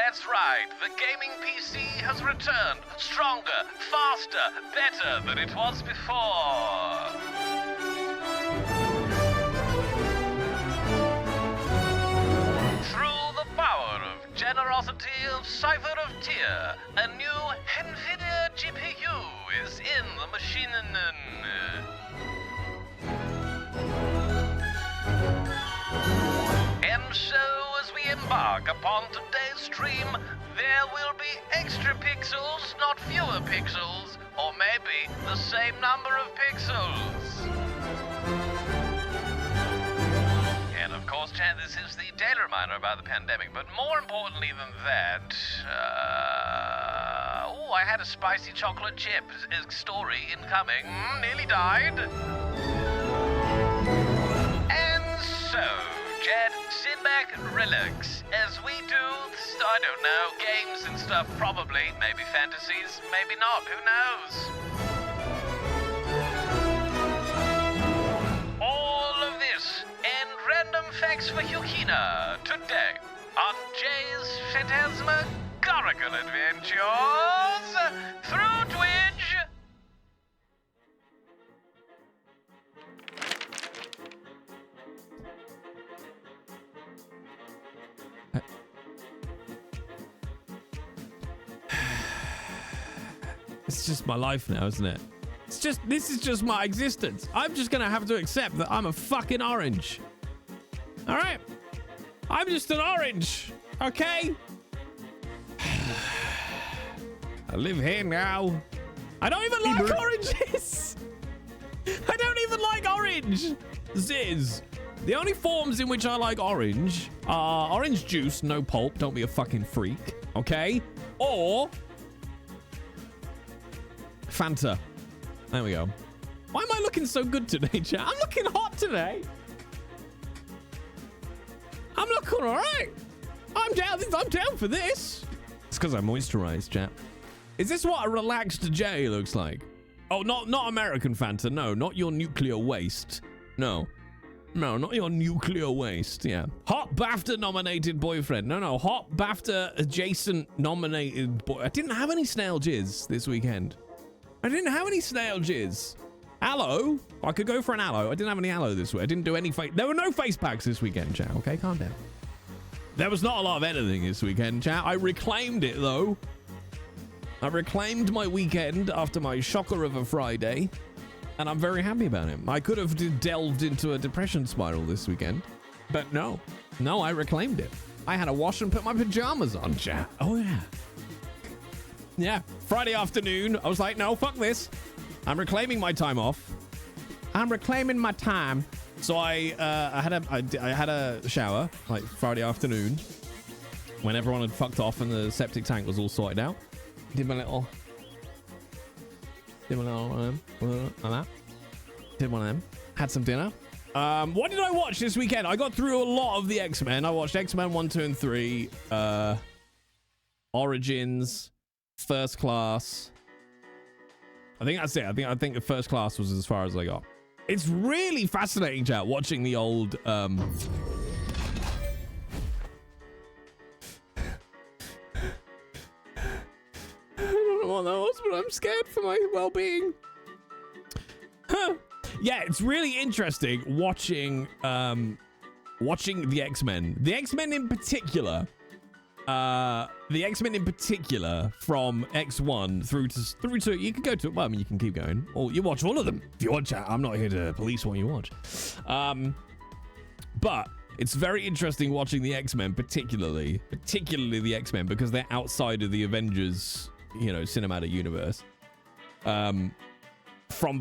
That's right, the gaming PC has returned, stronger, faster, better than it was before. Through the power of generosity of Cipher of Tyr, a new NVIDIA GPU is in the machine. And so, as we embark upon today's stream, there will be extra pixels, not fewer pixels, or maybe the same number of pixels. And of course, chat, this is the daily reminder about the pandemic, but more importantly than that, I had a spicy chocolate chip story incoming, nearly died. And so, chat, sit back and relax as we do, I don't know, games and stuff, probably, maybe fantasies, maybe not, who knows? All of this and random facts for Yukina today on Jay's Phantasmagorical Adventures through Twitch. It's just my life now, isn't it? This is just my existence. I'm just gonna have to accept that I'm a fucking orange. All right? I'm just an orange, okay? I live here now. I don't even like oranges. I don't even like orange. Ziz. The only forms in which I like orange are orange juice, no pulp, don't be a fucking freak, okay? Or Fanta. There we go. Why am I looking so good today, chat? I'm looking hot today. I'm looking all right. I'm down for this. It's because I moisturized, chat. Is this what a relaxed J looks like? Oh, not American Fanta. No, not your nuclear waste. No, not your nuclear waste. Yeah. Hot BAFTA nominated boyfriend. No, hot BAFTA adjacent nominated boy. I didn't have any snail jizz this weekend. I didn't have any snail jizz. Aloe. I could go for an aloe. I didn't have any aloe this week. I didn't do any face. There were no face packs this weekend, chat. Okay, calm down. There was not a lot of editing this weekend, chat. I reclaimed it, though. I reclaimed my weekend after my shocker of a Friday, and I'm very happy about it. I could have delved into a depression spiral this weekend, but no, I reclaimed it. I had to wash and put my pajamas on, chat. Oh, yeah. Yeah, Friday afternoon, I was like, no, fuck this. I'm reclaiming my time off. I'm reclaiming my time. So I had a shower, like Friday afternoon, when everyone had fucked off and the septic tank was all sorted out. Did one of them. Had some dinner. What did I watch this weekend? I got through a lot of the X-Men. I watched X-Men 1, 2, and 3. Origins. First Class. I think that's it. I think the First Class was as far as I got. It's really fascinating, chat, watching the old I don't know what that was, but I'm scared for my well-being. Yeah, it's really interesting watching the X-Men. The X-Men in particular. From X1 through to you can go to, well, I mean, you can keep going, or you watch all of them if you want, chat. I'm not here to police what you watch. But it's very interesting watching the X-Men, particularly the X-Men, because they're outside of the Avengers, cinematic universe, from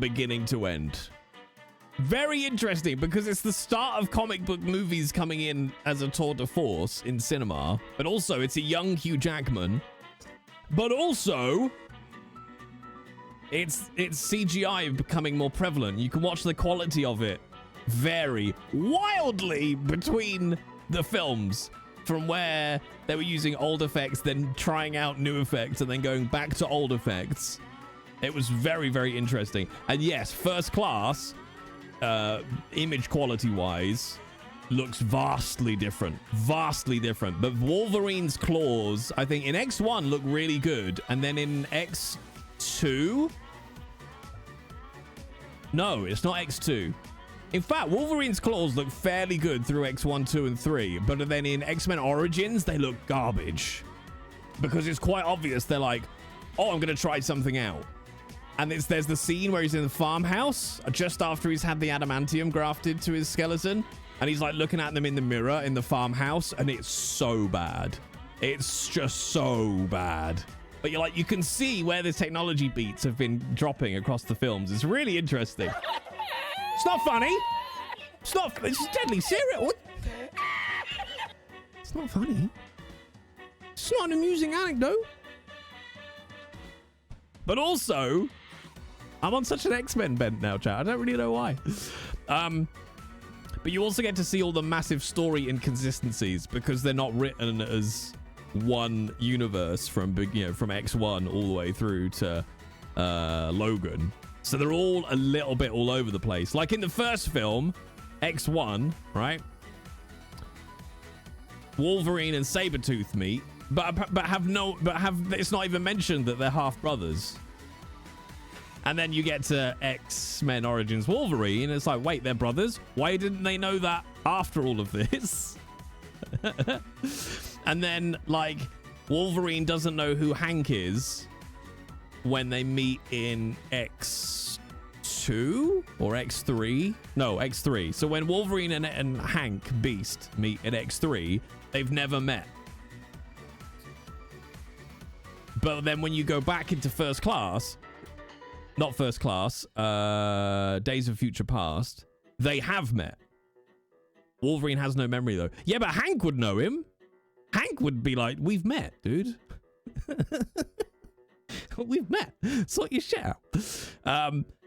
beginning to end. Very interesting, because it's the start of comic book movies coming in as a tour de force in cinema, but also it's a young Hugh Jackman, but also it's CGI becoming more prevalent. You can watch the quality of it vary wildly between the films, from where they were using old effects, then trying out new effects, and then going back to old effects. It was very, very interesting. And yes, First Class, image quality wise, looks vastly different. Vastly different. But Wolverine's claws, I think in X1 look really good. And then in X2... No, it's not X2. In fact, Wolverine's claws look fairly good through X1, 2, and 3. But then in X-Men Origins, they look garbage. Because it's quite obvious they're like, oh, I'm going to try something out. And there's the scene where he's in the farmhouse just after he's had the adamantium grafted to his skeleton. And he's like looking at them in the mirror in the farmhouse. And it's so bad. It's just so bad. But you're like, you can see where the technology beats have been dropping across the films. It's really interesting. It's not funny. It's deadly serious. What? It's not funny. It's not an amusing anecdote. But also, I'm on such an X-Men bent now, chat. I don't really know why. But you also get to see all the massive story inconsistencies because they're not written as one universe from X1 all the way through to Logan. So they're all a little bit all over the place. Like in the first film, X1, right? Wolverine and Sabretooth meet, but it's not even mentioned that they're half brothers. And then you get to X-Men Origins Wolverine, and it's like, wait, they're brothers? Why didn't they know that after all of this? And then, like, Wolverine doesn't know who Hank is when they meet in X2 or X3? No, X3. So when Wolverine and Hank Beast meet in X3, they've never met. But then when you go back into First Class, not First Class, Days of Future Past, they have met. Wolverine has no memory, though. Yeah, but Hank would know him. Hank would be like, we've met, dude. We've met. Sort your shit out.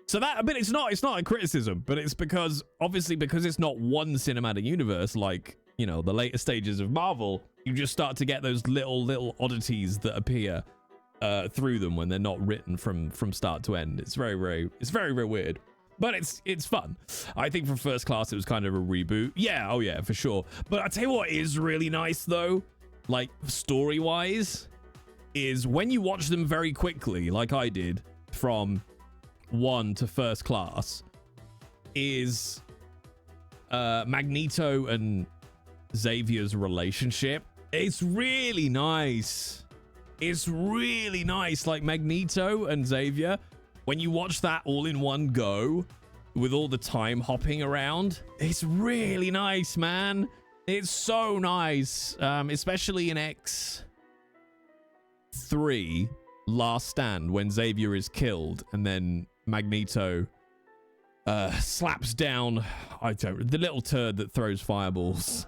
So that, but it's not a criticism, but it's because it's not one cinematic universe like, you know, the later stages of Marvel, you just start to get those little oddities that appear through them when they're not written from start to end. It's very weird. But it's fun. I think for First Class, it was kind of a reboot. Yeah, oh yeah, for sure. But I tell you what is really nice, though, like story-wise, is when you watch them very quickly, like I did, from 1 to First Class, is Magneto and Xavier's relationship. It's really nice. It's really nice. Like Magneto and Xavier, when you watch that all in one go with all the time hopping around, it's really nice, man. It's so nice. Especially in X3, Last Stand, when Xavier is killed and then Magneto slaps down the little turd that throws fireballs.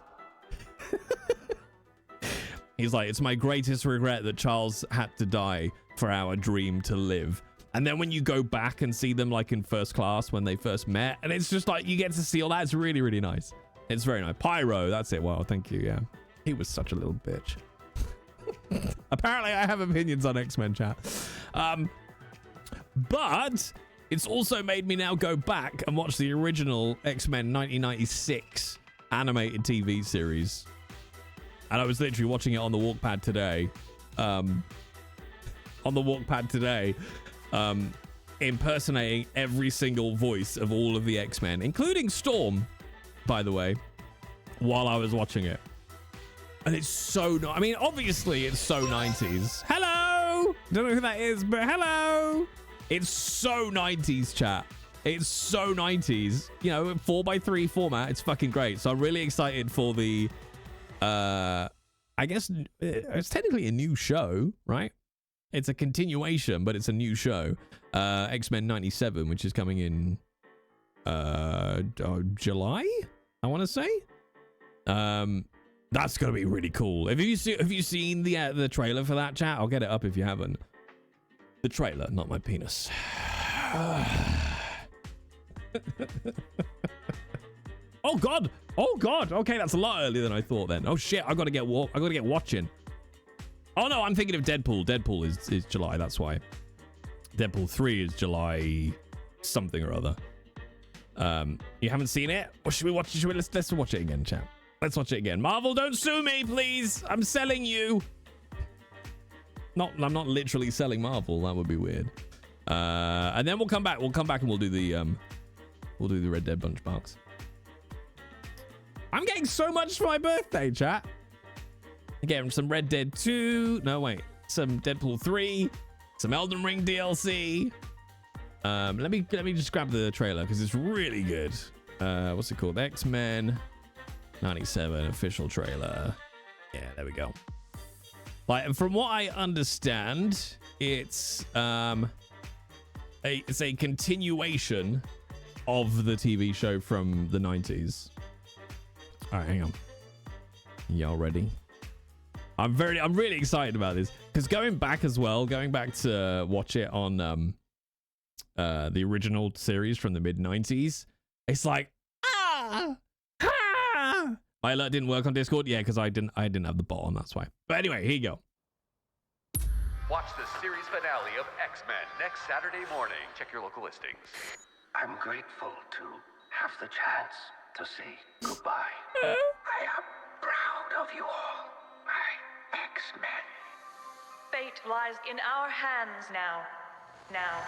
He's like, it's my greatest regret that Charles had to die for our dream to live. And then when you go back and see them like in First Class when they first met, and it's just like you get to see all that. It's really, really nice. It's very nice. Pyro, that's it. Wow, thank you. Yeah, he was such a little bitch. Apparently, I have opinions on X-Men, chat. But it's also made me now go back and watch the original X-Men 1996 animated TV series. And I was literally watching it on the walkpad today. Impersonating every single voice of all of the X-Men, including Storm, by the way, while I was watching it. And it's so I mean, obviously it's so 90s. Hello! Don't know who that is, but hello! It's so 90s, chat. It's so 90s. You know, 4x3 format. It's fucking great. So I'm really excited for the I guess it's technically a new show, right? It's a continuation, but it's a new show. X-Men 97, which is coming in July, I want to say. That's gonna be really cool. Have you seen the trailer for that, chat? I'll get it up if you haven't. The trailer, not my penis. Oh god! Okay, that's a lot earlier than I thought then. Oh shit, I gotta get watching. Oh no, I'm thinking of Deadpool. Deadpool is July, that's why. Deadpool 3 is July something or other. You haven't seen it? Or should we watch it? Let's watch it again, chat. Let's watch it again. Marvel, don't sue me, please. I'm selling you. I'm not literally selling Marvel. That would be weird. And then we'll come back. We'll come back and we'll do the Red Dead Bunchbox. I'm getting so much for my birthday, chat. Again, some Red Dead 2. No, wait. Some Deadpool 3. Some Elden Ring DLC. Let me just grab the trailer because it's really good. What's it called? X-Men 97 official trailer. Yeah, there we go. Like, from what I understand, it's a continuation of the TV show from the 90s. All right, hang on. Y'all ready? I'm really excited about this because going back to watch it on the original series from the mid-90s, it's like my alert didn't work on Discord. Yeah, because I didn't have the bot on, that's why. But anyway, here you go. Watch the series finale of X-Men next Saturday morning. Check your local listings. I'm grateful to have the chance to say goodbye. I am proud of you all, my X-Men. Fate lies in our hands now. Now.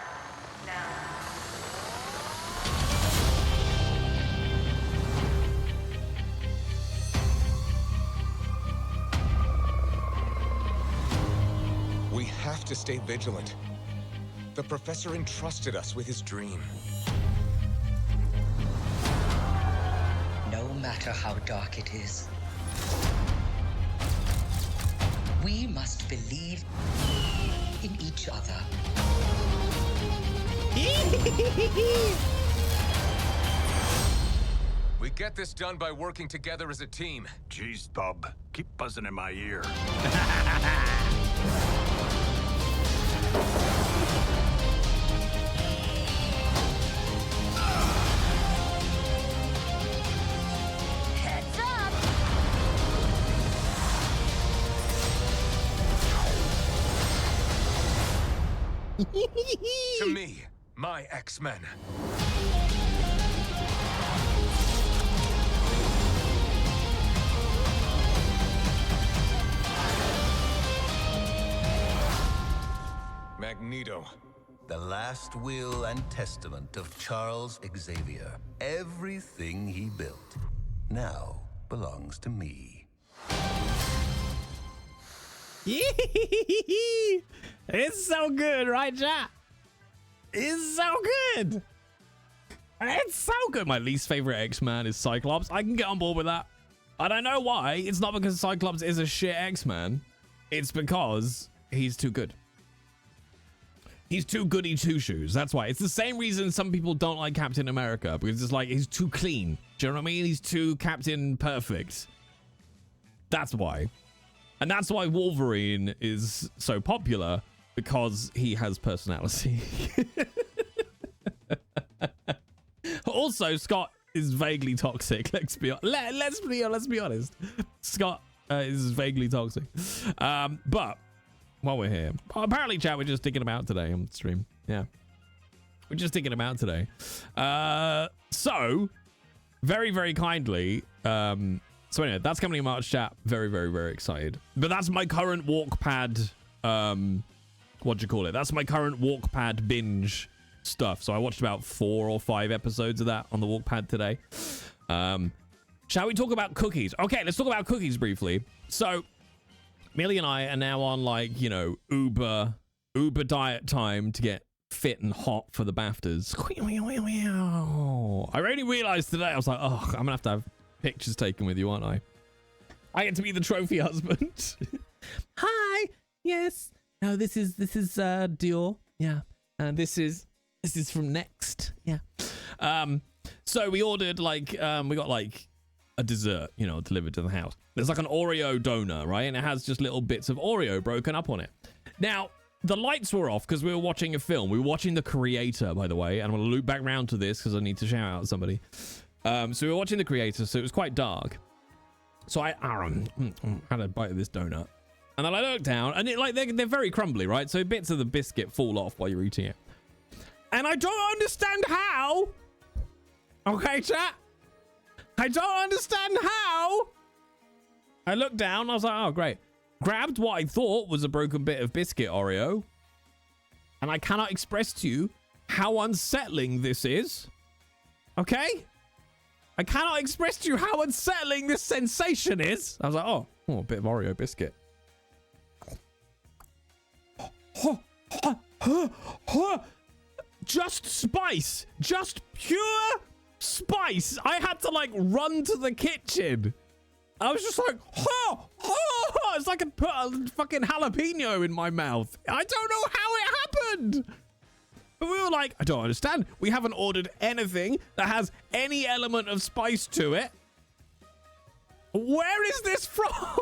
We have to stay vigilant. The professor entrusted us with his dream. No matter how dark it is, we must believe in each other. We get this done by working together as a team. Jeez, bub. Keep buzzing in my ear. Heads up! To me, my X-Men. Magneto. The last will and testament of Charles Xavier. Everything he built now belongs to me. It's so good, right, chat? It's so good. It's so good. My least favorite X-Man is Cyclops. I can get on board with that. I don't know why. It's not because Cyclops is a shit X-Man. It's because he's too good. He's too goody two-shoes. That's why. It's the same reason some people don't like Captain America, because it's like he's too clean. Do you know what I mean? He's too Captain Perfect. That's why. And that's why Wolverine is so popular, because he has personality. Also, Scott is vaguely toxic. Let's be honest. Scott is vaguely toxic. But while we're here, apparently, chat, we're just thinking about today on the stream. Yeah, we're just thinking about today. So very, very kindly. So anyway, that's coming in March, chat. Very, very, very excited. But that's my current walkpad. What do you call it? That's my current walkpad binge stuff. So I watched about 4 or 5 episodes of that on the walkpad today. Shall we talk about cookies? Okay, let's talk about cookies briefly. So Millie and I are now on, like, you know, Uber diet time to get fit and hot for the BAFTAs. I only realized today, I was like, oh, I'm gonna have to have pictures taken with you, aren't I? I get to be the trophy husband. Hi. Yes. No, this is Dior. Yeah. And this is from Next. Yeah. So we ordered, like, we got like a dessert, you know, delivered to the house. There's like an Oreo donut, right? And it has just little bits of Oreo broken up on it. Now, the lights were off because we were watching a film. We were watching The Creator, by the way. And I'm going to loop back round to this because I need to shout out somebody. So we were watching The Creator, so it was quite dark. So I had a bite of this donut. And then I looked down, and it, like, they're very crumbly, right? So bits of the biscuit fall off while you're eating it. And I don't understand how Okay, chat? I don't understand how. I looked down. I was like, oh, great. Grabbed what I thought was a broken bit of biscuit Oreo. And I cannot express to you how unsettling this is. Okay? I cannot express to you how unsettling this sensation is. I was like, oh, a bit of Oreo biscuit. Just spice. Just pure spice. I had to like run to the kitchen. I was just like, it's like I put a fucking jalapeno in my mouth. I don't know how it happened. But we were like, I don't understand. We haven't ordered anything that has any element of spice to it. Where is this from?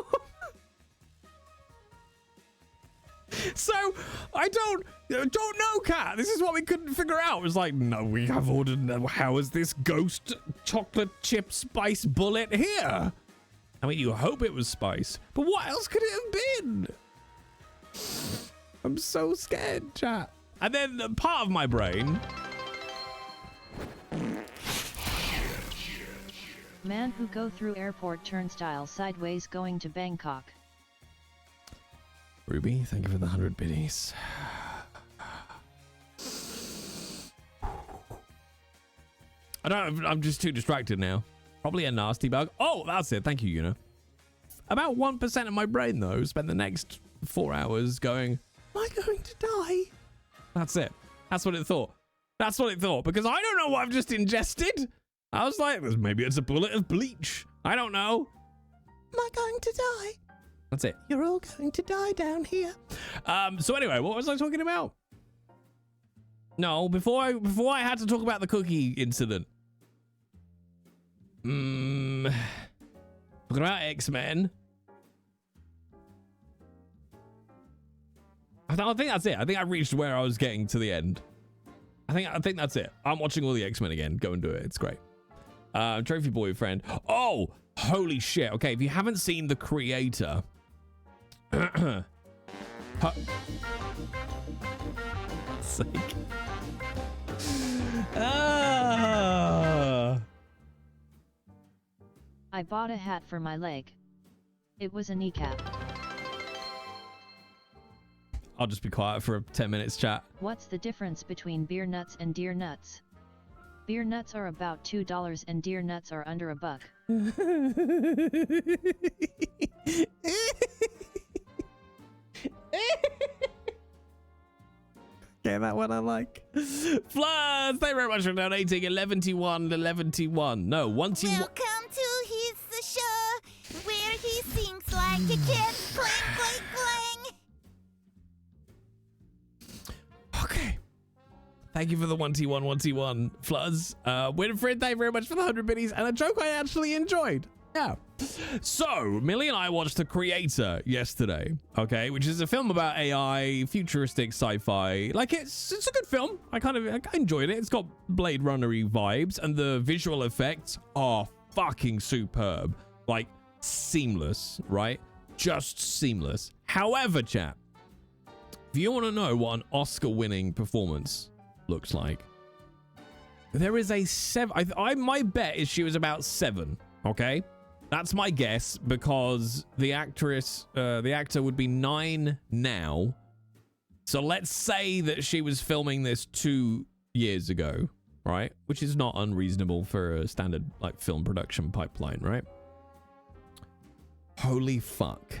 So I don't know, Kat. This is what we couldn't figure out. It was like, no, we have ordered. How is this ghost chocolate chip spice bullet here? I mean, you hope it was spice, but what else could it have been? I'm so scared, chat. And then part of my brain. Man who go through airport turnstile sideways going to Bangkok. Ruby, thank you for the 100 biddies. I'm just too distracted now. Probably a nasty bug. Oh, that's it. Thank you, Yuna. About 1% of my brain, though, spent the next 4 hours going, am I going to die? That's it. That's what it thought. That's what it thought. Because I don't know what I've just ingested. I was like, maybe it's a bullet of bleach. I don't know. Am I going to die? That's it. You're all going to die down here. So anyway, what was I talking about? No, before I had to talk about the cookie incident. Talking about X-Men. I think that's it. I think I reached where I was getting to the end. I think that's it. I'm watching all the X-Men again. Go and do it. It's great. Trophy boyfriend. Oh, holy shit. Okay, if you haven't seen The Creator. Sake. I bought a hat for my leg. It was a kneecap. I'll just be quiet for 10 minutes, chat. What's the difference between beer nuts and deer nuts? Beer nuts are about $2 and deer nuts are under $1. Okay, that one I like. Floods, thank you very much for donating. 11-1. No, once you. Welcome to his show, where he sings like a kid. Clang, clang, clang. Okay. Thank you for the 1T1. Floods. Winifred, thank you very much for the 100 biddies and a joke I actually enjoyed. Yeah. So, Millie and I watched The Creator yesterday, okay, which is a film about AI, futuristic sci-fi. Like, it's a good film. I enjoyed it. It's got Blade Runner-y vibes, and the visual effects are fucking superb. Like, seamless, right? Just seamless. However, chat, if you want to know what an Oscar-winning performance looks like, there is a 7. My bet is she was about 7, okay? That's my guess, because the actor would be 9 now. So let's say that she was filming this 2 years ago, right? Which is not unreasonable for a standard like film production pipeline, right? Holy fuck.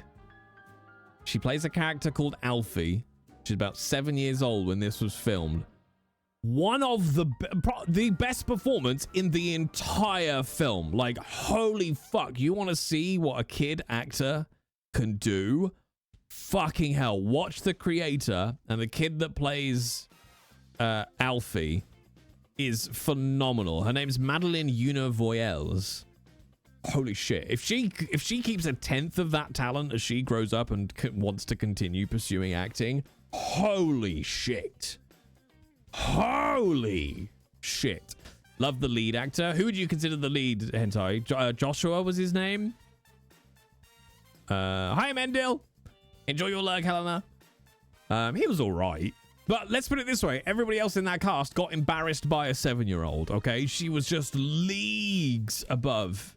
She plays a character called Alfie. She's about 7 years old when this was filmed. One of the best performance in the entire film. Like, holy fuck. You want to see what a kid actor can do? Fucking hell. Watch The Creator, and the kid that plays Alfie is phenomenal. Her name's Madeline Univoyels. Holy shit. If she keeps 1/10 of that talent as she grows up and wants to continue pursuing acting, holy shit. Holy shit. Love the lead actor. Who would you consider the lead, Hentai? Joshua was his name. Hi, Mendil. Enjoy your lurk, Helena. He was all right. But let's put it this way. Everybody else in that cast got embarrassed by a 7-year-old, okay? She was just leagues above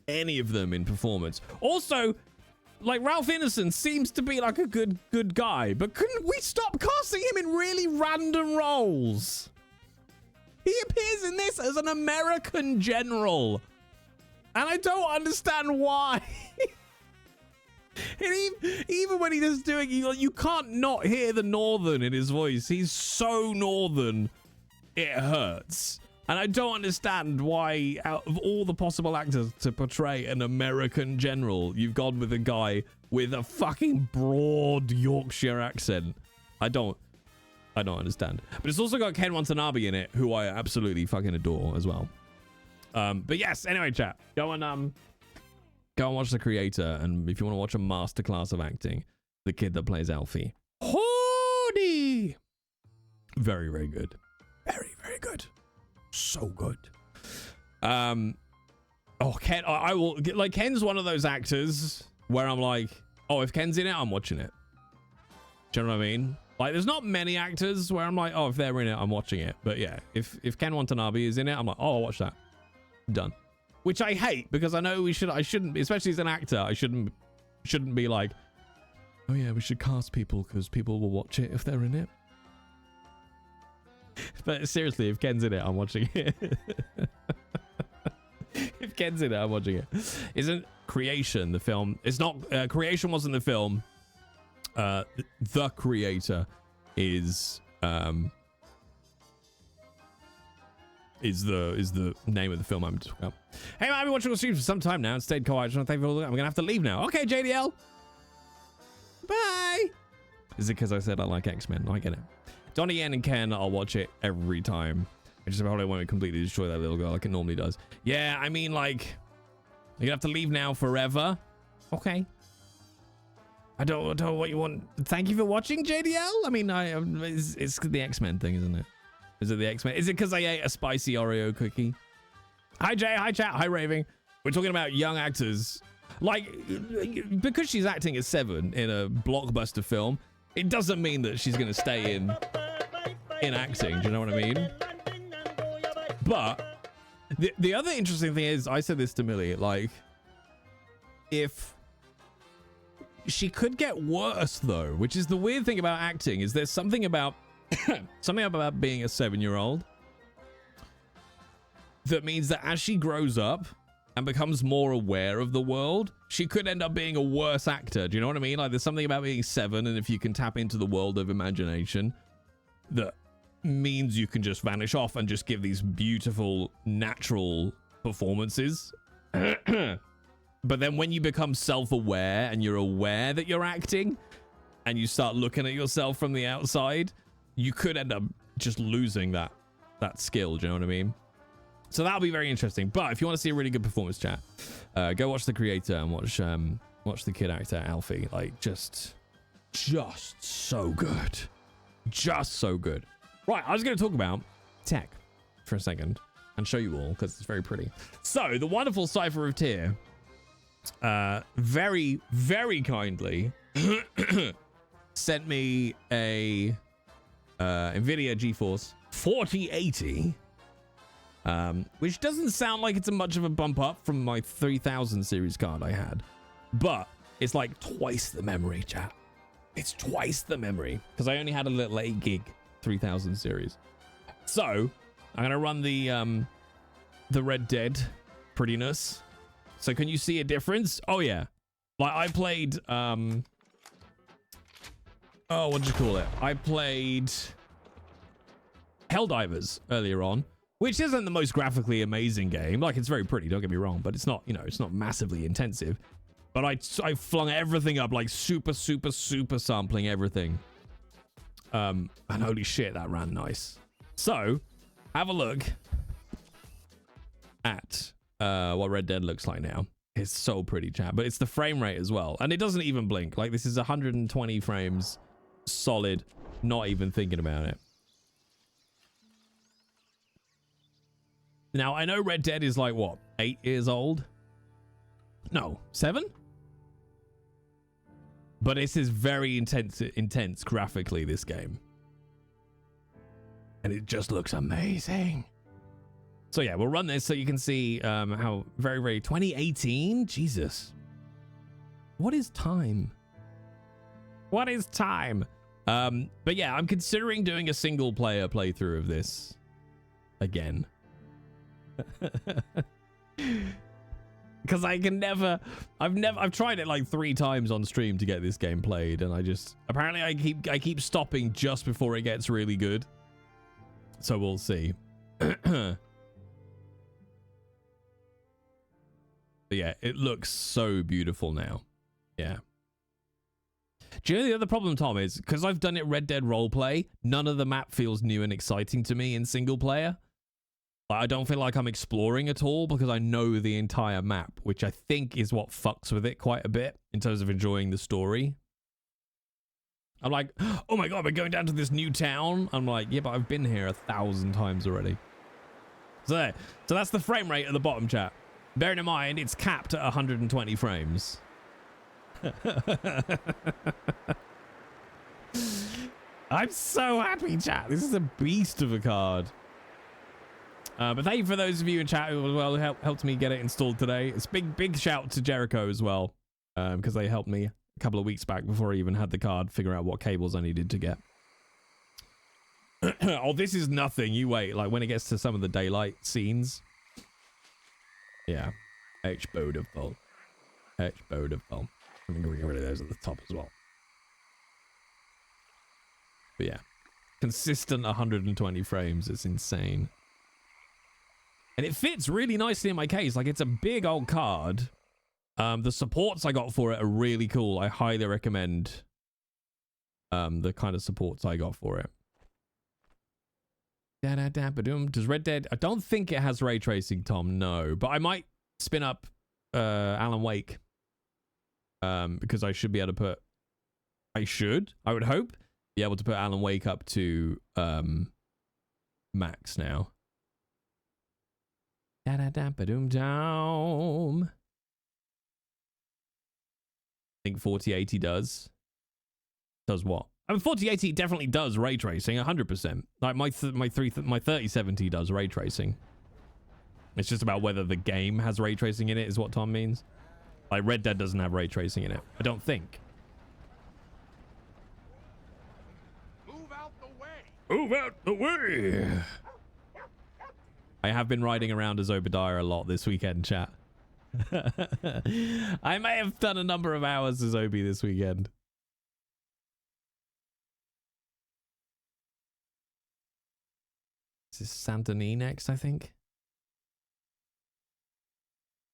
any of them in performance. Also, like, Ralph Ineson seems to be like a good guy, but couldn't we stop casting him in really random roles? He appears in this as an American general, and I don't understand why. And even when he's doing, you can't not hear the northern in his voice. He's so northern, it hurts. And I don't understand why, out of all the possible actors to portray an American general, you've gone with a guy with a fucking broad Yorkshire accent. I don't understand. But it's also got Ken Watanabe in it, who I absolutely fucking adore as well. But yes, anyway, chat, go and watch The Creator, and if you want to watch a masterclass of acting, the kid that plays Alfie. Hoodie! Very, very good. Very, very good. So good. Ken, I will, like, Ken's one of those actors where I'm like, oh, if Ken's in it, I'm watching it. Do you know what I mean? Like, there's not many actors where I'm like, oh, if they're in it, I'm watching it. But yeah, if Ken Watanabe is in it, I'm like, oh, I'll watch that. Done. Which I hate, because I know I shouldn't, especially as an actor, I shouldn't be like, oh yeah, we should cast people because people will watch it if they're in it. But seriously, if Ken's in it, I'm watching it. If Ken's in it, I'm watching it. Isn't Creation the film? It's not, Creation wasn't the film. The Creator is the name of the film I'm talking about. Hey, man, I've been watching your streams for some time now and stayed quiet. I'm gonna have to leave now. Okay, JDL. Bye. Is it because I said I like X-Men? I get it. Donnie Yen and Ken, I'll watch it every time. I just probably won't completely destroy that little girl like it normally does. Yeah, I mean, like, you're gonna have to leave now forever. Okay. I don't know what you want. Thank you for watching, JDL. I mean, it's the X-Men thing, isn't it? Is it the X-Men? Is it because I ate a spicy Oreo cookie? Hi, Jay. Hi, chat. Hi, Raving. We're talking about young actors. Like, because she's acting as 7 in a blockbuster film, it doesn't mean that she's going to stay in acting. Do you know what I mean? But the other interesting thing is, I said this to Millie, like, if she could get worse, though, which is the weird thing about acting, is there's something about something about being a 7-year-old that means that as she grows up and becomes more aware of the world, she could end up being a worse actor. Do you know what I mean? Like, there's something about being 7, and if you can tap into the world of imagination, that means you can just vanish off and just give these beautiful, natural performances. But then when you become self-aware and you're aware that you're acting and you start looking at yourself from the outside, you could end up just losing that skill. Do you know what I mean? So that'll be very interesting. But if you want to see a really good performance, chat, go watch The Creator and watch the kid actor Alfie. Like, just so good. Just so good. Right, I was going to talk about tech for a second and show you all because it's very pretty. So the wonderful Cypher of Tyr very, very kindly sent me a NVIDIA GeForce 4080, which doesn't sound like it's a much of a bump up from my 3000 series card I had, but it's like twice the memory, chat. It's twice the memory because I only had a little 8 gig 3000 series. So I'm gonna run the Red Dead prettiness. So can you see a difference? Oh yeah, like I played what did you call it? I played Helldivers earlier on, which isn't the most graphically amazing game. Like, it's very pretty, don't get me wrong, but it's not, you know, it's not massively intensive. But I flung everything up, like super sampling everything. And holy shit, that ran nice. So, have a look at what Red Dead looks like now. It's so pretty, chat, but it's the frame rate as well. And it doesn't even blink. Like, this is 120 frames solid, not even thinking about it. Now, I know Red Dead is like, what, 8 years old? No, 7? But this is very intense graphically, this game. And it just looks amazing. So yeah, we'll run this so you can see how very 2018. Jesus, what is time? What is time? But yeah, I'm considering doing a single player playthrough of this again. Because I can never, I've tried it like 3 times on stream to get this game played, and apparently I keep stopping just before it gets really good. So we'll see. But yeah, it looks so beautiful now. Yeah. Do you know the other problem, Tom, is because I've done it Red Dead roleplay, none of the map feels new and exciting to me in single player. I don't feel like I'm exploring at all because I know the entire map, which I think is what fucks with it quite a bit in terms of enjoying the story. I'm like, oh my god, we're going down to this new town. I'm like, yeah, but I've been here 1,000 times already. So that's the frame rate at the bottom, chat. Bearing in mind, it's capped at 120 frames. I'm so happy, chat. This is a beast of a card. But thank you for those of you in chat who as well helped me get it installed today. It's big shout to Jericho as well, because they helped me a couple of weeks back before I even had the card figure out what cables I needed to get. Oh, this is nothing. You wait. Like when it gets to some of the daylight scenes. Yeah. Beautiful. Beautiful. I'm going to get rid of those at the top as well. But yeah. Consistent 120 frames. It's insane. And it fits really nicely in my case. Like, it's a big old card. The supports I got for it are really cool. I highly recommend the kind of supports I got for it. Does Red Dead... I don't think it has ray tracing, Tom. No. But I might spin up Alan Wake. Because I should be able to put... I would hope, be able to put Alan Wake up to max now. Da-da-da-ba-doom-down. I think 4080 does. Does what? I mean, 4080 definitely does ray tracing, 100%. Like my 3070 does ray tracing. It's just about whether the game has ray tracing in it, is what Tom means. Like Red Dead doesn't have ray tracing in it. I don't think. Move out the way. Move out the way. I have been riding around as Obadiah a lot this weekend, chat. I may have done a number of hours as Obi this weekend. Is this Saint-Denis next, I think?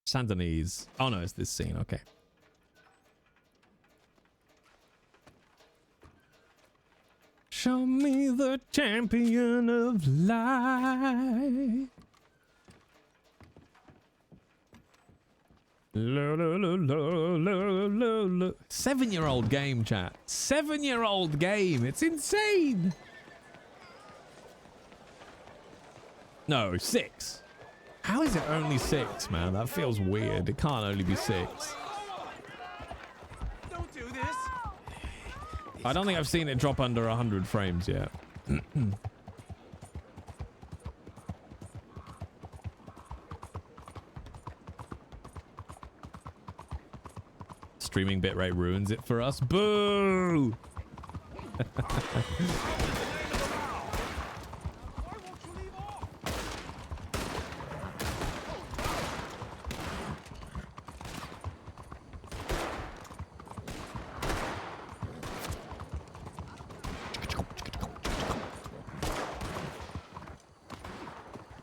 Saint-Denis. Oh no, it's this scene, okay. Show me the champion of light. Lo, lo, lo, lo, lo, lo, lo. 7-year-old game, chat. 7-year-old game. It's insane. No, 6. How is it only 6, man? That feels weird. It can't only be 6. Don't do this. I don't think I've seen it drop under 100 frames yet. Streaming bitrate ruins it for us. Boo!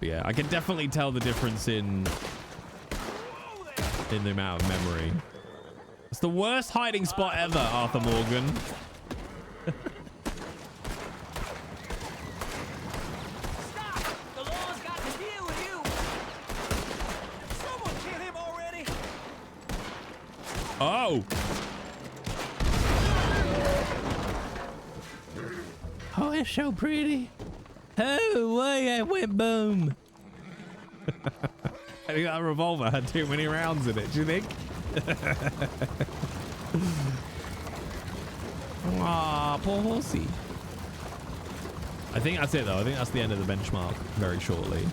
Yeah, I can definitely tell the difference in the amount of memory. It's the worst hiding spot ever, Arthur Morgan. Stop! The law's got to deal with you. Someone kill him already. Oh. Oh, it's so pretty. Oh, why I went boom. I think that revolver had too many rounds in it, do you think? Aw, poor horsey. I think that's it though. I think that's the end of the benchmark very shortly.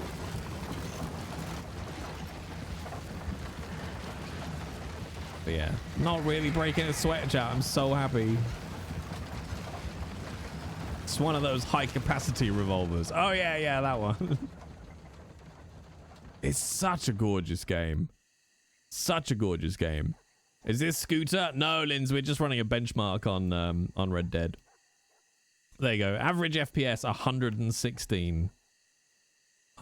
But yeah, not really breaking a sweat, chat. I'm so happy. It's one of those high capacity revolvers. Oh yeah, that one. It's such a gorgeous game. Such a gorgeous game. Is this Scooter? No, Linz, we're just running a benchmark on Red Dead. There you go. Average FPS 116.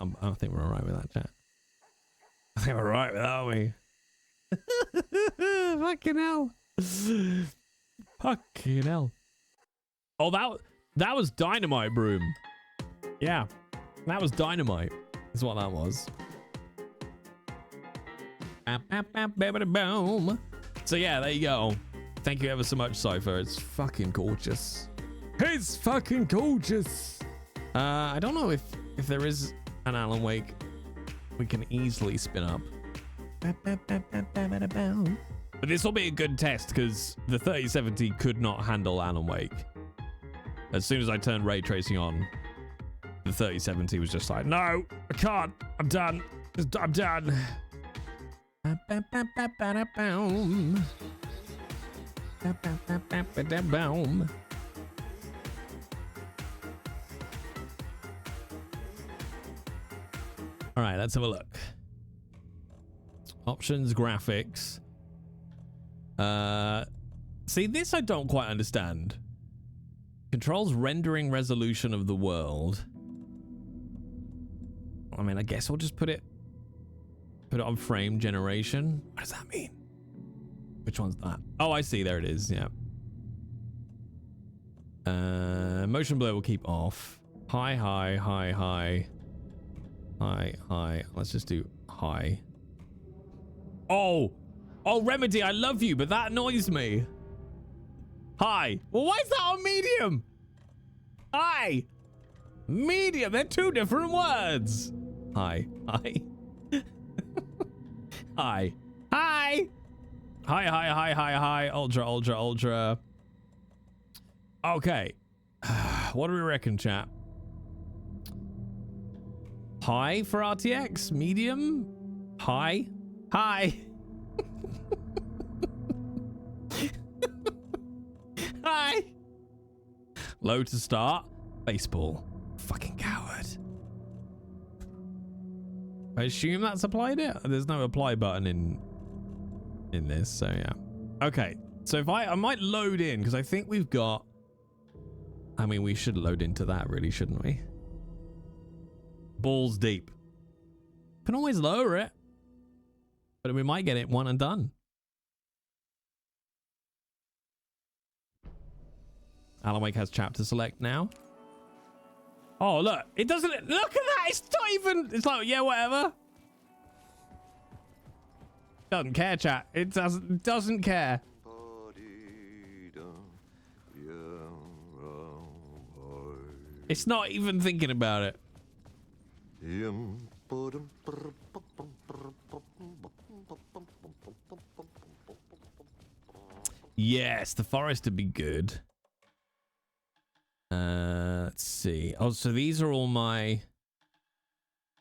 I think we're all right with that, chat. I think we're all right with that, aren't we? Fucking hell. Fucking hell. Oh, that was dynamite, Broom. Yeah, that was dynamite. Is what that was. So yeah, there you go. Thank you ever so much, Cypher. It's fucking gorgeous. It's fucking gorgeous. I don't know if there is an Alan Wake we can easily spin up. But this will be a good test because the 3070 could not handle Alan Wake. As soon as I turned ray tracing on, the 3070 was just like, no, I can't. I'm done. I'm done. All right, let's have a look. Options, graphics. See, this I don't quite understand. Controls rendering resolution of the world. I mean, I guess we'll just put it on frame generation. What does that mean? Which one's that? Oh, I see. There it is. Yeah. Motion blur will keep off. High, high, high, high. High, high. Let's just do high. Oh, Remedy, I love you, but that annoys me. High. Well, why is that on medium? High. Medium. They're two different words. High. High. High. High. High, high, high, high, high. Ultra, ultra, ultra. Okay. What do we reckon, chat? High for RTX? Medium? High? High. Hi. Low to start. Baseball. Fucking coward. I assume that's applied it. There's no apply button in this, so yeah. Okay. So if I might load in because I think we've got. I mean, we should load into that, really, shouldn't we? Balls deep. Can always lower it, but we might get it one and done. Alan Wake has chapter select now. Oh, look. It doesn't... Look at that. It's not even... It's like, yeah, whatever. Doesn't care, chat. It doesn't care. It's not even thinking about it. Yes, the forest would be good. Let's see. Oh, so these are all my...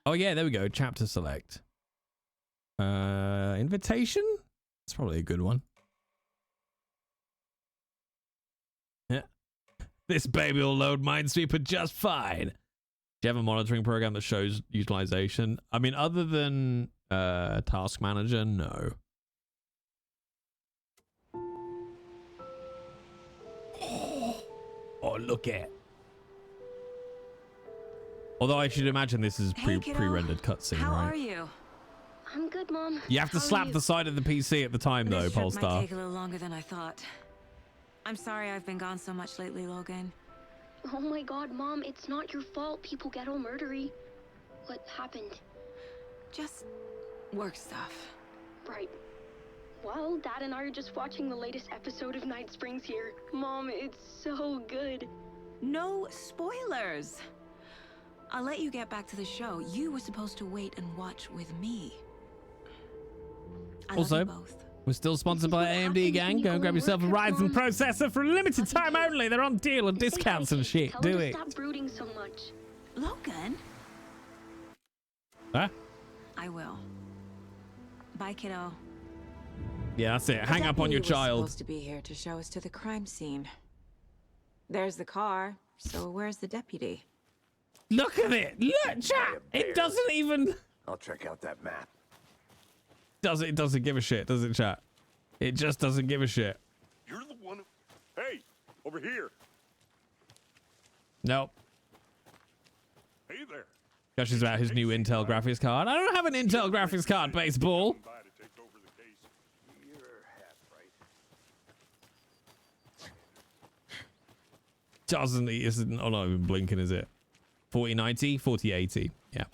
Oh, yeah, there we go. Chapter select. Invitation? That's probably a good one. Yeah. This baby will load Minesweeper just fine. Do you have a monitoring program that shows utilization? I mean, other than Task Manager, no. Oh, look at. Although I should imagine this is pre-rendered cutscene, right? How are you? I'm good, Mom. You have to slap the side of the PC at the time, though, Polestar. Might take a little longer than I thought. I'm sorry I've been gone so much lately, Logan. Oh my God, Mom, it's not your fault. People get all murdery. What happened? Just work stuff. Right. Well, Dad and I are just watching the latest episode of Night Springs here. Mom, it's so good. No spoilers. I'll let you get back to the show. You were supposed to wait and watch with me. I love you both. We're still sponsored by AMD, gang. Go and grab yourself a Ryzen processor for a limited time only. They're on deal and discounts and shit. Tell Do him to it. Stop brooding so much. Logan? Huh? I will. Bye, kiddo. Yeah, that's it. Hang up on your child. Supposed to be here to show us to the crime scene. There's the car. So where's the deputy? Look at it. Look, chat. It doesn't even. I'll check out that map. It doesn't give a shit, does it, chat? It just doesn't give a shit. You're the one. Hey, over here. Nope. Hey there. Josh is about his new Intel graphics card. I don't have an Intel graphics card, baseball. Isn't, oh, not even blinking, is it? 4090, 4080. Yeah.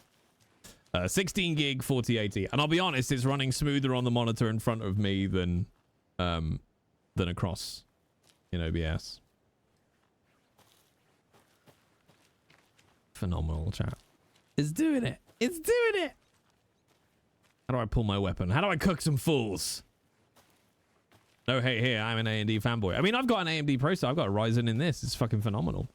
16 gig, 4080. And I'll be honest, it's running smoother on the monitor in front of me than across in OBS. Phenomenal, chat. It's doing it. It's doing it. How do I pull my weapon? How do I cook some fools? No hate here. I'm an AMD fanboy. I mean, I've got an AMD processor. I've got a Ryzen in this. It's fucking phenomenal.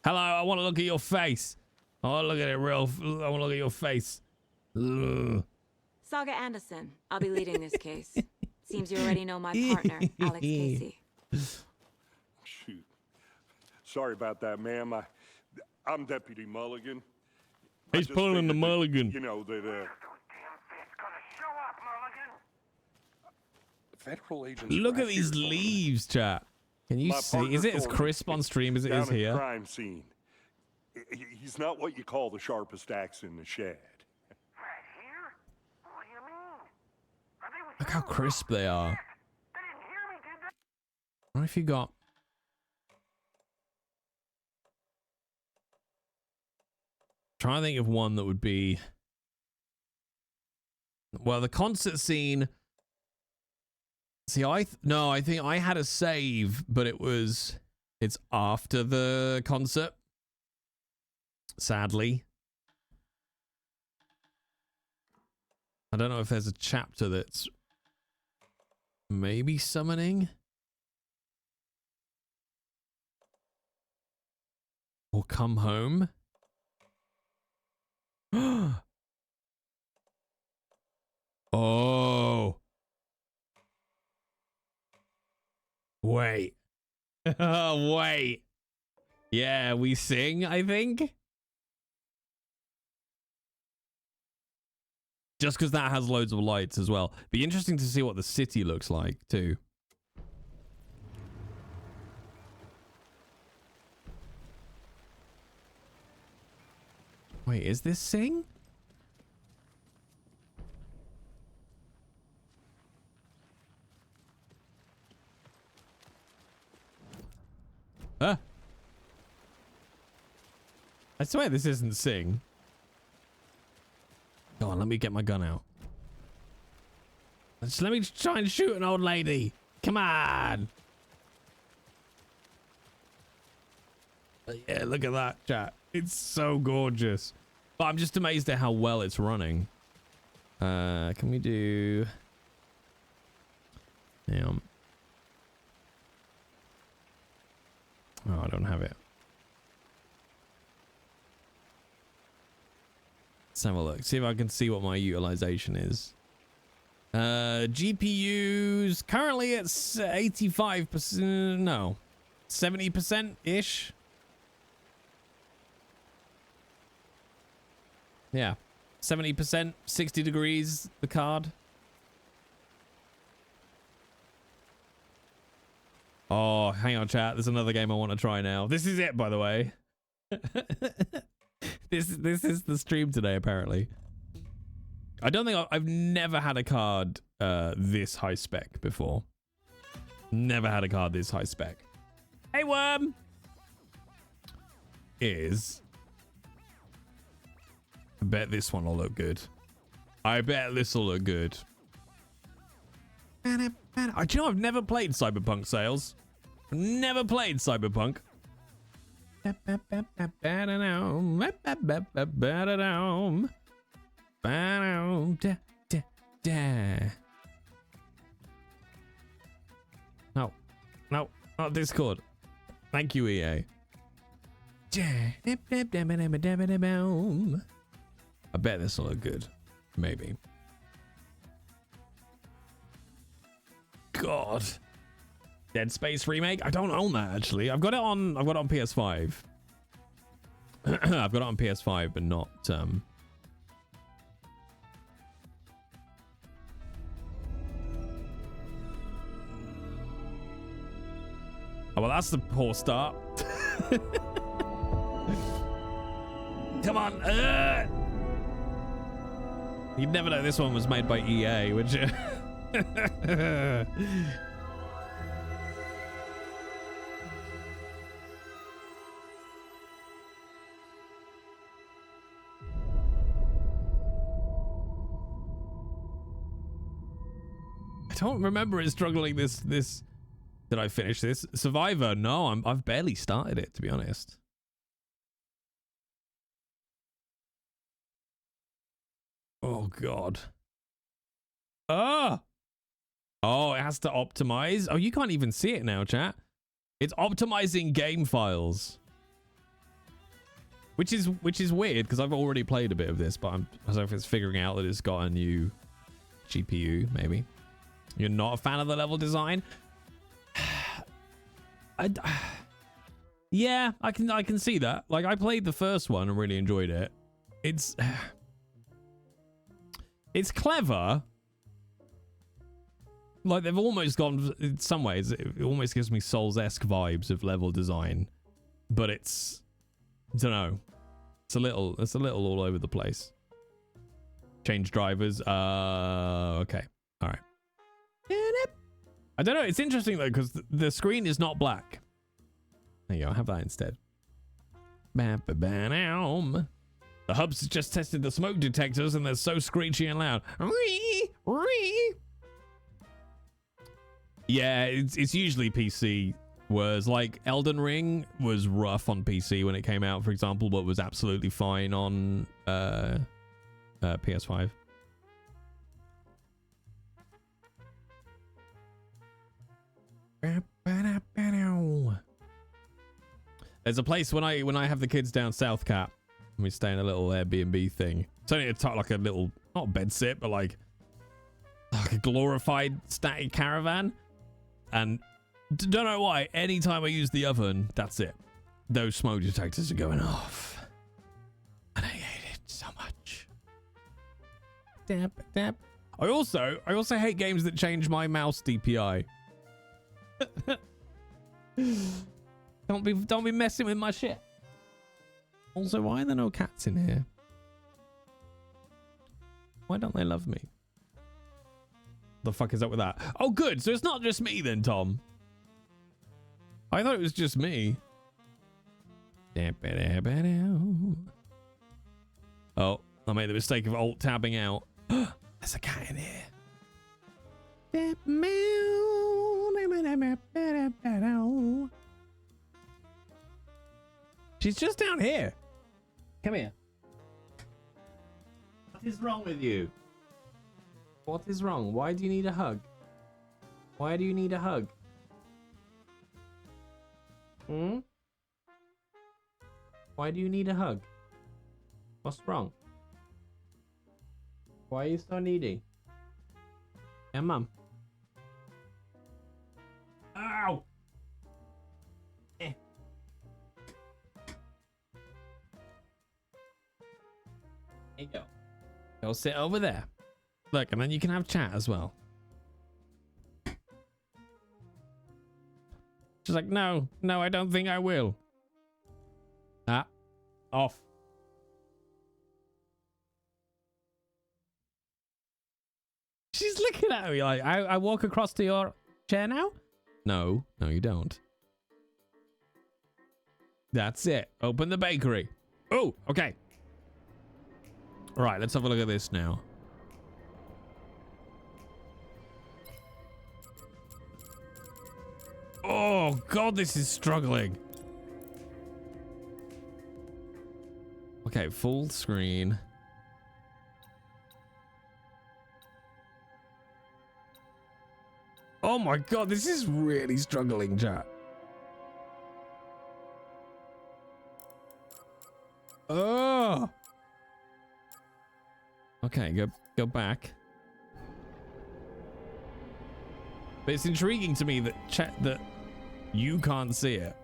Hello, I want to look at your face. I want to look at it real. I want to look at your face. Ugh. Saga Anderson. I'll be leading this case. Seems you already know my partner, Alex Casey. Shoot. Sorry about that, ma'am. I'm Deputy Mulligan. He's pulling the mulligan. You know that. Federal agents. Look at these leaves, chat. Can you see? Is it as crisp on stream as it is here? Crime scene. He's not what you call the sharpest axe in the shed. Look how crisp they are. What if you got? Trying to think of one that would be. Well, the concert scene. See, I think I had a save, but it's after the concert. Sadly. I don't know if there's a chapter that's maybe summoning. Or come home. Oh. Wait. Wait. Yeah, we sing, I think. Just because that has loads of lights as well. Be interesting to see what the city looks like, too. Wait, is this Sing? Huh? I swear this isn't Sing. Go on, let me get my gun out. Just let me try and shoot an old lady. Come on. Yeah, look at that, chat. It's so gorgeous. But I'm just amazed at how well it's running. Can we do... Damn. Oh, I don't have it. Let's have a look. See if I can see what my utilization is. GPUs currently at 85%. No, 70%-ish. Yeah, 70%, 60 degrees, the card. Oh, hang on, chat. There's another game I want to try now. This is it, by the way. This is the stream today, apparently. I don't think I've never had a card this high spec before. Never had a card this high spec. Hey, Worm! I bet this one will look good. I bet this will look good. Do you know I've never played Cyberpunk, Sales? Never played Cyberpunk. No, no, not Discord. Thank you, EA. I bet this will look good. Maybe. God. Dead Space remake? I don't own that actually. I've got it on PS5. I've got it on PS5, but not Oh, well, that's the poor start. Come on. You'd never know this one was made by EA, would you? I don't remember it struggling this. Did I finish this? Survivor? No, I've barely started it, to be honest. Oh God. Oh, it has to optimize. Oh, you can't even see it now, chat. It's optimizing game files, which is weird because I've already played a bit of this, but I don't know if it's figuring out that it's got a new GPU. Maybe you're not a fan of the level design. Yeah, I can see that. Like, I played the first one and really enjoyed it. It's clever. Like, they've almost gone, in some ways, it almost gives me Souls-esque vibes of level design, but it's, I don't know, it's a little all over the place. Change drivers. Okay, all right. I don't know. It's interesting though because the screen is not black. There you go. I'll have that instead. The hubs just tested the smoke detectors and they're so screechy and loud. Yeah, it's usually PC. Whereas like Elden Ring was rough on PC when it came out, for example, but was absolutely fine on PS5. There's a place when I have the kids down South Cap, we stay in a little Airbnb thing. It's only like a little, not bed sit, but like a glorified static caravan. And don't know why, anytime I use the oven, that's it. Those smoke detectors are going off. And I hate it so much. Dap. I also hate games that change my mouse DPI. Don't be messing with my shit. Also, why are there no cats in here? Why don't they love me? The fuck is up with that? Oh, good. So it's not just me then, Tom. I thought it was just me. Oh, I made the mistake of alt tabbing out. There's a cat in here. She's just down here. Come here. What is wrong with you? What is wrong? Why do you need a hug? Why do you need a hug? Why do you need a hug? What's wrong? Why are you so needy? Yeah, Mum. Ow! There you go. Go sit over there. Look, and then you can have chat as well. She's like, no, I don't think I will. Ah, off. She's looking at me like, I walk across to your chair now? No, you don't. That's it. Open the bakery. Oh, okay. All right, let's have a look at this now. Oh, God, this is struggling. Okay, full screen. Oh my god, this is really struggling, chat. Oh. Okay, go back. But it's intriguing to me that you can't see it.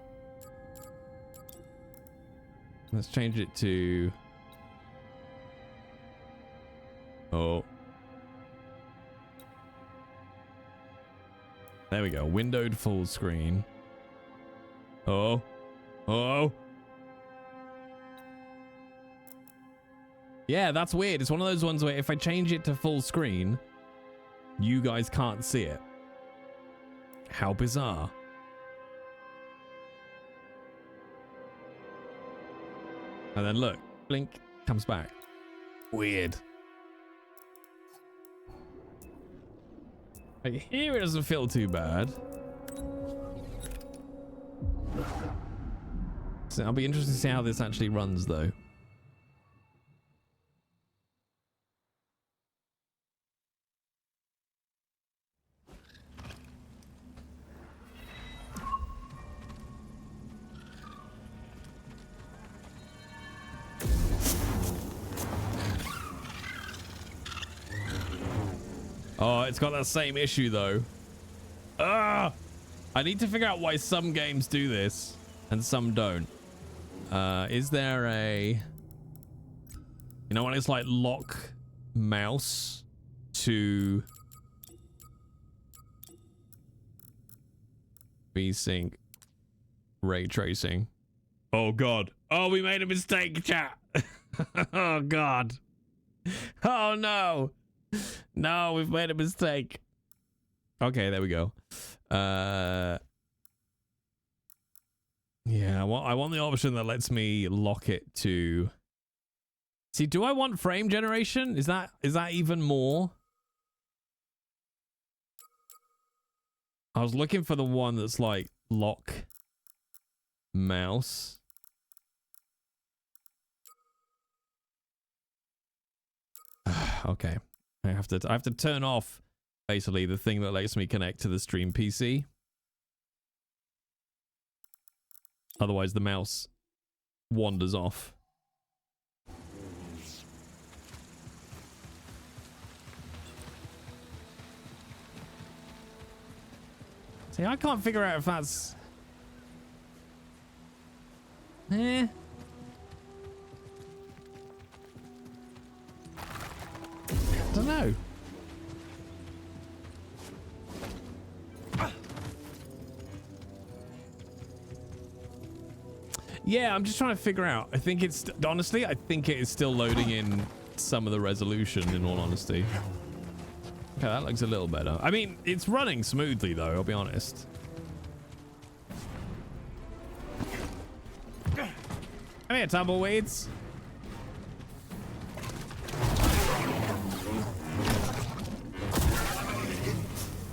Let's change it to... Oh. There we go. Windowed full screen. Oh. Oh. Yeah, that's weird. It's one of those ones where if I change it to full screen, you guys can't see it. How bizarre. And then look, blink, comes back. Weird. Like here it doesn't feel too bad. So I'll be interested to see how this actually runs though. Oh, it's got that same issue though. Ah! I need to figure out why some games do this and some don't. Is there a... You know when it's like lock mouse to VSync ray tracing? Oh god. Oh, we made a mistake, chat. Oh god. Oh no. No, we've made a mistake. Okay, there we go. Yeah, I want the option that lets me lock it to... See, do I want frame generation? Is that even more? I was looking for the one that's like lock mouse. Okay. I have to turn off basically the thing that lets me connect to the stream PC. Otherwise the mouse wanders off. See, I can't figure out if that's... Eh. I don't know. Yeah, I'm just trying to figure out. I think it's... Honestly, I think it is still loading in some of the resolution, in all honesty. Okay, that looks a little better. I mean, it's running smoothly, though, I'll be honest. Come here, tumbleweeds.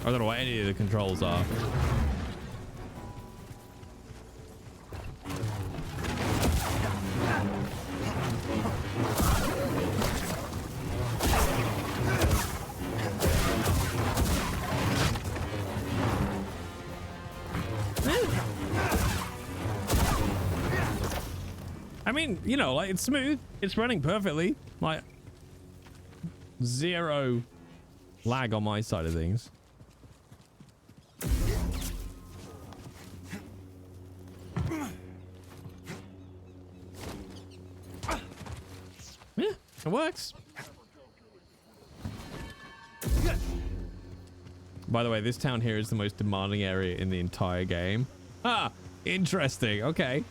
I don't know what any of the controls are. I mean, you know, like, it's smooth. It's running perfectly. Like, zero lag on my side of things. Yeah, it works. By the way, this town here is the most demanding area in the entire game. Ah, interesting. Okay.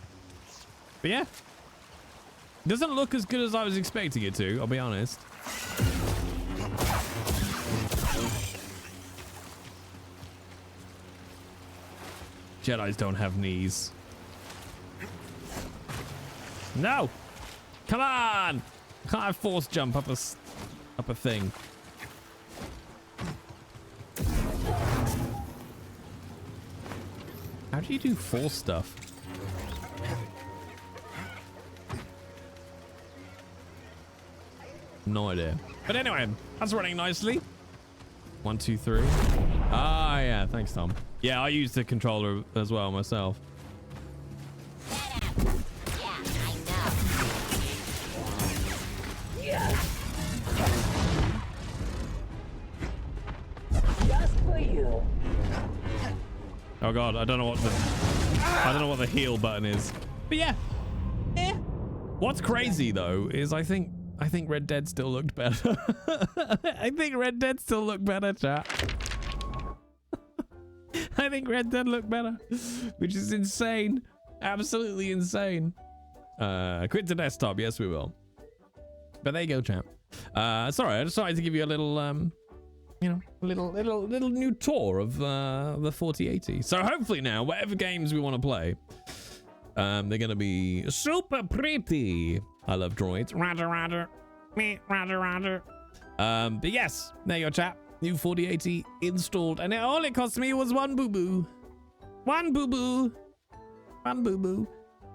But yeah. It doesn't look as good as I was expecting it to, I'll be honest. Jedis don't have knees. No! Come on! Can't I force jump up a thing? How do you do force stuff? No idea. But anyway, that's running nicely. 1, 2, 3. Ah, yeah. Thanks, Tom. Yeah, I used the controller as well myself. Just for you. Oh god, I don't know what the heal button is. But yeah. What's crazy though is I think Red Dead still looked better. I think Red Dead still looked better, chat. I think Red Dead looked better, which is insane. Absolutely insane. Quit to desktop. Yes, we will. But there you go, chat. Sorry, I just wanted to give you a little, you know, little new tour of the 4080. So hopefully now, whatever games we want to play, they're gonna be super pretty. I love droids. Roger, roger. Me, roger, roger. But yes, there you go, chat. New 4080 installed, and all it cost me was one boo-boo. One boo-boo. One boo-boo.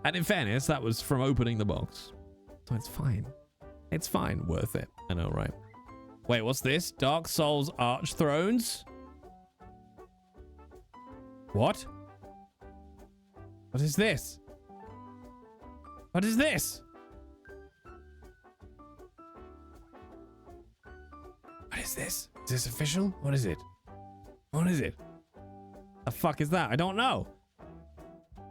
And in fairness, that was from opening the box. So it's fine. It's fine. Worth it. I know, right? Wait, what's this? Dark Souls Arch Thrones? What? What is this? What is this? What is this? Is this official? What is it? What is it? The fuck is that? I don't know.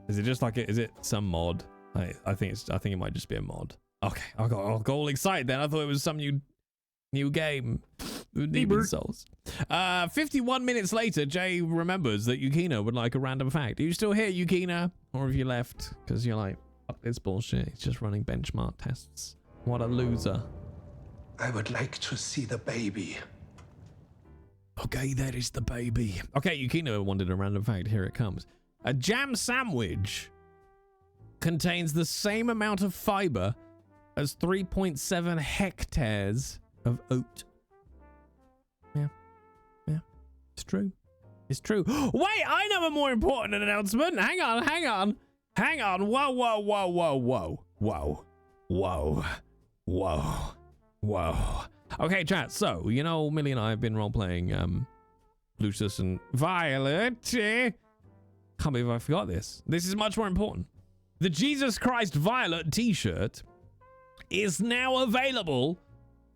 Is it just like it? Is it some mod? I think it might just be a mod. Okay, I'll go all excited then. I thought it was some new game. Demon Souls. 51 minutes later, Jay remembers that Yukina would like a random fact. Are you still here, Yukina? Or have you left? Because you're like, fuck this bullshit. He's just running benchmark tests. What a loser. I would like to see the baby. Okay, there is the baby. Okay, Yukina wanted a random fact. Here it comes. A jam sandwich contains the same amount of fiber as 3.7 hectares of oat. Yeah. It's true. It's true. Wait, I know a more important announcement. Hang on. Whoa. Okay, chat. So, you know, Millie and I have been role-playing Lucius and Violet. Can't believe I forgot this. This is much more important. The Jesus Christ Violet t-shirt is now available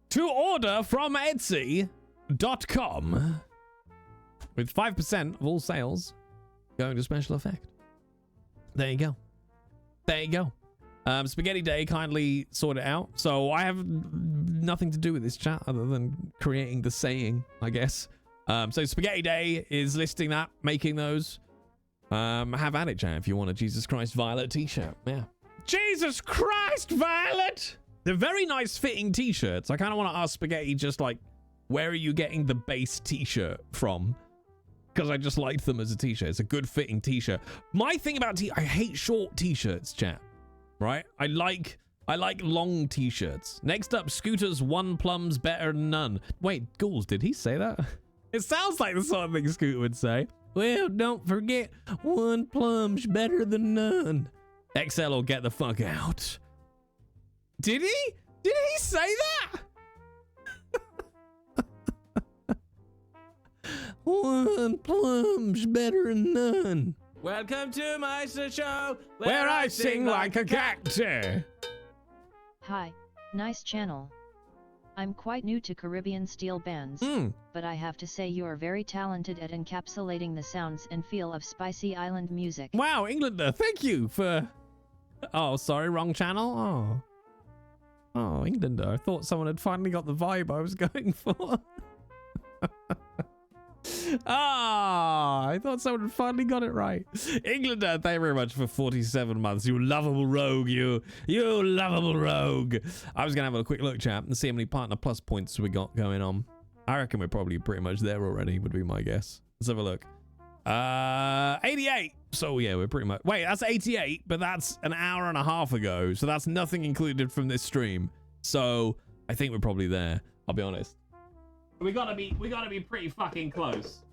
to order from Etsy.com with 5% of all sales going to special effect. There you go. Spaghetti Day kindly sort it out. So I have nothing to do with this chat other than creating the saying, I guess. So Spaghetti Day is listing that, making those. Have at it, chat, if you want a Jesus Christ Violet t-shirt. Yeah. Jesus Christ Violet! They're very nice fitting t-shirts. I kind of want to ask Spaghetti just like, where are you getting the base t-shirt from? Because I just liked them as a t-shirt. It's a good fitting t-shirt. My thing about I hate short t-shirts, chat. Right? I like long t-shirts. Next up, Scooter's one plum's better than none. Wait, Ghouls, did he say that? It sounds like the sort of thing Scooter would say. Well, don't forget, one plum's better than none. XL will get the fuck out. Did he? Did he say that? One plum's better than none. Welcome to my show where I sing like a cactus. Hi, nice channel. I'm quite new to Caribbean steel bands, but I have to say you're very talented at encapsulating the sounds and feel of spicy island music. Wow, Englander, thank you for... Oh, sorry, wrong channel. Oh, Englander, I thought someone had finally got the vibe I was going for. I thought someone had finally got it right. Englander, thank you very much for 47 months. You lovable rogue, you lovable rogue. I was gonna have a quick look, chat, and see how many Partner Plus points we got going on. I reckon we're probably pretty much there already, would be my guess. Let's have a look. 88. So yeah, we're pretty much... Wait, that's 88, but that's an hour and a half ago, so that's nothing included from this stream. So I think we're probably there, I'll be honest. We gotta be pretty fucking close.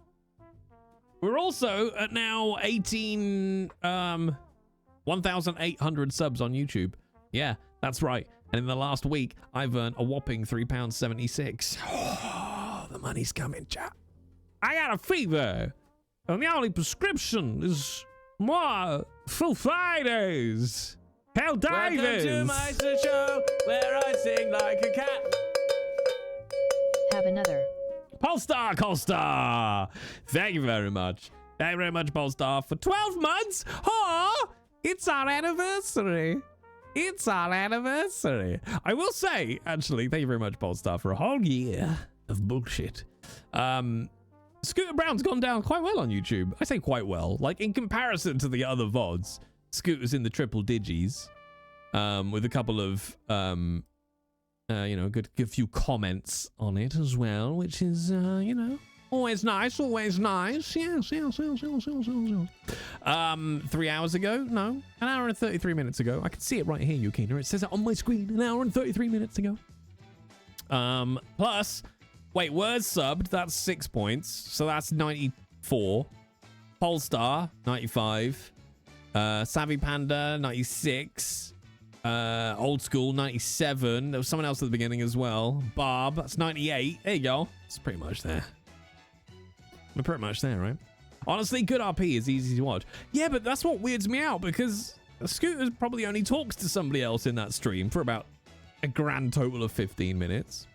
We're also at now 1,800 subs on YouTube. Yeah, that's right. And in the last week, I've earned a whopping £3.76. Oh, the money's coming, chat. I got a fever. And the only prescription is more Foo Fridays. Hell divers. Welcome to my show where I sing like a cat. Have another. Polestar Costa. Thank you very much. Thank you very much, Polestar, for 12 months. Oh, it's our anniversary. It's our anniversary. I will say, actually, thank you very much, Polestar, for a whole year of bullshit. Scooter Brown's gone down quite well on YouTube. I say quite well. Like, in comparison to the other VODs, Scooter's in the triple digis, with a couple of, you know, good few comments on it as well, which is, you know, always nice, always nice. Yes. 3 hours ago? No, an hour and 33 minutes ago. I can see it right here, Yukina. It says it on my screen, an hour and 33 minutes ago. Plus, wait, words subbed, that's 6 points. So that's 94. Polestar, 95. Savvy Panda, 96. Old School, 97. There was someone else at the beginning as well. Barb, that's 98. There you go. It's pretty much there. We're pretty much there, right? Honestly, good RP is easy to watch. Yeah, but that's what weirds me out, because Scooter probably only talks to somebody else in that stream for about a grand total of 15 minutes.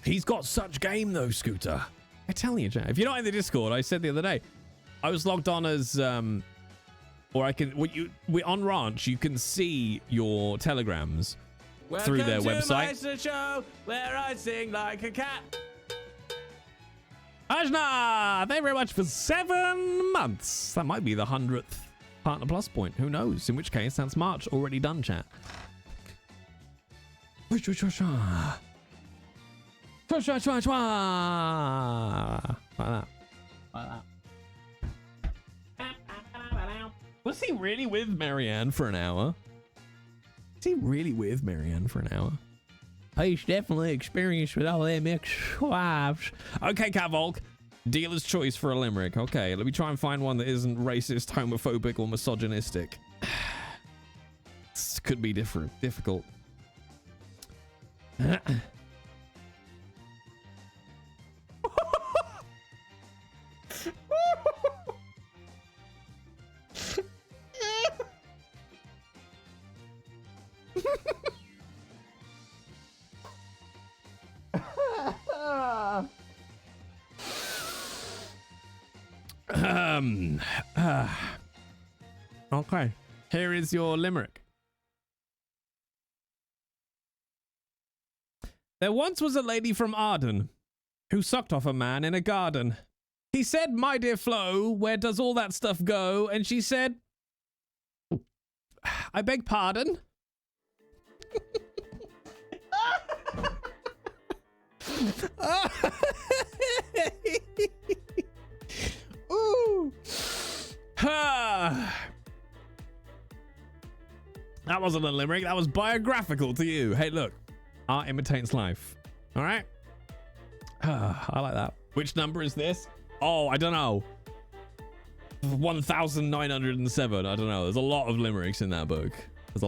He's got such game, though, Scooter. I tell you, Jack. If you're not in the Discord, I said the other day, I was logged on as... or I can, on Ranch, you can see your telegrams through their website. Welcome to my show where I sing like a cat. Ajna, thank you very much for 7 months. That might be the 100th Partner Plus point. Who knows? In which case, that's March already done, chat. Like that. Was he really with Marianne for an hour? Is he really with Marianne for an hour? He's definitely experienced with all them ex-wives. Okay, Cavolk. Dealer's choice for a limerick. Okay, let me try and find one that isn't racist, homophobic, or misogynistic. This could be difficult. Okay, here is your limerick. There once was a lady from Arden who sucked off a man in a garden. He said, "My dear Flo, where does all that stuff go?" And she said, "I beg pardon?" Ooh. That wasn't a limerick, that was biographical to you. Hey, look, art imitates life. All right? I like that. Which number is this? Oh, I don't know. 1907. I don't know. There's a lot of limericks in that book. I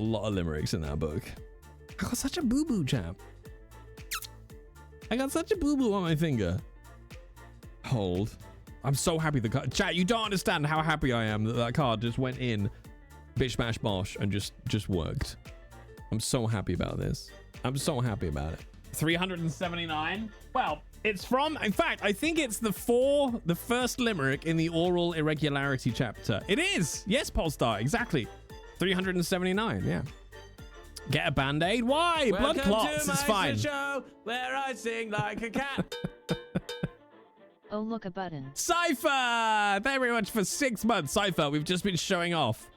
got such a boo-boo, chap. I got such a boo-boo on my finger. Hold. I'm so happy the card... Chat, you don't understand how happy I am that that card just went in bish bash bosh and just worked. I'm so happy about this. I'm so happy about it. 379. Well, it's from... In fact, I think it's the first limerick in the oral irregularity chapter. It is! Yes, Polestar, exactly. 379, yeah. Get a band-aid? Why? Blood clots, it's fine. Show where I sing like a cat. Oh, look, a button. Cypher! Thank you very much for 6 months. Cypher, we've just been showing off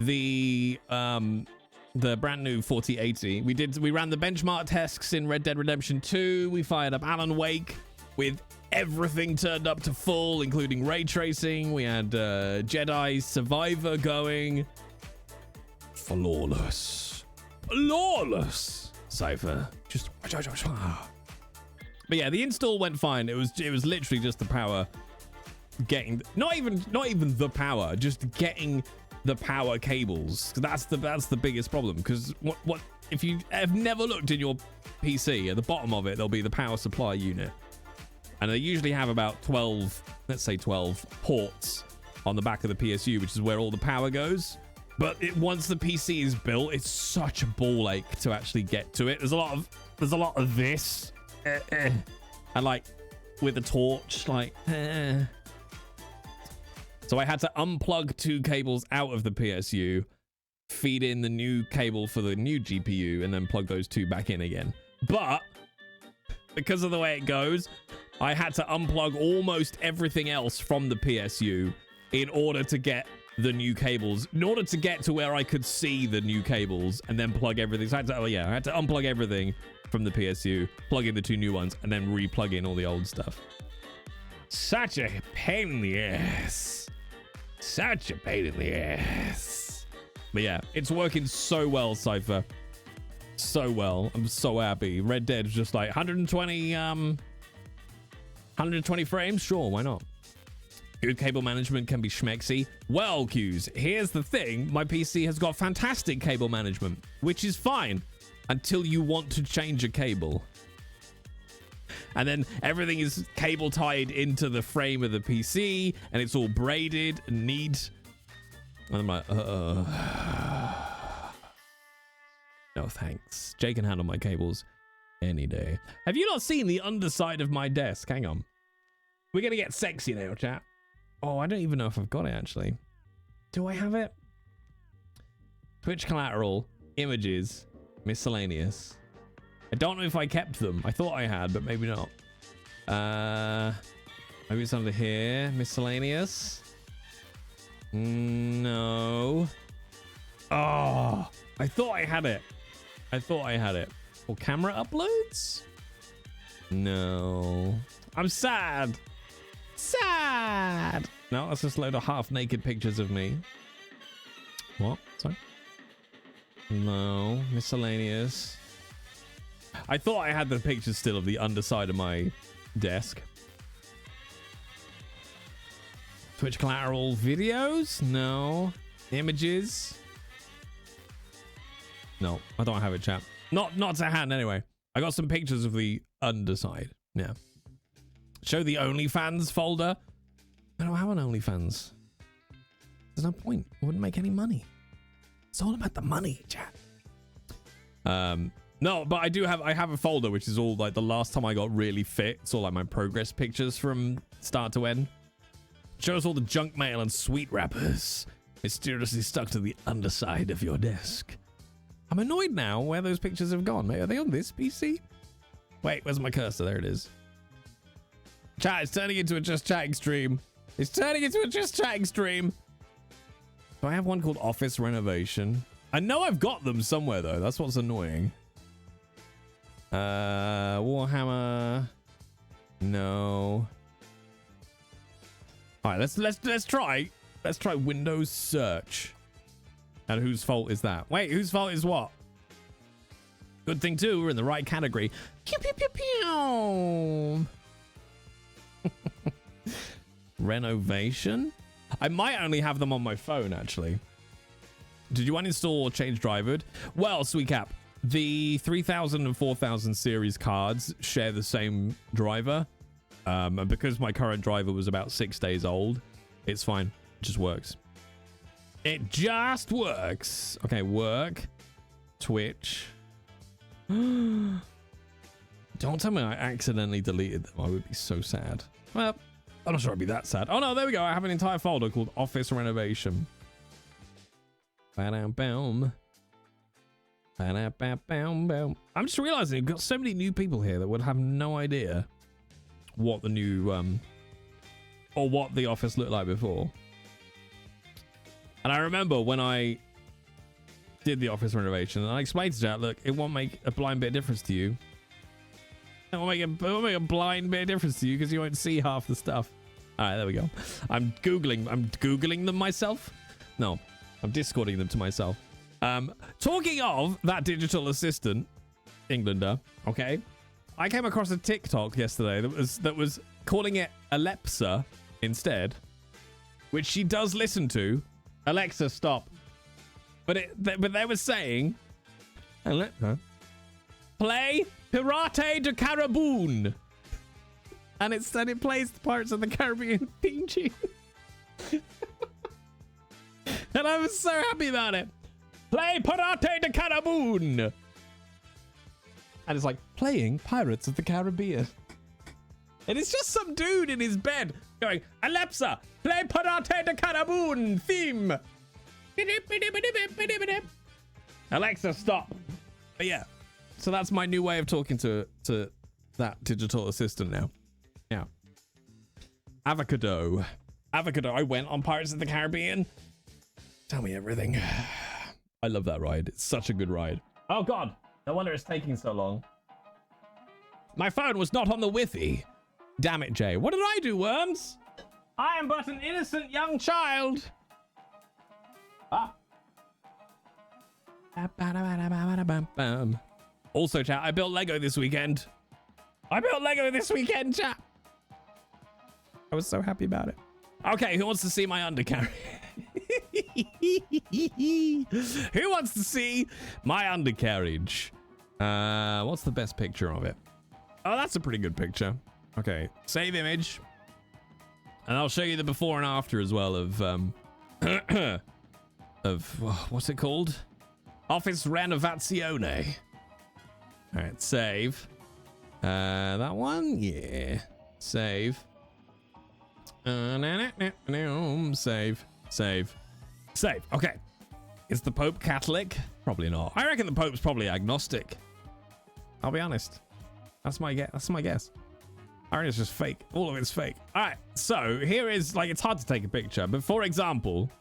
the brand new 4080. We ran the benchmark tests in Red Dead Redemption 2. We fired up Alan Wake with everything turned up to full, including ray tracing. We had Jedi Survivor going. Flawless. Cypher. Just... But yeah, the install went fine. It was literally just the power getting... Not even the power, just getting the power cables. That's the biggest problem. Because what if you have never looked in your PC, at the bottom of it, there'll be the power supply unit. And they usually have about 12, let's say 12 ports on the back of the PSU, which is where all the power goes. But once the PC is built, it's such a ball ache to actually get to it. There's a lot of this, and like with a torch, like. So I had to unplug 2 cables out of the PSU, feed in the new cable for the new GPU, and then plug those 2 back in again. But because of the way it goes, I had to unplug almost everything else from the PSU in order to get the new cables, in order to get to where I could see the new cables, and then plug everything. So I had to unplug everything from the PSU, plug in the 2 new ones, and then re-plug in all the old stuff. Such a pain in the ass. Such a pain in the ass. But yeah, it's working so well, Cypher. So well. I'm so happy. Red Dead's just like 120 frames? Sure, why not? Good cable management can be schmexy. Well, Q's, here's the thing. My PC has got fantastic cable management, which is fine until you want to change a cable. And then everything is cable tied into the frame of the PC, and it's all braided and neat. And I'm like, no thanks. Jay can handle my cables any day. Have you not seen the underside of my desk? Hang on. We're going to get sexy now, chat. Oh, I don't even know if I've got it, actually. Do I have it? Twitch collateral, images, miscellaneous. I don't know if I kept them. I thought I had, but maybe not. Maybe it's under here. Miscellaneous. No. Oh, I thought I had it. Or camera uploads? No. I'm sad. Sad. No, that's just a load of half-naked pictures of me. What? Sorry? No. Miscellaneous. I thought I had the pictures still of the underside of my desk. Twitch collateral videos? No. Images? No, I don't have it, chat. Not to hand anyway. I got some pictures of the underside. Yeah. Show the OnlyFans folder. I don't have an OnlyFans. There's no point. I wouldn't make any money. It's all about the money, chat. No, but I have a folder which is all like the last time I got really fit. It's all like my progress pictures from start to end. Shows all the junk mail and sweet wrappers mysteriously stuck to the underside of your desk. I'm annoyed now where those pictures have gone. Are they on this PC? Wait, where's my cursor? There it is. Chat, it's turning into a just chatting stream. It's turning into a just chatting stream. Do I have one called Office Renovation? I know I've got them somewhere though. That's what's annoying. Warhammer. No. All right, let's try Windows search. And whose fault is that? Wait, whose fault is what? Good thing too, we're in the right category. Pew pew pew pew. Renovation? I might only have them on my phone actually. Did you uninstall or change driver? Well, sweet cap. The 3000 and 4000 series cards share the same driver. And because my current driver was about 6 days old, it's fine. It just works. It just works. Okay, work. Twitch. Don't tell me I accidentally deleted them. I would be so sad. Well, I'm not sure I'd be that sad. Oh no, there we go. I have an entire folder called Office Renovation. Ba-dam-bam. Ba-da-ba-bam-bam. I'm just realizing you've got so many new people here that would have no idea what the new or what the office looked like before. And I remember when I did the office renovation and I explained to Jack, look, it won't make a blind bit of difference to you. It won't make a blind bit of difference to you because you won't see half the stuff. All right, there we go. I'm Googling them myself. No, I'm Discording them to myself. Talking of that digital assistant, Englander, okay? I came across a TikTok yesterday that was calling it Alexa instead, which she does listen to. Alexa, stop. But they were saying, Alexa, play Pirate de Caraboon. and it plays the Pirates of the Caribbean theme tune. And I was so happy about it. Play Pirate de Caraboon. And it's like playing Pirates of the Caribbean. And it's just some dude in his bed going, Alexa, play Pirate de Caraboon theme. Alexa, stop. But yeah, so that's my new way of talking to that digital assistant now. Yeah. Avocado. I went on Pirates of the Caribbean. Tell me everything. I love that ride. It's such a good ride. Oh God, no wonder it's taking so long. My phone was not on the Wi-Fi. Damn it, Jay. What did I do, Worms? I am but an innocent young child. Also, chat, I built Lego this weekend. Chat. I was so happy about it. Okay, who wants to see my undercarriage? Who wants to see my undercarriage? What's the best picture of it? Oh, that's a pretty good picture. Okay, save image. And I'll show you the before and after as well of what's it called? Office Renovazione. All right, save. That one, yeah. Save. Save. Okay. Is the Pope Catholic? Probably not. I reckon the Pope's probably agnostic. I'll be honest. That's my guess. I reckon it's just fake. All of it's fake. All right. So here is, like, it's hard to take a picture, but for example,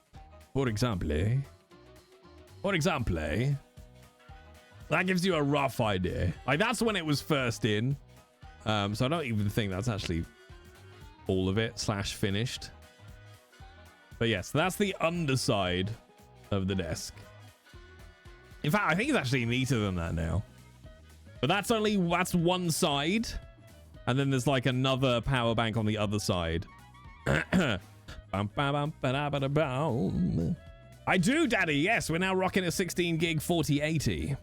that gives you a rough idea. Like, that's when it was first in. So I don't even think that's actually all of it / finished. But yes, that's the underside of the desk. In fact, I think it's actually neater than that now. But that's one side. And then there's like another power bank on the other side. I do, Daddy. Yes, we're now rocking a 16 gig 4080.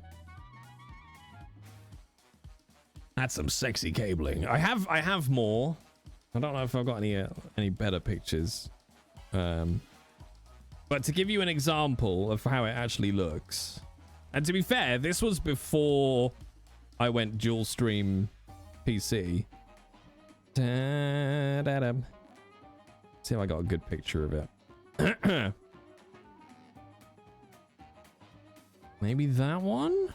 That's some sexy cabling. I have more. I don't know if I've got any better pictures. But to give you an example of how it actually looks, and to be fair, this was before I went dual stream PC. Da-da-da. See if I got a good picture of it. Maybe that one?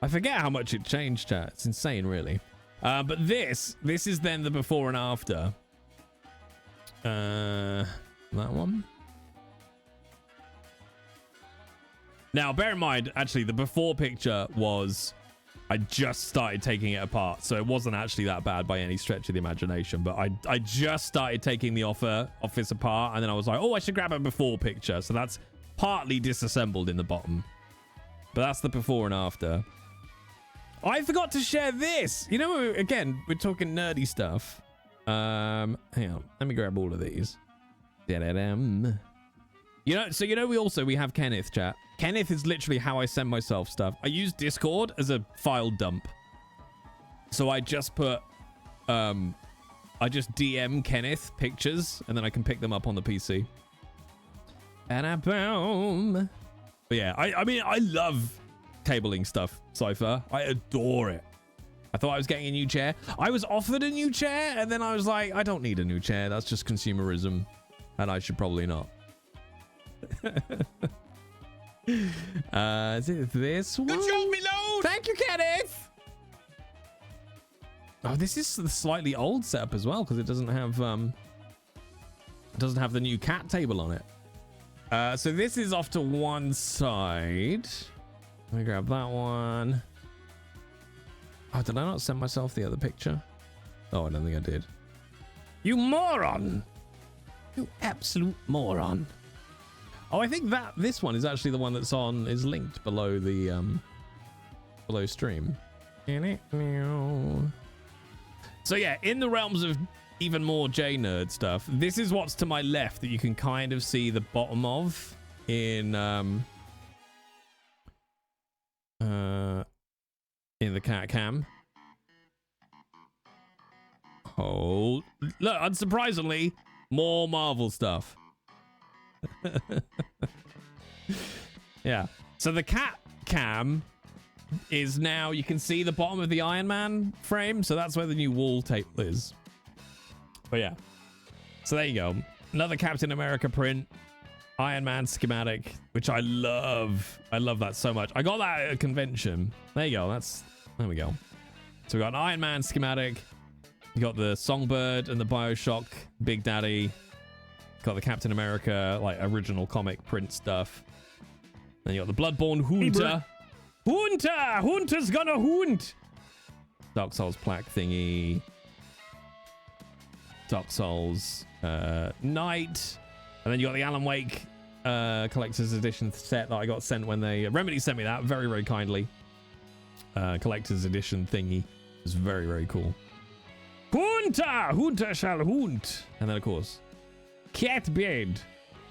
I forget how much it changed, chat. It's insane, really. But this is then the before and after. That one. Now, bear in mind, actually, the before picture was I just started taking it apart, so it wasn't actually that bad by any stretch of the imagination. But I just started taking the office apart, and then I was like, oh, I should grab a before picture. So that's partly disassembled in the bottom. But that's the before and after. I forgot to share this. You know, again, we're talking nerdy stuff. Hang on. Let me grab all of these. Da-da-dum. You know, we have Kenneth, chat. Kenneth is literally how I send myself stuff. I use Discord as a file dump. So I just put, I just DM Kenneth pictures, and then I can pick them up on the PC. And boom. But yeah, I mean, I love cabling stuff, Cypher. I adore it. I thought I was getting a new chair. I was offered a new chair, and then I was like, I don't need a new chair. That's just consumerism, and I should probably not. Is it this one? Good job, Milord! Thank you, Kenneth! Oh, this is the slightly old setup as well, because it doesn't have the new cat table on it. So this is off to one side. Let me grab that one. Oh, did I not send myself the other picture? Oh, I don't think I did. You moron! You absolute moron. Oh, I think this one is actually the one that's is linked below the below stream. So yeah, in the realms of even more J-nerd stuff, this is what's to my left that you can kind of see the bottom of in the cat cam. Look, unsurprisingly, more Marvel stuff. Yeah. So the cat cam is now, you can see the bottom of the Iron Man frame. So that's where the new wall table is. But yeah. So there you go. Another Captain America print. Iron Man schematic, which I love. I love that so much. I got that at a convention. There you go. There we go. So we got an Iron Man schematic. You got the Songbird and the BioShock Big Daddy. Got the Captain America, like, original comic print stuff. Then you got the Bloodborne Hunter. Hunter's gonna hunt! Dark Souls plaque thingy. Dark Souls Knight. And then you got the Alan Wake collector's edition set that I got sent when Remedy sent me that very, very kindly. Collector's edition thingy. It was very, very cool. Hunter shall hunt. And then, of course, cat bed.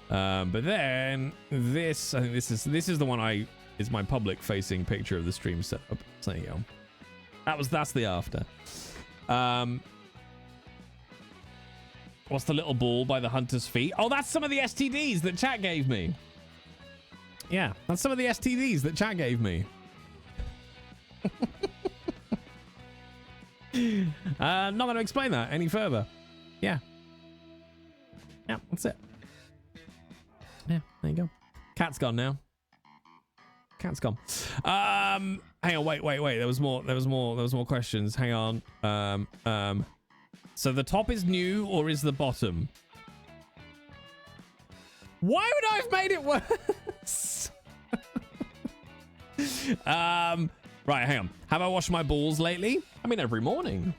But then this, I think this is the one is my public facing picture of the stream setup. So there you go. That's the after. What's the little ball by the hunter's feet? Oh, that's some of the STDs that chat gave me. Yeah, that's some of the STDs that chat gave me. Not going to explain that any further. Yeah, that's it. Yeah, there you go. Cat's gone now. Cat's gone. Hang on, wait. There was more questions. Hang on. So the top is new, or is the bottom? Why would I have made it worse? Right, hang on. Have I washed my balls lately? I mean, every morning.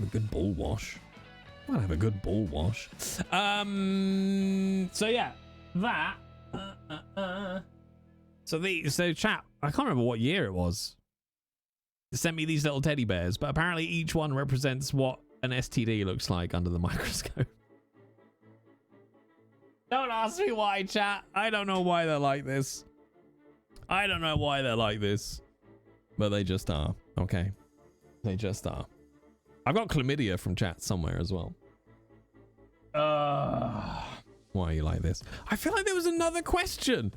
A good ball wash. I'll have a good ball wash. So yeah, that. So chat. I can't remember what year it was. They sent me these little teddy bears, but apparently each one represents what an STD looks like under the microscope. Don't ask me why, chat. I don't know why they're like this. I don't know why they're like this, but they just are. Okay, they just are. I've got chlamydia from chat somewhere as well. Why are you like this? I feel like there was another question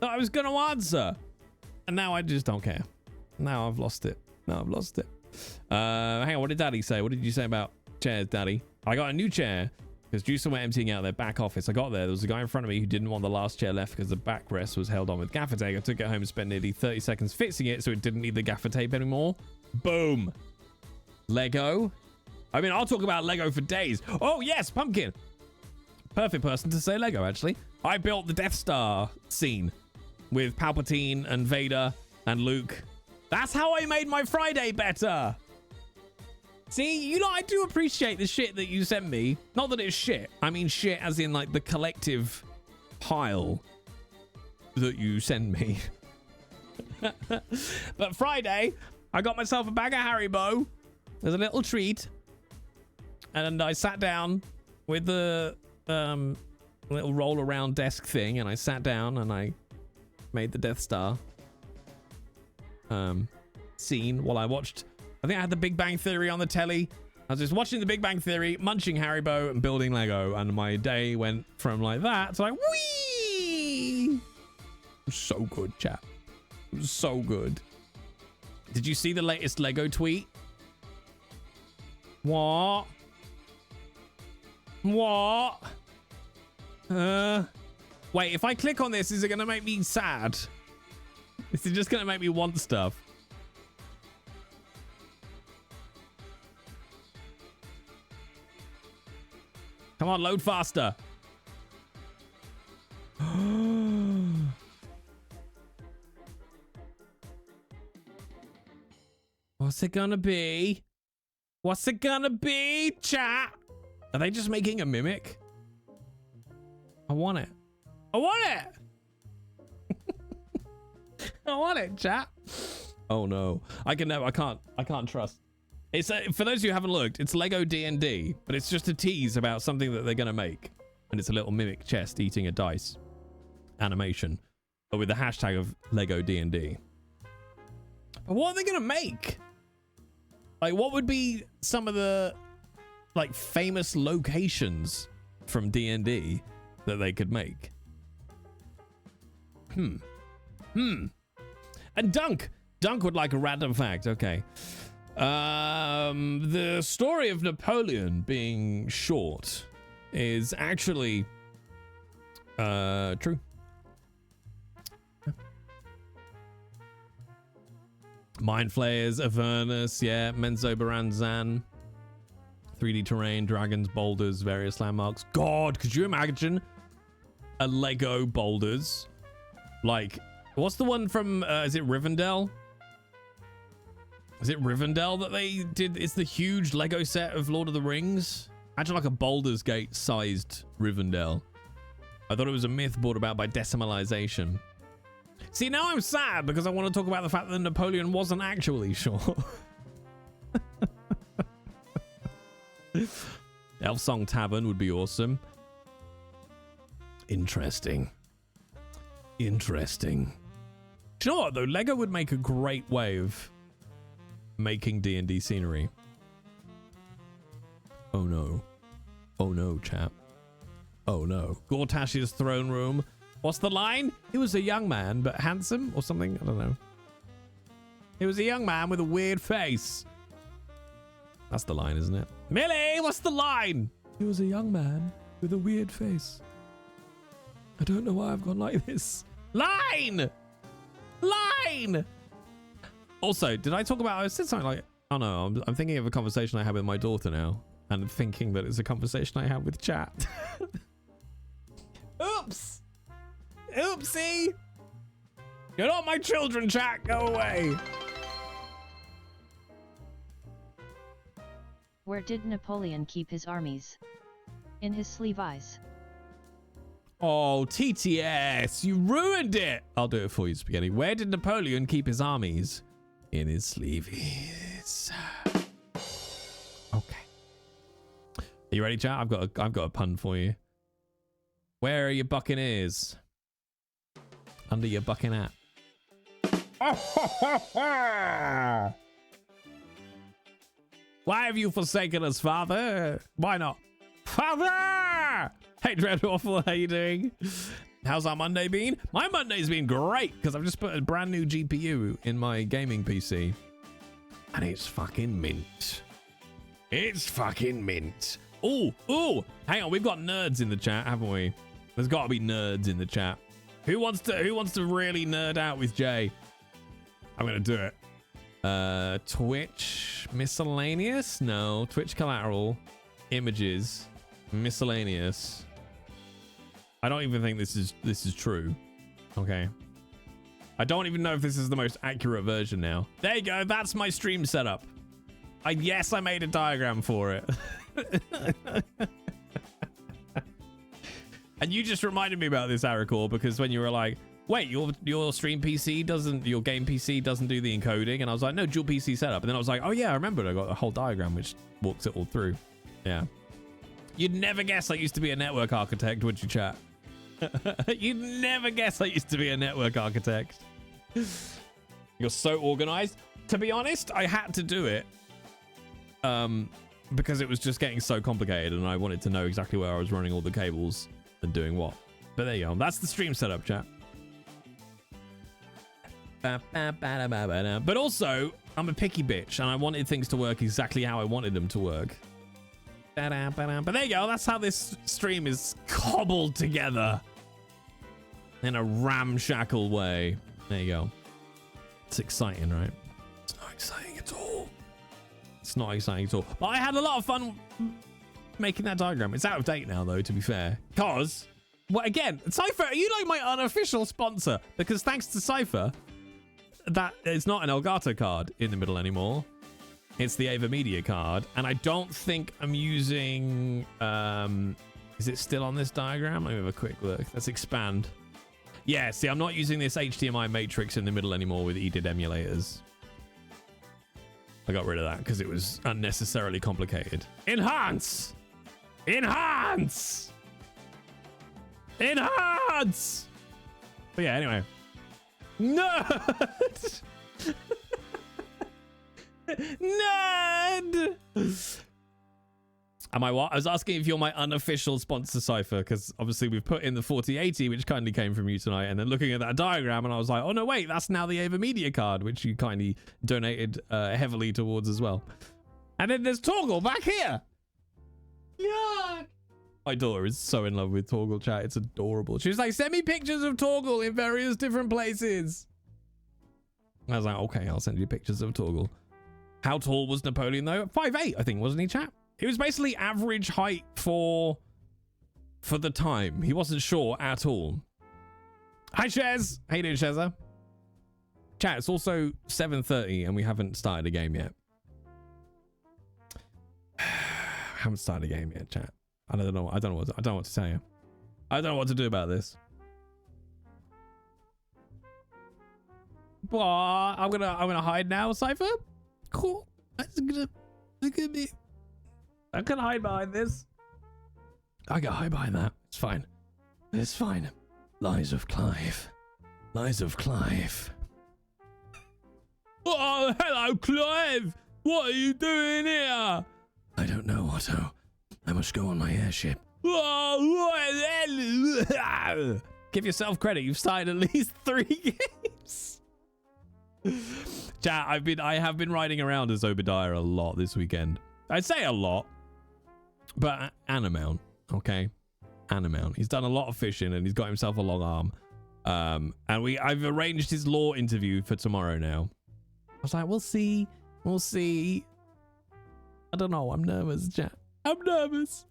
that I was going to answer, and now I just don't care. Now I've lost it. Hang on, what did Daddy say? What did you say about chairs, Daddy? I got a new chair because Juice were emptying out their back office. I got there was a guy in front of me who didn't want the last chair left because the backrest was held on with gaffer tape. I took it home and spent nearly 30 seconds fixing it so it didn't need the gaffer tape anymore. Boom. Lego. I mean, I'll talk about Lego for days. Oh yes, Pumpkin. Perfect person to say Lego, actually. I built the Death Star scene with Palpatine and Vader and Luke. That's how I made my Friday better. See, you know, I do appreciate the shit that you sent me. Not that it's shit. I mean shit as in like the collective pile that you send me. But Friday, I got myself a bag of Haribo as a little treat. And I sat down with the little roll around desk thing. And I sat down and I made the Death Star scene while I watched. I think I had the Big Bang Theory on the telly. I was just watching the Big Bang Theory, munching Haribo and building Lego, and my day went from like that to like whee. It was so good, chat. It was so good. Did you see the latest Lego tweet? What? Wait, if I click on this, is it gonna make me sad? Is it just gonna make me want stuff? Come on, load faster. What's it gonna be? What's it gonna be, chat? Are they just making a mimic? I want it. I want it. I want it, chat. Oh no, I can't trust. It's for those of you who haven't looked, it's Lego D&D, but it's just a tease about something that they're gonna make, and it's a little mimic chest eating a dice animation, but with the hashtag of Lego D&D. But what are they gonna make? Like, what would be some of the like famous locations from D&D that they could make? And Dunk would like a random fact. Okay. The story of Napoleon being short is actually true. Mind Flayers, Avernus, yeah, Menzoberranzan, 3D terrain, dragons, boulders, various landmarks. God, could you imagine a Lego boulders? Like, what's the one from, is it Rivendell? Is it Rivendell that they did? It's the huge Lego set of Lord of the Rings. Imagine like a Baldur's Gate sized Rivendell. I thought it was a myth brought about by decimalization. See, now I'm sad because I want to talk about the fact that Napoleon wasn't actually short. Elf Song Tavern would be awesome. Interesting. Do you know what, though? Lego would make a great way of making D&D scenery. Oh no. Oh no, chap. Oh no. Gortash's throne room. What's the line? He was a young man, but handsome or something? I don't know. He was a young man with a weird face. That's the line, isn't it? Millie, what's the line? He was a young man with a weird face. I don't know why I've gone like this. Line! Line! Also, did I talk about, I said something like, oh no, I'm thinking of a conversation I had with my daughter now. And thinking that it's a conversation I had with chat. Oops! Oopsie! You're not my children, chat. Go away. Where did Napoleon keep his armies? In his sleeve eyes. Oh, TTS, you ruined it. I'll do it for you, Spaghetti. Where did Napoleon keep his armies? In his sleeves. Okay. Are you ready, chat? I've got a pun for you. Where are your buccaneers? Under your bucking hat. Why have you forsaken us, Father? Why not? Father! Hey, Dreadwaffle, how you doing? How's our Monday been? My Monday's been great, because I've just put a brand new GPU in my gaming PC. And it's fucking mint. It's fucking mint. Ooh, hang on, we've got nerds in the chat, haven't we? There's got to be nerds in the chat. Who wants to really nerd out with Jay? I'm gonna do it. Twitch miscellaneous? No, Twitch collateral, images, miscellaneous. I don't even think this is true. Okay. I don't even know if this is the most accurate version now. There you go. That's my stream setup. Yes, I made a diagram for it. And you just reminded me about this, Aracor, because when you were like, wait, your stream PC doesn't, your game PC doesn't do the encoding. And I was like, no, dual PC setup. And then I was like, oh yeah, I remembered. I got a whole diagram which walks it all through. Yeah. You'd never guess I used to be a network architect, would you, chat? You'd never guess I used to be a network architect. You're so organized. To be honest, I had to do it. Because it was just getting so complicated and I wanted to know exactly where I was running all the cables and doing what. But there you go. That's the stream setup, chat. But also, I'm a picky bitch and I wanted things to work exactly how I wanted them to work. But there you go. That's how this stream is cobbled together in a ramshackle way. There you go. It's exciting, right? It's not exciting at all. It's not exciting at all. But I had a lot of fun making that diagram. It's out of date now, though, to be fair. Because, well, again, Cypher, are you like my unofficial sponsor? Because thanks to Cypher, that it's not an Elgato card in the middle anymore. It's the Ava Media card. And I don't think I'm using... is it still on this diagram? Let me have a quick look. Let's expand. Yeah, see, I'm not using this HDMI matrix in the middle anymore with EDID emulators. I got rid of that because it was unnecessarily complicated. Enhance! Enhance! Enhance! But yeah, anyway. Nerd! Nerd! Am I what? I was asking if you're my unofficial sponsor, Cypher, because obviously we've put in the 4080, which kindly came from you tonight, and then looking at that diagram, and I was like, oh no, wait, that's now the Ava Media card, which you kindly donated heavily towards as well. And then there's Torgal back here. Yuck! My daughter is so in love with Torgal, chat. It's adorable. She was like, send me pictures of Torgal in various different places. I was like, okay, I'll send you pictures of Torgal. How tall was Napoleon, though? 5'8", I think, wasn't he, chat? He was basically average height for the time. He wasn't short at all. Hi, Shez. How you doing, Shezza? Chat, it's also 7:30 and we haven't started a game yet. Haven't started a game yet, chat. I don't know what to tell you. I don't know what to do about this. But I'm gonna hide now, Cypher. Cool. That's gonna look at me. I can hide behind this. I can hide behind that. It's fine. It's fine. Lies of Clive. Lies of Clive. Oh, hello, Clive. What are you doing here? I don't know, Otto. I must go on my airship. Give yourself credit. You've started at least 3 games. Chat, I have been riding around as Obadiah a lot this weekend. I'd say a lot, but an amount, okay? An amount. He's done a lot of fishing and he's got himself a long arm. And I've arranged his law interview for tomorrow now. I was like, we'll see. We'll see. I don't know. I'm nervous, chat. I'm nervous.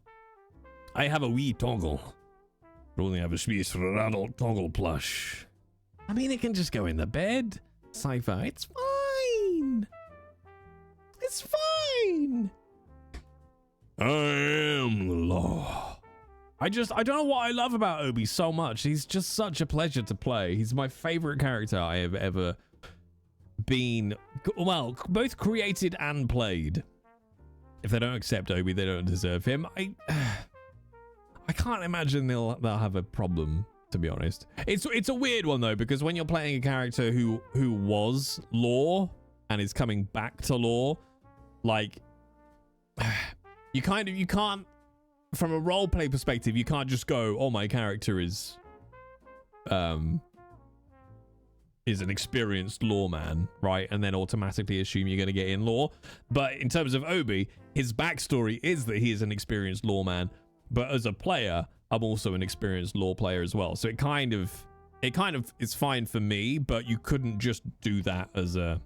I have a wee toggle. I only have a space for an adult toggle plush. I mean, it can just go in the bed. Cypher, it's fine. It's fine. I am the law. I don't know what I love about Obi so much. He's just such a pleasure to play. He's my favorite character I have ever been, well, both created and played. If they don't accept Obi, they don't deserve him. I can't imagine they'll have a problem, to be honest. It's a weird one though, because when you're playing a character who was Law and is coming back to Law, like you can't, from a roleplay perspective, you can't just go, oh, my character is an experienced lawman, right? And then automatically assume you're going to get in law. But in terms of Obi, his backstory is that he is an experienced lawman. But as a player, I'm also an experienced law player as well. So it kind of is fine for me, but you couldn't just do that as a,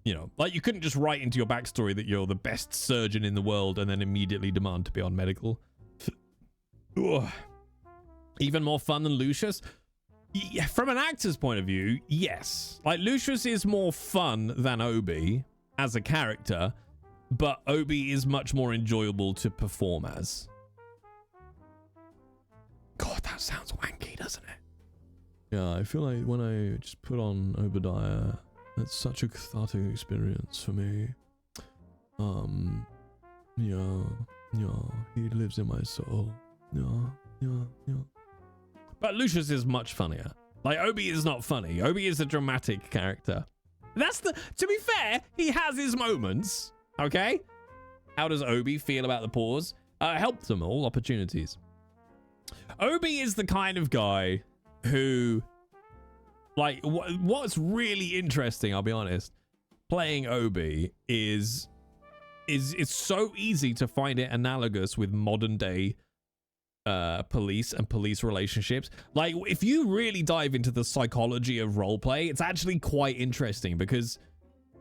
you know, like you couldn't just write into your backstory that you're the best surgeon in the world and then immediately demand to be on medical. Even more fun than Lucius? Yeah, from an actor's point of view, yes. Like, Lucius is more fun than Obi as a character, but Obi is much more enjoyable to perform as. God, that sounds wanky, doesn't it? Yeah, I feel like when I just put on Obadiah, that's such a cathartic experience for me. Yeah, he lives in my soul. Yeah. But Lucius is much funnier. Like, Obi is not funny. Obi is a dramatic character. To be fair, he has his moments, okay? How does Obi feel about the pause? Help them all opportunities. Obi is the kind of guy who, like, what's really interesting, I'll be honest, playing Obi is it's so easy to find it analogous with modern day police and police relationships. Like, if you really dive into the psychology of roleplay, it's actually quite interesting, because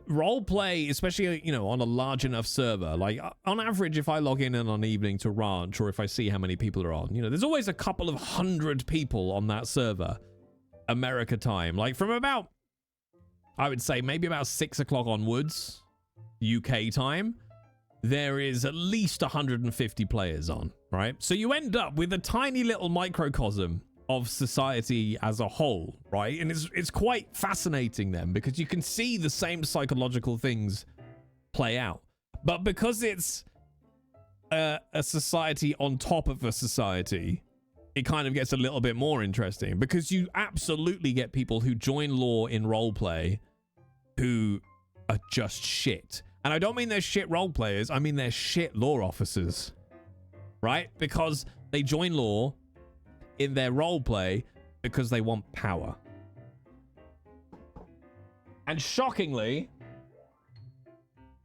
roleplay, especially, you know, on a large enough server, like on average, if I log in on an evening to Ranch, or if I see how many people are on, you know, there's always a couple of 100 people on that server, America time, like from about, I would say maybe about 6 o'clock onwards, UK time, there is at least 150 players on, right? So you end up with a tiny little microcosm of society as a whole, right? And it's quite fascinating then, because you can see the same psychological things play out. But because it's a society on top of a society, it kind of gets a little bit more interesting, because you absolutely get people who join law in roleplay who are just shit. And I don't mean they're shit role players. I mean they're shit law officers, right? Because they join law in their role play because they want power. And shockingly,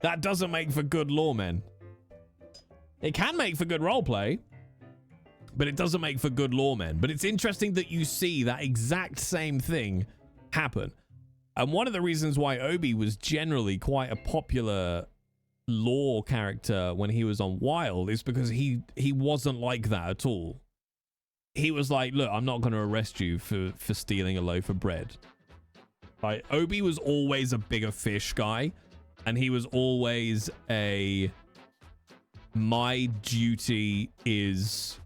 that doesn't make for good lawmen. It can make for good role play, but it doesn't make for good lawmen. But it's interesting that you see that exact same thing happen. And one of the reasons why Obi was generally quite a popular law character when he was on Wild is because he wasn't like that at all. He was like, look, I'm not going to arrest you for stealing a loaf of bread. Like, Obi was always a bigger fish guy, and he was always a, my duty is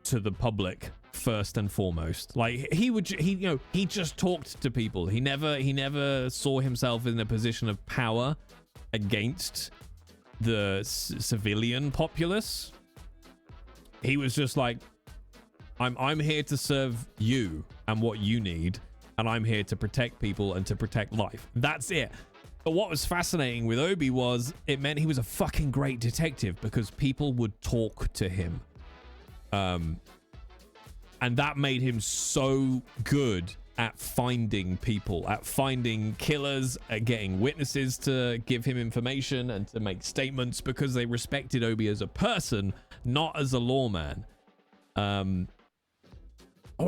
to the public first and foremost. Like, he just talked to people. He never saw himself in a position of power against the civilian populace. He was just like, I'm here to serve you and what you need, and I'm here to protect people and to protect life. That's it. But what was fascinating with Obi was it meant he was a fucking great detective because people would talk to him. And that made him so good at finding people, at finding killers, at getting witnesses to give him information and to make statements because they respected Obi as a person, not as a lawman. I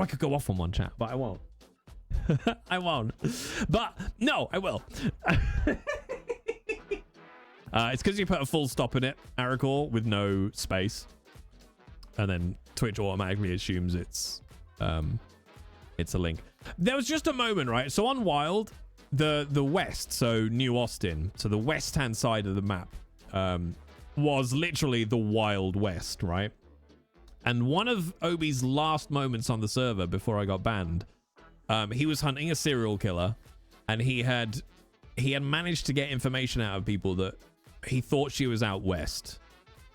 could go off on one, chat, but I won't. I won't. But no, I will. It's because you put a full stop in it, Aracor, with no space. And then Twitch automatically assumes it's a link. There was just a moment, right? So on Wild, the west, so New Austin, so the west-hand side of the map, was literally the Wild West, right? And one of Obi's last moments on the server before I got banned, he was hunting a serial killer, and he had managed to get information out of people that he thought she was out west.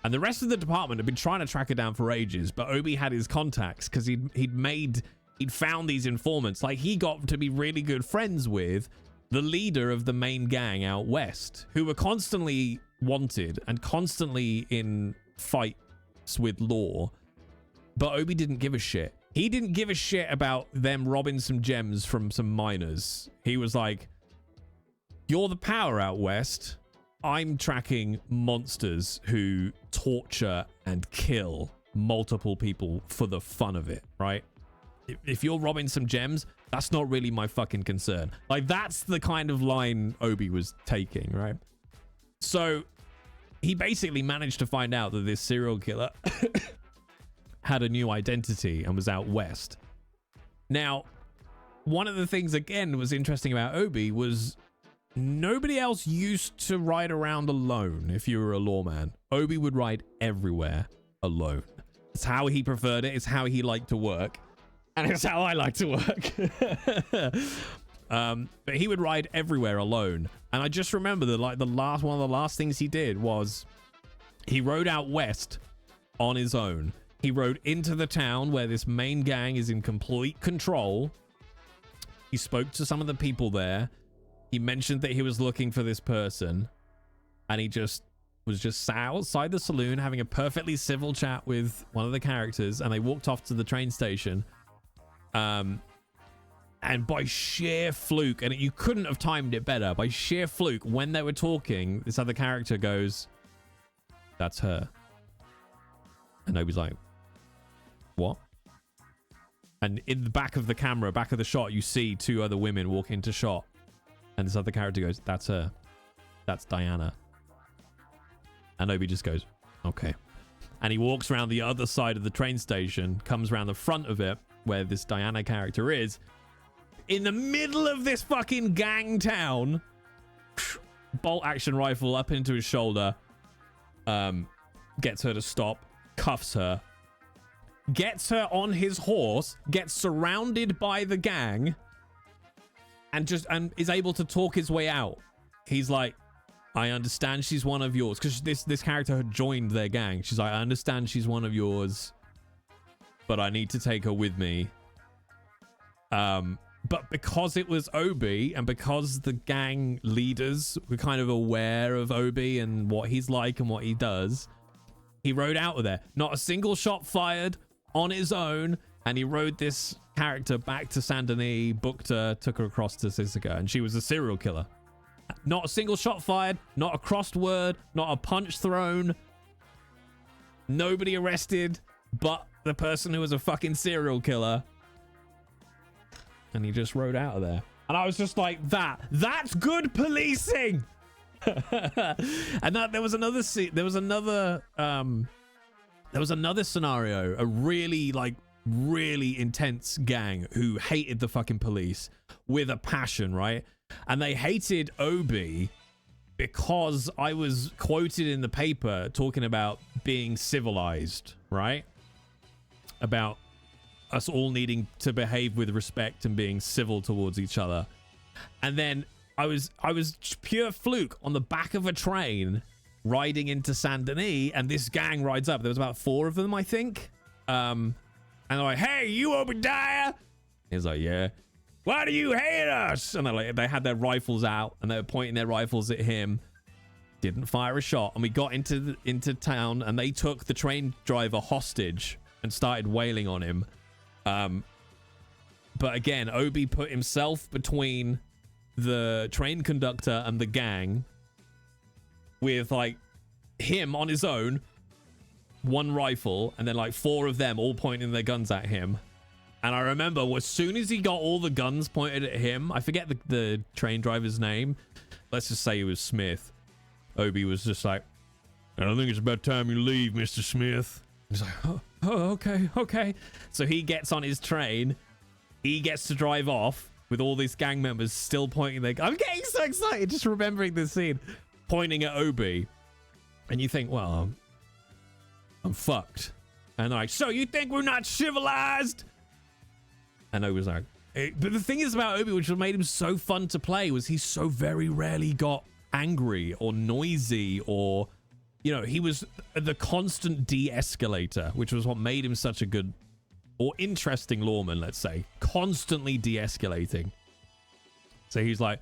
And the rest of the department had been trying to track her down for ages, but Obi had his contacts because he'd found these informants. Like, he got to be really good friends with the leader of the main gang out west, who were constantly wanted and constantly in fights with law. But Obi didn't give a shit. He didn't give a shit about them robbing some gems from some miners. He was like, you're the power out west. I'm tracking monsters who torture and kill multiple people for the fun of it, right? If you're robbing some gems, that's not really my fucking concern. Like, that's the kind of line Obi was taking, right? So he basically managed to find out that this serial killer had a new identity and was out west. Now, one of the things, again, was interesting about Obi was nobody else used to ride around alone if you were a lawman. Obi would ride everywhere alone. It's how he preferred it. It's how he liked to work. And it's how I like to work. But he would ride everywhere alone. And I just remember that, like, one of the last things he did was he rode out west on his own. He rode into the town where this main gang is in complete control. He spoke to some of the people there. He mentioned that he was looking for this person. And he was just sat outside the saloon having a perfectly civil chat with one of the characters. And they walked off to the train station. And by sheer fluke, and you couldn't have timed it better, by sheer fluke, when they were talking, this other character goes, "That's her." And nobody's like, "What?" And in the back of the camera, back of the shot, you see two other women walk into shot. And this other character goes, "That's her. That's Diana." And Obi just goes, "Okay." And he walks around the other side of the train station, comes around the front of it, where this Diana character is, in the middle of this fucking gang town, bolt action rifle up into his shoulder, gets her to stop, cuffs her, gets her on his horse, gets surrounded by the gang, and is able to talk his way out. He's like, "I understand she's one of yours," because this character had joined their gang. She's like, "I understand she's one of yours, but I need to take her with me. But because it was Obi, and because the gang leaders were kind of aware of Obi and what he's like and what he does, he rode out of there. Not a single shot fired on his own, and he rode this character back to Saint Denis, booked her, took her across to Sisika, and she was a serial killer. Not a single shot fired, not a crossed word, not a punch thrown. Nobody arrested but the person who was a fucking serial killer. And he just rode out of there. And I was just like, that's good policing. And that there was another scenario, a really intense gang who hated the fucking police with a passion, right? And they hated Obi because I was quoted in the paper talking about being civilized, right? About us all needing to behave with respect and being civil towards each other. And then I was pure fluke on the back of a train riding into Saint Denis, and this gang rides up. There was about 4 of them, I think. And they're like, "Hey, you Obadiah?" He's like, "Yeah." "Why do you hate us?" And they had their rifles out and they were pointing their rifles at him. Didn't fire a shot. And we got into town, and they took the train driver hostage and started wailing on him. But again, Obi put himself between the train conductor and the gang with like him on his own, 1 rifle, and then like 4 of them all pointing their guns at him. And I remember as soon as he got all the guns pointed at him, I forget the train driver's name. Let's just say it was Smith. Obi was just like, "I don't think it's about time you leave, Mr. Smith." He's like, oh, okay. So he gets on his train. He gets to drive off with all these gang members still pointing their guns. I'm getting so excited just remembering this scene. Pointing at Obi. And you think, well, I'm fucked. And they're like, "So you think we're not civilized?" And Obi's like, but the thing is about Obi, which made him so fun to play, was he so very rarely got angry or noisy, or, you know, he was the constant de-escalator, which was what made him such a good or interesting lawman, let's say. Constantly de-escalating. So he's like,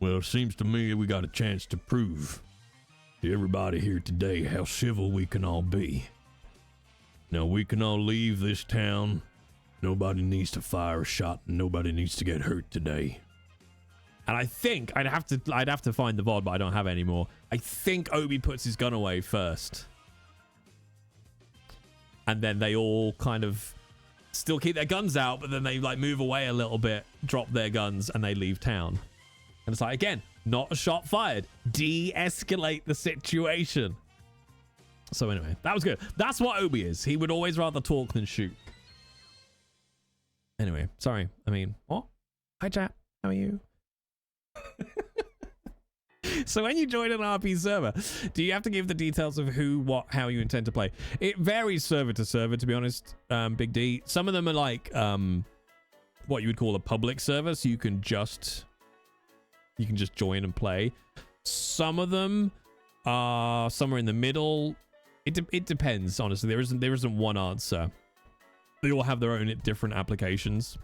"Well, it seems to me we got a chance to prove to everybody here today how civil we can all be. Now, we can all leave this town. Nobody needs to fire a shot, and nobody needs to get hurt today." And I think I'd have to find the VOD, but I don't have it anymore. I think Obi puts his gun away first. And then they all kind of still keep their guns out, but then they like move away a little bit, drop their guns, and they leave town. And it's like, again, not a shot fired. De-escalate the situation. So anyway, that was good. That's what Obi is. He would always rather talk than shoot. Anyway, sorry. I mean, what? Hi, chat. How are you? So when you join an RP server, do you have to give the details of who, what, how you intend to play? It varies server to server, to be honest, Big D. Some of them are like what you would call a public server, so you can just join and play. Some of them are somewhere in the middle. It depends, honestly. There isn't one answer. They all have their own different applications.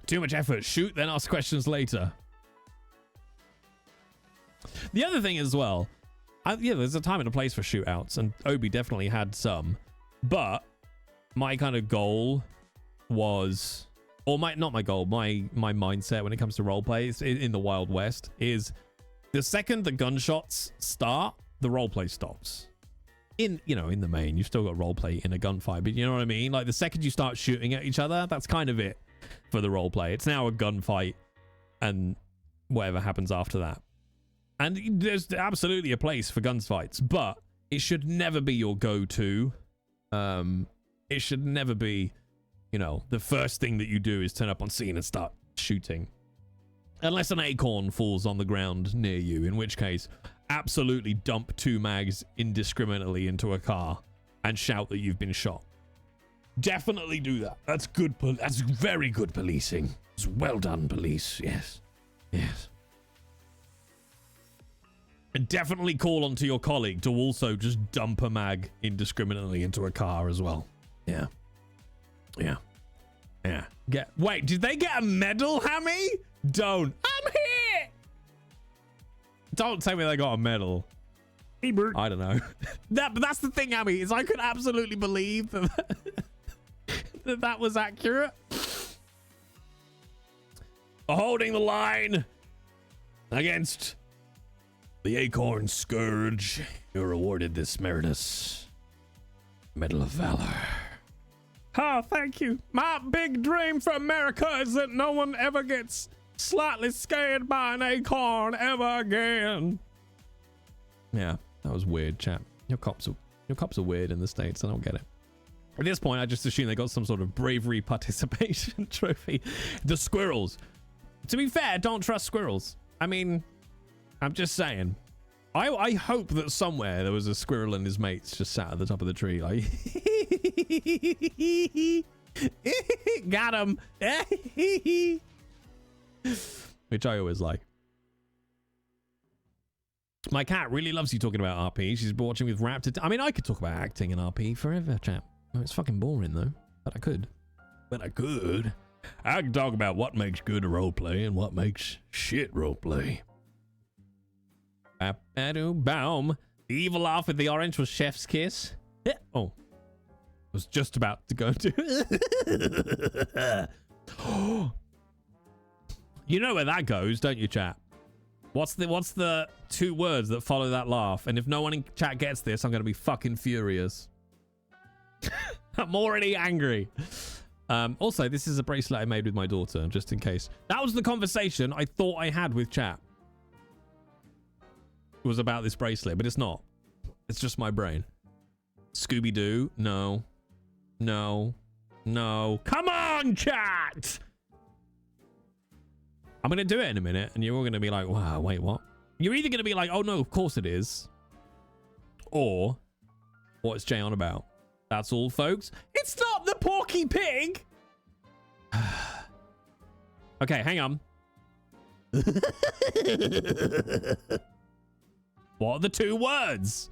Too much effort. Shoot, then ask questions later. The other thing as well, yeah, there's a time and a place for shootouts, and Obi definitely had some. But my kind of goal was, or not my goal, my mindset when it comes to roleplay in the Wild West is the second the gunshots start, the roleplay stops. In the main, you've still got roleplay in a gunfight, but you know what I mean? Like the second you start shooting at each other, that's kind of it for the roleplay. It's now a gunfight, and whatever happens after that. And there's absolutely a place for gunfights, but it should never be your go-to. It should never be, the first thing that you do is turn up on scene and start shooting. Unless an acorn falls on the ground near you, in which case, absolutely dump 2 mags indiscriminately into a car and shout that you've been shot. Definitely do that. That's good. That's very good policing. It's well done, police. Yes. Yes. And definitely call onto your colleague to also just dump a mag indiscriminately into a car as well. Yeah. Yeah. Yeah. Wait, did they get a medal, Hammy? Don't. I'm here. Don't tell me they got a medal. I don't know. But that's the thing, Hammy, is I could absolutely believe that that was accurate. Holding the line against the Acorn Scourge, you're awarded this meritorious Medal of Valor. Oh, thank you. My big dream for America is that no one ever gets slightly scared by an acorn ever again. Yeah, that was weird, chat. Your cops are weird in the States. I don't get it. At this point, I just assume they got some sort of bravery participation trophy. The squirrels. To be fair, don't trust squirrels. I mean, I'm just saying. I hope that somewhere there was a squirrel and his mates just sat at the top of the tree like... Got him. Which I always like. My cat really loves you talking about RP. She's been watching with Raptor. I mean, I could talk about acting in RP forever, chap. Oh, it's fucking boring, though. But I could. I can talk about what makes good roleplay and what makes shit roleplay. Baum. The evil laugh with the orange was Chef's kiss. Oh. I was just about to go to... You know where that goes, don't you, chat? What's the 2 words that follow that laugh? And if no one in chat gets this, I'm going to be fucking furious. I'm already angry. Also, this is a bracelet I made with my daughter, just in case. That was the conversation I thought I had with chat. It was about this bracelet, but it's not. It's just my brain. Scooby-Doo? No. No. No. Come on, chat! I'm going to do it in a minute, and you're all going to be like, wow, wait, what? You're either going to be like, oh, no, of course it is. Or, what's Jay on about? That's all, folks. It's not the Porky Pig! Okay, hang on. What are the 2 words?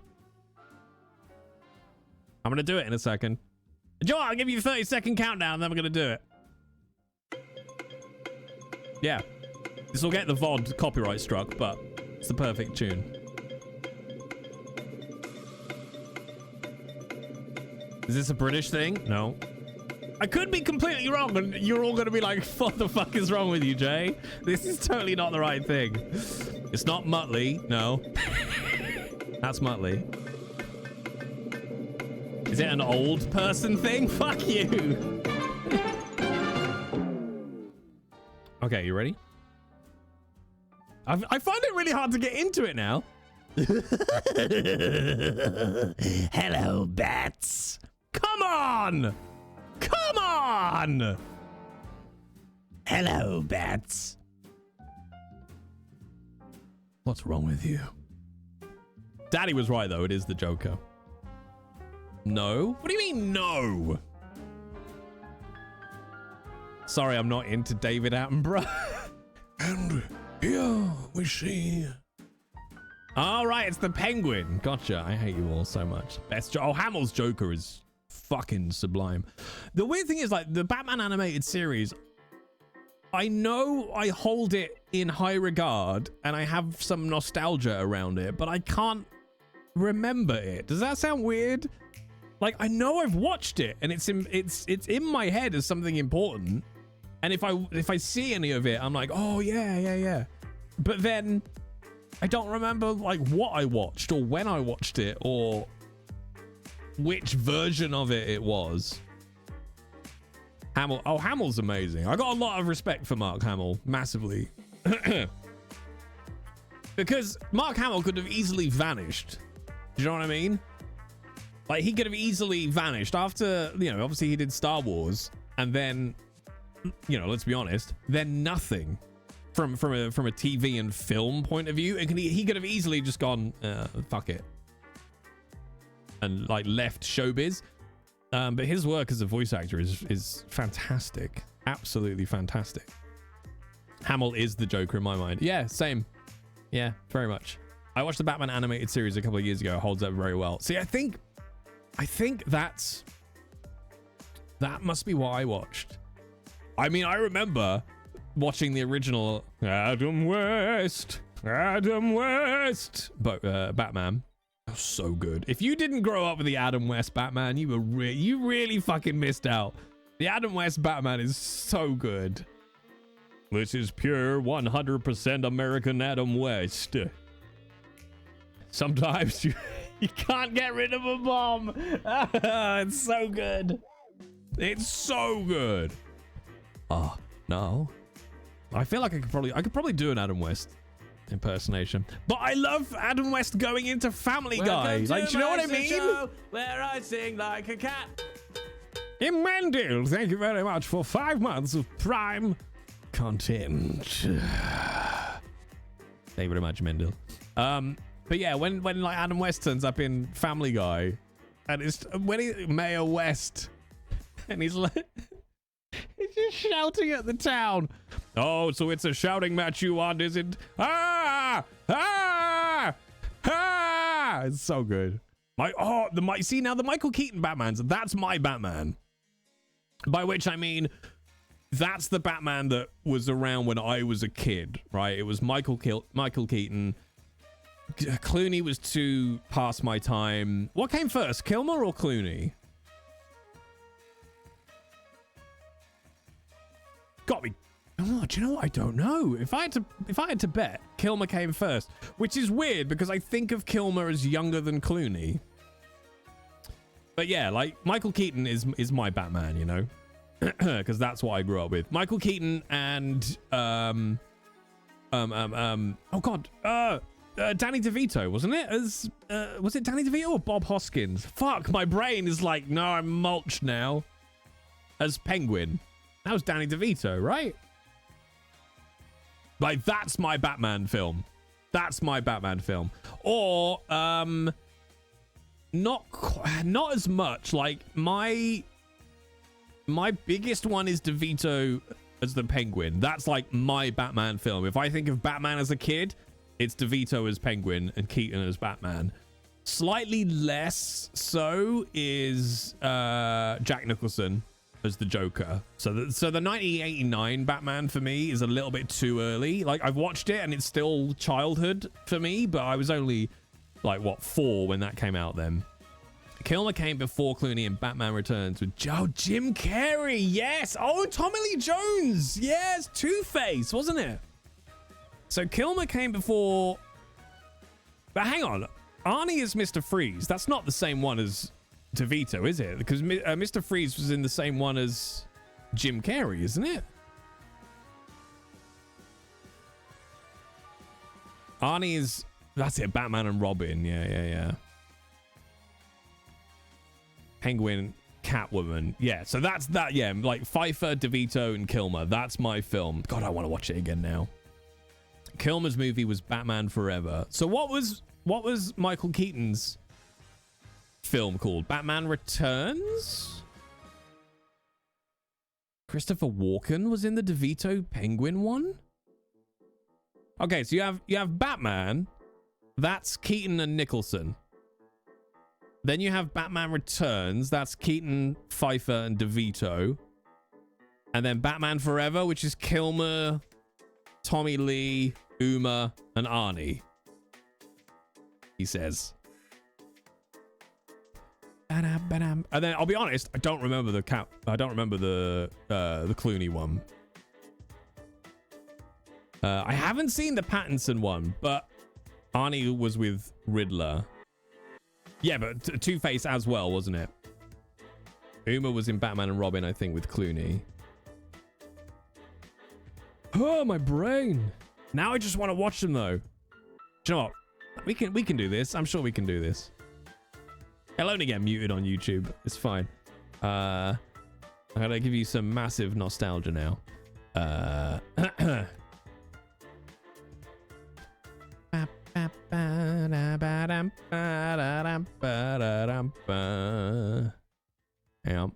I'm going to do it in a second. Joe, I'll give you a 30-second countdown, and then we're going to do it. Yeah. This will get the VOD copyright struck, but it's the perfect tune. Is this a British thing? No. I could be completely wrong, and you're all going to be like, what the fuck is wrong with you, Jay? This is totally not the right thing. It's not Muttley. No. That's Muttley. Is it an old person thing? Fuck you. Okay, you ready? I find it really hard to get into it now. Hello, bats. Come on! Come on! Hello, bats. What's wrong with you? Daddy was right, though. It is the Joker. No? What do you mean, no? Sorry, I'm not into David Attenborough. And here we see... All right, it's the Penguin. Gotcha. I hate you all so much. Oh, Hamill's Joker is fucking sublime. The weird thing is, like, the Batman animated series, I know I hold it in high regard and I have some nostalgia around it, but I can't remember it. Does that sound weird? Like, I know I've watched it and it's in my head as something important. And if I see any of it, I'm like, oh yeah. But then I don't remember like what I watched or when I watched it or which version of it was. Hamill. Oh, Hamill's amazing. I got a lot of respect for Mark Hamill, massively. Because Mark Hamill could have easily vanished. Do you know what I mean? Like, he could have easily vanished after, you know, obviously he did Star Wars, and then, you know, let's be honest, then nothing from a TV and film point of view. And he could have easily just gone, fuck it, and like left showbiz. But his work as a voice actor is fantastic, absolutely fantastic. Hamill is the Joker in my mind. Yeah, same. Yeah, very much. I watched the Batman animated series a couple of years ago. It holds up very well. See, I think that must be what I watched. I mean, I remember watching the original Adam West, but Batman. That was so good. If you didn't grow up with the Adam West Batman, you really fucking missed out. The Adam West Batman is so good. This is pure 100% American Adam West. Sometimes you can't get rid of a bomb. It's so good. It's so good. Oh, no. I feel like I could probably do an Adam West impersonation. But I love Adam West going into Family Guy. Like, do you know what I mean? Show where I sing like a cat. Mendel, thank you very much for 5 months of prime content. Thank you very much, Mendel. But yeah, when like Adam West turns up in Family Guy, and it's when Mayor West, and he's like, he's just shouting at the town. Oh, so it's a shouting match you want, is it? Ah! Ah! Ah! It's so good. See now the Michael Keaton Batman's, that's my Batman. By which I mean, that's the Batman that was around when I was a kid, right? It was Michael Keaton. Clooney was too past my time. What came first, Kilmer or Clooney? Got me. Oh, do you know what? I don't know. If I had to bet, Kilmer came first, which is weird because I think of Kilmer as younger than Clooney. But yeah, like Michael Keaton is my Batman, you know, because that's what I grew up with. Michael Keaton and oh god, Danny DeVito, wasn't it? Was it Danny DeVito or Bob Hoskins? Fuck, my brain is like, no, I'm mulched now. As Penguin, that was Danny DeVito, right? Like, that's my Batman film. That's my Batman film. Or not as much. Like my biggest one is DeVito as the Penguin. That's like my Batman film. If I think of Batman as a kid, it's DeVito as Penguin and Keaton as Batman. Slightly less so is Jack Nicholson as the Joker. So the 1989 Batman for me is a little bit too early. Like, I've watched it and it's still childhood for me, but I was only like, what, 4 when that came out then. Kilmer came before Clooney in Batman Returns with Jim Carrey. Yes. Oh, Tommy Lee Jones. Yes. Two-Face, wasn't it? So Kilmer came before. But hang on. Arnie is Mr. Freeze. That's not the same one as DeVito, is it? Because Mr. Freeze was in the same one as Jim Carrey, isn't it? Arnie is... That's it. Batman and Robin. Yeah. Penguin, Catwoman. Yeah, so that's that. Yeah, like Pfeiffer, DeVito, and Kilmer. That's my film. God, I want to watch it again now. Kilmer's movie was Batman Forever. So what was Michael Keaton's film called? Batman Returns? Christopher Walken was in the DeVito Penguin one? Okay, so you have Batman. That's Keaton and Nicholson. Then you have Batman Returns. That's Keaton, Pfeiffer, and DeVito. And then Batman Forever, which is Kilmer, Tommy Lee, Uma, and Arnie. He says. And then I'll be honest, I don't remember the Clooney one. I haven't seen the Pattinson one, but Arnie was with Riddler. Yeah, but Two-Face as well, wasn't it? Uma was in Batman and Robin, I think, with Clooney. Oh, my brain. Now I just want to watch them, though. Do you know what? We can do this. I'm sure we can do this. I'll only get muted on YouTube. It's fine. I'm going to give you some massive nostalgia now. Hang on.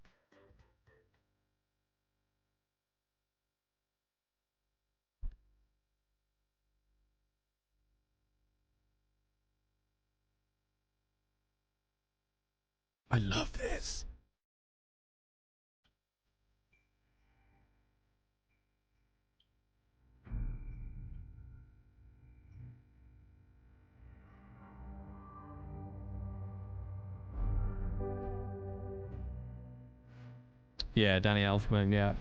I love this. Yeah, Danny Elfman, yeah.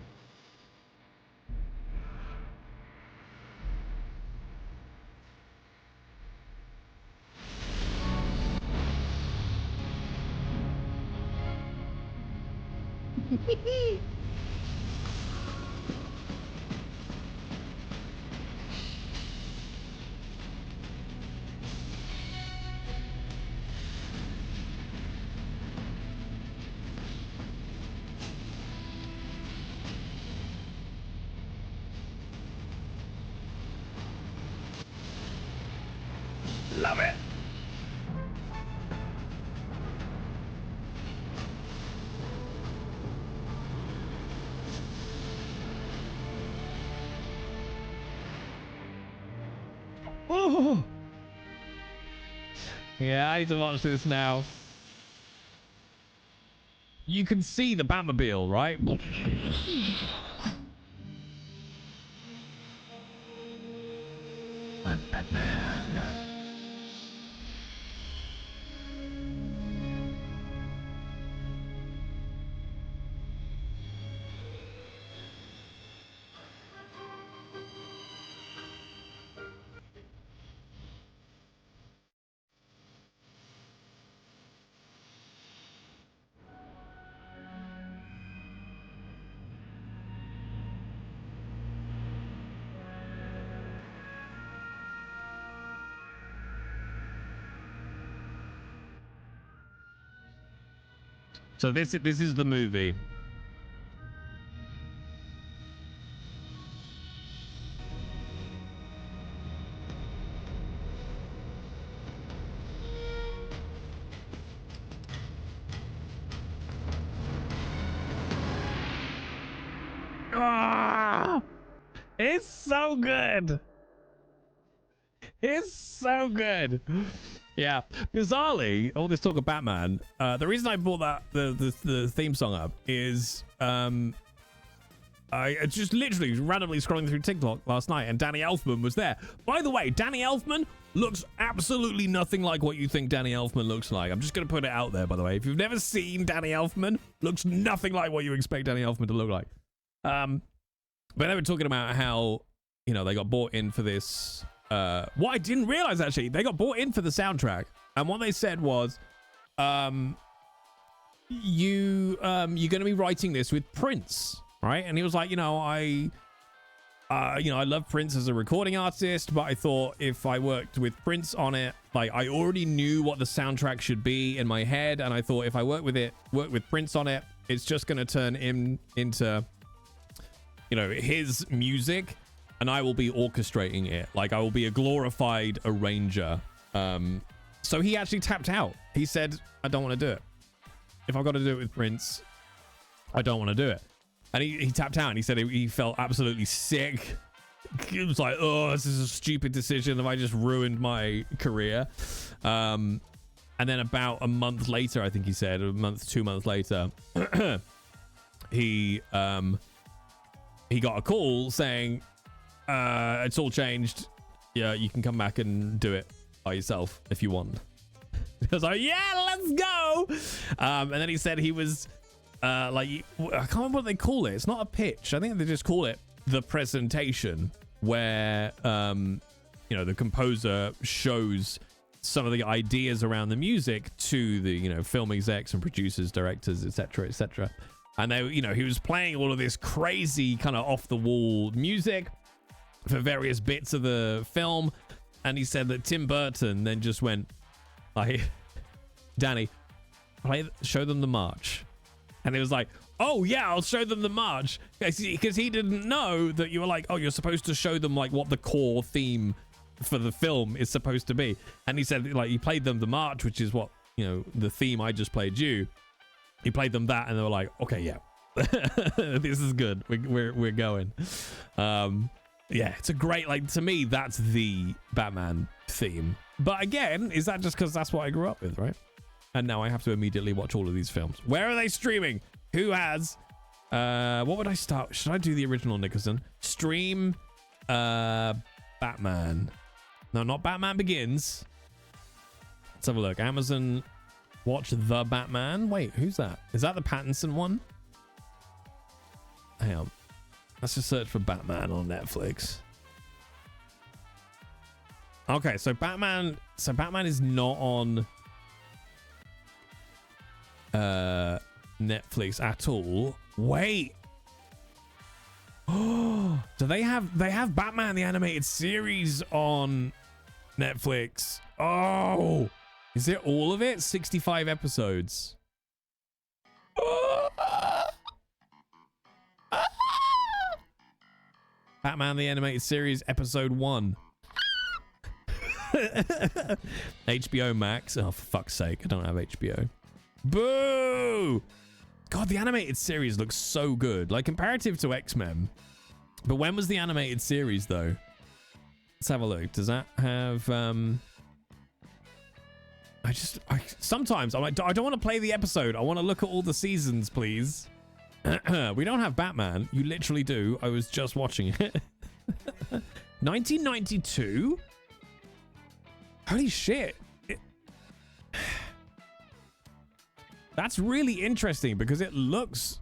Love it. Oh. Yeah, I need to watch this now. You can see the Batmobile, right? So this is the movie. Ah, it's so good. It's so good. Yeah, bizarrely, all this talk of Batman. The reason I brought that the theme song up is I just literally randomly scrolling through TikTok last night, and Danny Elfman was there. By the way, Danny Elfman looks absolutely nothing like what you think Danny Elfman looks like. I'm just gonna put it out there, by the way. If you've never seen Danny Elfman, looks nothing like what you expect Danny Elfman to look like. But they were talking about how, you know, they got bought in for this. What I didn't realize, actually, they got bought in for the soundtrack, and what they said was, you're gonna be writing this with Prince, right? And he was like, you know, I love Prince as a recording artist, but I thought if I worked with Prince on it, like, I already knew what the soundtrack should be in my head, and I thought if I work with Prince on it, it's just gonna turn him into, you know, his music, and I will be orchestrating it. Like, I will be a glorified arranger. So he actually tapped out. He said, I don't want to do it. If I've got to do it with Prince, I don't want to do it. And he tapped out, and he said he felt absolutely sick. He was like, oh, this is a stupid decision. Have I just ruined my career? And then about a month later, I think he said, 2 months later, he got a call saying, it's all changed. Yeah, you can come back and do it by yourself if you want. I was like, yeah, let's go. And then he said he was like, I can't remember what they call it. It's not a pitch. I think they just call it the presentation, where you know, the composer shows some of the ideas around the music to the, you know, film execs and producers, directors, etc., etc. And they, you know, he was playing all of this crazy kind of off the wall music for various bits of the film, and he said that Tim Burton then just went, like, Danny, show them the march. And he was like, oh yeah, I'll show them the march, because he didn't know that you were like, oh, you're supposed to show them like what the core theme for the film is supposed to be. And he said, like, he played them the march, which is what, you know, the theme I just played you. He played them that, and they were like, okay, yeah, this is good. We're going. Yeah, it's a great, like, to me, that's the Batman theme. But again, is that just because that's what I grew up with, right? And now I have to immediately watch all of these films. Where are they streaming? Who has? What would I start? Should I do the original Nicholson? Stream Batman. No, not Batman Begins. Let's have a look. Amazon, watch The Batman. Wait, who's that? Is that the Pattinson one? hang on. Let's just search for Batman on Netflix. Okay, so Batman is not on Netflix at all. Wait. Oh, do they have Batman the animated series on Netflix? Oh, is it all of it? 65 episodes. Batman the animated series episode 1. HBO Max. Oh, for fuck's sake, I don't have HBO. Boo! God, the animated series looks so good. Like, comparative to X-Men. But when was the animated series, though? Let's have a look. Does that have... sometimes I'm like, I don't want to play the episode. I want to look at all the seasons, please. We don't have Batman. You literally do. I was just watching it. 1992? Holy shit. That's really interesting because it looks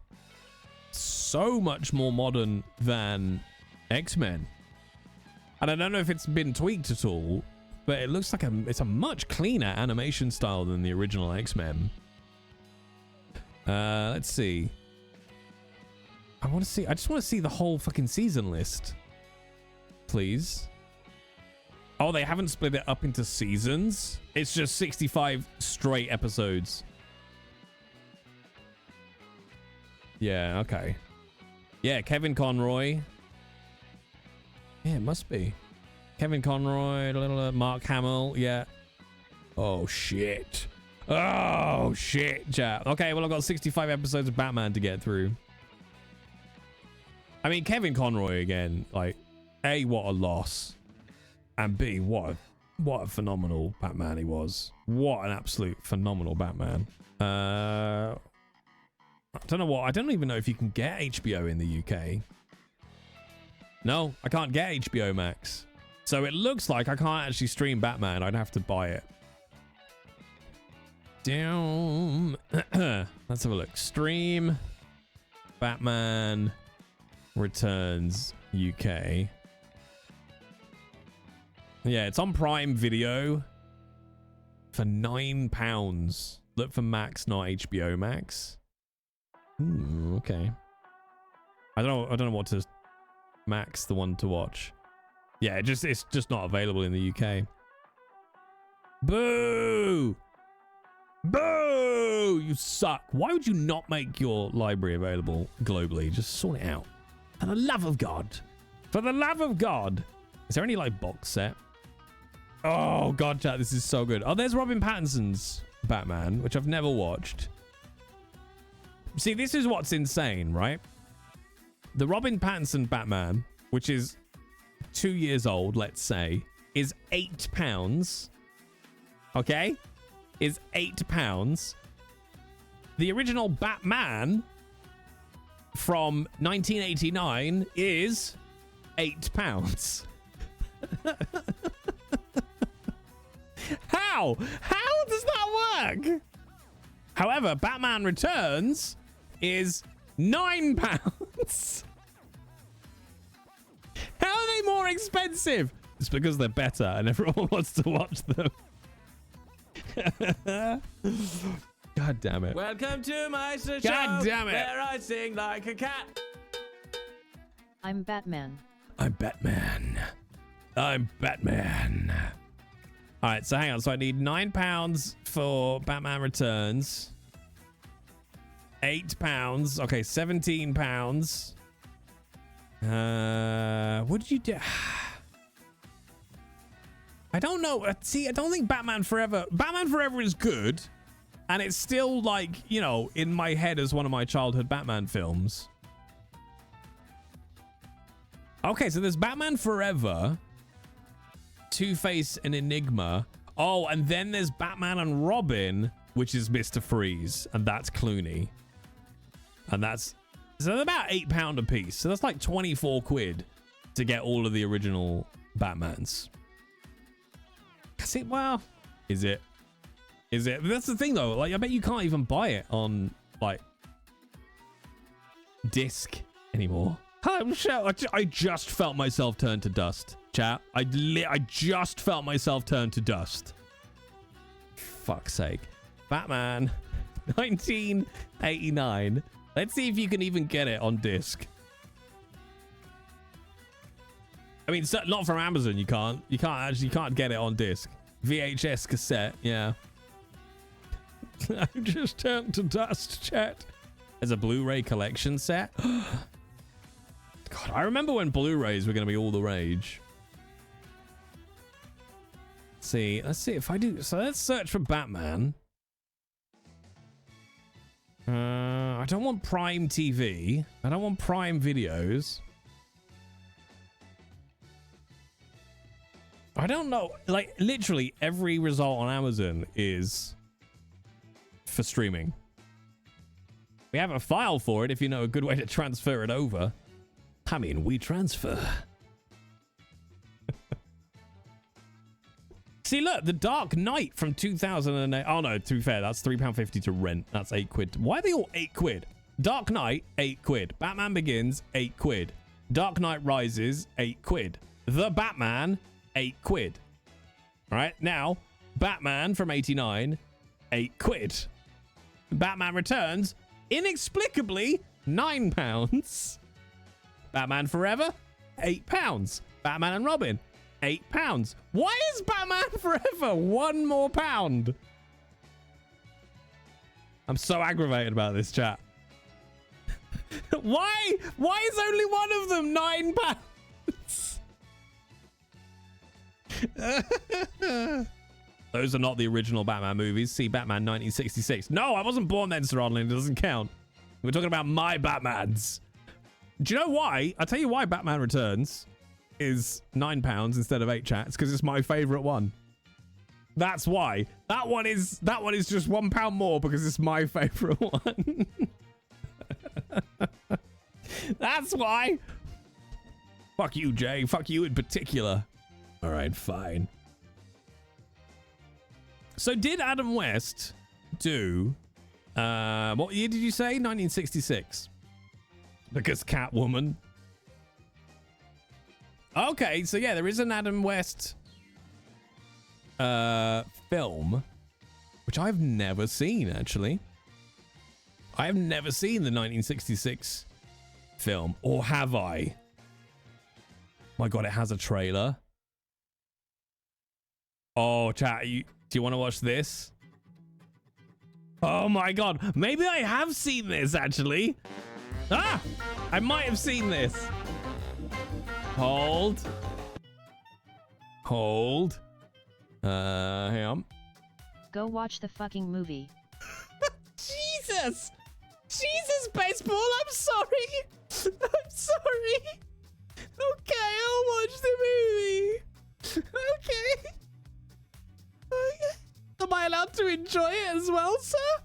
so much more modern than X-Men. And I don't know if it's been tweaked at all, but it looks like it's a much cleaner animation style than the original X-Men. Let's see. I just want to see the whole fucking season list. Please. Oh, they haven't split it up into seasons. It's just 65 straight episodes. Yeah, okay. Yeah, Kevin Conroy. Yeah, it must be. Kevin Conroy, Mark Hamill, yeah. Oh, shit. Oh, shit, chat. Okay, well, I've got 65 episodes of Batman to get through. I mean, Kevin Conroy again, like, A, what a loss. And B, what a phenomenal Batman he was. What an absolute phenomenal Batman. I don't even know if you can get HBO in the UK. No, I can't get HBO Max. So it looks like I can't actually stream Batman. I'd have to buy it. Damn. Let's have a look. Stream Batman Returns UK. Yeah, it's on Prime Video for £9. Look for Max, not HBO Max. Okay. I don't know what to Max the one to watch. Yeah, it's just not available in the UK. Boo! Boo! You suck. Why would you not make your library available globally? Just sort it out. For the love of God. For the love of God. Is there any like box set? Oh God, chat, this is so good. Oh, there's Robin Pattinson's Batman, which I've never watched. See, this is what's insane, right? The Robin Pattinson Batman, which is 2 years old, let's say, is £8. Okay? Is £8. The original Batman from 1989 is £8. How? How does that work? However, Batman Returns is £9. How are they more expensive? It's because they're better and everyone wants to watch them. God damn it. Welcome to my show. God damn it. Where I sing like a cat. I'm Batman. I'm Batman. I'm Batman. All right, so hang on. So I need £9 for Batman Returns. £8. Okay, £17. What did you do? I don't know. See, I don't think Batman Forever is good. And it's still like, you know, in my head as one of my childhood Batman films. Okay, so there's Batman Forever, Two-Face and Enigma. Oh, and then there's Batman and Robin, which is Mr. Freeze. And that's Clooney. And that's... So they're about £8 a piece. So that's like 24 quid to get all of the original Batmans. See, well, is it? Is it? That's the thing though. Like, I bet you can't even buy it on like disc anymore. I'm sure I just felt myself turn to dust, chat. I just felt myself turn to dust. Fuck's sake. Batman 1989. Let's see if you can even get it on disc. I mean, not from Amazon. You can't get it on disc. VHS cassette. Yeah. I just turned to dust, chat. There's a Blu-ray collection set. God, I remember when Blu-rays were going to be all the rage. Let's see if I do. So let's search for Batman. I don't want Prime TV. I don't want Prime Videos. I don't know. Like, literally every result on Amazon is for streaming. We have a file for it if you know a good way to transfer it over. I mean, we transfer. See, look, The Dark Knight from 2008. Oh, no, to be fair, that's £3.50 to rent. That's £8. Why are they all £8? Dark Knight, £8. Batman Begins, £8. Dark Knight Rises, £8. The Batman, £8. Right, now, Batman from 89, £8. Batman Returns, inexplicably, £9. Batman Forever, £8. Batman and Robin, £8. Why is Batman Forever £1 more? I'm so aggravated about this, chat. Why is only one of them £9? Those are not the original Batman movies. See Batman 1966. No, I wasn't born then, Sir Odlin. It doesn't count. We're talking about my Batmans. Do you know why? I'll tell you why Batman Returns is £9 instead of 8, chat. It's because it's my favorite one. That's why. That one is just £1 more because it's my favorite one. That's why. Fuck you, Jay. Fuck you in particular. All right, fine. So did Adam West do what year did you say? 1966. Because Catwoman. Okay, so yeah, there is an Adam West film, which I've never seen, actually. I have never seen the 1966 film, or have I? My God, it has a trailer. Oh, chat, do you want to watch this? Oh my God, maybe I have seen this, actually. Ah, I might have seen this. Hold. Hang on. Go watch the fucking movie. Jesus, baseball. I'm sorry. Okay, I'll watch the movie. Okay. Am I allowed to enjoy it as well, sir?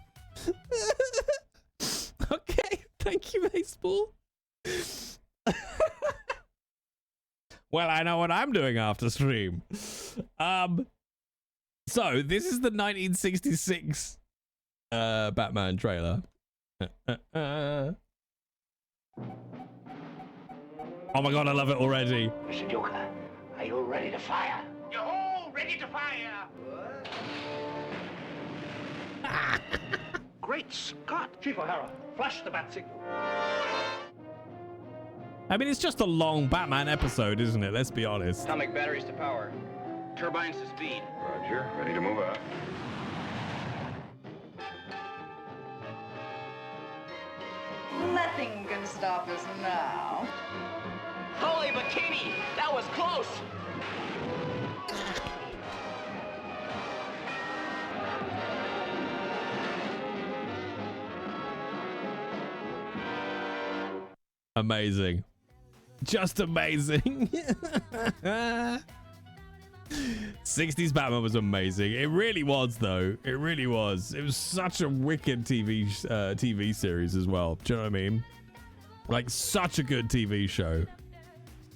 Okay, thank you, baseball. Well, I know what I'm doing after stream. So this is the 1966 Batman trailer. Oh my God, I love it already. Mr. Joker, are you ready to fire? You're all ready to fire. Great Scott! Chief O'Hara, flash the bat signal. I mean, it's just a long Batman episode, isn't it? Let's be honest. Atomic batteries to power. Turbines to speed. Roger, ready to move out. Nothing can stop us now. Holy bikini! That was close! Amazing. Just amazing. 60s Batman was amazing. It really was, though. It really was. It was such a wicked TV series as well. Do you know what I mean? Like, such a good TV show.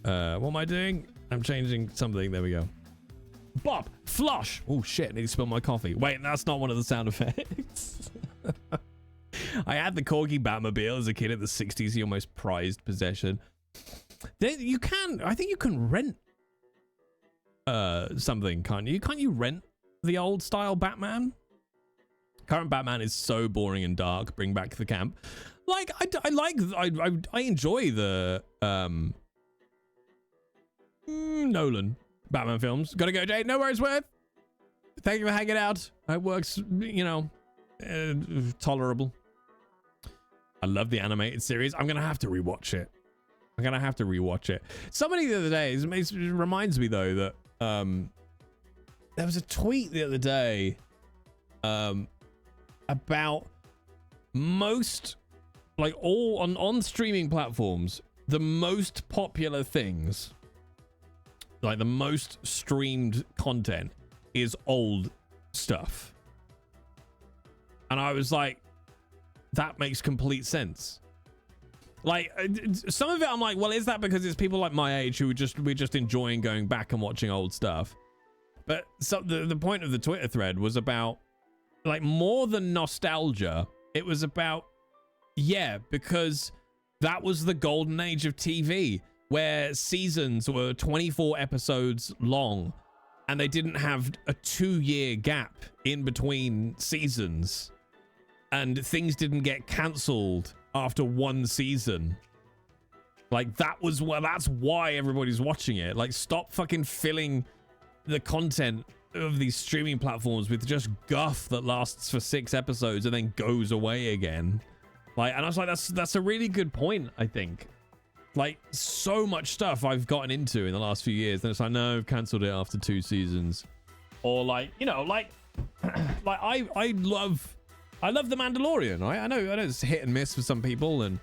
What am I doing? I'm changing something. There we go. Bob, flush. Oh, shit. I need to spill my coffee. Wait, that's not one of the sound effects. I had the Corgi Batmobile as a kid in the 60s, your most prized possession. I think you can rent something, can't you? Can't you rent the old style Batman? Current Batman is so boring and dark. Bring back the camp. Like, I enjoy the Nolan Batman films. Gotta go, Jay. No worries, Worth. Thank you for hanging out. It works, you know, tolerable. I love the animated series. I'm gonna have to rewatch it. Somebody the other day, it reminds me though that there was a tweet the other day about most, like, all on streaming platforms, the most popular things, like the most streamed content, is old stuff. And I was like, that makes complete sense. Like, some of it I'm like, well, is that because it's people like my age who we're just enjoying going back and watching old stuff? But so the point of the Twitter thread was about, like, more than nostalgia, it was about, yeah, because that was the golden age of TV, where seasons were 24 episodes long and they didn't have a 2-year gap in between seasons, and things didn't get cancelled after one season. Like, that's why everybody's watching it. Like, stop fucking filling the content of these streaming platforms with just guff that lasts for 6 episodes and then goes away again. Like, and I was like, that's a really good point, I think. Like, so much stuff I've gotten into in the last few years, and it's like, no, I've cancelled it after 2 seasons. Or, like, you know, like like I love The Mandalorian, right? I know it's hit and miss for some people, and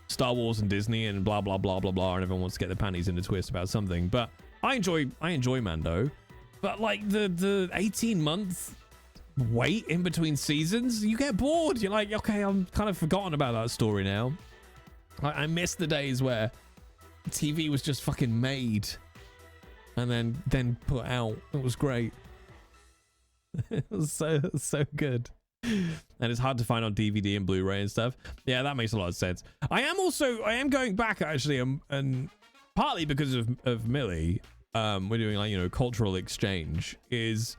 Star Wars and Disney and blah blah blah blah blah, and everyone wants to get their panties in a twist about something. But I enjoy Mando. But like the 18-month wait in between seasons, you get bored. You're like, okay, I'm kind of forgotten about that story now. I miss the days where TV was just fucking made and then put out. It was great. It was so good. And it's hard to find on DVD and Blu-ray and stuff. Yeah, that makes a lot of sense. I am going back actually, and partly because of Millie. We're doing, like, you know, cultural exchange. Is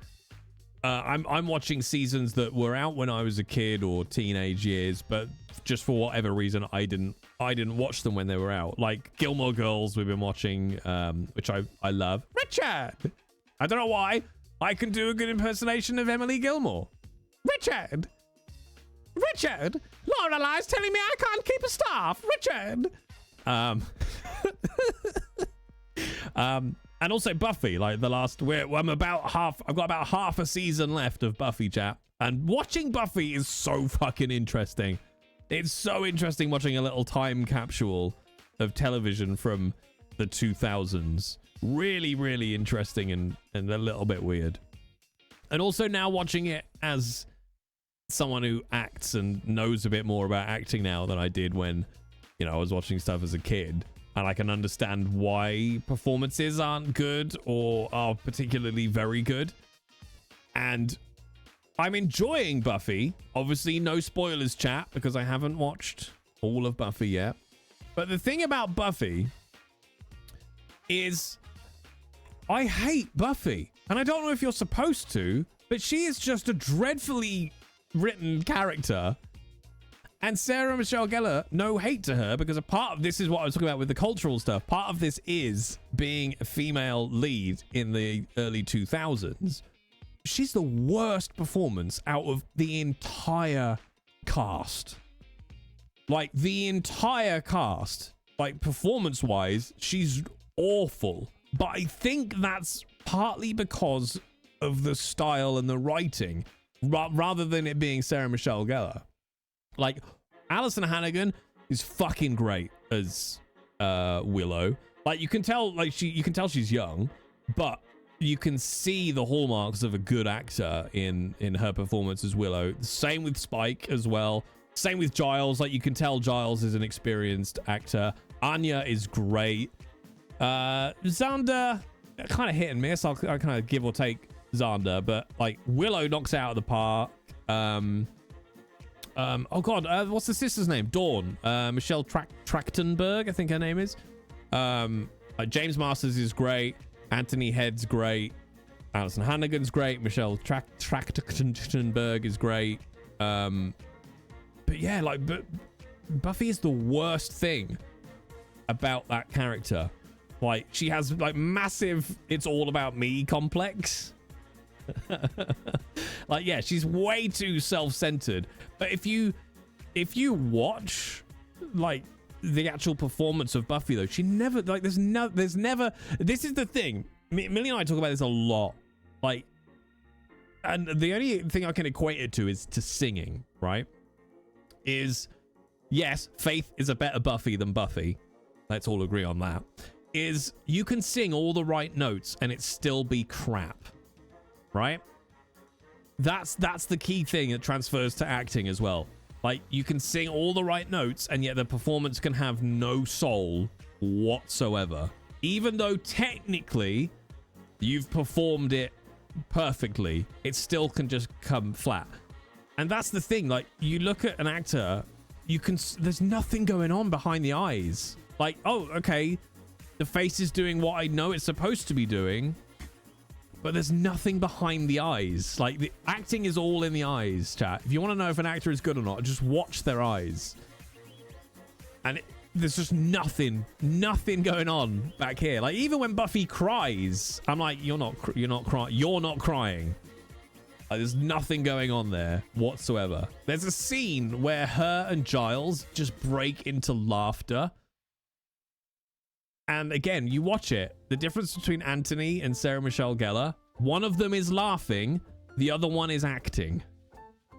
I'm watching seasons that were out when I was a kid or teenage years, but just for whatever reason I didn't watch them when they were out. Like Gilmore Girls, we've been watching, which I love. Richard, I don't know why I can do a good impersonation of Emily Gilmore. Richard, Lorelai's telling me I can't keep a staff. Richard. And also Buffy, like the last, I've got about half a season left of Buffy, chat. And watching Buffy is so fucking interesting. It's so interesting watching a little time capsule of television from the 2000s. Really, really interesting and a little bit weird. And also now watching it as someone who acts and knows a bit more about acting now than I did when, you know, I was watching stuff as a kid. And I can understand why performances aren't good or are particularly very good. And I'm enjoying Buffy. Obviously, no spoilers, chat, because I haven't watched all of Buffy yet. But the thing about Buffy is I hate Buffy. And I don't know if you're supposed to, but she is just a dreadfully written character. And Sarah Michelle Gellar, no hate to her, because a part of this is what I was talking about with the cultural stuff. Part of this is being a female lead in the early 2000s. She's the worst performance out of the entire cast. Like, the entire cast, like, performance-wise, she's awful. But I think that's partly because of the style and the writing, rather than it being Sarah Michelle Gellar. Like, Alison Hannigan is fucking great as Willow. Like, you can tell she's young, but you can see the hallmarks of a good actor in her performance as Willow. Same with Spike as well. Same with Giles. Like, you can tell Giles is an experienced actor. Anya is great. Xander, kind of hit and miss. I'll kind of give or take Xander, but like Willow knocks it out of the park. Oh god, what's the sister's name? Dawn. Michelle Trachtenberg, I think her name is. James Masters is great. Anthony Head's great. Alison Hannigan's great. Michelle Trachtenberg is great. But yeah, like, Buffy is the worst thing about that character. Like, she has like massive "it's all about me" complex. Like, yeah, she's way too self-centered. But if you watch like the actual performance of Buffy, though, she never, like, there's never, this is the thing. Millie and I talk about this a lot. Like, and the only thing I can equate it to is to singing, right? Is, yes, Faith is a better Buffy than Buffy. Let's all agree on that. Is you can sing all the right notes and it still be crap, right? That's the key thing that transfers to acting as well. Like, you can sing all the right notes and yet the performance can have no soul whatsoever. Even though technically you've performed it perfectly, it still can just come flat. And that's the thing. Like, you look at an actor, there's nothing going on behind the eyes. Like, oh, okay, the face is doing what I know it's supposed to be doing, but there's nothing behind the eyes. Like, the acting is all in the eyes, chat. If you want to know if an actor is good or not, just watch their eyes. And there's just nothing going on back here. Like, even when Buffy cries, I'm like, you're not crying. Like, there's nothing going on there whatsoever. There's a scene where her and Giles just break into laughter. And again, you watch it. The difference between Anthony and Sarah Michelle Gellar, one of them is laughing, the other one is acting.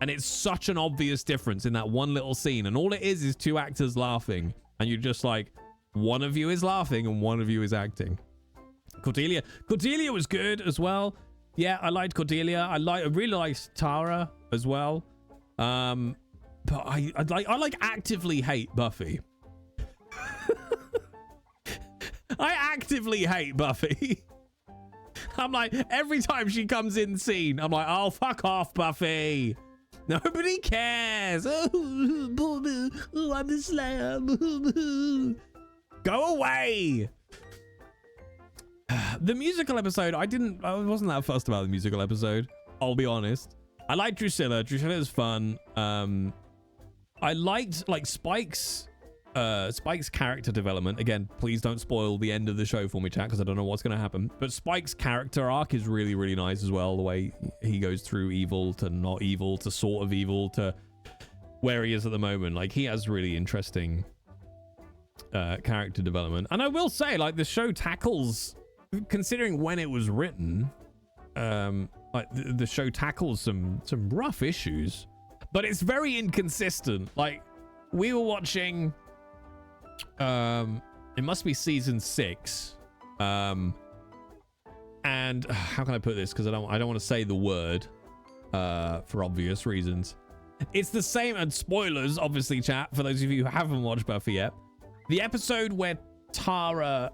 And it's such an obvious difference in that one little scene. And all it is two actors laughing. And you're just like, one of you is laughing and one of you is acting. Cordelia was good as well. Yeah, I liked Cordelia. I really liked Tara as well. But I actively hate Buffy. I actively hate Buffy. I'm like, every time she comes in scene, I'm like, oh, fuck off, Buffy. Nobody cares. Oh, I'm the Slayer. Go away. The musical episode, I wasn't that fussed about the musical episode. I'll be honest. I liked Drusilla. Drusilla is fun. I liked like Spike's character development. Again, please don't spoil the end of the show for me, chat, because I don't know what's going to happen. But Spike's character arc is really, really nice as well. The way he goes through evil to not evil to sort of evil to where he is at the moment. Like, he has really interesting character development. And I will say, like, the show tackles, considering when it was written, like the show tackles some rough issues, but it's very inconsistent. Like, we were watching, it must be season 6, and how can I put this, because I don't want to say the word for obvious reasons. It's the same, and spoilers obviously, chat, for those of you who haven't watched Buffy yet. The episode where Tara,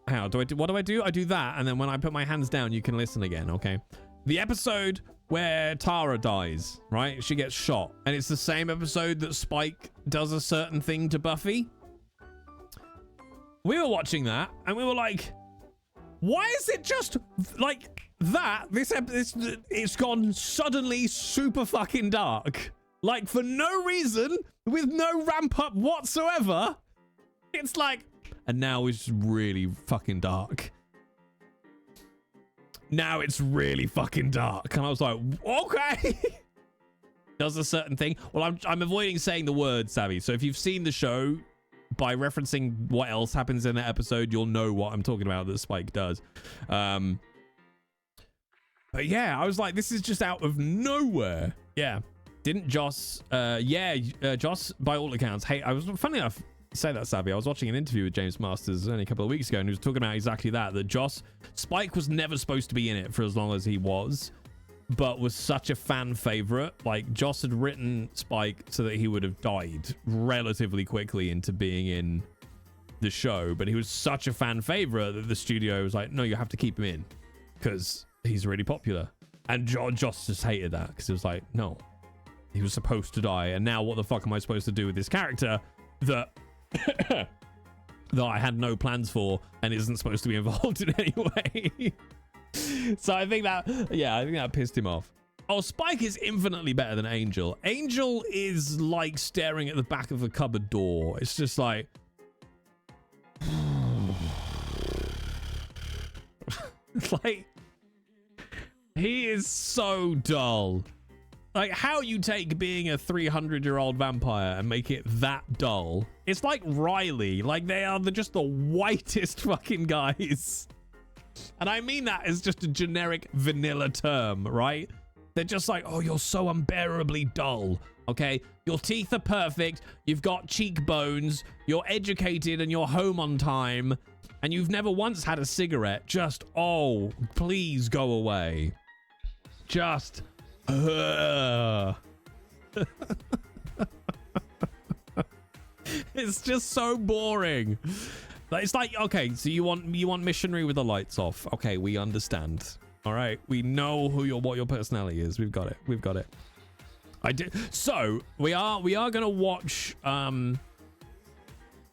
what do I do? I do that, and then when I put my hands down, you can listen again. Okay, the episode where Tara dies, right? She gets shot, and it's the same episode that Spike does a certain thing to Buffy. We were watching that, and we were like, why is it just like that? It's gone suddenly super fucking dark. Like, for no reason, with no ramp up whatsoever. It's like, and now it's really fucking dark. Now it's really fucking dark. And I was like, okay. Does a certain thing. Well, I'm avoiding saying the word, Savvy. So if you've seen the show, by referencing what else happens in that episode, you'll know what I'm talking about that Spike does. But yeah, I was like, this is just out of nowhere. Yeah. Didn't Joss, Joss, by all accounts, hey, funny enough, say that, Savvy, I was watching an interview with James Masters only a couple of weeks ago, and he was talking about exactly that Spike was never supposed to be in it for as long as he was, but was such a fan favorite. Like, Joss had written Spike so that he would have died relatively quickly into being in the show, but he was such a fan favorite that the studio was like, no, you have to keep him in because he's really popular. And Joss just hated that because he was like, no, he was supposed to die, and now what the fuck am I supposed to do with this character that that I had no plans for and isn't supposed to be involved in any way? So I think that pissed him off. Oh, Spike is infinitely better than Angel. Angel is like staring at the back of a cupboard door. It's just like... like... He is so dull. Like, how you take being a 300-year-old vampire and make it that dull. It's like Riley. Like, they are just the whitest fucking guys. And I mean that as just a generic vanilla term, right? They're just like, oh, you're so unbearably dull, okay? Your teeth are perfect, you've got cheekbones, you're educated and you're home on time, and you've never once had a cigarette. Just, oh, please go away. Just, it's just so boring. It's like, okay, so you want missionary with the lights off. Okay, we understand. All right, we know what your personality is. We've got it. I did. So we are gonna watch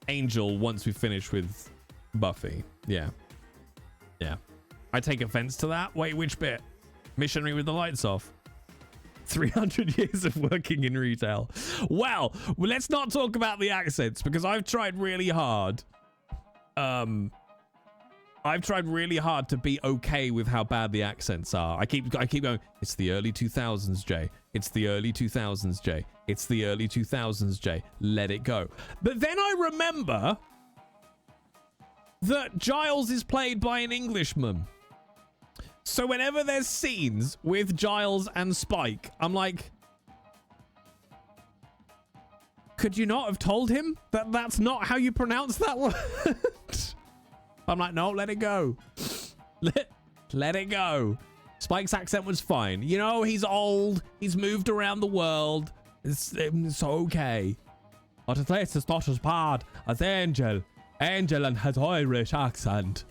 Angel once we finish with Buffy. Yeah. I take offense to that. Wait, which bit? Missionary with the lights off. 300 years of working in retail. Well, let's not talk about the accents because I've tried really hard. I've tried really hard to be okay with how bad the accents are. I keep going, it's the early 2000s, Jay. It's the early 2000s, Jay. It's the early 2000s, Jay. Let it go. But then I remember that Giles is played by an Englishman. So whenever there's scenes with Giles and Spike, I'm like, could you not have told him that that's not how you pronounce that word? I'm like, no, let it go. Let it go. Spike's accent was fine. You know, he's old. He's moved around the world. It's okay. But at least it's not as bad as Angel. Angel and his Irish accent.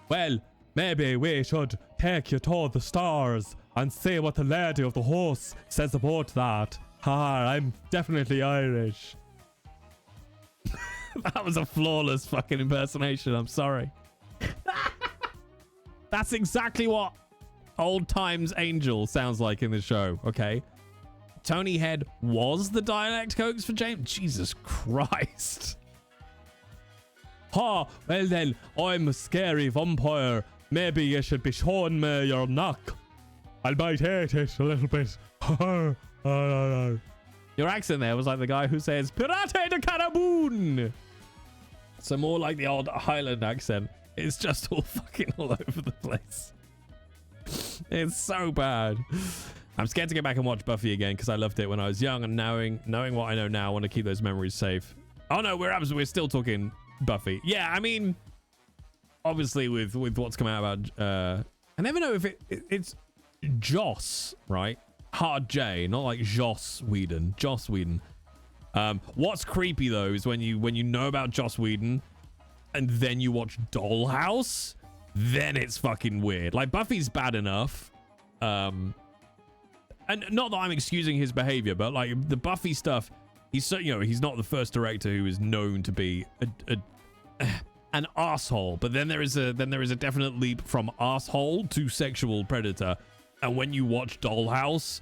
Well, maybe we should take you to the stars and see what the lady of the horse says about that. I'm definitely Irish. That was a flawless fucking impersonation. I'm sorry. That's exactly what old times Angel sounds like in the show, okay? Tony Head was the dialect coach for James. Jesus Christ. Well then, I'm a scary vampire. Maybe you should be showing me your neck. I might hate it a little bit. Your accent there was like the guy who says, Pirate de Caraboon. So more like the old Highland accent. It's just all fucking all over the place. It's so bad. I'm scared to get back and watch Buffy again because I loved it when I was young, and knowing what I know now, I want to keep those memories safe. Oh no, we're still talking Buffy. Yeah, I mean, obviously with what's come out about, I never know if it's Joss, right? Hard J, not like Joss Whedon. Joss Whedon. What's creepy though is when you know about Joss Whedon and then you watch Dollhouse, then it's fucking weird. Like, Buffy's bad enough. And not that I'm excusing his behavior, but like the Buffy stuff, he's not the first director who is known to be an asshole. But then there is a definite leap from asshole to sexual predator. And when you watch Dollhouse,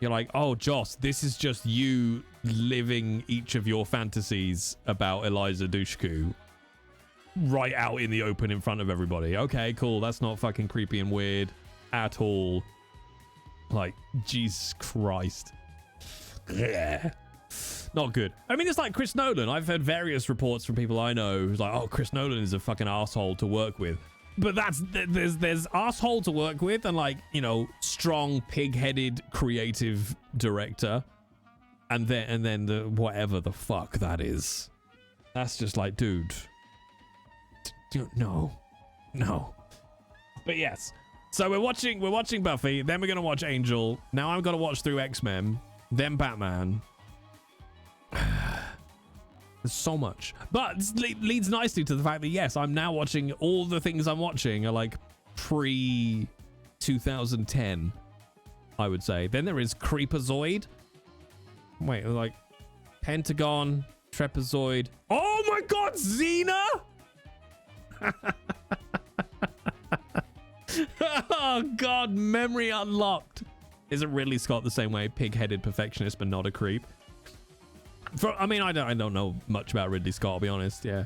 you're like, oh, Joss, this is just you living each of your fantasies about Eliza Dushku right out in the open in front of everybody. Okay, cool. That's not fucking creepy and weird at all. Like, Jesus Christ. Yeah. Not good. I mean, it's like Chris Nolan. I've heard various reports from people I know who's like, oh, Chris Nolan is a fucking asshole to work with. But there's asshole to work with and, like, you know, strong, pig-headed, creative director. And then the whatever the fuck that is. That's just like, dude. No. But yes. So we're watching Buffy, then we're gonna watch Angel. Now I'm gonna watch through X-Men, then Batman. There's so much. But this leads nicely to the fact that, yes, I'm now watching all the things I'm watching are like pre-2010, I would say. Then there is Creepazoid. Wait, like Pentagon, Trapezoid. Oh my God, Xena! Oh God, memory unlocked. Isn't Ridley Scott the same way? Pig-headed perfectionist, but not a creep. I mean, I don't know much about Ridley Scott, I'll be honest. Yeah,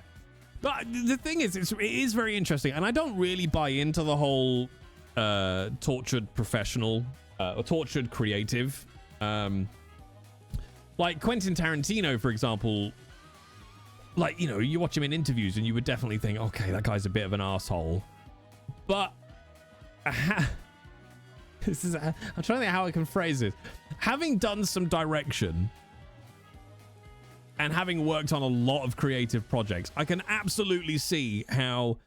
but the thing is, it is very interesting, and I don't really buy into the whole tortured professional or tortured creative. Like Quentin Tarantino, for example. Like, you know, you watch him in interviews, and you would definitely think, okay, that guy's a bit of an asshole. But I'm trying to think how I can phrase it. Having done some direction and having worked on a lot of creative projects, I can absolutely see how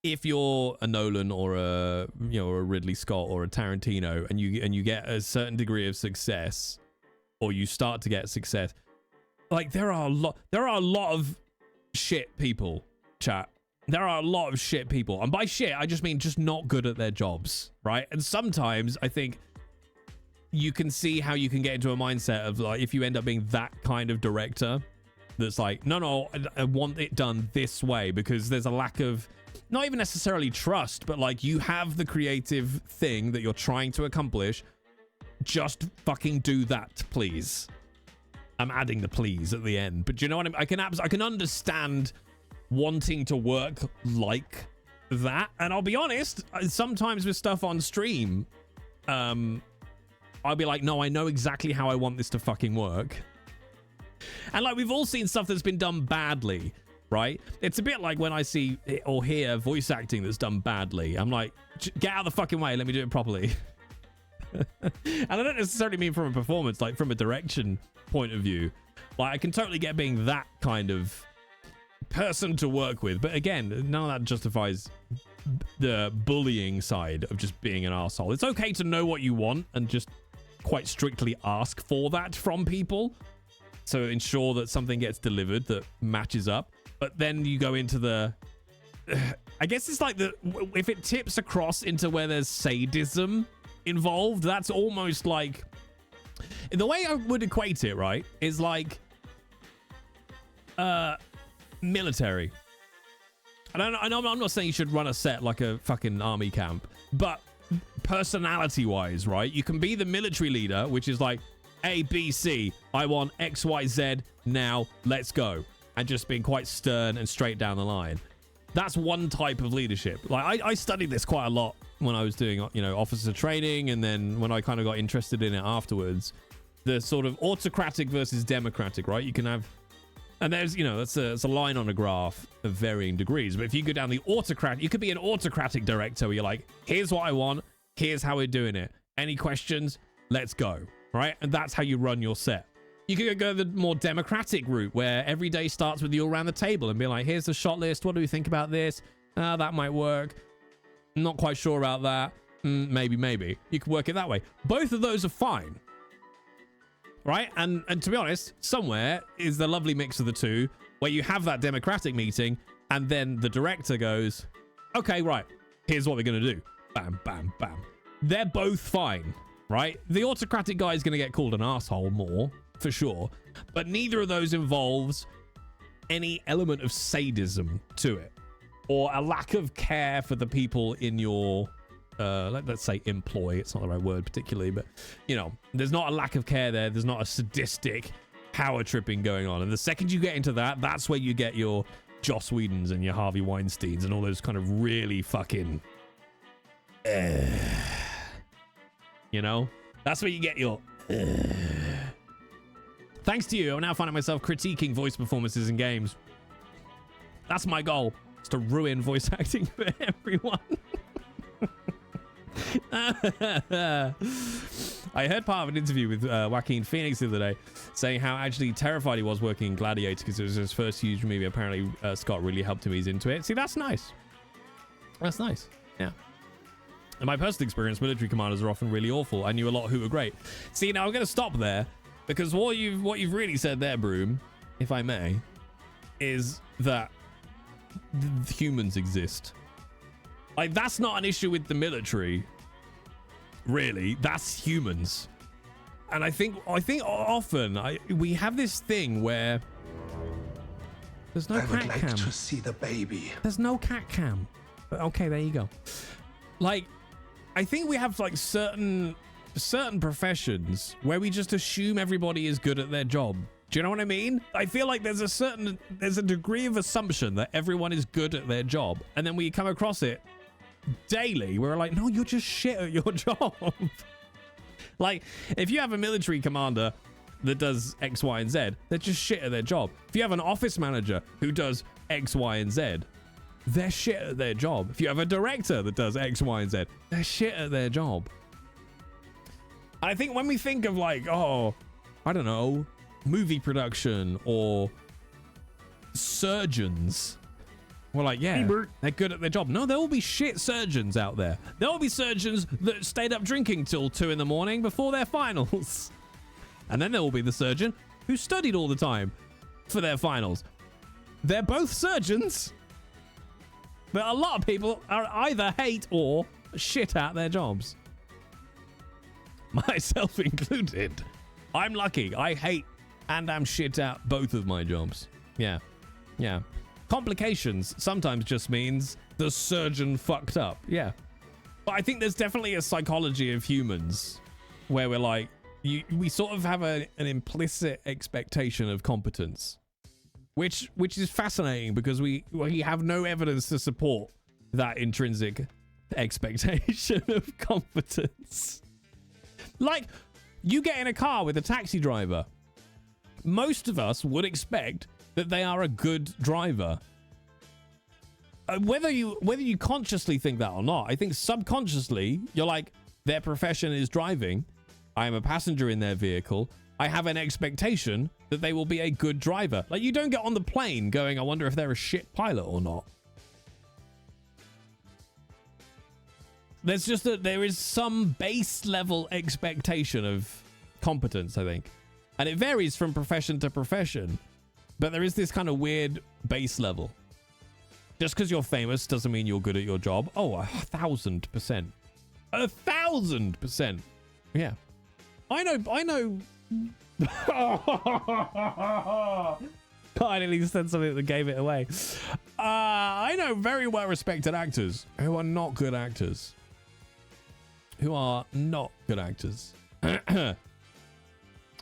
if you're a Nolan or a Ridley Scott or a Tarantino and you get a certain degree of success, or you start to get success, like there are a lot of shit people, chat. There are a lot of shit people, and by shit I just mean just not good at their jobs, right? And sometimes I think you can see how you can get into a mindset of like, if you end up being that kind of director that's like, no, I want it done this way, because there's a lack of not even necessarily trust, but like you have the creative thing that you're trying to accomplish, just fucking do that, please. I'm adding the please at the end, but do you know what I mean? I can understand wanting to work like that, and I'll be honest, sometimes with stuff on stream, I'll be like, no, I know exactly how I want this to fucking work. And like, we've all seen stuff that's been done badly, right? It's a bit like when I see or hear voice acting that's done badly. I'm like, get out of the fucking way, let me do it properly. And I don't necessarily mean from a performance, like from a direction point of view. Like, I can totally get being that kind of person to work with, but again, none of that justifies the bullying side of just being an arsehole. It's okay to know what you want and just quite strictly ask for that from people, so ensure that something gets delivered that matches up. But then you go into the I guess it's like if it tips across into where there's sadism involved, that's almost like, the way I would equate it, right, is like military. And I know I'm not saying you should run a set like a fucking army camp, but personality wise, right, you can be the military leader, which is like A, B, C, I want X, Y, Z now, let's go, and just being quite stern and straight down the line. That's one type of leadership. Like I studied this quite a lot when I was doing, you know, officer training, and then when I kind of got interested in it afterwards, the sort of autocratic versus democratic, right? You can have, and there's, you know, that's a line on a graph of varying degrees. But if you go down the autocrat, you could be an autocratic director where you're like, here's what I want, here's how we're doing it. Any questions? Let's go, right? And that's how you run your set. You could go the more democratic route where every day starts with you around the table and be like, here's the shot list. What do we think about this? That might work. Not quite sure about that. Maybe. You could work it that way. Both of those are fine. Right? And to be honest, somewhere is the lovely mix of the two where you have that democratic meeting and then the director goes, okay, right, here's what we're going to do. Bam, bam, bam. They're both fine, right? The autocratic guy is going to get called an asshole more, for sure. But neither of those involves any element of sadism to it, or a lack of care for the people in your let's say employ. It's not the right word particularly, but you know, there's not a lack of care there. There's not a sadistic power tripping going on. And the second you get into that, that's where you get your Joss Whedons and your Harvey Weinsteins and all those kind of really fucking you know, that's where you get your Thanks to you, I'm now finding myself critiquing voice performances in games. That's my goal, is to ruin voice acting for everyone. I heard part of an interview with Joaquin Phoenix the other day saying how actually terrified he was working in Gladiator because it was his first huge movie. Apparently Scott really helped him ease into it. See, that's nice. That's nice. Yeah. In my personal experience, military commanders are often really awful. I knew a lot who were great. See, now I'm going to stop there because what you've really said there, Broom, if I may, is that humans exist. Like, that's not an issue with the military, really. That's humans. And I think often we have this thing where there's no cat cam. to see the baby. There's no cat cam. But okay, there you go. Like, I think we have like certain professions where we just assume everybody is good at their job. Do you know what I mean? I feel like there's a degree of assumption that everyone is good at their job, and then we come across it daily. We're like, no, you're just shit at your job. Like, if you have a military commander that does X, Y, and Z, they're just shit at their job. If you have an office manager who does X, Y, and Z, they're shit at their job. If you have a director that does X, Y, and Z, they're shit at their job. I think when we think of like, oh, I don't know, movie production or surgeons, we're like, yeah, they're good at their job. No, there will be shit surgeons out there. There will be surgeons that stayed up drinking till 2 a.m. before their finals. And then there will be the surgeon who studied all the time for their finals. They're both surgeons. But a lot of people are either hate or shit at their jobs. Myself included. I'm lucky. I hate and I'm shit at both of my jobs. Yeah. Yeah. Complications sometimes just means the surgeon fucked up. Yeah. But I think there's definitely a psychology of humans where we're like, we sort of have an implicit expectation of competence, which is fascinating because we have no evidence to support that intrinsic expectation of competence. Like, you get in a car with a taxi driver. Most of us would expect that they are a good driver. Whether you consciously think that or not, I think subconsciously you're like, their profession is driving. I am a passenger in their vehicle. I have an expectation that they will be a good driver. Like, you don't get on the plane going, I wonder if they're a shit pilot or not. There's just there is some base level expectation of competence, I think. And it varies from profession to profession. But there is this kind of weird base level. Just because you're famous doesn't mean you're good at your job. Oh, 1,000%. 1,000%. Yeah. I know. I nearly said something that gave it away. I know very well-respected actors who are not good actors.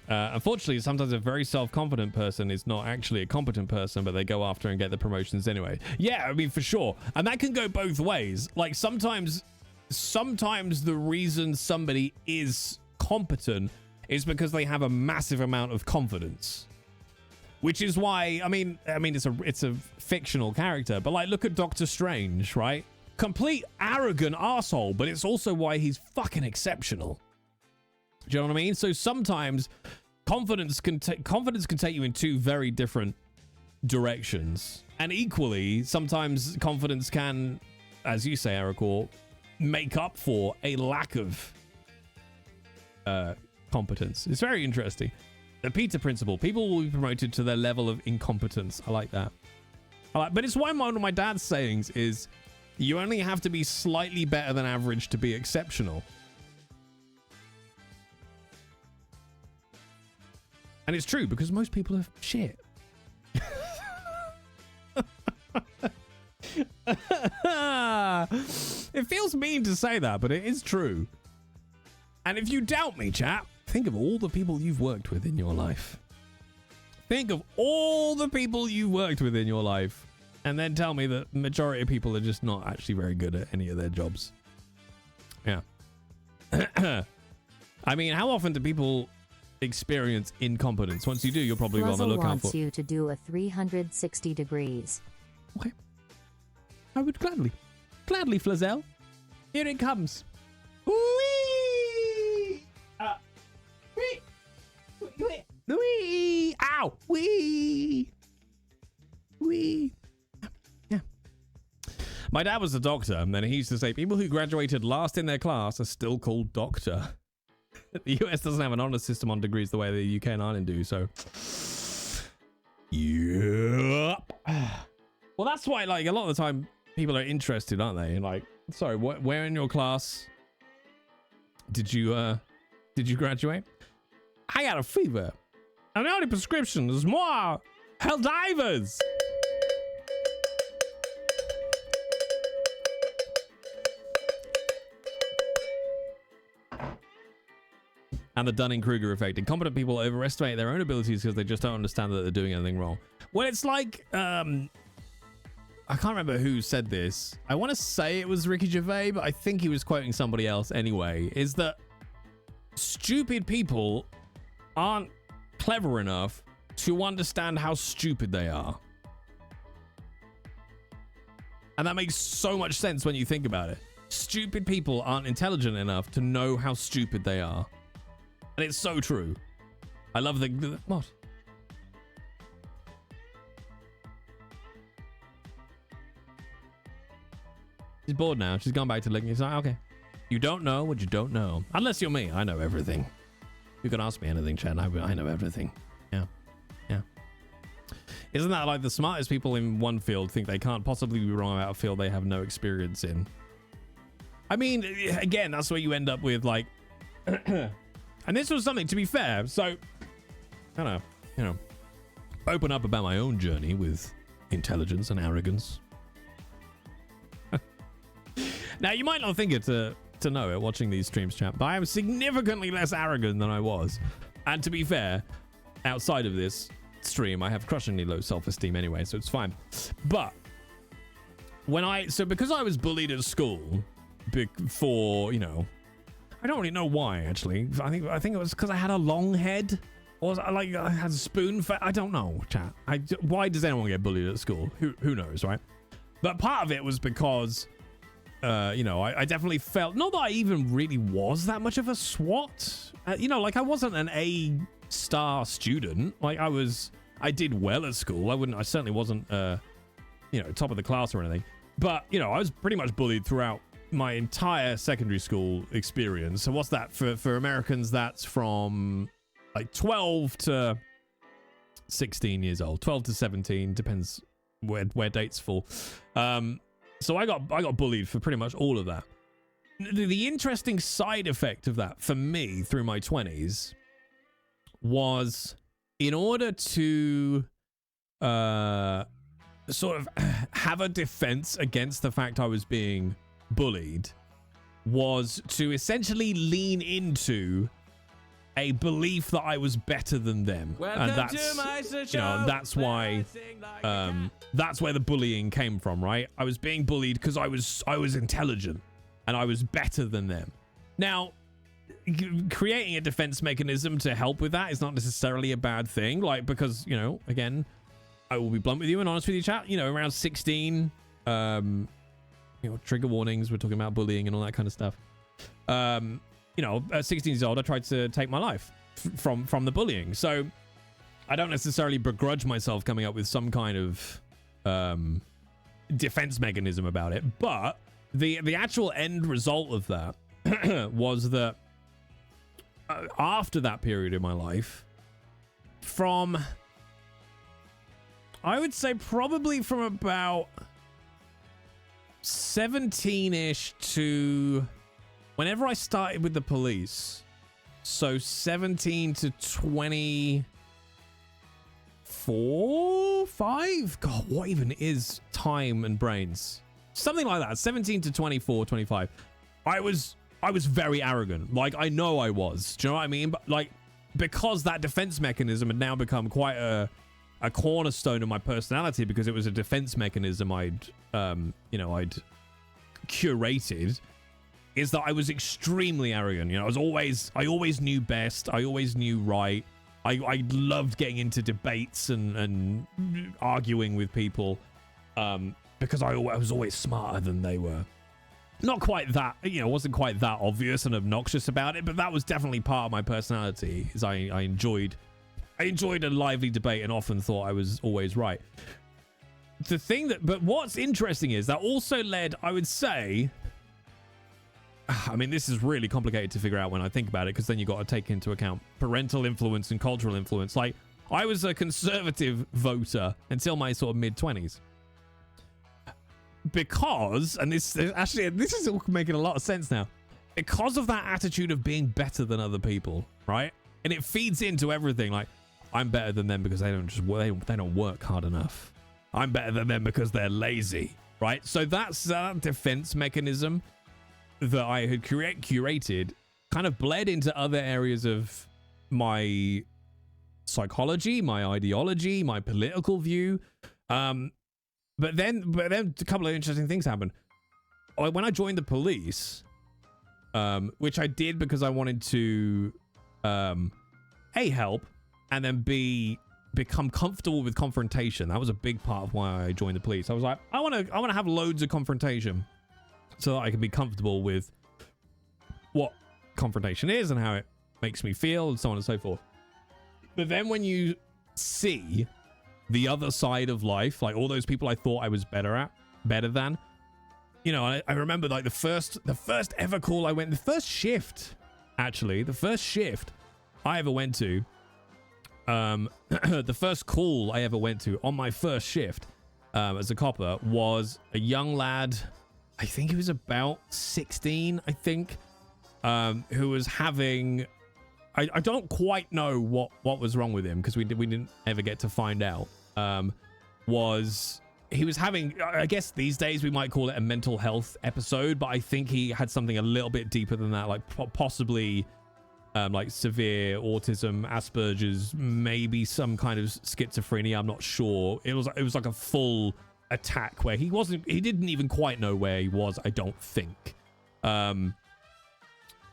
Unfortunately, sometimes a very self-confident person is not actually a competent person, but they go after and get the promotions anyway. Yeah, I mean, for sure. And that can go both ways. Like, sometimes the reason somebody is competent is because they have a massive amount of confidence. Which is why, I mean, it's a fictional character, but like, look at Doctor Strange, right? Complete arrogant asshole, but it's also why he's fucking exceptional. Do you know what I mean? So sometimes confidence can take you in two very different directions, and equally, sometimes confidence can, as you say, Eric, make up for a lack of competence. It's very interesting. The Peter principle. People will be promoted to their level of incompetence. I like that. But it's why one of my dad's sayings is, you only have to be slightly better than average to be exceptional. And it's true, because most people are shit. It feels mean to say that, but it is true. And if you doubt me, chap, think of all the people you've worked with in your life. Think of all the people you've worked with in your life, and then tell me that the majority of people are just not actually very good at any of their jobs. Yeah. I mean, how often do people experience incompetence? Once you do, you're probably on the lookout wants for. You to do a 360 degrees. Okay. I would gladly, Flazelle. Here it comes. Whee! Whee! Whee! Ow! Whee! Whee! Yeah. My dad was a doctor, and then he used to say people who graduated last in their class are still called doctor. The US doesn't have an honor system on degrees the way the UK and Ireland do, so. Yep. Well, that's why, like, a lot of the time people are interested, aren't they? Like, sorry, where in your class did you graduate? I got a fever. And the only prescription is more Helldivers. And the Dunning-Kruger effect. Incompetent people overestimate their own abilities because they just don't understand that they're doing anything wrong. Well, it's like, I can't remember who said this. I want to say it was Ricky Gervais, but I think he was quoting somebody else anyway, is that stupid people aren't clever enough to understand how stupid they are. And that makes so much sense when you think about it. Stupid people aren't intelligent enough to know how stupid they are. And it's so true. I love the what? She's bored now. She's gone back to looking. It's like, okay. You don't know what you don't know. Unless you're me. I know everything. You can ask me anything, Chad. I know everything. Yeah. Yeah. Isn't that like the smartest people in one field think they can't possibly be wrong about a field they have no experience in? I mean, again, that's where you end up with like... And this was something, to be fair, so, I don't know, open up about my own journey with intelligence and arrogance. Now, you might not think it to know it watching these streams, chat, but I am significantly less arrogant than I was. And to be fair, outside of this stream, I have crushingly low self-esteem anyway, so it's fine. But, because I was bullied at school before, you know, I don't really know why, actually. I think it was because I had a long head. Or was I had a spoon face? I don't know, chat. Why does anyone get bullied at school? Who knows, right? But part of it was because, you know, I definitely felt... Not that I even really was that much of a SWAT. You know, like, I wasn't an A-star student. Like, I did well at school. I certainly wasn't, you know, top of the class or anything. But, you know, I was pretty much bullied throughout my entire secondary school experience. So what's that for Americans? That's from like 12 to 16 years old, 12 to 17, depends where dates fall. So I got bullied for pretty much all of that. The interesting side effect of that for me through my 20s was, in order to sort of have a defense against the fact I was being bullied, was to essentially lean into a belief that I was better than them. Welcome and that's, to my show, you know, that's why that's where the bullying came from, right? I was being bullied because I was intelligent and I was better than them. Now, creating a defense mechanism to help with that is not necessarily a bad thing, like, because, you know, again, I will be blunt with you and honest with you, chat, you know, around 16, you know, trigger warnings, we're talking about bullying and all that kind of stuff. You know, at 16 years old, I tried to take my life from the bullying. So I don't necessarily begrudge myself coming up with some kind of defense mechanism about it. But the actual end result of that was that after that period in my life, from, I would say probably from about 17-ish to whenever I started with the police, so 17 to 24, 5? God, what even is time and brains? Something like that. 17 to 24, 25. I was very arrogant. Like, I know I was. Do you know what I mean? But like, because that defense mechanism had now become quite a cornerstone of my personality, because it was a defense mechanism I'd curated, is that I was extremely arrogant. You know, I always knew best. I always knew right. I loved getting into debates and arguing with people, because I was always smarter than they were. Not quite that, you know, wasn't quite that obvious and obnoxious about it, but that was definitely part of my personality. Is I enjoyed a lively debate and often thought I was always right. But what's interesting is that also led, I would say, I mean, this is really complicated to figure out when I think about it, because then you got to take into account parental influence and cultural influence. Like, I was a conservative voter until my sort of mid-20s. Because, and this is all making a lot of sense now, because of that attitude of being better than other people, right? And it feeds into everything. Like, I'm better than them because they don't work hard enough. I'm better than them because they're lazy, right? So that's that defense mechanism that I had curated kind of bled into other areas of my psychology, my ideology, my political view. But then a couple of interesting things happened. When I joined the police, which I did because I wanted to A, help, and then B, become comfortable with confrontation. That was a big part of why I joined the police. I was like, I want to have loads of confrontation so that I can be comfortable with what confrontation is and how it makes me feel and so on and so forth. But then when you see the other side of life, like all those people I thought I was better than, you know, I remember like the first ever call I went, the first shift I ever went to, the first call I ever went to on my first shift as a copper was a young lad, I think he was about 16, I think, who was having, I don't quite know what was wrong with him because we didn't ever get to find out. He was having, I guess these days we might call it a mental health episode, but I think he had something a little bit deeper than that, like possibly like severe autism, Asperger's, maybe some kind of schizophrenia. I'm not sure. It was like a full attack where he didn't even quite know where he was, I don't think.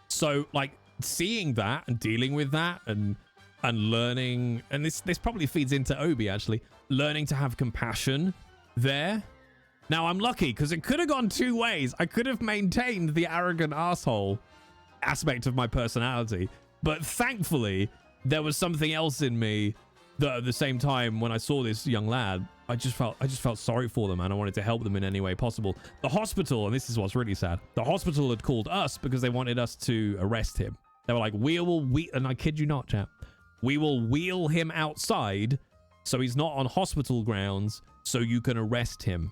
So like seeing that and dealing with that and learning, and this probably feeds into Obi actually, learning to have compassion there. Now I'm lucky because it could have gone two ways. I could have maintained the arrogant asshole aspect of my personality, but thankfully there was something else in me that at the same time when I saw this young lad, I just felt sorry for them and I wanted to help them in any way possible. The hospital, and this is what's really sad, the hospital had called us because they wanted us to arrest him. They were like, and I kid you not, chap, we will wheel him outside so he's not on hospital grounds so you can arrest him.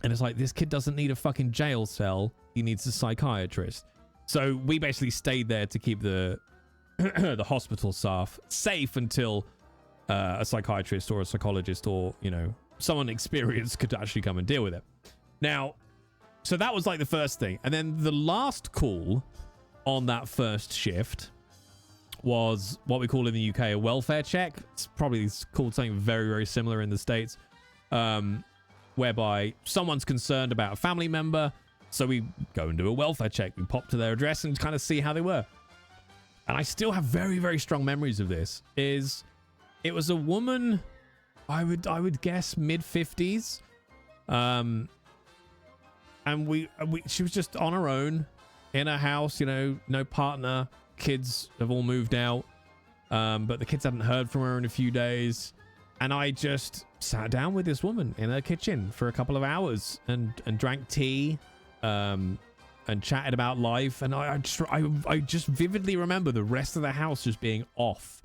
And it's like, this kid doesn't need a fucking jail cell. He needs a psychiatrist. So we basically stayed there to keep the the hospital staff safe until a psychiatrist or a psychologist or, you know, someone experienced could actually come and deal with it. Now, so that was like the first thing. And then the last call on that first shift was what we call in the UK a welfare check. It's probably called something very, very similar in the States, whereby someone's concerned about a family member. So we go and do a welfare check. We pop to their address and kind of see how they were. And I still have very, very strong memories of this. It was a woman, I would guess mid-50s. And she was just on her own in a house, you know, no partner. Kids have all moved out. But the kids hadn't heard from her in a few days. And I just sat down with this woman in her kitchen for a couple of hours and drank tea. And chatted about life, and I just vividly remember the rest of the house just being off.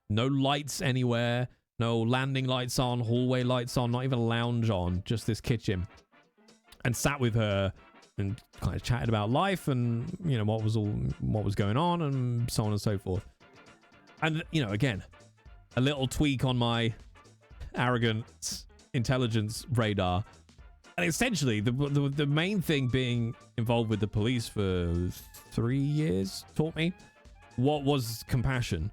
No lights anywhere, no landing lights on, hallway lights on, not even a lounge on, just this kitchen. And sat with her and kind of chatted about life and, you know, what was going on and so on and so forth. And, you know, again, a little tweak on my arrogant intelligence radar. And essentially, the main thing being involved with the police for 3 years taught me what was compassion.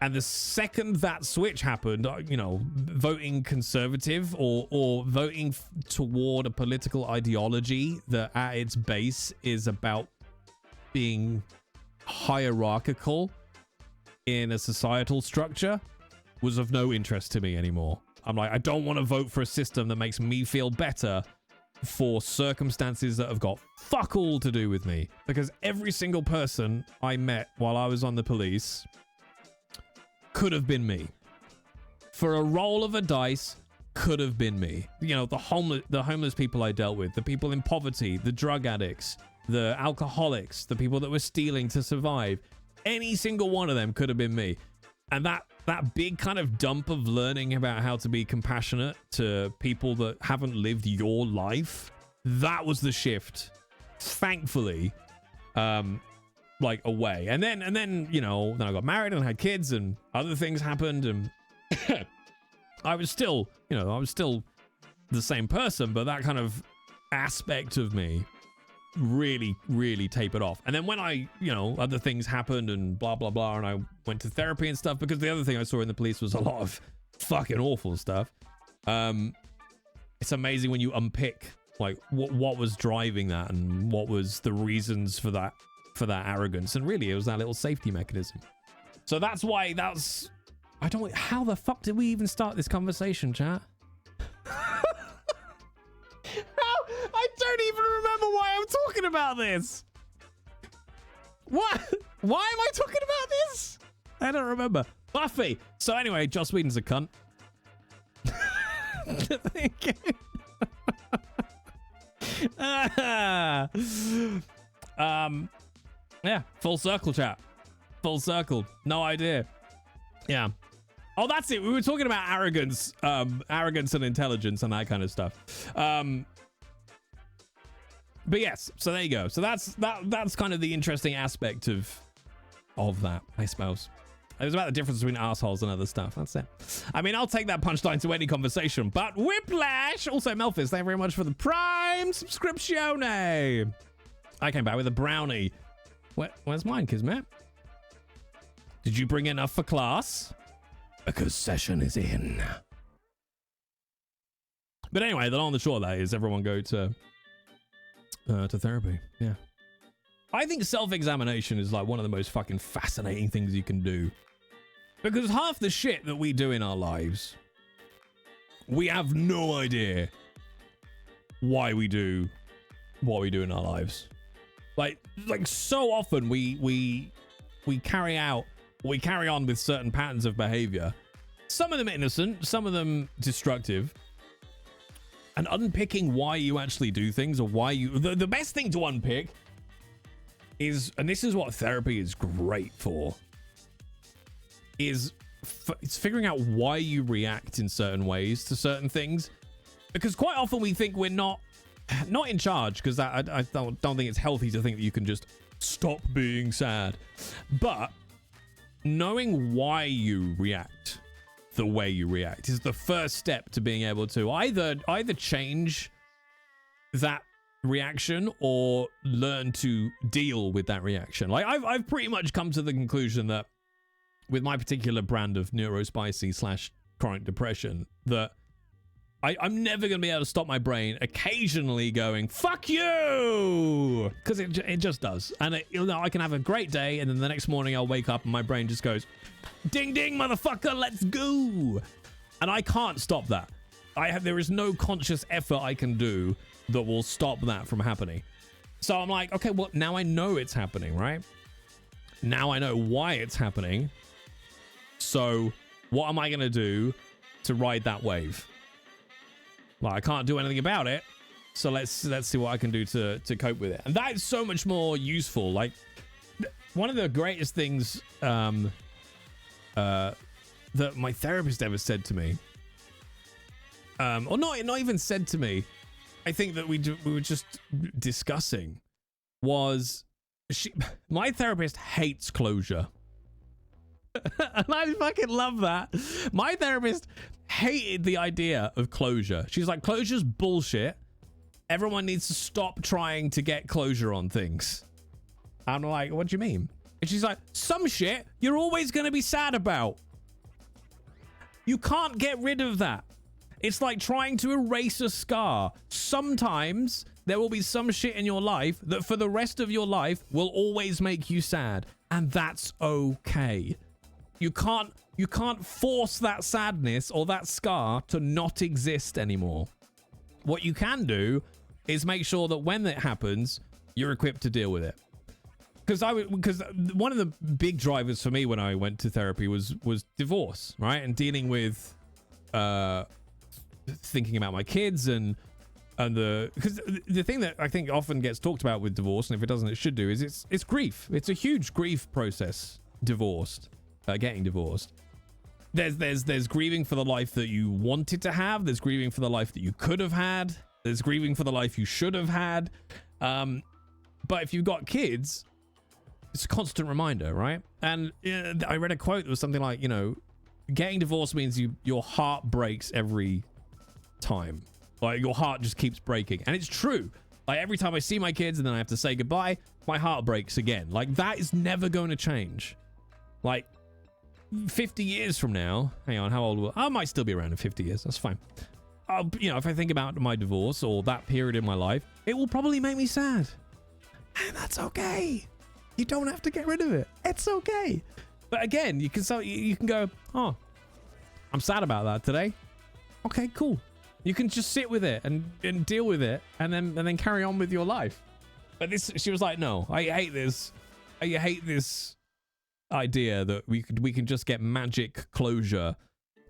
And the second that switch happened, you know, voting conservative or voting toward a political ideology that at its base is about being hierarchical in a societal structure was of no interest to me anymore. I'm like, I don't want to vote for a system that makes me feel better for circumstances that have got fuck all to do with me. Because every single person I met while I was on the police could have been me. For a roll of a dice, could have been me. You know, the homeless people I dealt with, the people in poverty, the drug addicts, the alcoholics, the people that were stealing to survive. Any single one of them could have been me. And that big kind of dump of learning about how to be compassionate to people that haven't lived your life, that was the shift. Thankfully, like away. And then, you know, then I got married and had kids and other things happened and I was still, you know, I was still the same person, but that kind of aspect of me really, really tapered off. And then when I, you know, other things happened and blah, blah, blah, and I went to therapy and stuff, because the other thing I saw in the police was a lot of fucking awful stuff. It's amazing when you unpick like what was driving that and what was the reasons for that arrogance. And really it was that little safety mechanism. So that's why how the fuck did we even start this conversation, chat? I don't even remember why I'm talking about this. What? Why am I talking about this? I don't remember. Buffy. So anyway, Joss Whedon's a cunt. Yeah, full circle, chat. Full circle. No idea. Yeah. Oh, that's it. We were talking about arrogance and intelligence and that kind of stuff. But yes, so there you go. So that's kind of the interesting aspect of that, I suppose. It was about the difference between assholes and other stuff. That's it. I mean, I'll take that punchline to any conversation. But Whiplash, also Melphis, thank you very much for the Prime subscription. I came back with a brownie. Where's mine, Kismet? Did you bring enough for class? Because session is in. But anyway, the long and the short of that is everyone go to therapy. Yeah. I think self-examination is like one of the most fucking fascinating things you can do. Because half the shit that we do in our lives, we have no idea why we do what we do in our lives. Like so often we carry on with certain patterns of behavior. Some of them innocent, some of them destructive. And unpicking why you actually do things, or why you... The best thing to unpick is, and this is what therapy is great for, it's figuring out why you react in certain ways to certain things. Because quite often we think we're not in charge, because I don't think it's healthy to think that you can just stop being sad. But knowing why you react the way you react is the first step to being able to either change that reaction or learn to deal with that reaction. Like I've pretty much come to the conclusion that with my particular brand of neurospicy / chronic depression, that I'm never going to be able to stop my brain occasionally going, fuck you! Because it just does. And I can have a great day, and then the next morning I'll wake up and my brain just goes, ding ding, motherfucker, let's go! And I can't stop that. There is no conscious effort I can do that will stop that from happening. So I'm like, okay, well, now I know it's happening, right? Now I know why it's happening. So what am I going to do to ride that wave? Well, I can't do anything about it, so let's see what I can do to cope with it. And that is so much more useful. Like, one of the greatest things that my therapist ever said to me, or not even said to me, I think that we were just discussing, was my therapist hates closure. And I fucking love that. My therapist hated the idea of closure. She's like, closure's bullshit. Everyone needs to stop trying to get closure on things. I'm like, what do you mean? And she's like, some shit you're always going to be sad about. You can't get rid of that. It's like trying to erase a scar. Sometimes there will be some shit in your life that for the rest of your life will always make you sad. And that's okay. You can't force that sadness or that scar to not exist anymore. What you can do is make sure that when it happens, you're equipped to deal with it. Because one of the big drivers for me when I went to therapy was divorce, right? And dealing with thinking about my kids and because the thing that I think often gets talked about with divorce, and if it doesn't, it should do, is it's grief. It's a huge grief process. Getting divorced. There's grieving for the life that you wanted to have. There's grieving for the life that you could have had. There's grieving for the life you should have had. But if you've got kids, it's a constant reminder, right? And I read a quote that was something like, you know, getting divorced means your heart breaks every time. Like, your heart just keeps breaking. And it's true. Like, every time I see my kids and then I have to say goodbye, my heart breaks again. Like, that is never going to change. Like, 50 years from now, hang on, how old will I might still be around in 50 years. That's fine. You know, if I think about my divorce or that period in my life, it will probably make me sad. And that's okay. You don't have to get rid of it. It's okay. But again, you can go, oh, I'm sad about that today. Okay, cool. You can just sit with it and deal with it and then carry on with your life. But she was like, no, I hate this. I hate this idea that we can just get magic closure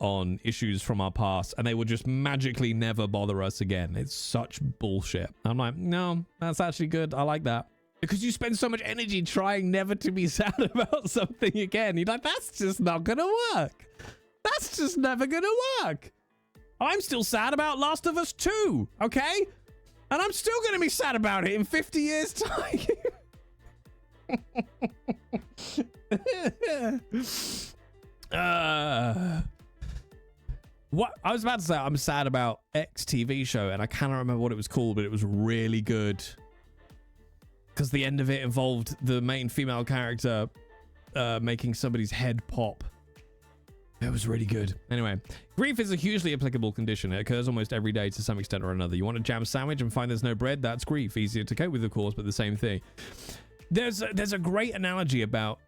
on issues from our past and they will just magically never bother us again. It's such bullshit. I'm like, no, that's actually good. I like that. Because you spend so much energy trying never to be sad about something again. You're like, that's just not gonna work. That's just never gonna work. I'm still sad about Last of Us 2, okay? And I'm still gonna be sad about it in 50 years' time. What I was about to say, I'm sad about X TV show, and I cannot remember what it was called, but it was really good. Because the end of it involved the main female character making somebody's head pop. It was really good. Anyway, grief is a hugely applicable condition. It occurs almost every day to some extent or another. You want a jam sandwich and find there's no bread? That's grief. Easier to cope with, of course, but the same thing. There's a great analogy about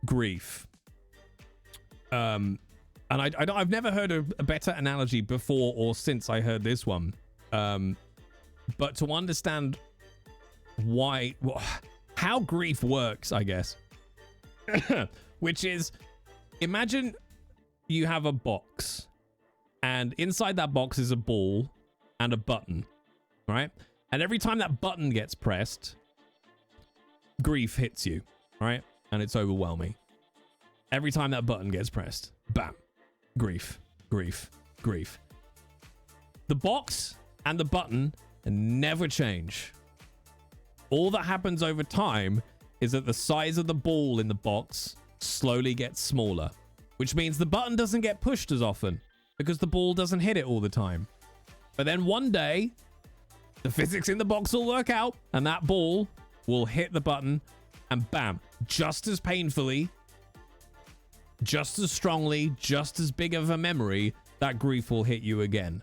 grief. And I've never heard a better analogy before or since I heard this one. But to understand how grief works, I guess, which is, imagine you have a box and inside that box is a ball and a button, right? And every time that button gets pressed, grief hits you, right? And it's overwhelming. Every time that button gets pressed, bam, grief, grief, grief. The box and the button never change. All that happens over time is that the size of the ball in the box slowly gets smaller, which means the button doesn't get pushed as often because the ball doesn't hit it all the time. But then one day, the physics in the box will work out and that ball will hit the button and bam, just as painfully, just as strongly, just as big of a memory, that grief will hit you again.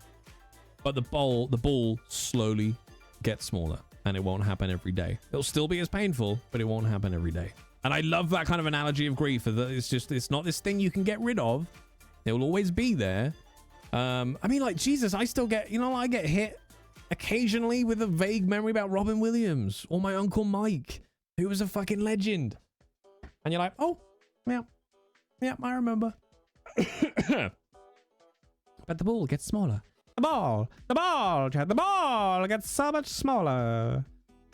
But the ball slowly gets smaller and it won't happen every day. It'll still be as painful, but it won't happen every day. And I love that kind of analogy of grief. That it's not this thing you can get rid of. It will always be there. I mean, like, Jesus, I still get, I get hit occasionally with a vague memory about Robin Williams or my Uncle Mike, who was a fucking legend. And you're like, oh, yeah, I remember. But the ball gets smaller. The ball gets so much smaller.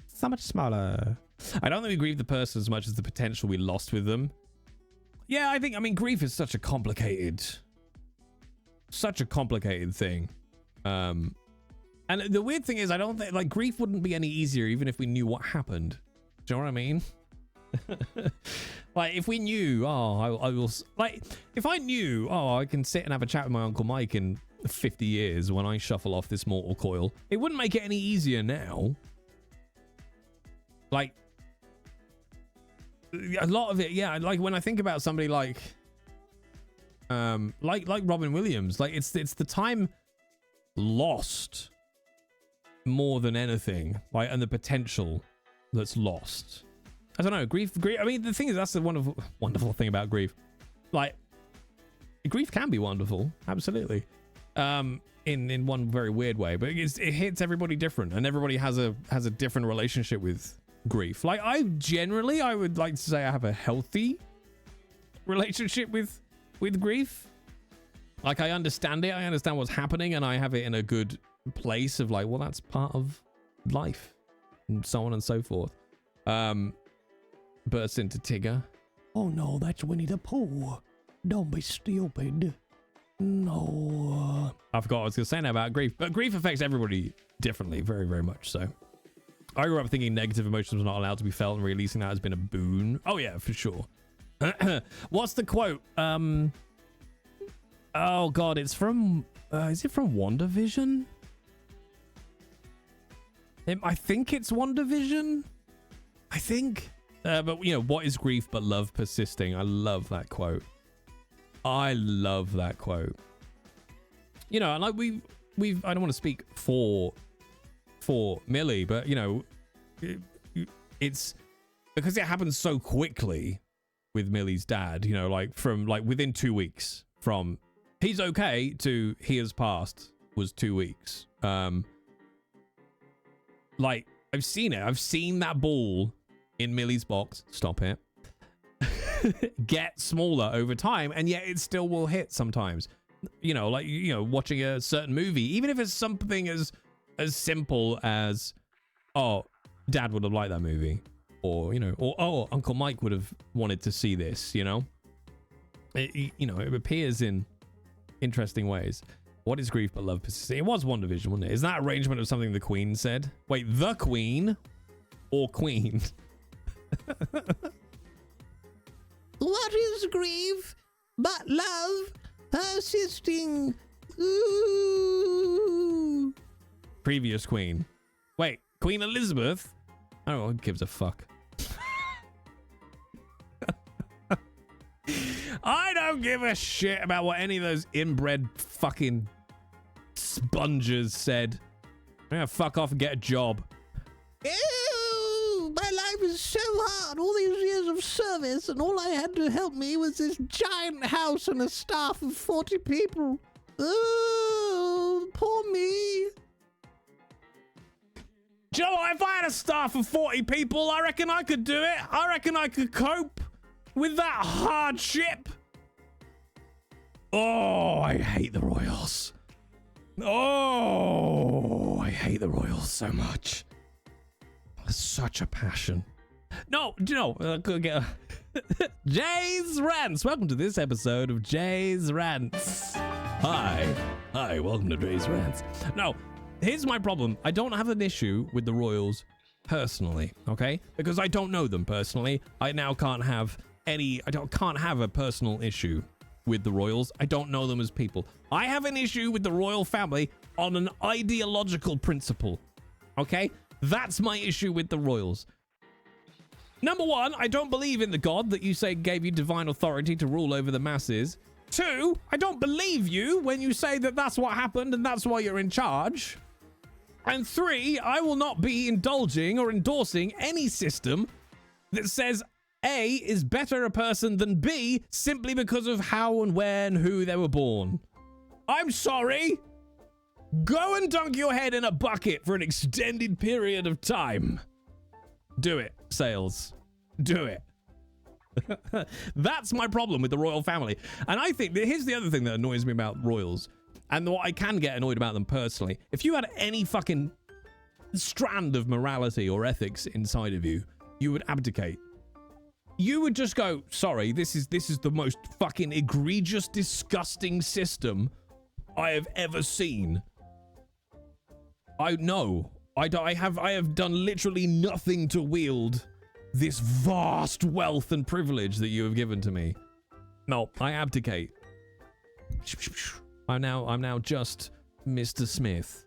So much smaller. I don't think we grieve the person as much as the potential we lost with them. Yeah, I mean, grief is such a complicated thing. And the weird thing is, I don't think, like, grief wouldn't be any easier even if we knew what happened. Do you know what I mean? Like, if we knew, I will, like, if I knew, I can sit and have a chat with my Uncle Mike in 50 years when I shuffle off this mortal coil, it wouldn't make it any easier now. Like, a lot of it, yeah, like when I think about somebody like Robin Williams, like it's the time lost more than anything, like, and the potential that's lost. I don't know, grief. I mean, the thing is, that's the wonderful thing about grief. Like, grief can be wonderful, absolutely, in one very weird way, but it hits everybody different, and everybody has a different relationship with grief. Like, I would like to say I have a healthy relationship with grief. Like, I understand it, I understand what's happening, and I have it in a good place of like, well, that's part of life, and so on and so forth. Bursts into Tigger. Oh no, that's Winnie the Pooh. Don't be stupid. No. I forgot what I was going to say now about grief, but grief affects everybody differently, very, very much so. I grew up thinking negative emotions were not allowed to be felt, and releasing that has been a boon. Oh yeah, for sure. What's the quote? Oh god, it's from is it from WandaVision? I think it's WandaVision. I think. But you know, what is grief but love persisting? I love that quote. I love that quote. You know, and like we've I don't want to speak for Millie, but you know, it's because it happened so quickly with Millie's dad, you know, like from like within 2 weeks from he's okay to he has passed was 2 weeks. Like I've seen it. I've seen that ball in Millie's box. Stop it. Get smaller over time, and yet it still will hit sometimes. You know, like, you know, watching a certain movie, even if it's something as simple as, oh, Dad would have liked that movie, or you know, or oh, Uncle Mike would have wanted to see this. You know, you know, it appears in interesting ways. What is grief but love persisting? It was WandaVision, wasn't it? Is that arrangement of something the Queen said? Wait, the Queen or Queen? What is grief but love persisting? Ooh. Previous Queen. Wait, Queen Elizabeth? I don't know, who gives a fuck? I don't give a shit about what any of those inbred fucking sponges said. I'm gonna fuck off and get a job. Ew, my life is so hard. All these years of service, and all I had to help me was this giant house and a staff of 40 people. Oh, poor me. Joe, if I had a staff of 40 people, I reckon I could do it. I reckon I could cope with that hardship. Oh, I hate the Royals. Oh, I hate the Royals so much. Such a passion. No, do you know, Jay's Rants. Welcome to this episode of Jay's Rants. Hi, welcome to Jay's Rants. No, here's my problem. I don't have an issue with the Royals personally, okay? Because I don't know them personally. I now can't have can't have a personal issue with the Royals. I don't know them as people. I have an issue with the royal family on an ideological principle, okay? That's my issue with the Royals. Number one, I don't believe in the God that you say gave you divine authority to rule over the masses. Two, I don't believe you when you say that that's what happened and that's why you're in charge. And three, I will not be indulging or endorsing any system that says A is better a person than B simply because of how and where and who they were born. I'm sorry. Go and dunk your head in a bucket for an extended period of time. Do it, Sales. Do it. That's my problem with the royal family. And I think that here's the other thing that annoys me about royals, and what I can get annoyed about them personally. If you had any fucking strand of morality or ethics inside of you, you would abdicate. You would just go, sorry, this is the most fucking egregious, disgusting system I have ever seen. I know. I have done literally nothing to wield this vast wealth and privilege that you have given to me. No, I abdicate. I'm now just Mr. Smith.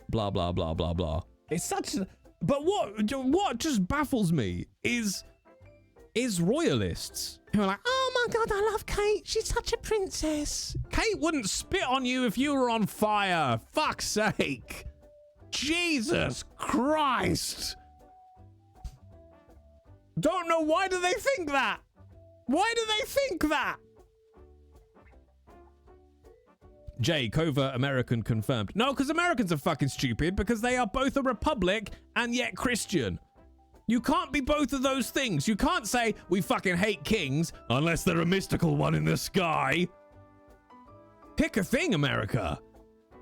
Blah blah blah blah blah. It's such a, but what just baffles me is royalists who are like, oh my god, I love Kate. She's such a princess. Kate wouldn't spit on you if you were on fire. Fuck's sake. Jesus Christ. Don't know, why do they think that? Why do they think that? Jay, covert American confirmed. No, because Americans are fucking stupid because they are both a republic and yet Christian. You can't be both of those things. You can't say we fucking hate kings unless they're a mystical one in the sky. Pick a thing, America.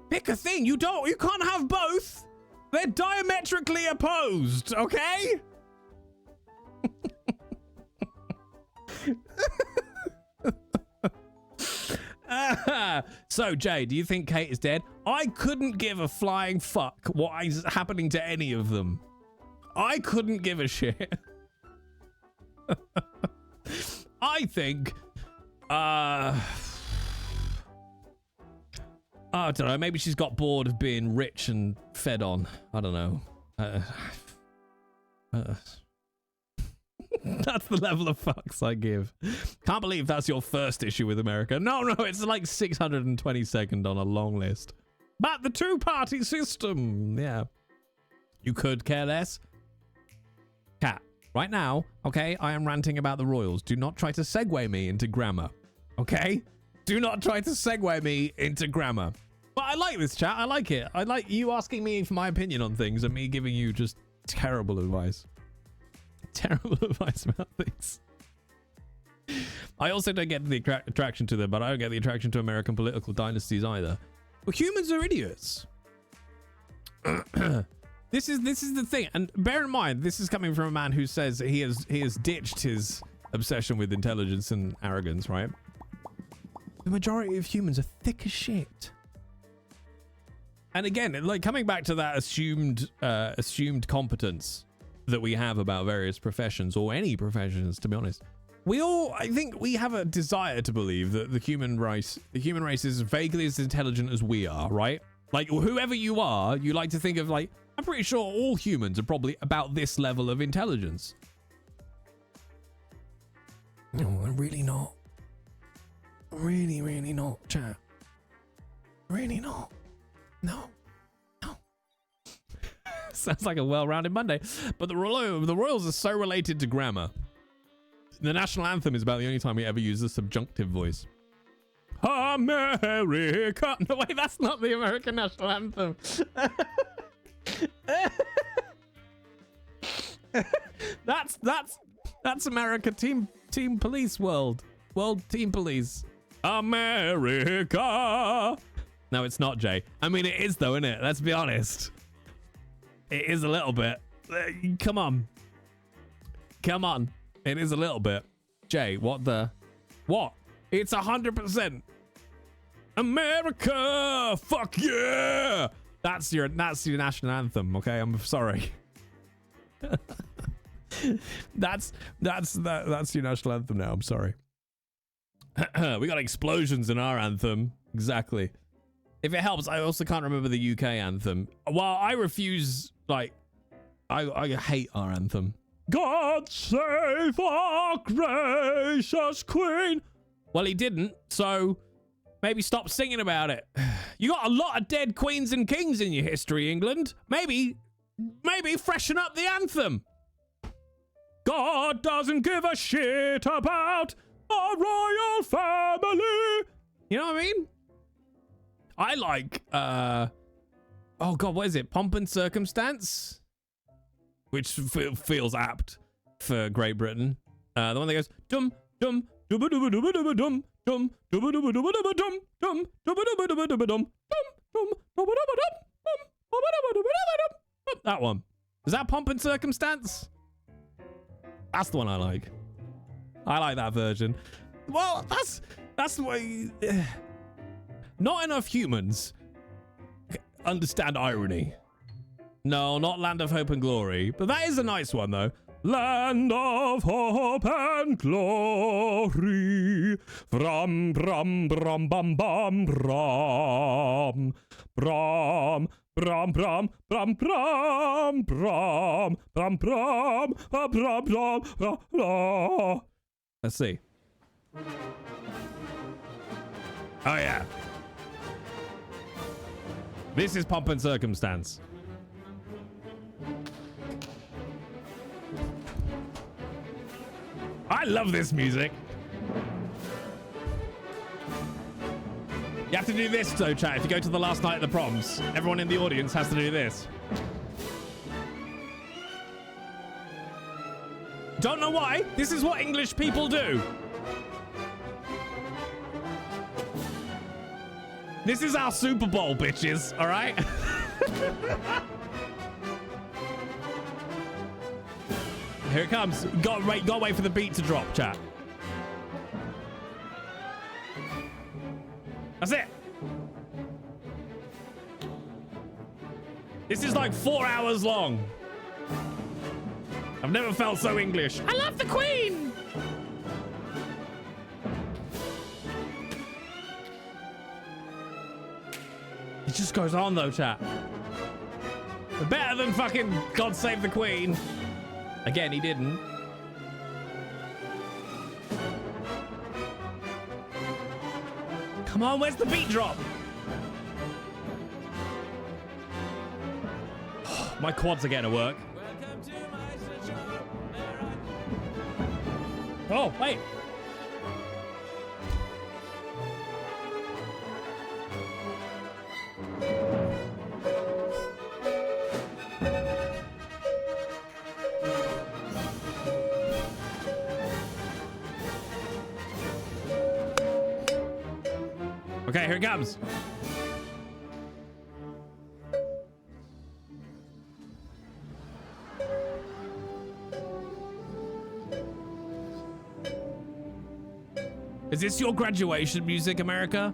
Pick a thing. You can't have both. They're diametrically opposed, okay? So, Jay, do you think Kate is dead? I couldn't give a flying fuck what is happening to any of them. I couldn't give a shit. I think, I don't know, maybe she's got bored of being rich and fed on. I don't know. That's the level of fucks I give. Can't believe that's your first issue with America. No, it's like 622nd on a long list. But the two-party system, yeah. You could care less. Cat, right now, okay, I am ranting about the royals. Do not try to segue me into grammar, okay? Do not try to segue me into grammar. But I like this, chat. I like it. I like you asking me for my opinion on things and me giving you just terrible advice. Terrible advice about things. I also don't get the attraction to them, but I don't get the attraction to American political dynasties either. Well, humans are idiots. This is the thing, and bear in mind, this is coming from a man who says he has ditched his obsession with intelligence and arrogance, right? The majority of humans are thick as shit. And again, like coming back to that assumed competence that we have about various professions, or any professions, to be honest. I think we have a desire to believe that the human race is vaguely as intelligent as we are, right? Like whoever you are, you like to think of like, I'm pretty sure all humans are probably about this level of intelligence. No, I'm really not. Really, really not, chat. Really not. No. Sounds like a well-rounded Monday. But the royals are so related to grammar. The national anthem is about the only time we ever use the subjunctive voice. America. No, wait, that's not the American national anthem. That's America team police world team police. America. No, it's not, Jay. I mean, it is though, isn't it? Let's be honest. It is a little bit. Come on. It is a little bit. Jay, what? It's 100%. America. Fuck yeah. That's your national anthem. Okay, I'm sorry. that's your national anthem now. I'm sorry. We got explosions in our anthem. Exactly. If it helps, I also can't remember the UK anthem. Well, I refuse, like, I hate our anthem. God save our gracious queen. Well, he didn't, so maybe stop singing about it. You got a lot of dead queens and kings in your history, England. Maybe freshen up the anthem. God doesn't give a shit about our royal family. You know what I mean? I like, oh God, what is it? Pomp and Circumstance? Which feels apt for Great Britain. The one that goes, dum, dum, dum, dum, dum, dum, dum, dum, dum, dum, dum, dum, dum, that one. Is that Pomp and Circumstance? That's the one I like. I like that version. Well, that's the way... Not enough humans understand irony. No, not Land of Hope and Glory. But that is a nice one, though. Land of Hope and Glory. Brum, brum, brum, bum, bum, brum. Brum, brum, brum, brum, brum, brum, brum, brum, brum, brum, brum. Let's see. Oh, yeah. This is Pomp and Circumstance. I love this music. You have to do this though, chat. If you go to the last night of the proms, everyone in the audience has to do this. Don't know why. This is what English people do. This is our Super Bowl, bitches. All right? Here it comes. Gotta wait for the beat to drop, chat. That's it. This is like 4 hours long. I've never felt so English. I love the Queen! It just goes on though, chat. Better than fucking God Save the Queen. Again, he didn't. Come on, where's the beat drop? My quads are getting to work. Oh, wait. Okay, here it comes. Is this your graduation music, America?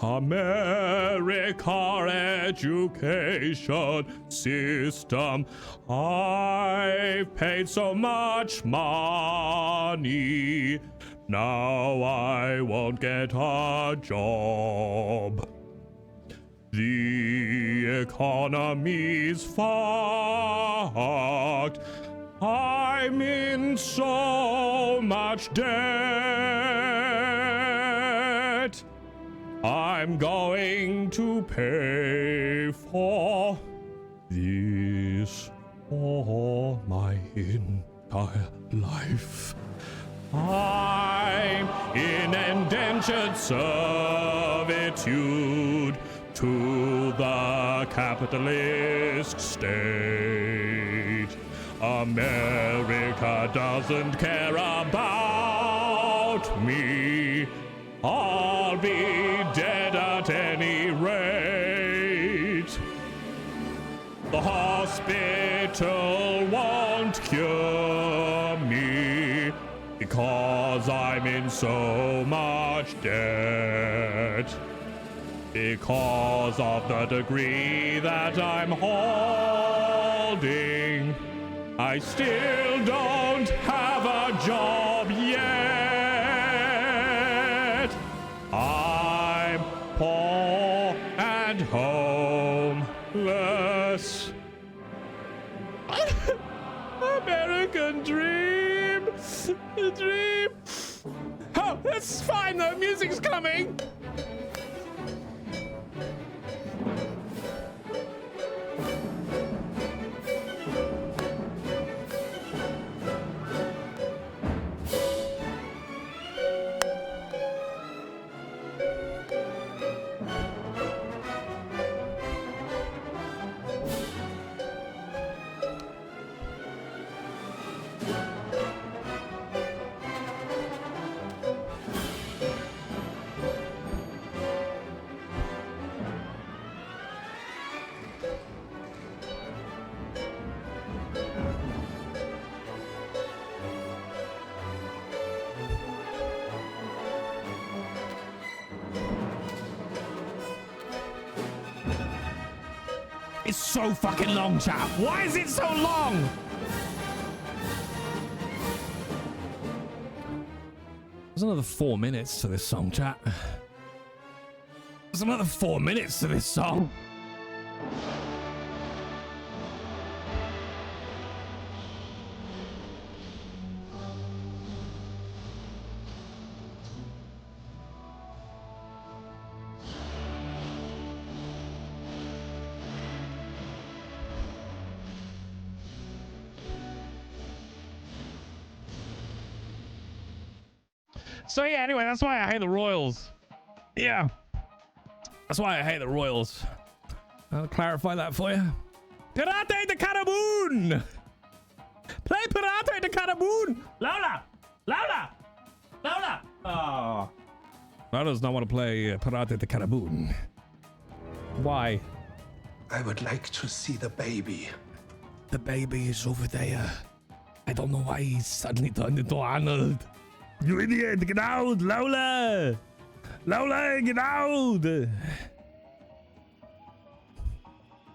America education system. I've paid so much money. Now I won't get a job. The economy's fucked. I'm in so much debt. I'm going to pay for this all my entire life. I'm in indentured servitude to the capitalist state. America doesn't care about me. I'll be dead at any rate. The hospital won't cure me because I'm in so much debt. Because of the degree that I'm holding, I still don't have a job yet. I'm poor and homeless. American dream. The dream. Oh, that's fine though. Music's coming. It's so fucking long, chap. Why is it so long? There's another 4 minutes to this song, chat. There's another 4 minutes to this song. So yeah, anyway, that's why I hate the Royals. Yeah. That's why I hate the Royals. I'll clarify that for you. Pirate de Caraboon! Play Pirate de Caraboon! Lola! Lola! Lola! Oh. Lola does not want to play Pirate de Caraboon. Why? I would like to see the baby. The baby is over there. I don't know why he's suddenly turned into Arnold. You idiot, get out, Lola! Lola, get out!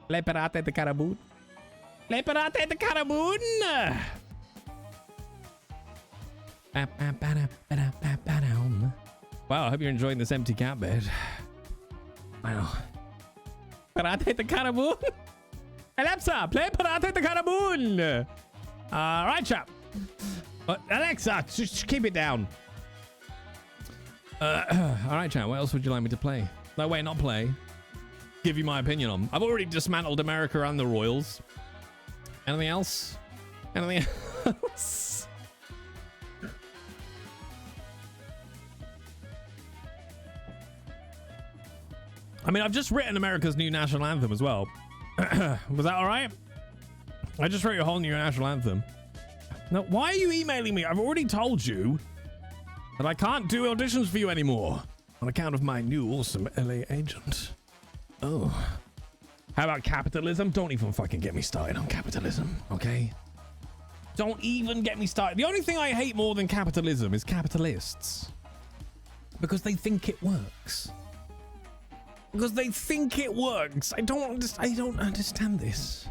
Le Pirate de Carabun. Le Pirate de Carabun! Wow, I hope you're enjoying this empty cat bed. Wow. Pirate de Carabun! Alexa, play Pirate de Carabun! Alright, chap. Alexa, just keep it down. Alright, chat, what else would you like me to play? No, wait, not play. Give you my opinion on. I've already dismantled America and the Royals. Anything else? Anything else? I mean, I've just written America's new national anthem as well. Was that alright? I just wrote a whole new national anthem. Now, why are you emailing me? I've already told you that I can't do auditions for you anymore on account of my new awesome LA agent. Oh. How about capitalism? Don't even fucking get me started on capitalism, okay? Don't even get me started. The only thing I hate more than capitalism is capitalists. Because they think it works. Because they think it works. I don't understand this.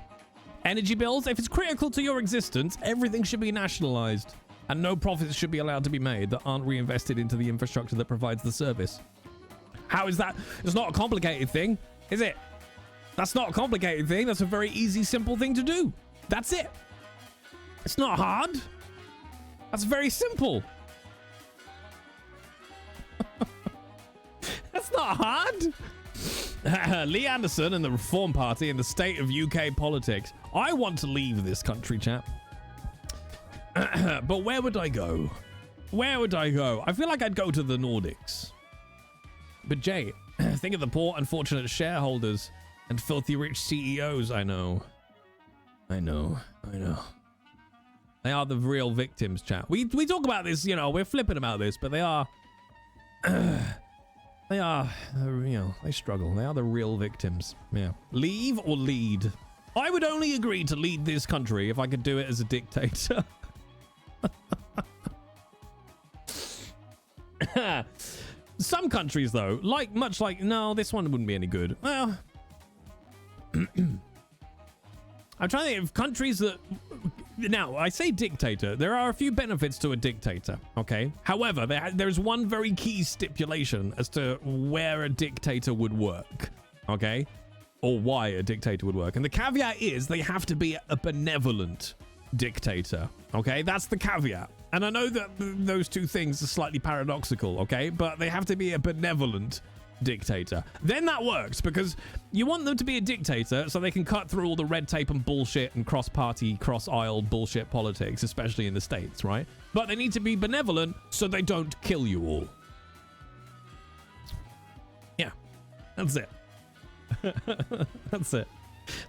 Energy bills, if it's critical to your existence, everything should be nationalized. And no profits should be allowed to be made that aren't reinvested into the infrastructure that provides the service. How is that? It's not a complicated thing, is it? That's not a complicated thing. That's a very easy, simple thing to do. That's it. It's not hard. That's very simple. That's not hard. Lee Anderson and the Reform Party and the state of UK politics. I want to leave this country, chap. But where would I go? Where would I go? I feel like I'd go to the Nordics. But Jay, think of the poor, unfortunate shareholders and filthy rich CEOs. I know. They are the real victims, chat. We talk about this, you know, we're flipping about this, but they are, they struggle. They are the real victims. Yeah. Leave or lead? I would only agree to lead this country if I could do it as a dictator. Some countries, though, no, this one wouldn't be any good. Well, I'm trying to think of countries that... Now, I say dictator. There are a few benefits to a dictator, okay? However, there's one very key stipulation as to where a dictator would work, okay? Or why a dictator would work. And the caveat is they have to be a benevolent dictator, okay? That's the caveat. And I know that those two things are slightly paradoxical, okay? But they have to be a benevolent dictator. Then that works, because you want them to be a dictator so they can cut through all the red tape and bullshit and cross-party, cross-aisle bullshit politics, especially in the States, right? But they need to be benevolent so they don't kill you all. Yeah, that's it. That's it.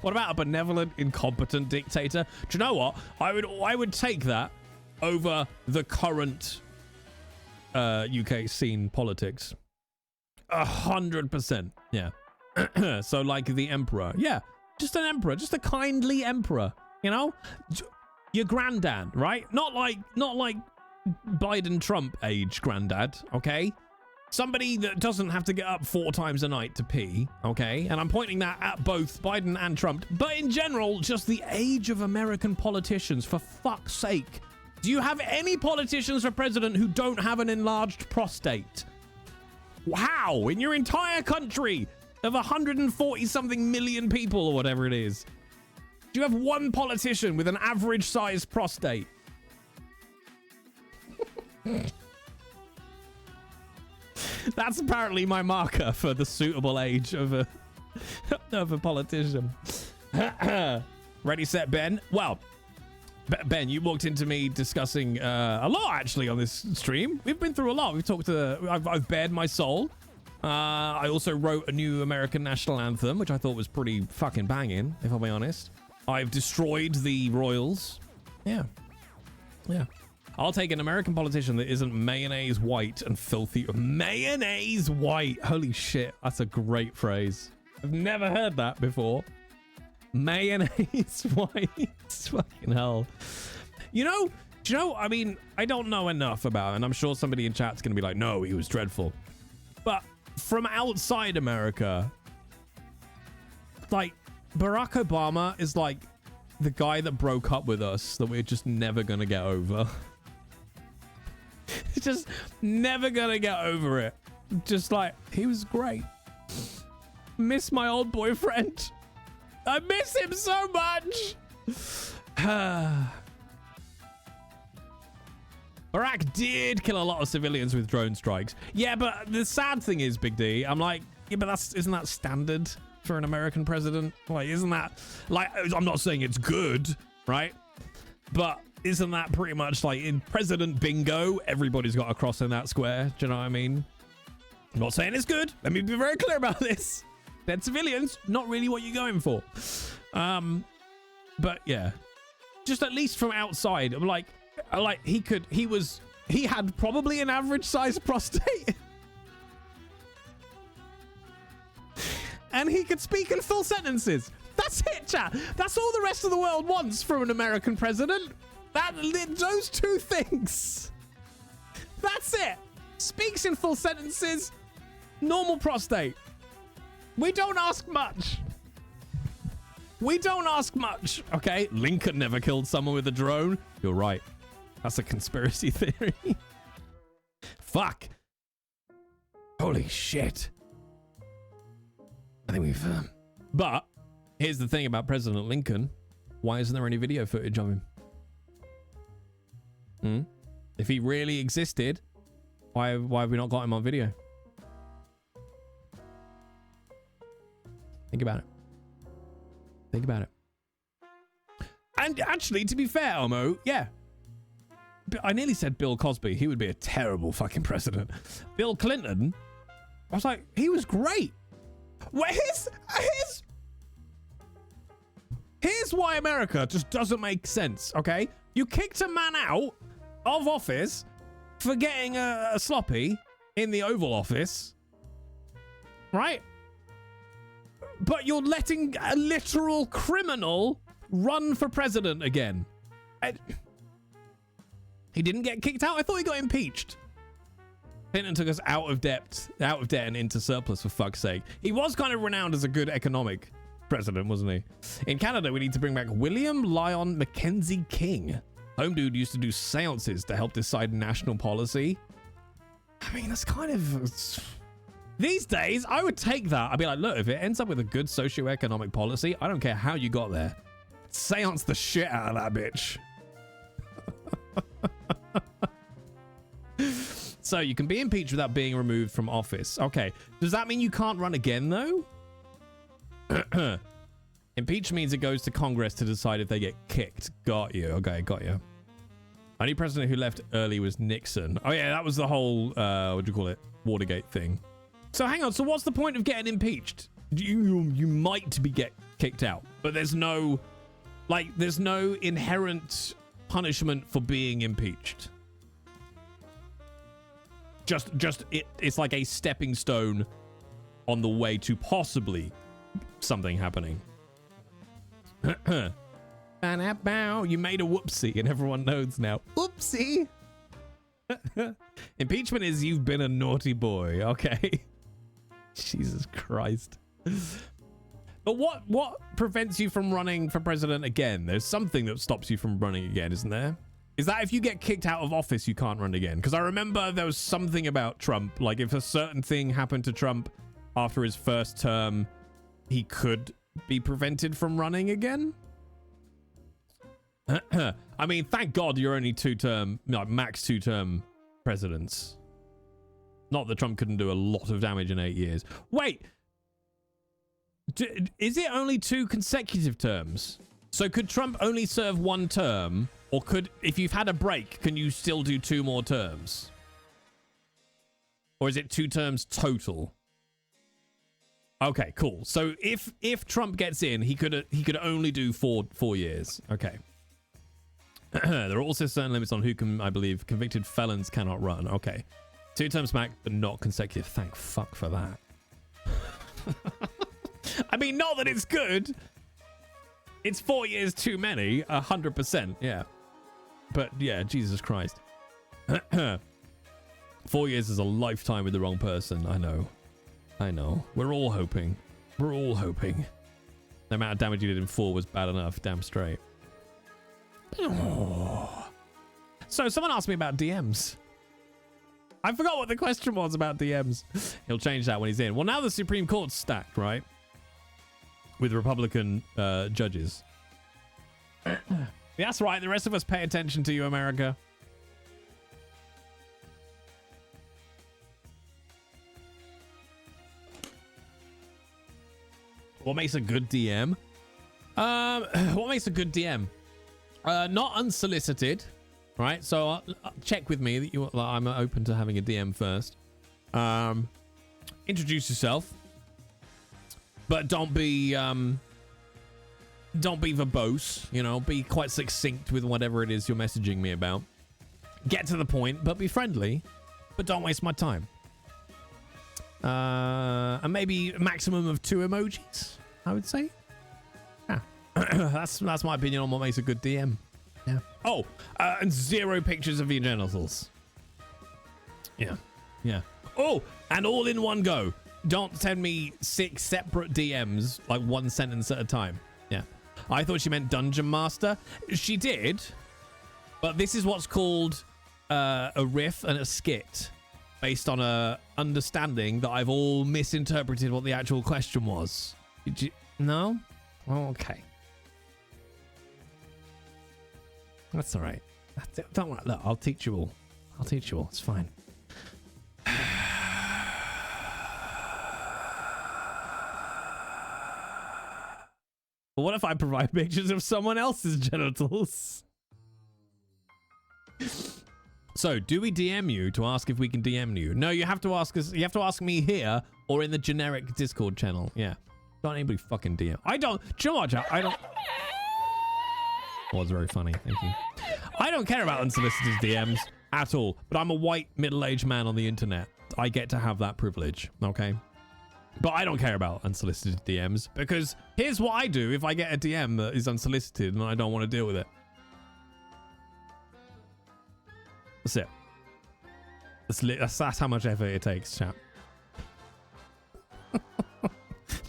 What about a benevolent, incompetent dictator? Do you know what? I would take that over the current UK scene politics. 100%. Yeah. So like the emperor. Yeah. Just an emperor. Just a kindly emperor. You know? Your granddad, right? Not like Biden Trump age granddad, okay? Somebody that doesn't have to get up 4 times a night to pee, okay? And I'm pointing that at both Biden and Trump. But in general, just the age of American politicians, for fuck's sake. Do you have any politicians for president who don't have an enlarged prostate? How? In your entire country of 140-something million people or whatever it is. Do you have one politician with an average-sized prostate? That's apparently my marker for the suitable age of a politician. Ready, set, Ben? Well, Ben, you walked into me discussing a lot, actually, on this stream. We've been through a lot. We've talked to... I've bared my soul. I also wrote a new American national anthem, which I thought was pretty fucking banging, if I'll be honest. I've destroyed the royals. Yeah. Yeah. I'll take an American politician that isn't mayonnaise white and filthy. Mayonnaise white. Holy shit. That's a great phrase. I've never heard that before. Mayonnaise white. Fucking hell. Do you know, I mean, I don't know enough about it, and I'm sure somebody in chat's going to be like, no, he was dreadful. But from outside America, like, Barack Obama is like the guy that broke up with us that we're just never gonna get over. Just never gonna get over it. Just like, he was great. Miss my old boyfriend. I miss him so much. Iraq did kill a lot of civilians with drone strikes. Yeah, but the sad thing is, Big D, I'm like, yeah, but isn't that standard for an American president? Like, isn't that, like, I'm not saying it's good, right? But isn't that pretty much like in president bingo, everybody's got a cross in that square? Do you know what I mean? I'm not saying it's good. Let me be very clear about this. Dead civilians, not really what you're going for. But yeah, just at least from outside, I'm like he had probably an average sized prostate. And he could speak in full sentences. That's it, chat. That's all the rest of the world wants from an American president. Those two things. That's it. Speaks in full sentences, normal prostate. We don't ask much. We don't ask much, okay? Lincoln never killed someone with a drone. You're right. That's a conspiracy theory. Fuck. Holy shit. I think we've... But here's the thing about President Lincoln. Why isn't there any video footage of him? If he really existed, why have we not got him on video? Think about it. Think about it. And actually, to be fair, Omo, yeah. I nearly said Bill Cosby. He would be a terrible fucking president. Bill Clinton, I was like, he was great. Well, here's why America just doesn't make sense, okay? You kicked a man out of office for getting a sloppy in the Oval Office, right? But you're letting a literal criminal run for president again. He didn't get kicked out. I thought he got impeached. Clinton took us out of debt and into surplus, for fuck's sake. He was kind of renowned as a good economic president, wasn't he? In Canada, we need to bring back William Lyon Mackenzie King. Home dude used to do seances to help decide national policy. I mean, that's kind of... These days, I would take that. I'd be like, look, if it ends up with a good socioeconomic policy, I don't care how you got there. Seance the shit out of that bitch. So you can be impeached without being removed from office. Okay. Does that mean you can't run again, though? Impeach means it goes to Congress to decide if they get kicked. Got you. Okay, got you. Only president who left early was Nixon. Oh, yeah, that was the whole, what do you call it? Watergate thing. So hang on. So what's the point of getting impeached? You might get kicked out, but there's no inherent punishment for being impeached. It's like a stepping stone on the way to possibly something happening. You made a whoopsie and everyone knows now. Whoopsie. Impeachment is you've been a naughty boy. Okay. Jesus Christ. But what prevents you from running for president again? There's something that stops you from running again, isn't there? Is that if you get kicked out of office, you can't run again? Because I remember there was something about Trump. Like if a certain thing happened to Trump after his first term, he could be prevented from running again. I mean, thank God you're only max two-term presidents. Not that Trump couldn't do a lot of damage in 8 years. Wait. Is it only 2 consecutive terms? So could Trump only serve 1 term? Or if you've had a break, can you still do 2 more terms? Or is it 2 terms total? Okay, cool. So if Trump gets in, he could only do 4 years. Okay. There are also certain limits on who can, I believe, convicted felons cannot run. Okay. 2 terms max, but not consecutive. Thank fuck for that. I mean, not that it's good. It's 4 years too many. 100%. Yeah. But yeah, Jesus Christ. 4 years is a lifetime with the wrong person. I know. I know. We're all hoping. We're all hoping. The amount of damage you did in 4 was bad enough. Damn straight. Oh. So someone asked me about DMs. I forgot what the question was about DMs. He'll change that when he's in. Well, now the Supreme Court's stacked, right? With Republican judges. That's right. The rest of us pay attention to you, America. What makes a good DM? What makes a good DM? Not unsolicited, right? So check with me that I'm open to having a DM first. Introduce yourself, but don't be verbose. You know, be quite succinct with whatever it is you're messaging me about. Get to the point, but be friendly. But don't waste my time. And maybe a maximum of 2 emojis, I would say. Yeah. that's my opinion on what makes a good DM. Yeah. Oh, and 0 pictures of your genitals. Yeah. Yeah. Oh, and all in one go. Don't send me 6 separate DMs, like 1 sentence at a time. Yeah. I thought she meant Dungeon Master. She did. But this is what's called a riff and a skit. Based on a understanding that I've all misinterpreted what the actual question was. Did you? No? Oh, okay. That's all right. Don't worry. Look, I'll teach you all. I'll teach you all. It's fine. But what if I provide pictures of someone else's genitals? So, do we DM you to ask if we can DM you? No, you have to ask us. You have to ask me here or in the generic Discord channel. Yeah. Don't anybody fucking DM. I don't. Do you know what, Jack? I don't. Well, it's very funny. Thank you. I don't care about unsolicited DMs at all. But I'm a white middle-aged man on the internet. I get to have that privilege. Okay. But I don't care about unsolicited DMs because here's what I do if I get a DM that is unsolicited and I don't want to deal with it. That's it. That's how much effort it takes, chap.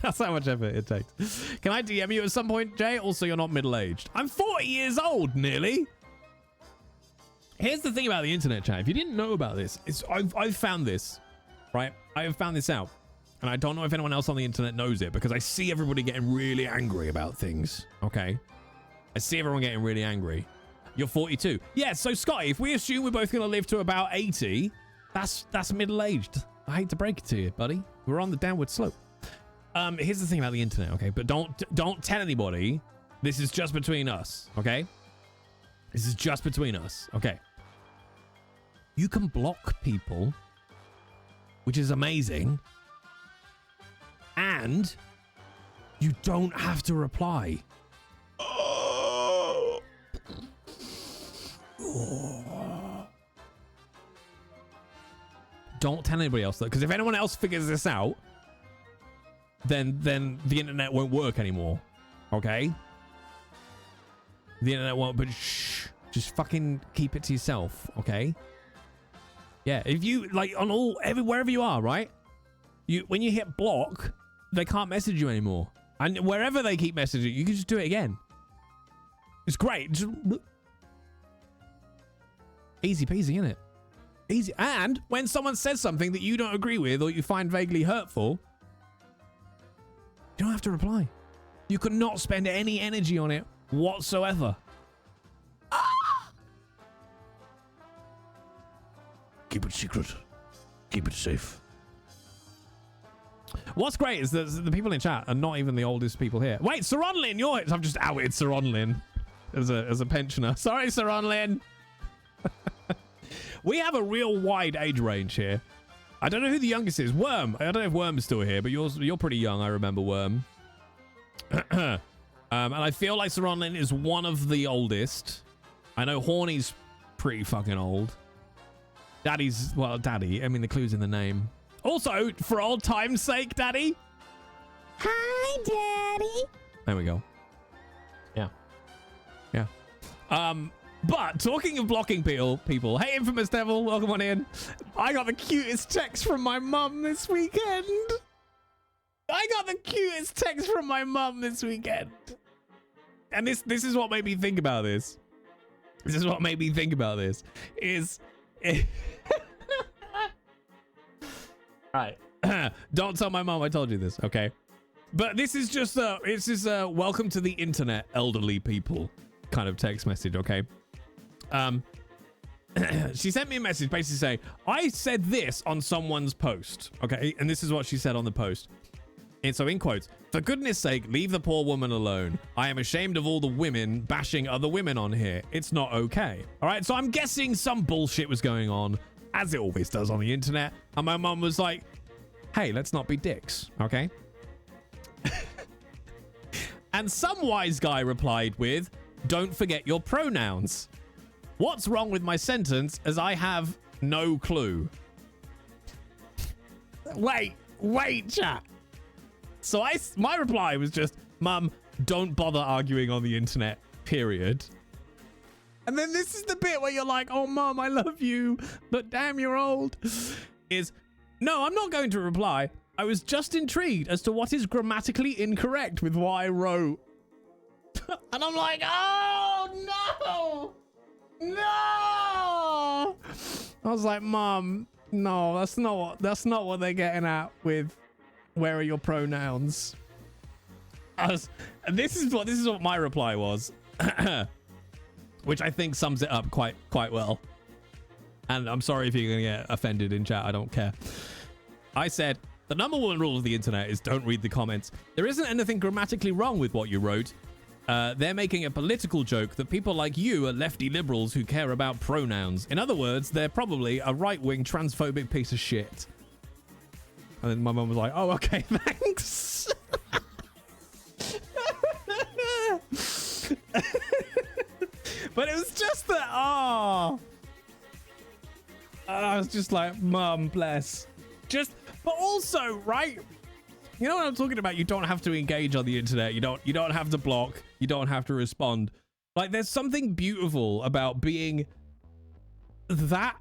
That's how much effort it takes. Can I DM you at some point, Jay? Also, you're not middle-aged. I'm 40 years old, nearly. Here's the thing about the internet, chat. If you didn't know about this, I've found this, right? I have found this out. And I don't know if anyone else on the internet knows it because I see everybody getting really angry about things, okay? I see everyone getting really angry. You're 42. Yeah, so Scotty, if we assume we're both going to live to about 80, that's middle-aged. I hate to break it to you, buddy. We're on the downward slope. Here's the thing about the internet, okay? But don't tell anybody. This is just between us, okay? This is just between us, okay? You can block people, which is amazing. And you don't have to reply. Oh. Don't tell anybody else that, because if anyone else figures this out, then the internet won't work anymore. Okay? The internet won't, but shh. Just fucking keep it to yourself, okay? Yeah, if you, like, wherever you are, right? When you hit block, they can't message you anymore. And wherever they keep messaging, you can just do it again. It's great. Just, easy peasy, isn't it? Easy. And when someone says something that you don't agree with or you find vaguely hurtful, you don't have to reply. You could not spend any energy on it whatsoever. Keep it secret. Keep it safe. What's great is that the people in chat are not even the oldest people here. Wait, Saronlin, I've just outed Saronlin as a pensioner. Sorry, Saronlin. We have a real wide age range here. I don't know who the youngest is. Worm. I don't know if Worm's still here, but you're pretty young. I remember Worm. And I feel like Saronlin is one of the oldest. I know Horny's pretty fucking old. Daddy's, well, Daddy. I mean, the clue's in the name. Also, for old time's sake, Daddy. Hi, Daddy. There we go. Yeah. Yeah. But talking of blocking people, hey, Infamous Devil, welcome on in. I got the cutest text from my mum this weekend. And this is what made me think about this. Right. Don't tell my mom I told you this, okay? But this is just a welcome to the internet, elderly people kind of text message, okay? She sent me a message basically saying, I said this on someone's post, okay? And this is what she said on the post. And so in quotes, for goodness sake, leave the poor woman alone. I am ashamed of all the women bashing other women on here. It's not okay. All right, so I'm guessing some bullshit was going on, as it always does on the internet. And my mum was like, hey, let's not be dicks, okay? And some wise guy replied with, don't forget your pronouns. What's wrong with my sentence as I have no clue? Wait, chat. So my reply was just, Mum, don't bother arguing on the internet, period. And then this is the bit where you're like, oh, Mum, I love you, but damn, you're old. Is, no, I'm not going to reply. I was just intrigued as to what is grammatically incorrect with what I wrote. And I'm like, oh, no. I was like, Mum, no, that's not what they're getting at with where are your pronouns. This is what my reply was, which I think sums it up quite well. And I'm sorry if you're gonna get offended in chat. I don't care. I said, the number one rule of the internet is don't read the comments. There isn't anything grammatically wrong with what you wrote. They're making a political joke that people like you are lefty liberals who care about pronouns. In other words, they're probably a right-wing transphobic piece of shit. And then my mum was like, oh, okay, thanks. But it was just that, I was just like, Mum, bless. But also, right? You know what I'm talking about? You don't have to engage on the internet. You don't have to block. You don't have to respond. Like, there's something beautiful about being that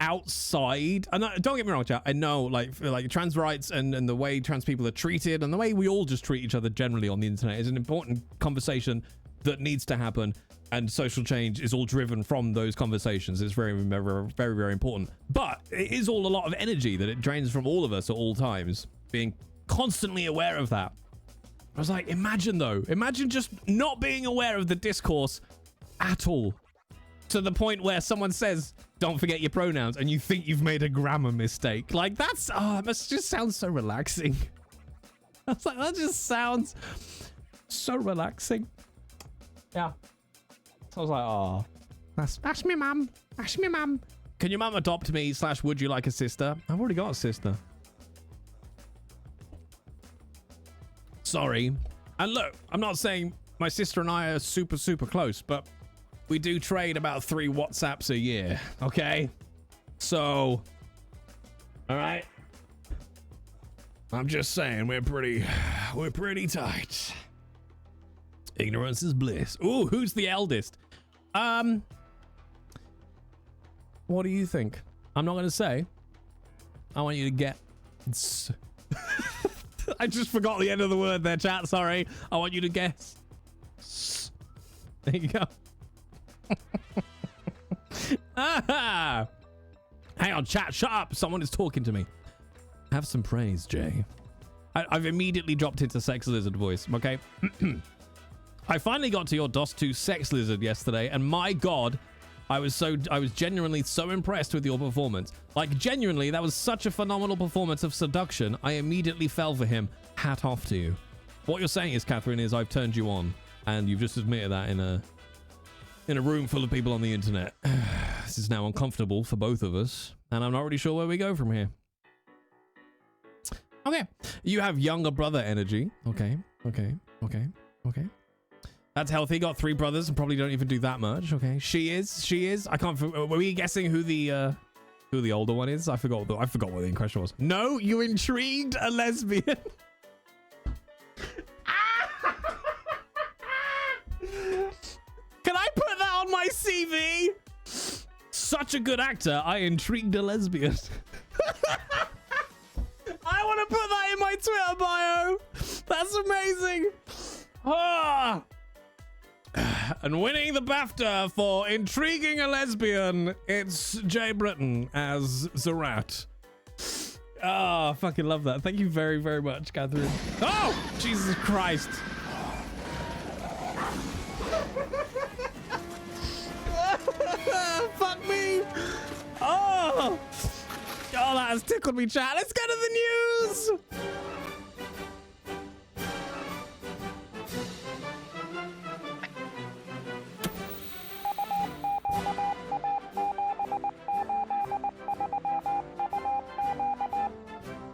outside. And don't get me wrong, chat. I know, like trans rights and the way trans people are treated and the way we all just treat each other generally on the internet is an important conversation that needs to happen. And social change is all driven from those conversations. It's very, very, very, very important. But it is all a lot of energy that it drains from all of us at all times. Being constantly aware of that. I was like, imagine just not being aware of the discourse at all, to the point where someone says, don't forget your pronouns, and you think you've made a grammar mistake. Like, that just sounds so relaxing. I was like, that just sounds so relaxing. Yeah. So I was like, oh, that's me mum. That's me mum. Can your mum adopt me / would you like a sister? I've already got a sister. Sorry. And look, I'm not saying my sister and I are super, super close, but we do trade about 3 WhatsApps a year, okay? So, all right. I'm just saying we're pretty tight. Ignorance is bliss. Ooh, who's the eldest? What do you think? I'm not gonna say. I want you to get. I just forgot the end of the word there, chat. Sorry. I want you to guess. There you go. Hang on, chat. Shut up. Someone is talking to me. Have some praise, Jay. I've immediately dropped into sex lizard voice. Okay. I finally got to your DOS 2 sex lizard yesterday, and my God, I was genuinely so impressed with your performance. Like, genuinely, that was such a phenomenal performance of seduction. I immediately fell for him. Hat off to you. What you're saying is, Catherine, is I've turned you on, and you've just admitted that in a room full of people on the internet. This is now uncomfortable for both of us, and I'm not really sure where we go from here. Okay, you have younger brother energy. Okay. That's healthy. Got 3 brothers and probably don't even do that much. Okay, she is. I can't. Were we guessing who the older one is? I forgot what the question was. No, you intrigued a lesbian. Can I put that on my CV? TV. Such a good actor, I intrigued a lesbian. I want to put that in my Twitter bio. That's amazing. Ah. And winning the BAFTA for intriguing a lesbian, it's Jay Britton as Zerat. Oh, I fucking love that. Thank you very, very much, Catherine. Oh, Jesus Christ. Fuck me. Oh, that has tickled me, chat. Let's go to the news.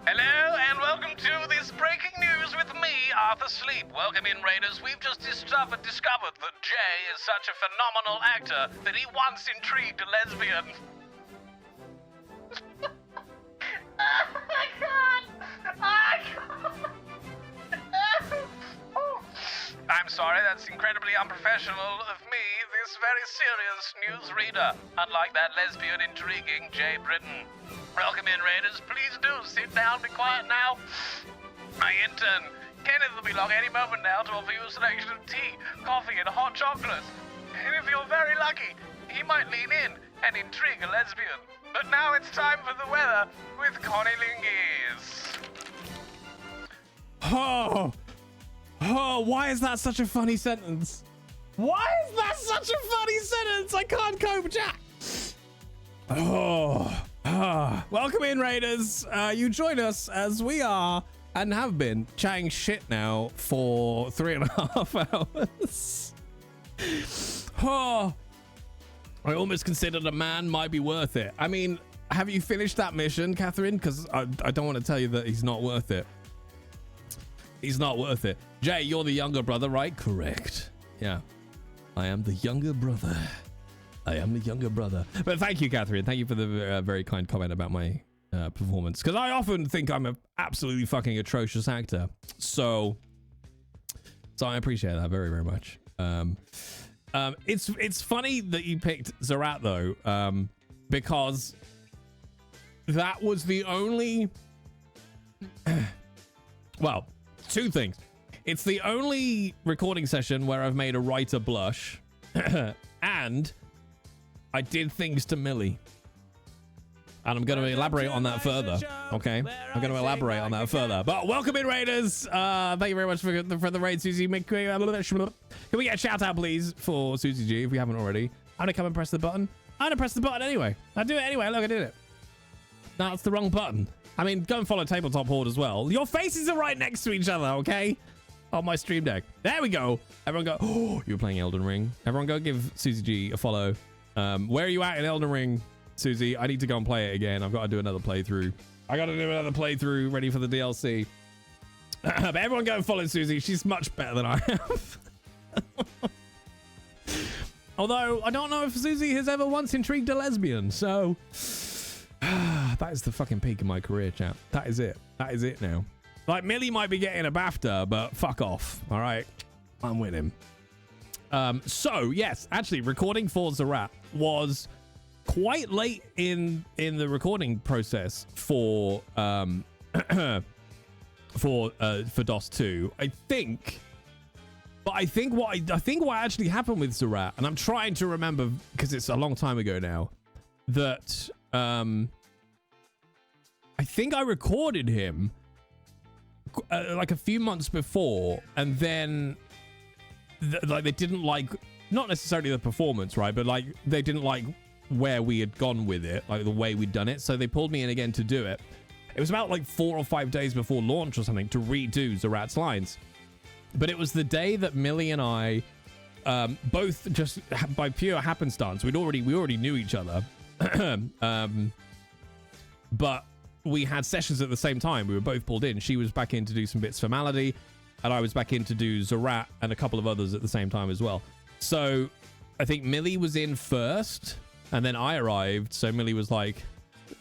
Hello and welcome to this breaking news with me, Arthur Sleep. Welcome in, Raiders. We've just discovered that Jay is such a phenomenal actor that he once intrigued a lesbian. Oh my god! I'm sorry, that's incredibly unprofessional of me, this very serious newsreader. Unlike that lesbian intriguing Jay Britton. Welcome in, Raiders. Please do sit down, be quiet now. My intern, Kenneth, will be along any moment now to offer you a selection of tea, coffee, and hot chocolate. And if you're very lucky, he might lean in and intrigue a lesbian. But now it's time for the weather with Connie Lingis. Oh, why is that such a funny sentence? Why is that such a funny sentence? I can't cope, Jack. Welcome in, Raiders. You join us as we are and have been chatting shit now for 3.5 hours. I almost considered a man might be worth it. I mean, have you finished that mission, Catherine? Because I don't want to tell you that he's not worth it. He's not worth it. Jay, you're the younger brother, right? Correct. Yeah. I am the younger brother. I am the younger brother. But thank you, Catherine. Thank you for the very kind comment about my performance. Because I often think I'm an absolutely fucking atrocious actor. So I appreciate that very, very much. It's funny that you picked Zerat, though, because that was the only... well, two things. It's the only recording session where I've made a writer blush, and I did things to Millie. And I'm going to elaborate on that further, okay? I'm going to elaborate on that further. But welcome in, Raiders. Thank you very much for the raid, Susie. Can we get a shout out, please, for Susie G, if we haven't already? I'm going to come and press the button. I'm going to press the button anyway. I'll do it anyway. Look, I did it. No, it's the wrong button. I mean, go and follow Tabletop Horde as well. Your faces are right next to each other, okay? On my stream deck. There we go. Everyone go, oh, you're playing Elden Ring. Everyone go give Susie G a follow. Where are you at in Elden Ring, Susie? I need to go and play it again. I've got to do another playthrough. Ready for the DLC. But everyone go and follow Susie. She's much better than I am. Although, I don't know if Susie has ever once intrigued a lesbian, so... that is the fucking peak of my career, chap. That is it. That is it now. Like, Millie might be getting a BAFTA, but fuck off. All right? I'm winning. So, yes, actually, recording for Zerat was quite late in the recording process for DOS 2. I think what actually happened with Zerat, and I'm trying to remember because it's a long time ago now, that I think I recorded him like a few months before, and then like they didn't like, not necessarily the performance, right, but like they didn't like where we had gone with it, like the way we'd done it, so they pulled me in again to do it. It was about like 4 or 5 days before launch or something to redo Zerat's lines, but it was the day that Millie and I both, just by pure happenstance, we already knew each other, but we had sessions at the same time. We were both pulled in. She was back in to do some bits for Malady, and I was back in to do Zerat and a couple of others at the same time as well. So I think Millie was in first, and then I arrived. So Millie was like,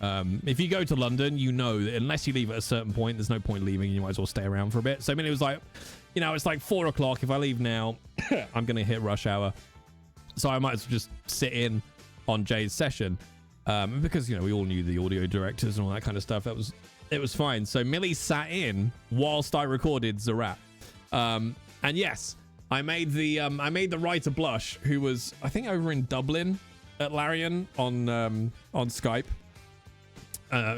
if you go to London, you know that unless you leave at a certain point, there's no point leaving. You might as well stay around for a bit. So Millie was like, you know, it's like 4 o'clock. If I leave now, I'm going to hit rush hour. So I might as well just sit in on Jay's session. Because, you know, we all knew the audio directors and all that kind of stuff. It was fine. So Millie sat in whilst I recorded Zerat. And yes, I made the writer blush, who was, I think, over in Dublin at Larian on Skype.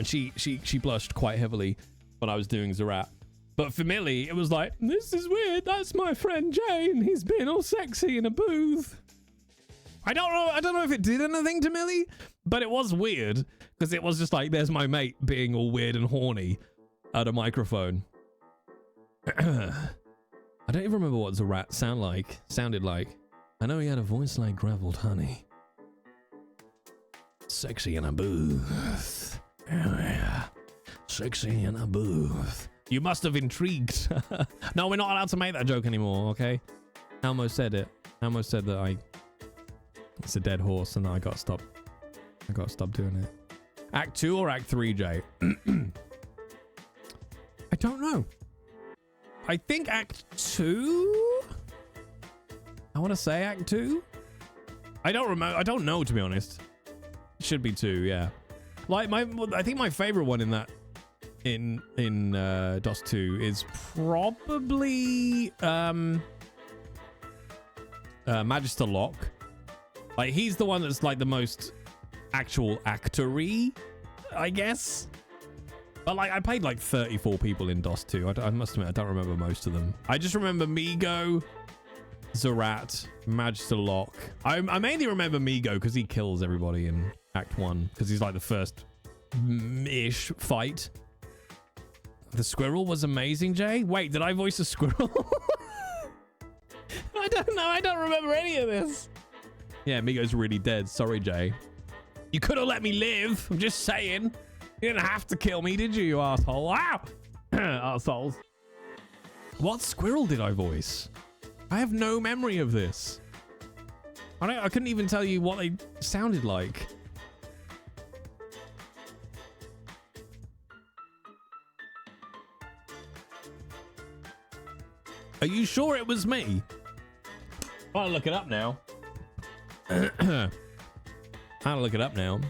She blushed quite heavily when I was doing Zerat. But for Millie, it was like, this is weird. That's my friend Jay, and he's being all sexy in a booth. I don't know if it did anything to Millie, but it was weird because it was just like, there's my mate being all weird and horny at a microphone. I don't even remember what Zerat sounded like. I know he had a voice like graveled honey. Sexy in a booth. Oh, yeah. Sexy in a booth. You must have intrigued. No, we're not allowed to make that joke anymore, okay? Elmo said it. Elmo said that it's a dead horse, and I gotta stop. I gotta stop doing it. Act 2 or Act 3, Jay? I don't know. I think Act 2? I want to say Act 2? I don't remember. I don't know, to be honest. It should be 2, yeah. Like, I think my favorite one in that, in DOS 2 is probably Magister Locke. Like, he's the one that's like the most actual actor-y, I guess. But like, I played like 34 people in DOS 2. I must admit, I don't remember most of them. I just remember Migo, Zerat, Magister Locke. I mainly remember Migo because he kills everybody in Act 1 because he's like the first-ish fight. The squirrel was amazing, Jay. Wait, did I voice a squirrel? I don't know. I don't remember any of this. Yeah, Migo's really dead. Sorry, Jay. You could have let me live. I'm just saying. You didn't have to kill me, did you, you asshole? Wow. Assholes. What squirrel did I voice? I have no memory of this. I couldn't even tell you what they sounded like. Are you sure it was me? I'll look it up now. I'll look it up now.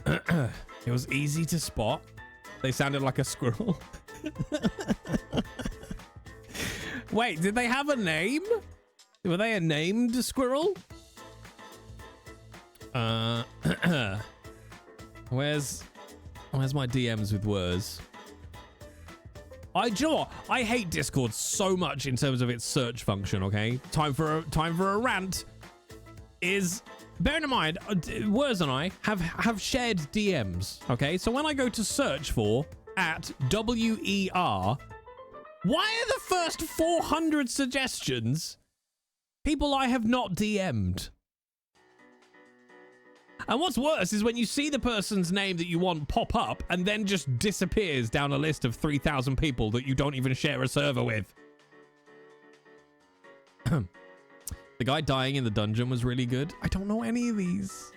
It was easy to spot. They sounded like a squirrel. Wait, did they have a name? Were they a named squirrel? Where's my DMs with words? Do you know what? I hate Discord so much in terms of its search function, okay? Time for a rant is, bearing in mind, Wurs and I have shared DMs, okay? So when I go to search for @WER, why are the first 400 suggestions people I have not DM'd? And what's worse is when you see the person's name that you want pop up and then just disappears down a list of 3,000 people that you don't even share a server with. The guy dying in the dungeon was really good. I don't know any of these.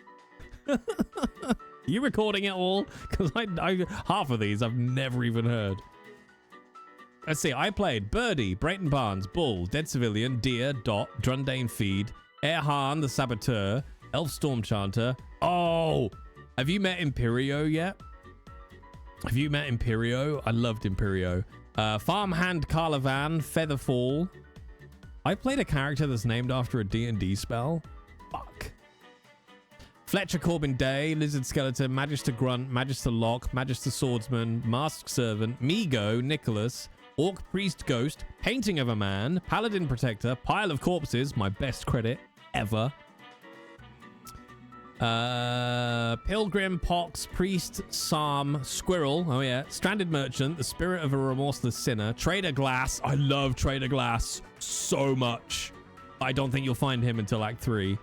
Are you recording it all? Because half of these I've never even heard. Let's see. I played Birdie, Brayton Barnes, Bull, Dead Civilian, Deer, Dot, Drundane Feed, Airhan the Saboteur, Elf Stormchanter. Oh, have you met Imperio yet? Have you met Imperio? I loved Imperio. Farmhand Carlavan, Featherfall. I played a character that's named after a D&D spell. Fuck. Fletcher Corbin Day, Lizard Skeleton, Magister Grunt, Magister Locke, Magister Swordsman, Masked Servant, Migo, Nicholas, Orc Priest Ghost, Painting of a Man, Paladin Protector, Pile of Corpses, my best credit ever. Pilgrim, Pox, Priest, Psalm, Squirrel, oh yeah, Stranded Merchant, The Spirit of a Remorseless Sinner, Trader Glass. I love Trader Glass so much. I don't think you'll find him until Act 3.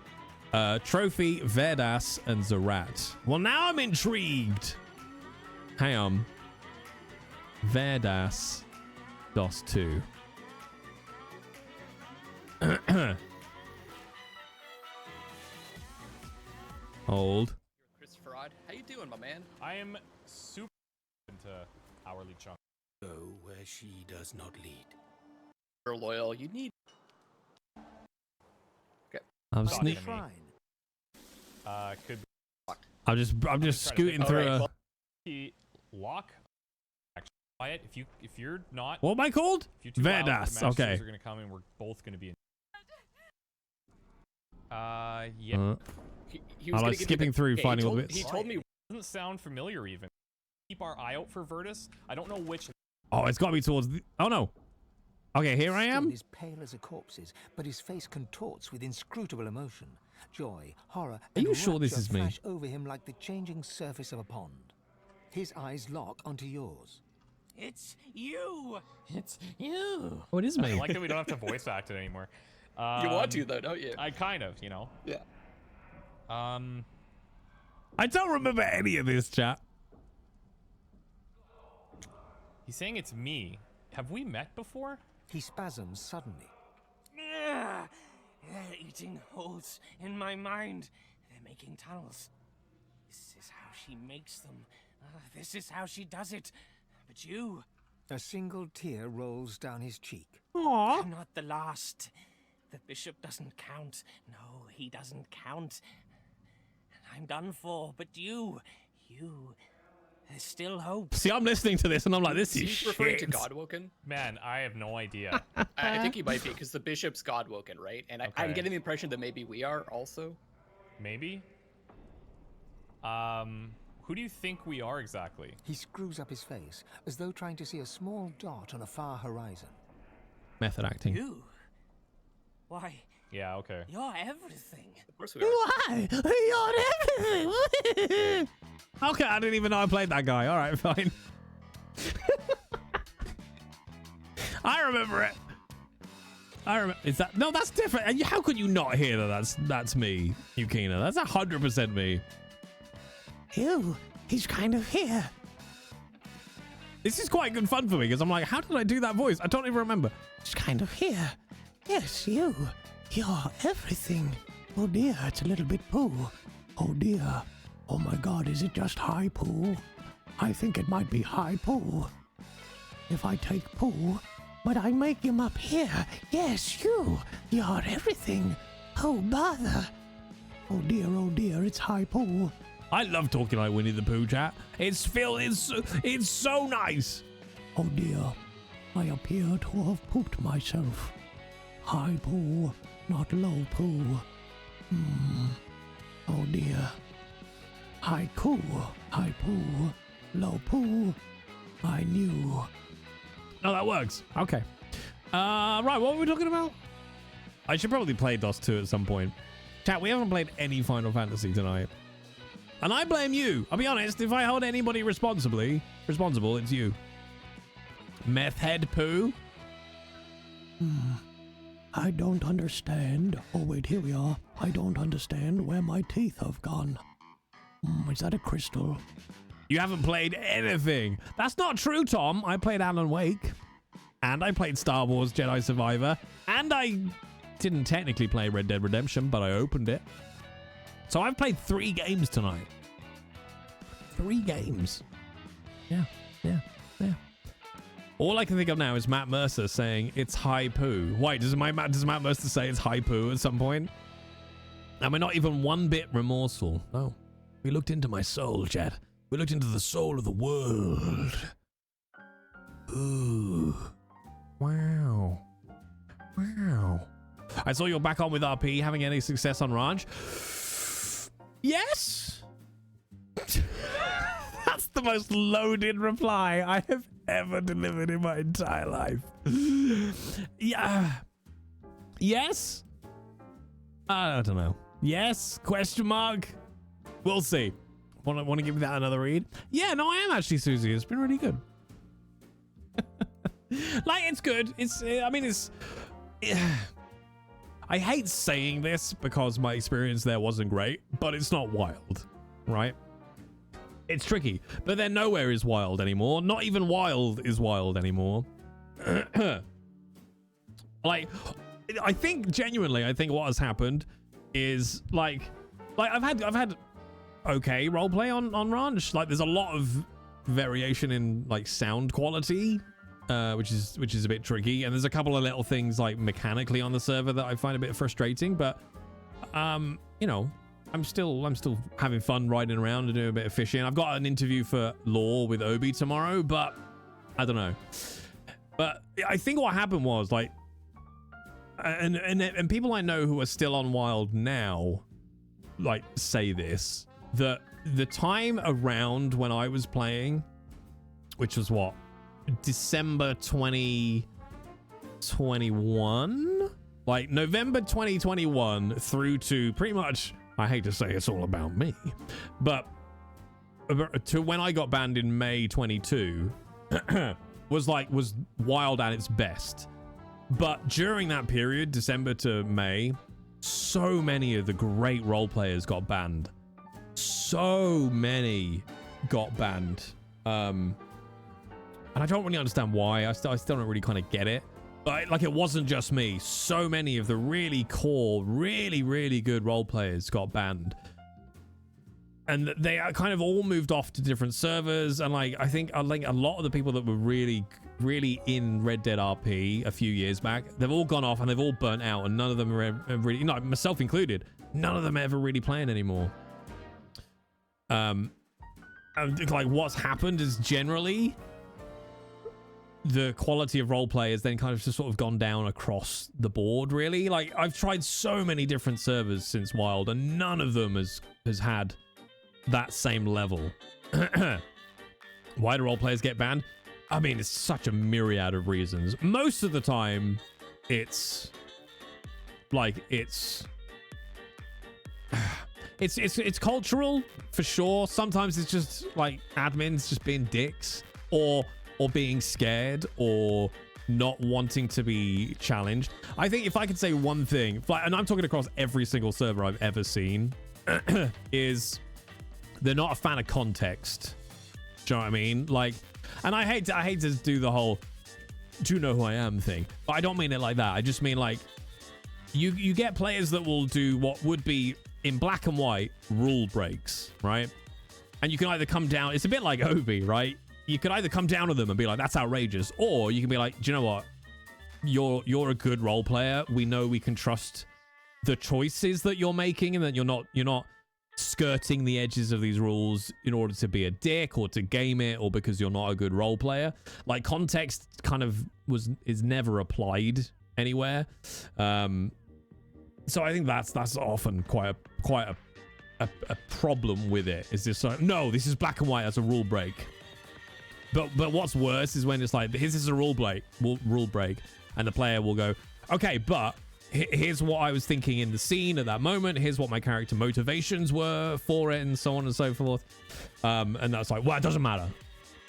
Trophy, Verdas, and Zerat. Well, now I'm intrigued. Hang on. Verdas, DOS 2. Hold. Chris Fraud, how you doing, my man? I am super into hourly chunk. Go where she does not lead. You're loyal. You need. I'm Talking sneak. to me. Could be. I'm just scooting through. Alright, well, the lock. Actually, quiet. If you're not. What am I called? If you're too loud, the VODs. masters Okay. are gonna come and we're both gonna be in. Yeah. He was I gonna like give skipping you the, through, yeah, finding all the He bits. told me. Doesn't sound familiar even. Keep our eye out for Virtus. I don't know which. Oh, it's got to be towards the... Oh, no. Okay, here I am. Stone is pale as a corpse's, but his face contorts with inscrutable emotion. Joy, horror, Are you and sure this rapture is me? flash over him like the changing surface of a pond. His eyes lock onto yours. It's you. It's you. Oh, it is me. I like that we don't have to voice act it anymore. You want to though, don't you? I kind of, you know. Yeah. I don't remember any of this, chat. He's saying it's me. Have we met before? He spasms suddenly. They're eating holes in my mind. They're making tunnels. This is how she makes them. This is how she does it. But you... A single tear rolls down his cheek. Aww. I'm not the last. The bishop doesn't count. No, he doesn't count. I'm done for, but you... There's still hope. See, I'm listening to this and I'm like, this is He's shit. referring to Godwoken. Man, I have no idea. I think he might be because the bishop's Godwoken, right? And I'm Okay. getting the impression that maybe we are also. Maybe. Who do you think we are exactly? He screws up his face, as though trying to see a small dot on a far horizon. Method acting. You? Why, Yeah, okay. you're everything. Of course we are. Why? You're everything. Okay, I didn't even know I played that guy. All right, fine. I remember it. I remember. Is that no? That's different. And how could you not hear that? That's me, Yukina. That's 100% me. He's kind of here. This is quite good fun for me because I'm like, how did I do that voice? I don't even remember. He's kind of here. Yes, you. You're everything. Oh dear, it's a little bit poo. Oh dear. Oh my god, is it just high poo? I think it might be high poo. If I take poo, but I make him up here. Yes, you. You're everything. Oh bother. Oh dear, it's high poo. I love talking like Winnie the Pooh, chat. It's so nice. Oh dear, I appear to have pooped myself. High poo, not low poo. Oh dear. High poo, low poo. I knew. Oh, that works. Okay. Right, what were we talking about? I should probably play DOS 2 at some point. Chat, we haven't played any Final Fantasy tonight. And I blame you. I'll be honest, if I hold anybody responsible, it's you. Meth head poo. I don't understand. Oh wait, here we are. I don't understand where my teeth have gone. Is that a crystal? You haven't played anything. That's not true, Tom. I played Alan Wake. And I played Star Wars Jedi Survivor. And I didn't technically play Red Dead Redemption, but I opened it. So I've played 3 games tonight. 3 games. Yeah. All I can think of now is Matt Mercer saying it's high poo. Wait, does Matt Mercer say it's high poo at some point? And we're not even one bit remorseful. No. We looked into my soul, chat. We looked into the soul of the world. Ooh. Wow. I saw you're back on with RP. Having any success on Ranch? Yes. That's the most loaded reply I have ever delivered in my entire life. Yeah. Yes? I don't know. Yes? Question mark? We'll see. Want to give that another read? Yeah, no, I am actually, Susie. It's been really good. Like, it's good. I hate saying this because my experience there wasn't great, but it's not wild, right? It's tricky, but then nowhere is wild anymore. Not even wild is wild anymore. Like, I think genuinely, what has happened is like I've had okay roleplay on Ranch. Like, there's a lot of variation in like sound quality, which is a bit tricky, and there's a couple of little things like mechanically on the server that I find a bit frustrating. But you know, I'm still having fun riding around and doing a bit of fishing. I've got an interview for Lore with Obi tomorrow, but I don't know. But I think what happened was, like, and people I know who are still on Wild now, like, say this, that the time around when I was playing, which was what, December 2021, like November 2021 through to pretty much, I hate to say it's all about me, but to when I got banned in May 22 was Wild at its best. But during that period, December to May, so many of the great role players got banned. So many got banned. And I don't really understand why. I still don't really kind of get it. But like, it wasn't just me. So many of the really core, really, really good role players got banned. And they kind of all moved off to different servers. And like, I think a lot of the people that were really, really in Red Dead RP a few years back, they've all gone off and they've all burnt out. And none of them are really, myself included, none of them are ever really playing anymore. And like, what's happened is generally the quality of roleplay has then kind of just sort of gone down across the board, really. Like, I've tried so many different servers since Wild, and none of them has had that same level. Why do role players get banned? I mean, it's such a myriad of reasons. Most of the time, it's like, it's cultural, for sure. Sometimes it's just like admins just being dicks, or being scared, or not wanting to be challenged. I think if I could say one thing, and I'm talking across every single server I've ever seen, is they're not a fan of context. Do you know what I mean? Like, and I hate to do the whole "do you know who I am" thing, but I don't mean it like that. I just mean, like, you get players that will do what would be in black and white rule breaks, right? And you can either come down, it's a bit like Obi, right? You could either come down to them and be like, that's outrageous, or you can be like, do you know what? You're a good role player. We know we can trust the choices that you're making, and that you're not skirting the edges of these rules in order to be a dick or to game it, or because you're not a good role player. Like, context kind of is never applied anywhere. So I think that's often quite a problem with it. Is this like, no, this is black and white, that's a rule break. But what's worse is when it's like, this is a rule break, and the player will go, okay, but here's what I was thinking in the scene at that moment. Here's what my character motivations were for it, and so on and so forth. And that's like, well, it doesn't matter.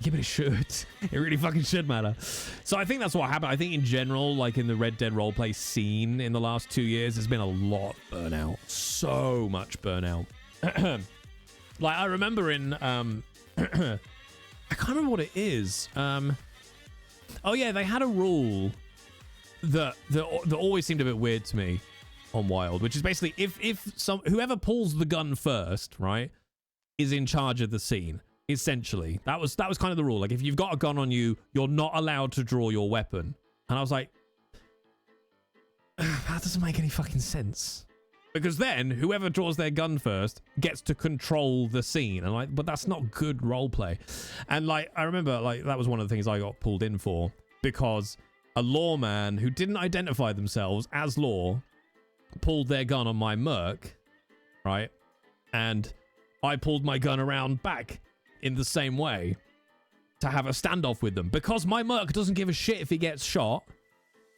Yeah, but it should. It really fucking should matter. So I think that's what happened. I think in general, like in the Red Dead roleplay scene in the last 2 years, there's been a lot of burnout. So much burnout. Like, I remember in... I can't remember what it is. Oh yeah, they had a rule that always seemed a bit weird to me on Wild, which is basically if whoever pulls the gun first, right, is in charge of the scene. Essentially, that was kind of the rule. Like, if you've got a gun on you, you're not allowed to draw your weapon. And I was like, that doesn't make any fucking sense. Because then whoever draws their gun first gets to control the scene. And like, but that's not good roleplay. And like, I remember, like, that was one of the things I got pulled in for, because a lawman who didn't identify themselves as law pulled their gun on my merc, right? And I pulled my gun around back in the same way to have a standoff with them, because my merc doesn't give a shit if he gets shot.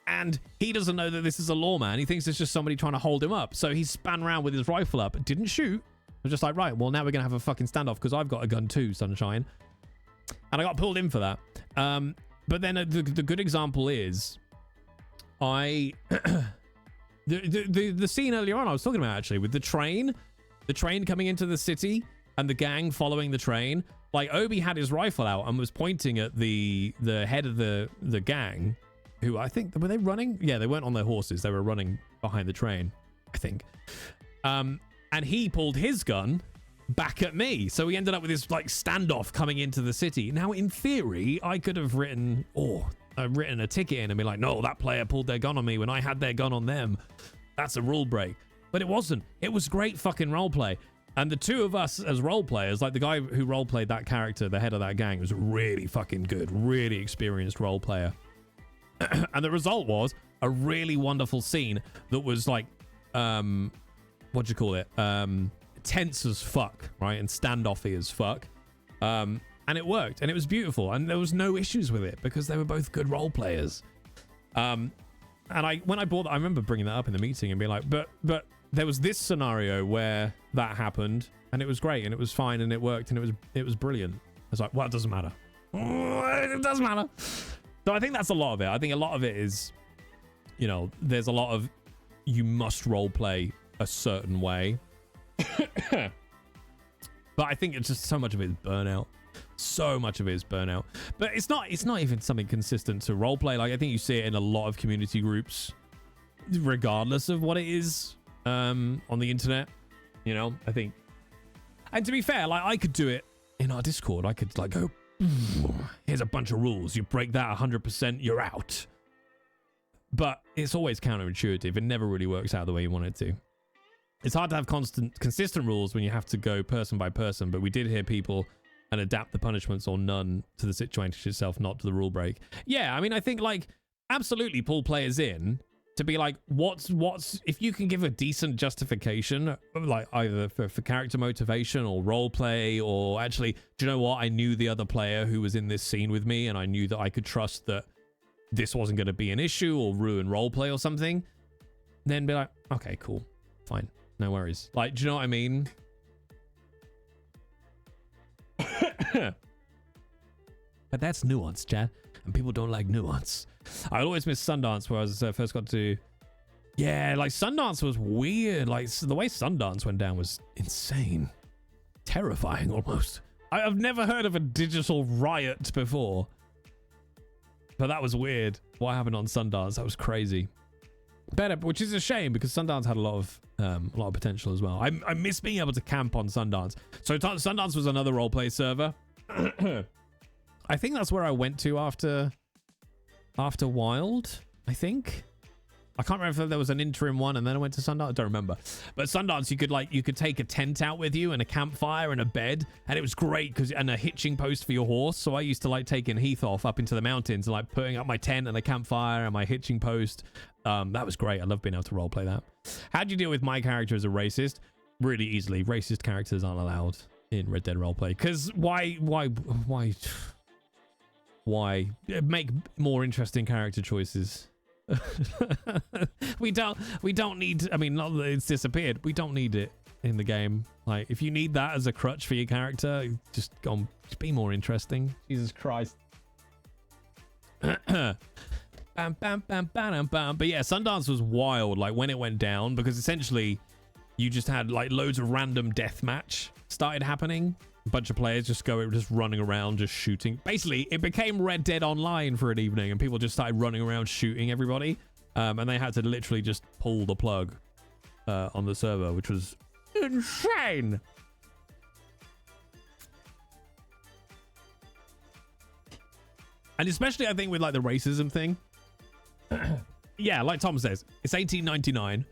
And he doesn't know that this is a lawman. He thinks it's just somebody trying to hold him up. So he span around with his rifle up, didn't shoot. I was just like, right, well, now we're going to have a fucking standoff because I've got a gun too, sunshine. And I got pulled in for that. But then the good example is, the scene earlier on I was talking about, actually, with the train coming into the city and the gang following the train. Like, Obi had his rifle out and was pointing at the head of the gang, who I think, were they running? Yeah, they weren't on their horses. They were running behind the train, I think. And he pulled his gun back at me. So we ended up with this like standoff coming into the city. Now, in theory, I could have written a ticket in and be like, no, that player pulled their gun on me when I had their gun on them. That's a rule break. But it wasn't. It was great fucking roleplay. And the two of us as role players, like the guy who role played that character, the head of that gang, was really fucking good, really experienced role player. And the result was a really wonderful scene that was like, what do you call it? Tense as fuck, right? And standoffy as fuck. And it worked, and it was beautiful, and there was no issues with it because they were both good role players. And when I bought that, I remember bringing that up in the meeting and being like, but there was this scenario where that happened, and it was great, and it was fine, and it worked, and it was brilliant. I was like, well, it doesn't matter. It doesn't matter. So I think that's a lot of it. I think a lot of it is, you know, there's a lot of you must role play a certain way. But I think it's just so much of it is burnout. So much of it is burnout. But it's not even something consistent to role play. Like, I think you see it in a lot of community groups, regardless of what it is, on the internet. You know, I think. And to be fair, like, I could do it in our Discord. I could like go, here's a bunch of rules. You break that 100%, you're out. But it's always counterintuitive. It never really works out the way you want it to. It's hard to have consistent rules when you have to go person by person, but we did hear people and adapt the punishments or none to the situation itself, not to the rule break. Yeah, I mean, I think, like, absolutely pull players in to be like, what's if you can give a decent justification, like either for character motivation or role play, or actually, do you know what? I knew the other player who was in this scene with me, and I knew that I could trust that this wasn't going to be an issue or ruin role play or something. Then be like, okay, cool, fine. No worries. Like, do you know what I mean? But that's nuance, Chad. And people don't like nuance. I always miss Sundance, where I was first got to... Yeah, like, Sundance was weird. Like, the way Sundance went down was insane. Terrifying, almost. I've never heard of a digital riot before. But that was weird. What happened on Sundance? That was crazy. Better, which is a shame because Sundance had a lot of potential as well. I miss being able to camp on Sundance. So Sundance was another roleplay server. I think that's where I went to after Wild. I think I can't remember if there was an interim one and then I went to Sundance. I don't remember. But Sundance, you could take a tent out with you and a campfire and a bed, and it was great and a hitching post for your horse. So I used to like taking Heath off up into the mountains and like putting up my tent and a campfire and my hitching post. That was great. I love being able to roleplay that. How do you deal with my character as a racist? Really easily. Racist characters aren't allowed in Red Dead roleplay. Because why make more interesting character choices? we don't need, I mean, not that it's disappeared. We don't need it in the game. Like, if you need that as a crutch for your character, just be more interesting. Jesus Christ. Bam, bam, bam, bam, bam. But yeah, Sundance was wild, like, when it went down, because essentially you just had like loads of random deathmatch started happening. A bunch of players just running around, just shooting. Basically, it became Red Dead Online for an evening, and people just started running around shooting everybody. And they had to literally just pull the plug on the server, which was insane. And especially, I think, with like the racism thing. Yeah, like Tom says, it's $18.99,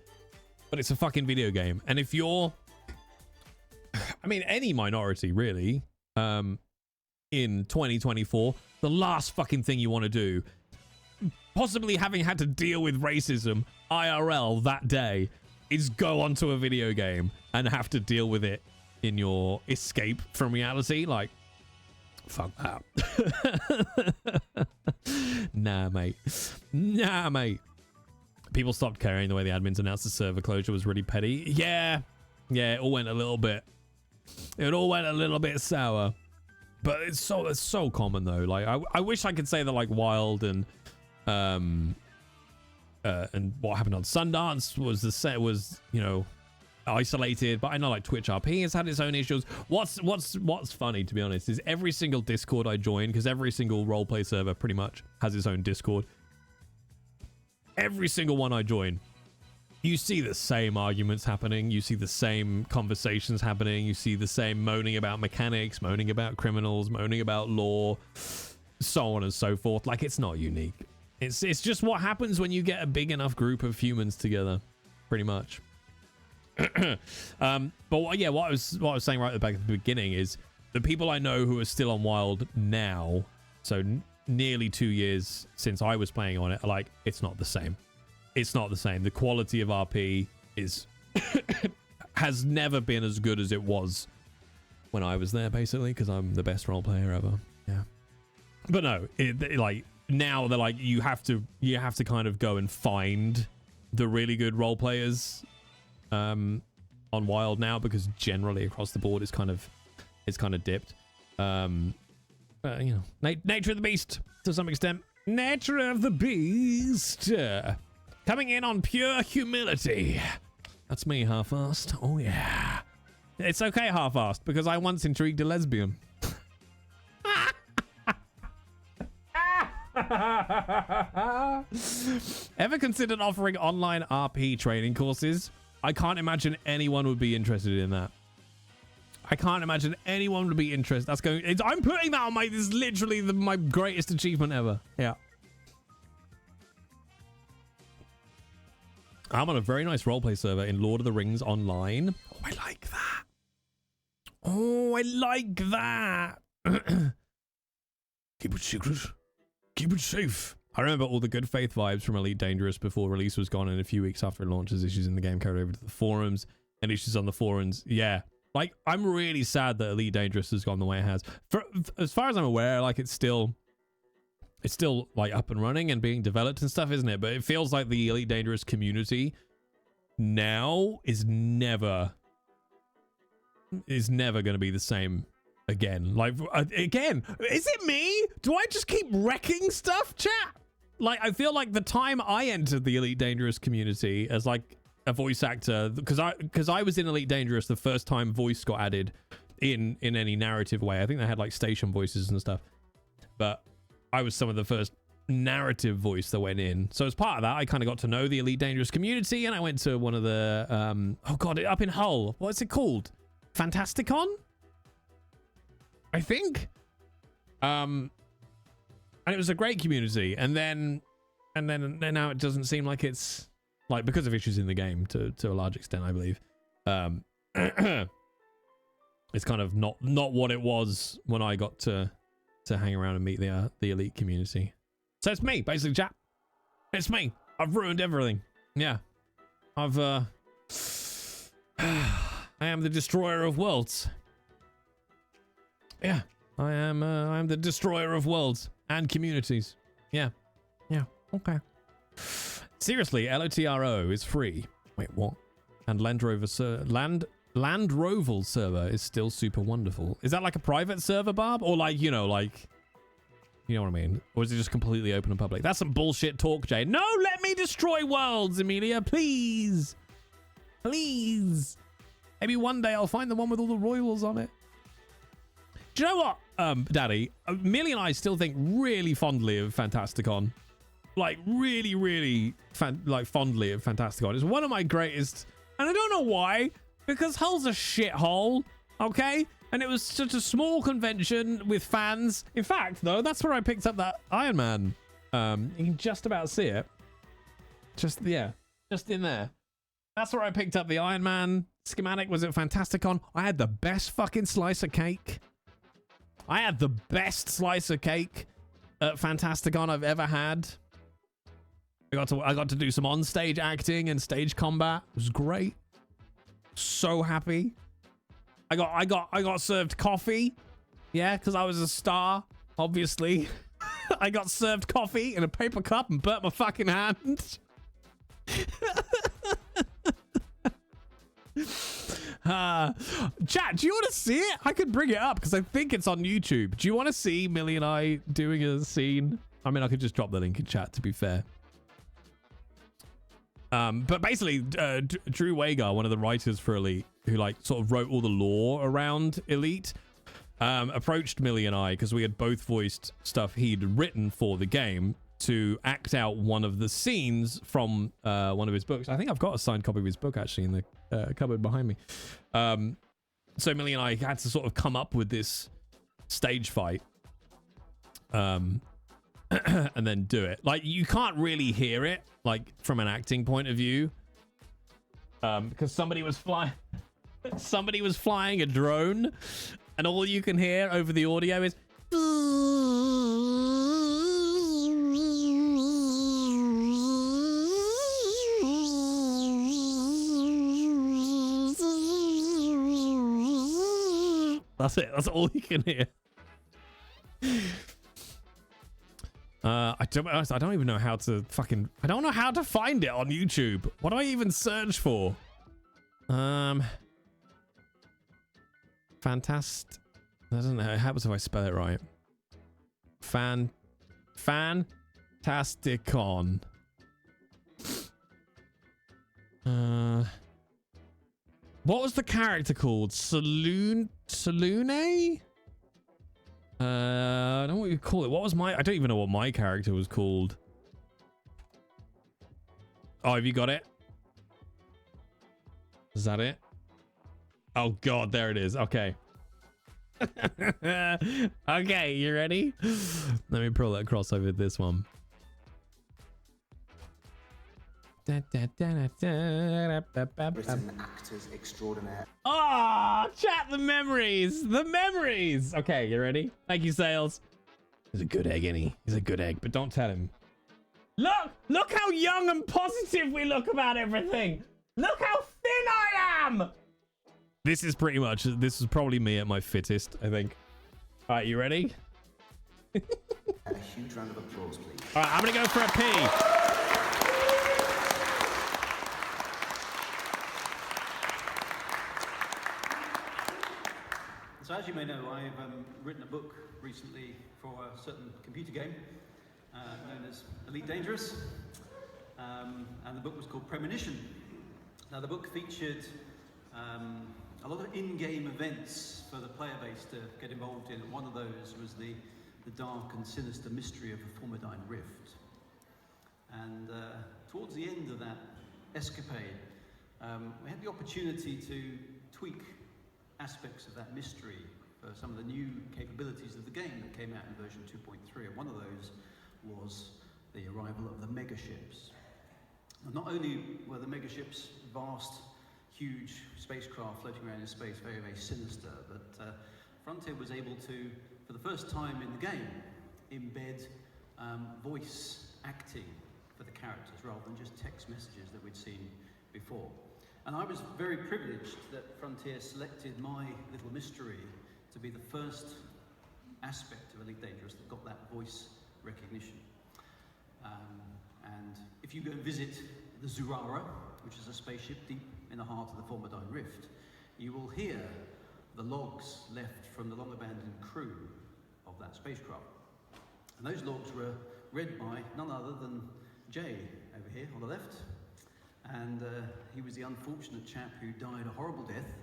but it's a fucking video game. And if you're, I mean, any minority really, in 2024, the last fucking thing you want to do, possibly having had to deal with racism IRL that day, is go onto a video game and have to deal with it in your escape from reality. Like, fuck that. Nah, mate. People stopped caring the way the admins announced the server closure was really petty. Yeah, it all went a little bit sour. But it's so common though. Like, I wish I could say that like Wild and what happened on Sundance was you know, isolated, but I know like Twitch RP has had its own issues. What's funny, to be honest, is every single Discord I join, because every single roleplay server pretty much has its own Discord. Every single one I join, you see the same arguments happening, you see the same conversations happening, you see the same moaning about mechanics, moaning about criminals, moaning about law, so on and so forth. Like, it's not unique. It's just what happens when you get a big enough group of humans together, pretty much. But what I was saying right at the back at the beginning is the people I know who are still on Wild now, so nearly 2 years since I was playing on it, are like, it's not the same. It's not the same. The quality of RP is has never been as good as it was when I was there, basically, because I'm the best role player ever. Yeah. But no, like now they're like, you have to kind of go and find the really good role players on Wild now, because generally across the board it's kind of dipped. You know, nature of the beast to some extent. Nature of the beast. Coming in on pure humility. That's me, half-assed. Oh yeah. It's okay, half-assed, because I once intrigued a lesbian. Ever considered offering online RP training courses? I can't imagine anyone would be interested in that. I can't imagine anyone would be interested. That's going. I'm putting that on my. This is literally my greatest achievement ever. Yeah. I'm on a very nice roleplay server in Lord of the Rings Online. Oh, I like that. Oh, I like that. Keep it secret. Keep it safe. I remember all the good faith vibes from Elite Dangerous before release was gone, and a few weeks after it launches, issues in the game carried over to the forums, and issues on the forums. Yeah. Like, I'm really sad that Elite Dangerous has gone the way it has. As far as I'm aware, like, it's still like up and running and being developed and stuff, isn't it? But it feels like the Elite Dangerous community now is never going to be the same again. Like, again, is it me? Do I just keep wrecking stuff, chat? Like, I feel like the time I entered the Elite Dangerous community as like a voice actor, because I was in Elite Dangerous the first time voice got added in any narrative way. I think they had like station voices and stuff, but I was some of the first narrative voice that went in. So as part of that, I kind of got to know the Elite Dangerous community, and I went to one of the oh god, up in Hull, what's it called? Fantasticon, I think. And it was a great community, and then now it doesn't seem like it's, like, because of issues in the game to a large extent, I believe. It's kind of not what it was when I got to hang around and meet the Elite community. So it's me, basically, chat. It's me. I've ruined everything. Yeah. I've I am the destroyer of worlds. Yeah. I am the destroyer of worlds and communities. Yeah. Yeah. Okay. Seriously, LOTRO is free. Wait, what? And Land Rover server is still super wonderful. Is that like a private server, Barb? Or like, you know what I mean? Or is it just completely open and public? That's some bullshit talk, Jay. No, let me destroy worlds, Amelia, please. Please. Maybe one day I'll find the one with all the royals on it. Do you know what, Daddy? Millie and I still think really fondly of Fantasticon. Like, really, really fondly of Fantasticon. It's one of my greatest, and I don't know why, because Hull's a shithole, okay? And it was such a small convention with fans. In fact, though, that's where I picked up that Iron Man. You can just about see it. Just in there. That's where I picked up the Iron Man schematic. Was it Fantasticon? I had the best fucking slice of cake. I had the best slice of cake at Fantasticon I've ever had. I got to do some on-stage acting and stage combat. It was great. So happy. I got served coffee. Yeah, because I was a star, obviously. I got served coffee in a paper cup and burnt my fucking hand. Chat, do you want to see it? I could bring it up because I think it's on YouTube. Do you want to see Millie and I doing a scene? I mean, I could just drop the link in chat, to be fair. But basically, Drew Wagar, one of the writers for Elite, who like sort of wrote all the lore around Elite, approached Millie and I because we had both voiced stuff he'd written for the game to act out one of the scenes from one of his books. I think I've got a signed copy of his book actually in the cupboard behind me. So Millie and I had to sort of come up with this stage fight. And then do it. Like, you can't really hear it, like, from an acting point of view. because somebody was flying a drone, and all you can hear over the audio is. That's it. That's all you can hear. I don't even know how to fucking. I don't know how to find it on YouTube. What do I even search for? Fantastic. I don't know. It happens if I spell it right. Fantasticon. What was the character called? Saloon? I don't know what you call it. What was my... I don't even know what my character was called. Oh, have you got it? Is that it? Oh, God, there it is. Okay. Okay, you ready? Let me pull that crossover this one. Written actors extraordinaire. Ah, chat, the memories. The memories. Okay, you ready? Thank you, Sales. He's a good egg, isn't he? He's a good egg, but don't tell him. Look how young and positive we look about everything. Look how thin I am. This is probably me at my fittest, I think. All right, you ready? A huge round of applause, please. All right, I'm going to go for a pee. So as you may know, I've written a book recently for a certain computer game known as Elite Dangerous, and the book was called Premonition. Now the book featured a lot of in-game events for the player base to get involved in. One of those was the dark and sinister mystery of the Formidine Rift. And towards the end of that escapade, we had the opportunity to tweak aspects of that mystery for some of the new capabilities of the game that came out in version 2.3, and one of those was the arrival of the megaships. And not only were the megaships vast, huge spacecraft floating around in space, very, very sinister, but Frontier was able to, for the first time in the game, embed voice acting for the characters rather than just text messages that we'd seen before. And I was very privileged that Frontier selected my little mystery to be the first aspect of Elite Dangerous that got that voice recognition. And if you go and visit the Zurara, which is a spaceship deep in the heart of the Formidine Rift, you will hear the logs left from the long-abandoned crew of that spacecraft. And those logs were read by none other than Jay over here on the left. And he was the unfortunate chap who died a horrible death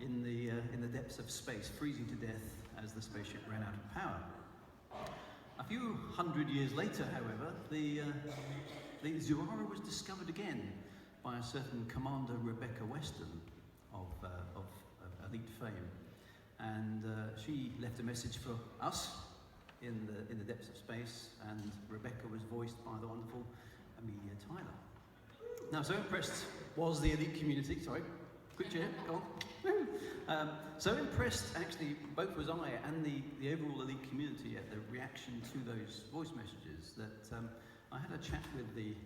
in the depths of space, freezing to death as the spaceship ran out of power. A few hundred years later, however, the Zurara was discovered again by a certain Commander Rebecca Weston of Elite fame, and she left a message for us in the depths of space, and Rebecca was voiced by the wonderful Amelia Tyler. Now, so impressed was the Elite community, sorry, quick chair, go on. So impressed, actually, both was I and the overall Elite community at the reaction to those voice messages that I had a chat with the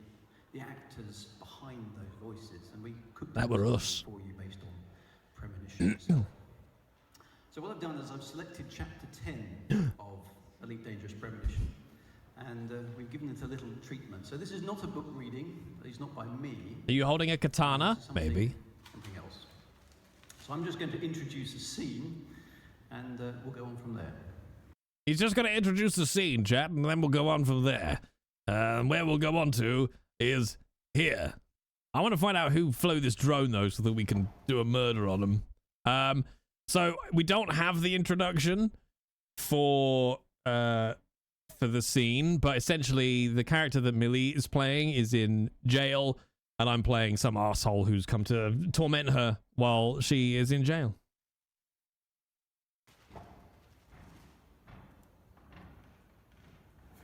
actors behind those voices, and we cooked that were us for you based on Premonition itself. So what I've done is I've selected chapter 10 of Elite Dangerous Premonition, and we've given it a little treatment. So this is not a book reading, it's not by me. Are you holding a katana? Maybe. Something else. So I'm just going to introduce a scene, and we'll go on from there. He's just going to introduce the scene, chat, and then we'll go on from there. Where we'll go on to is here. I want to find out who flew this drone, though, so that we can do a murder on them. So we don't have the introduction for the scene, but essentially the character that Millie is playing is in jail, and I'm playing some asshole who's come to torment her while she is in jail.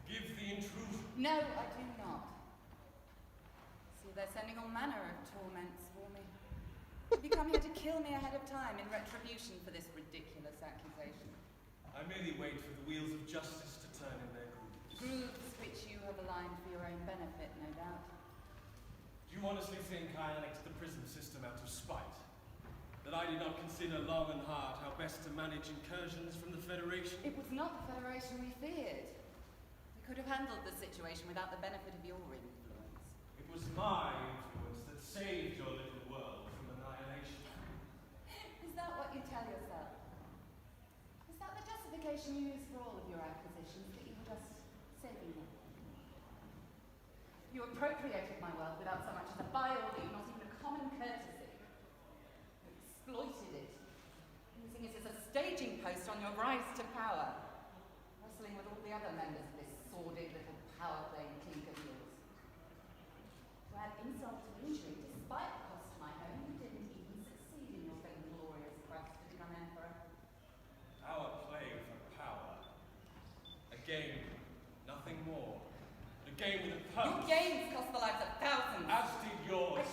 Forgive the intrusion. No, I do not. See, they're sending all manner of torments for me. you come here to kill me ahead of time in retribution for this ridiculous accusation? I merely wait for the wheels of justice to turn in their grooves. Grooves which you have aligned for your own benefit, no doubt. Do you honestly think I annexed the prison system out of spite? That I did not consider long and hard how best to manage incursions from the Federation? It was not the Federation we feared. We could have handled the situation without the benefit of your influence. It was my influence that saved your little world from annihilation. Is that what you tell yourself? Is that the justification you use for all of your acquisitions, that you were just saving them? You appropriated my wealth without so much as a by-order, not even a common courtesy. You exploited it, using it as a staging post on your rise to power, wrestling with all the other members of this sordid little power-playing clique of yours. To add insult to injury, despite the cost to my home, you didn't even succeed in your vainglorious quest to become emperor. Our play for power. A game, nothing more. A game with a purpose. Your games cost the lives of thousands. As did yours.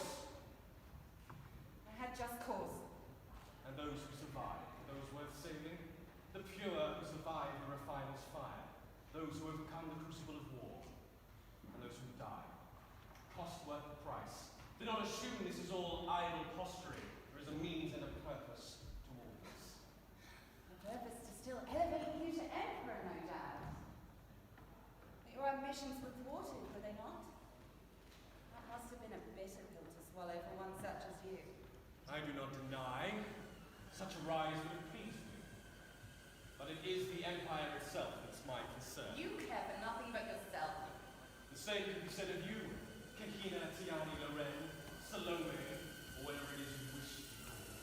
I had just cause. And those who survived, those worth saving? The pure who survived the refiner's fire. Those who overcome the crucible of war. And those who die. Cost worth the price. Do not assume this is all idle posturing. There is a means and a purpose to all this. The purpose to still elevate you to emperor, no doubt. But your ambitions were thwarted, were they not? That must have been a bitter pill to swallow for one such as you. I do not deny such a rise would have pleased me. But it is the Empire itself that's my concern. You care for nothing but yourself. The same could be said of you, Kahina Tiani Loren, Salome, or whatever it is you wish to be called.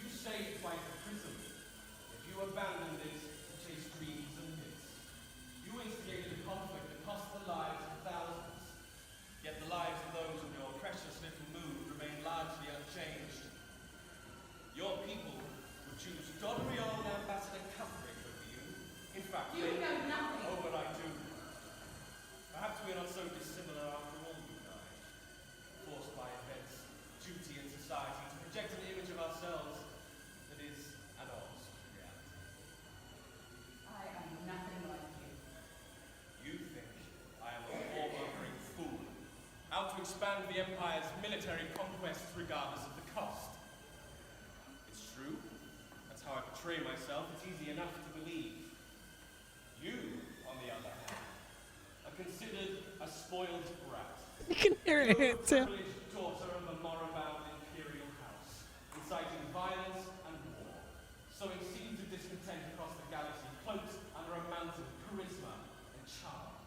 You saved by the prison, yet you abandoned it to chase dreams and myths. You instigated a conflict that cost the lives of thousands, yet the lives of those in your precious little mood remain largely unchanged. Your people would choose Dodriol Ambassador Cutherick over you. In fact, you know nothing. Oh, but I do. Perhaps we are not so dissimilar after all, you and I. Forced by events, duty, and society to project an image of ourselves that is at odds with reality. I am nothing like you. You think I am a warmongering fool, out to expand the Empire's military conquests regardless of the cost. It's true. That's how I portray myself. It's easy enough to believe. You, on the other hand, are considered a spoiled brat. You can hear it You're a too. privileged daughter of a moribund imperial house, inciting violence and war, sowing seeds of discontent across the galaxy, cloaked under a mantle of charisma and charm.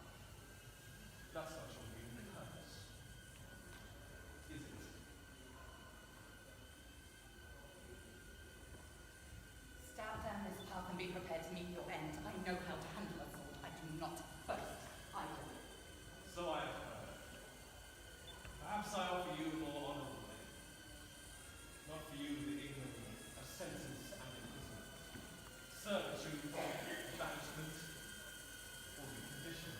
That's not your real purpose, is it? Start down this path and be prepared to meet your end. I know how to handle a sword. I do not boast. I do. So I have heard. Perhaps I offer you a more honorable name. Not for you the ignominy of sentence and imprisonment, servitude, banishment, or recondition.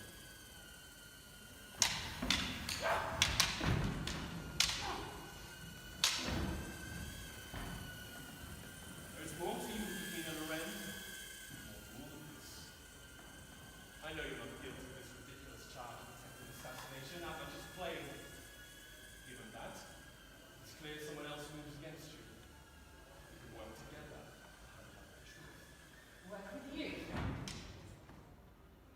There is more to you, Kahina Loren, more to all of this. I know you're not guilty of this ridiculous charge of attempted assassination, that much is plain. Given that, it's clear someone else moves against you. We can work together to hunt out the truth. Work with you.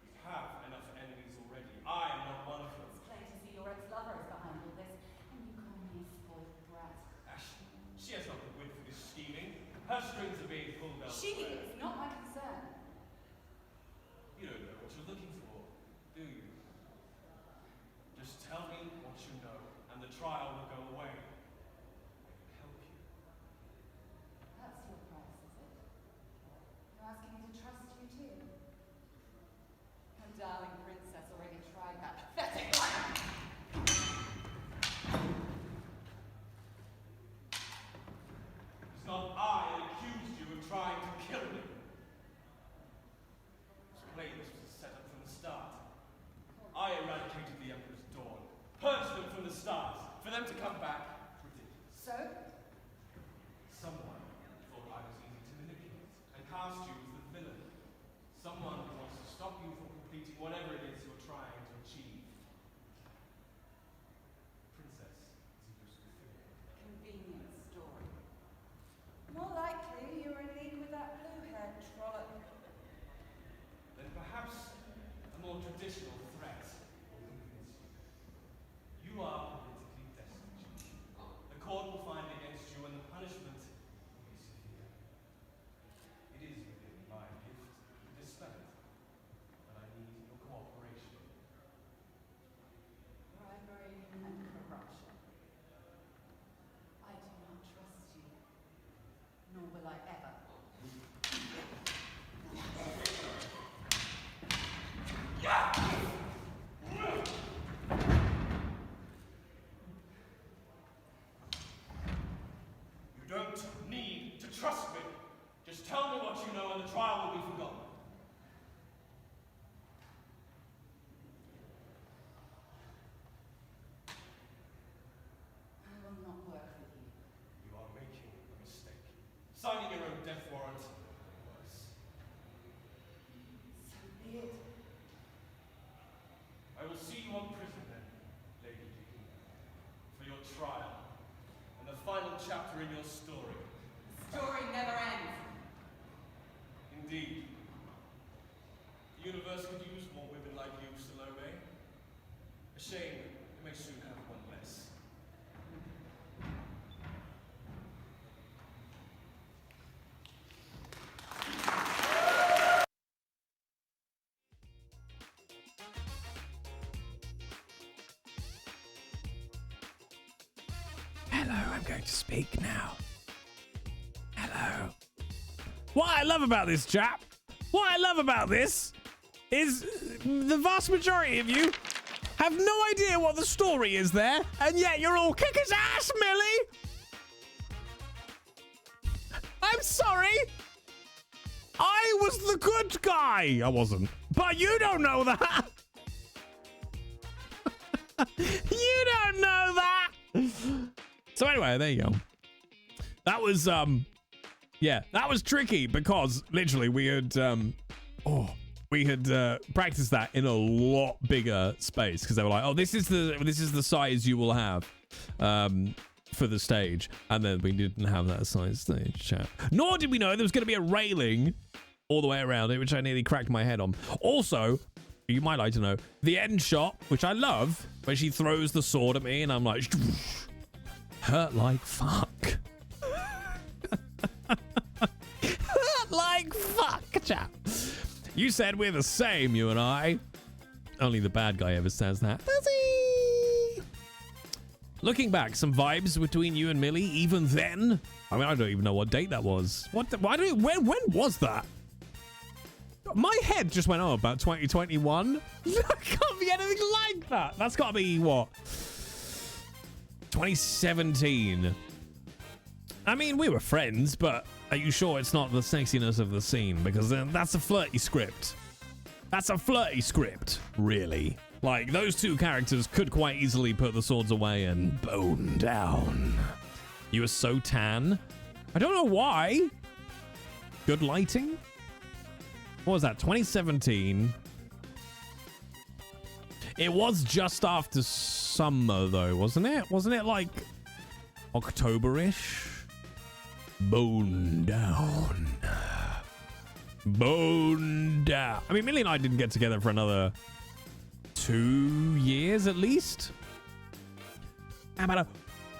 You have enough enemies already. I am not one of them. It's plain to see your ex-lover is behind all this, and you call me a spoiled brat. Ashley, she has not the wit for this scheming. Her strings are being pulled elsewhere. She is not my concern. You don't know what you're looking for, do you? Just tell me what you know, and the trial will go away. I can help you. That's your price, is it? You're asking me to trust you too? My darling princess already tried that pathetic life. It's not I that accused you of trying to kill me. It's plain this was a setup from the start. I eradicated the Emperor's Dawn, purged them from the start. For them to come back, ridiculous. So? Just tell me what you know and the trial will be forgotten. I will not work with you. You are making a mistake. Signing your own death warrant. Worse. So be it. I will see you on prison then, Lady Deacon, for your trial and the final chapter in your story. The story never ends. Indeed. The universe could use more women like you, Salome. A shame it may soon have one less. Hello, I'm going to speak now. Hello. What I love about this, chap, what I love about this is the vast majority of you have no idea what the story is there, and yet you're all kick his ass, Millie! I'm sorry! I was the good guy! I wasn't. But you don't know that! You don't know that! So anyway, there you go. That was, yeah, that was tricky because literally we had, practiced that in a lot bigger space because they were like, oh, this is the size you will have, for the stage. And then we didn't have that size stage, chat. Nor did we know there was going to be a railing all the way around it, which I nearly cracked my head on. Also, you might like to know, the end shot, which I love, where she throws the sword at me and I'm like, hurt like fuck. Hurt like fuck, chap. You said we're the same, you and I. Only the bad guy ever says that. Does he? Looking back, some vibes between you and Millie, even then. I mean, I don't even know what date that was. When was that? My head just went, oh, about 2021? That can't be anything like that. That's got to be, what? 2017. I mean, we were friends, but are you sure it's not the sexiness of the scene? Because then that's a flirty script. That's a flirty script, really. Like, those two characters could quite easily put the swords away and bone down. You were so tan. I don't know why. Good lighting? What was that, 2017? It was just after summer, though, wasn't it? Wasn't it like October-ish? Bone down. Bone down. I mean, Millie and I didn't get together for another 2 years at least. How about a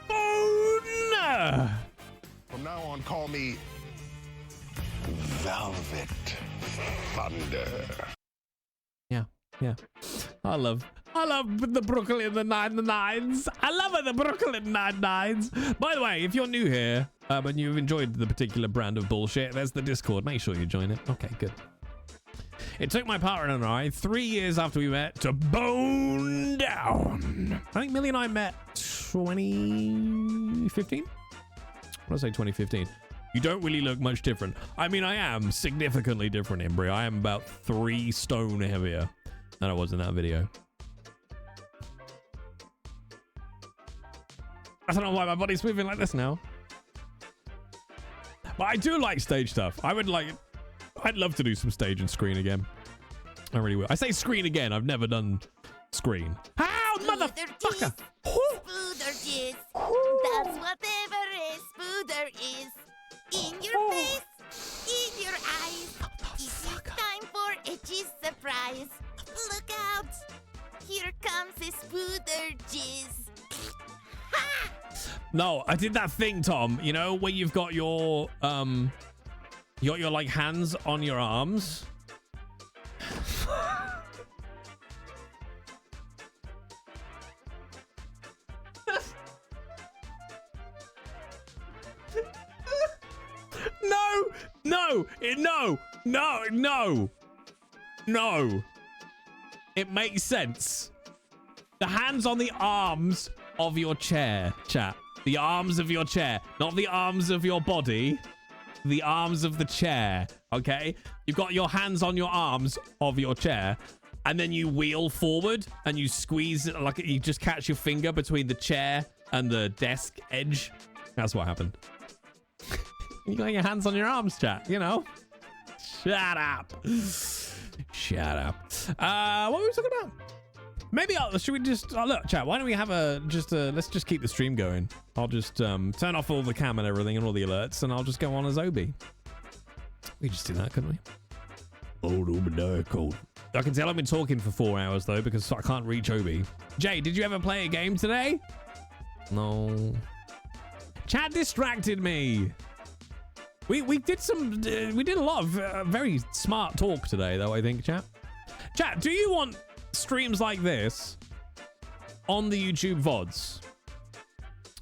bone? From now on, call me Velvet Thunder. Yeah. I love the Brooklyn Nine-Nines. I love it, the Brooklyn Nine-Nines. By the way, if you're new here and you've enjoyed the particular brand of bullshit, there's the Discord. Make sure you join it. Okay, good. It took my partner and I 3 years after we met to bone down. I think Millie and I met 2015. What did I say, 2015? You don't really look much different. I mean, I am significantly different, Embry. I am about 3 stone heavier than I was in that video. I don't know why my body's moving like this now. But I do like stage stuff. I'd love to do some stage and screen again. I really will. I say screen again. I've never done screen. How, motherfucker? Spooder that's whatever is spooder is. In your face, in your eyes. It is time for edgy surprise. Look out! Here comes a spooder jizz. Ha! No, I did that thing, Tom. You know, where you've got your like hands on your arms. No. It makes sense. The hands on the arms of your chair, chat. The arms of your chair, not the arms of your body. the arms of the chair, okay? You've got your hands on your arms of your chair, and then you wheel forward and you squeeze it, like you just catch your finger between the chair and the desk edge. That's what happened. You got your hands on your arms, chat, you know? Shut up. Shut up. What were we talking about? Maybe should we just look, chat, why don't we have let's just keep the stream going. I'll just turn off all the cam and everything and all the alerts, and I'll just go on as Obi. We just do that, couldn't we? Old Obadiah Cold. I can tell I've been talking for 4 hours though, because I can't reach Obi. Jay, did you ever play a game today? No. Chat distracted me. We did a lot of very smart talk today though, I think, chat. Chat, do you want streams like this on the YouTube VODs?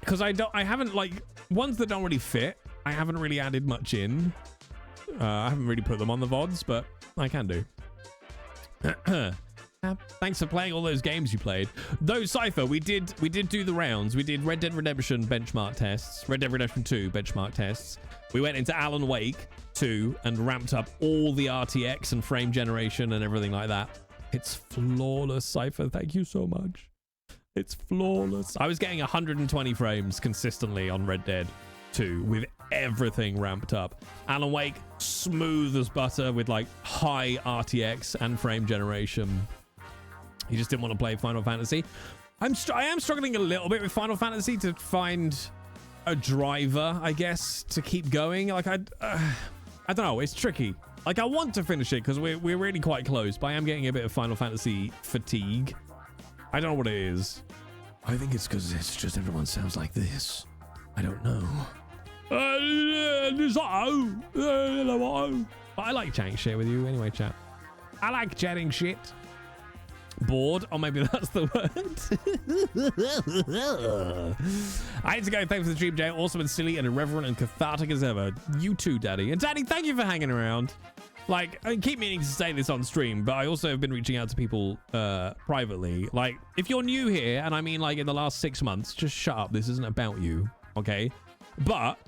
Because I haven't, like, ones that don't really fit, I haven't really added much in. I haven't really put them on the VODs, but I can do. Thanks for playing all those games you played. Though, Cypher, we did do the rounds. We did Red Dead Redemption benchmark tests, Red Dead Redemption 2 benchmark tests. We went into Alan Wake 2 and ramped up all the RTX and frame generation and everything like that. It's flawless, Cypher. Thank you so much. It's flawless. I was getting 120 frames consistently on Red Dead 2 with everything ramped up. Alan Wake, smooth as butter with like high RTX and frame generation. You just didn't want to play Final Fantasy. I am struggling a little bit with Final Fantasy to find a driver, I guess, to keep going. Like I don't know. It's tricky. Like I want to finish it because we're really quite close, but I am getting a bit of Final Fantasy fatigue. I don't know what it is. I think it's because it's just everyone sounds like this. I don't know. But I like chatting shit with you anyway, chat. I like chatting shit. Bored? Or maybe that's the word. I need to go. Thanks for the stream, Jay. Awesome and silly and irreverent and cathartic as ever. You too, Daddy. And Daddy, thank you for hanging around. Like, I keep meaning to say this on stream, but I also have been reaching out to people privately. Like, if you're new here, and I mean like in the last 6 months, just shut up. This isn't about you, okay? But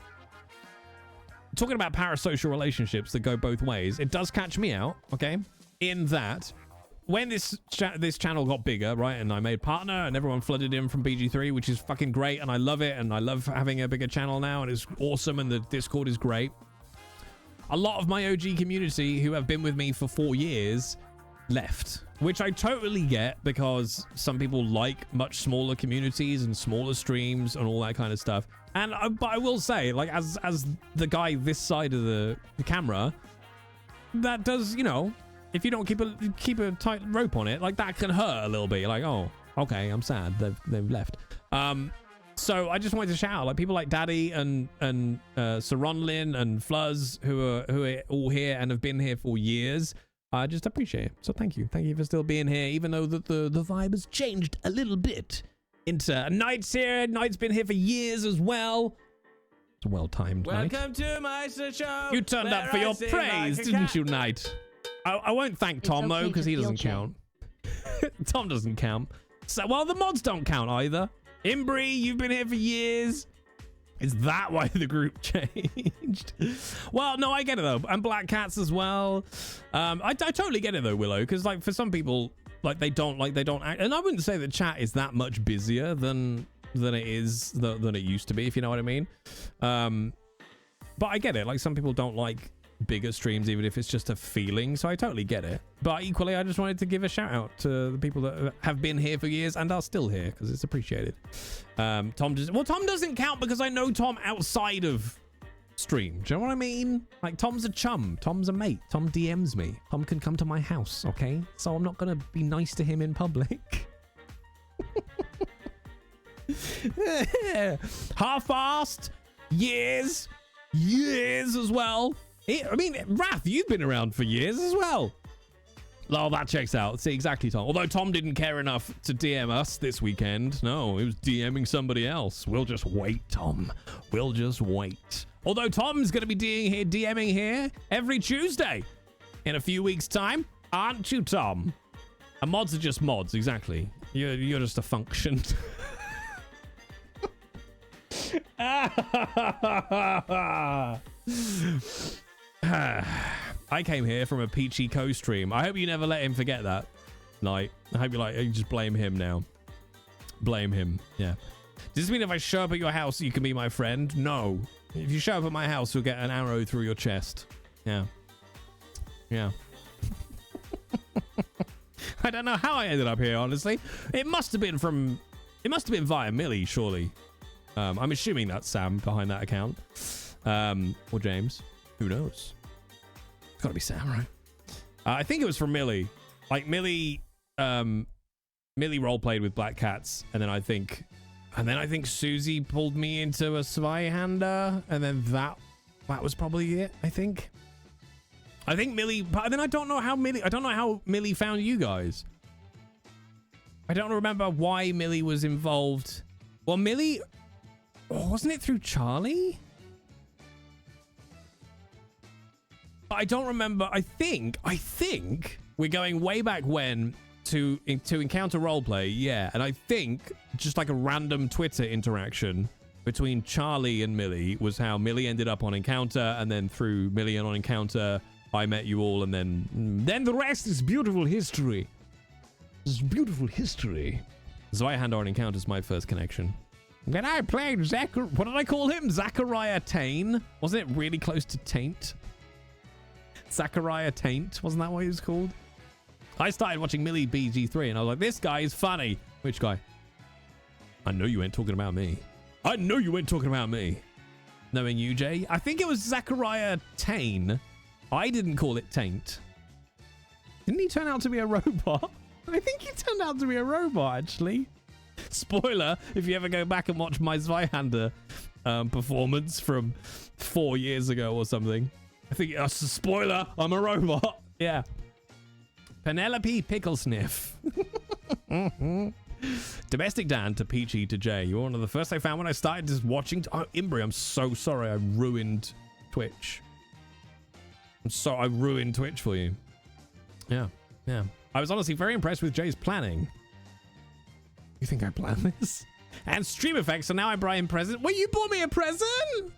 talking about parasocial relationships that go both ways, it does catch me out, okay? In that, when this channel got bigger, right, and I made partner and everyone flooded in from BG3, which is fucking great, and I love it, and I love having a bigger channel now, and it's awesome, and the Discord is great. A lot of my OG community who have been with me for 4 years left, which I totally get because some people like much smaller communities and smaller streams and all that kind of stuff. And but I will say, like, as the guy this side of the camera, that does, you know, if you don't keep a tight rope on it, like that can hurt a little bit. You're like, oh, okay, I'm sad they've left. So I just wanted to shout out, like, people like Daddy and Saronlin and Fluzz who are all here and have been here for years. I just appreciate it. So thank you for still being here, even though the vibe has changed a little bit. Into Knight's here. Knight's been here for years as well. It's a well-timed night. Welcome to my show. You turned up for your praise, didn't you, Knight? I won't thank Tom though, because he doesn't count. Tom doesn't count. So, well, the mods don't count either. Imbri, you've been here for years. Is that why the group changed? Well, no, I get it though. And Black Cats as well. I totally get it though, Willow, because like for some people, like they don't act. And I wouldn't say that chat is that much busier than it used to be, if you know what I mean. But I get it. Like some people don't like bigger streams, even if it's just a feeling, so I totally get it. But equally, I just wanted to give a shout out to the people that have been here for years and are still here, because it's appreciated. Tom doesn't count because I know Tom outside of stream. Do you know what I mean? Like, Tom's a chum. Tom's a mate. Tom DMs me. Tom can come to my house, okay? So I'm not gonna be nice to him in public. Half-assed, years as well. I mean, Raph, you've been around for years as well. Oh, that checks out. See, exactly, Tom. Although Tom didn't care enough to DM us this weekend. No, he was DMing somebody else. We'll just wait, Tom. We'll just wait. Although Tom's going to be DMing here every Tuesday in a few weeks' time. Aren't you, Tom? And mods are just mods, exactly. You're just a function. I came here from a Peachy co-stream. I hope you never let him forget that. Night. I hope you just blame him now. Blame him. Yeah. Does this mean if I show up at your house, you can be my friend? No. If you show up at my house, you'll get an arrow through your chest. Yeah. Yeah. I don't know how I ended up here, honestly. It must have been via Millie, surely. I'm assuming that's Sam behind that account. Or James. Who knows? It's gotta be Sam, right? I think it was from Millie. Like Millie role-played with Black Cats, and then I think Susie pulled me into a Zweihander, and then that was probably it, I think Millie, but then I don't know how Millie found you guys. I don't remember why Millie was involved. Well, Millie, wasn't it through Charlie? I don't remember. I think we're going way back when to Encounter Roleplay, yeah. And I think just like a random Twitter interaction between Charlie and Millie was how Millie ended up on Encounter, and then through Millie on Encounter, I met you all, and then the rest is beautiful history. It's beautiful history. Zweihander on Encounter is my first connection. Then I played what did I call him? Zachariah Tain? Wasn't it really close to Taint? Zachariah Taint, wasn't that what he was called? I started watching Millie BG3 and I was like, this guy is funny. Which guy? I know you ain't talking about me. I know you ain't talking about me. Knowing you, Jay. I think it was Zachariah Tain. I didn't call it Taint. Didn't he turn out to be a robot? I think he turned out to be a robot, actually. Spoiler, if you ever go back and watch my Zweihander performance from 4 years ago or something. I think that's a spoiler. I'm a robot. Yeah. Penelope Picklesniff. Domestic Dan to Peachy to Jay. You're one of the first I found when I started just watching. Oh, Imbri, I'm so sorry I ruined Twitch. I ruined Twitch for you. Yeah. I was honestly very impressed with Jay's planning. You think I planned this? And stream effects, so now I buy him present. Well, you bought me a present?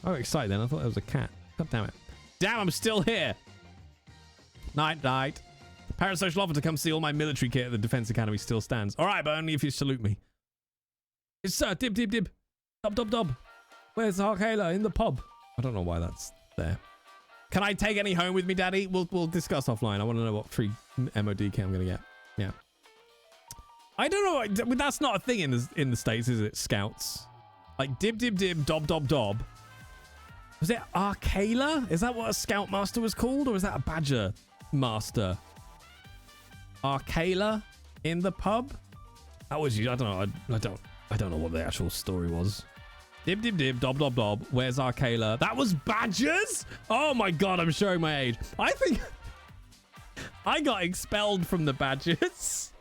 Oh, excited then. I thought that was a cat. God damn it. Damn, I'm still here. Night. Parasocial offer to come see all my military kit at the Defense Academy still stands. All right, but only if you salute me. It's dib. Dob. Where's Arkayla? In the pub. I don't know why that's there. Can I take any home with me, Daddy? We'll discuss offline. I want to know what free MOD kit I'm going to get. Yeah. I don't know. But that's not a thing in the States, is it? Scouts. Like dib, dob. Was it Arkayla? Is that what a Scoutmaster was called? Or is that a Badger Master? Arkayla in the pub? That was you. I don't know. I don't know what the actual story was. Dib, dob. Where's Arkayla? That was Badgers? Oh my god, I'm showing my age. I think I got expelled from the Badgers.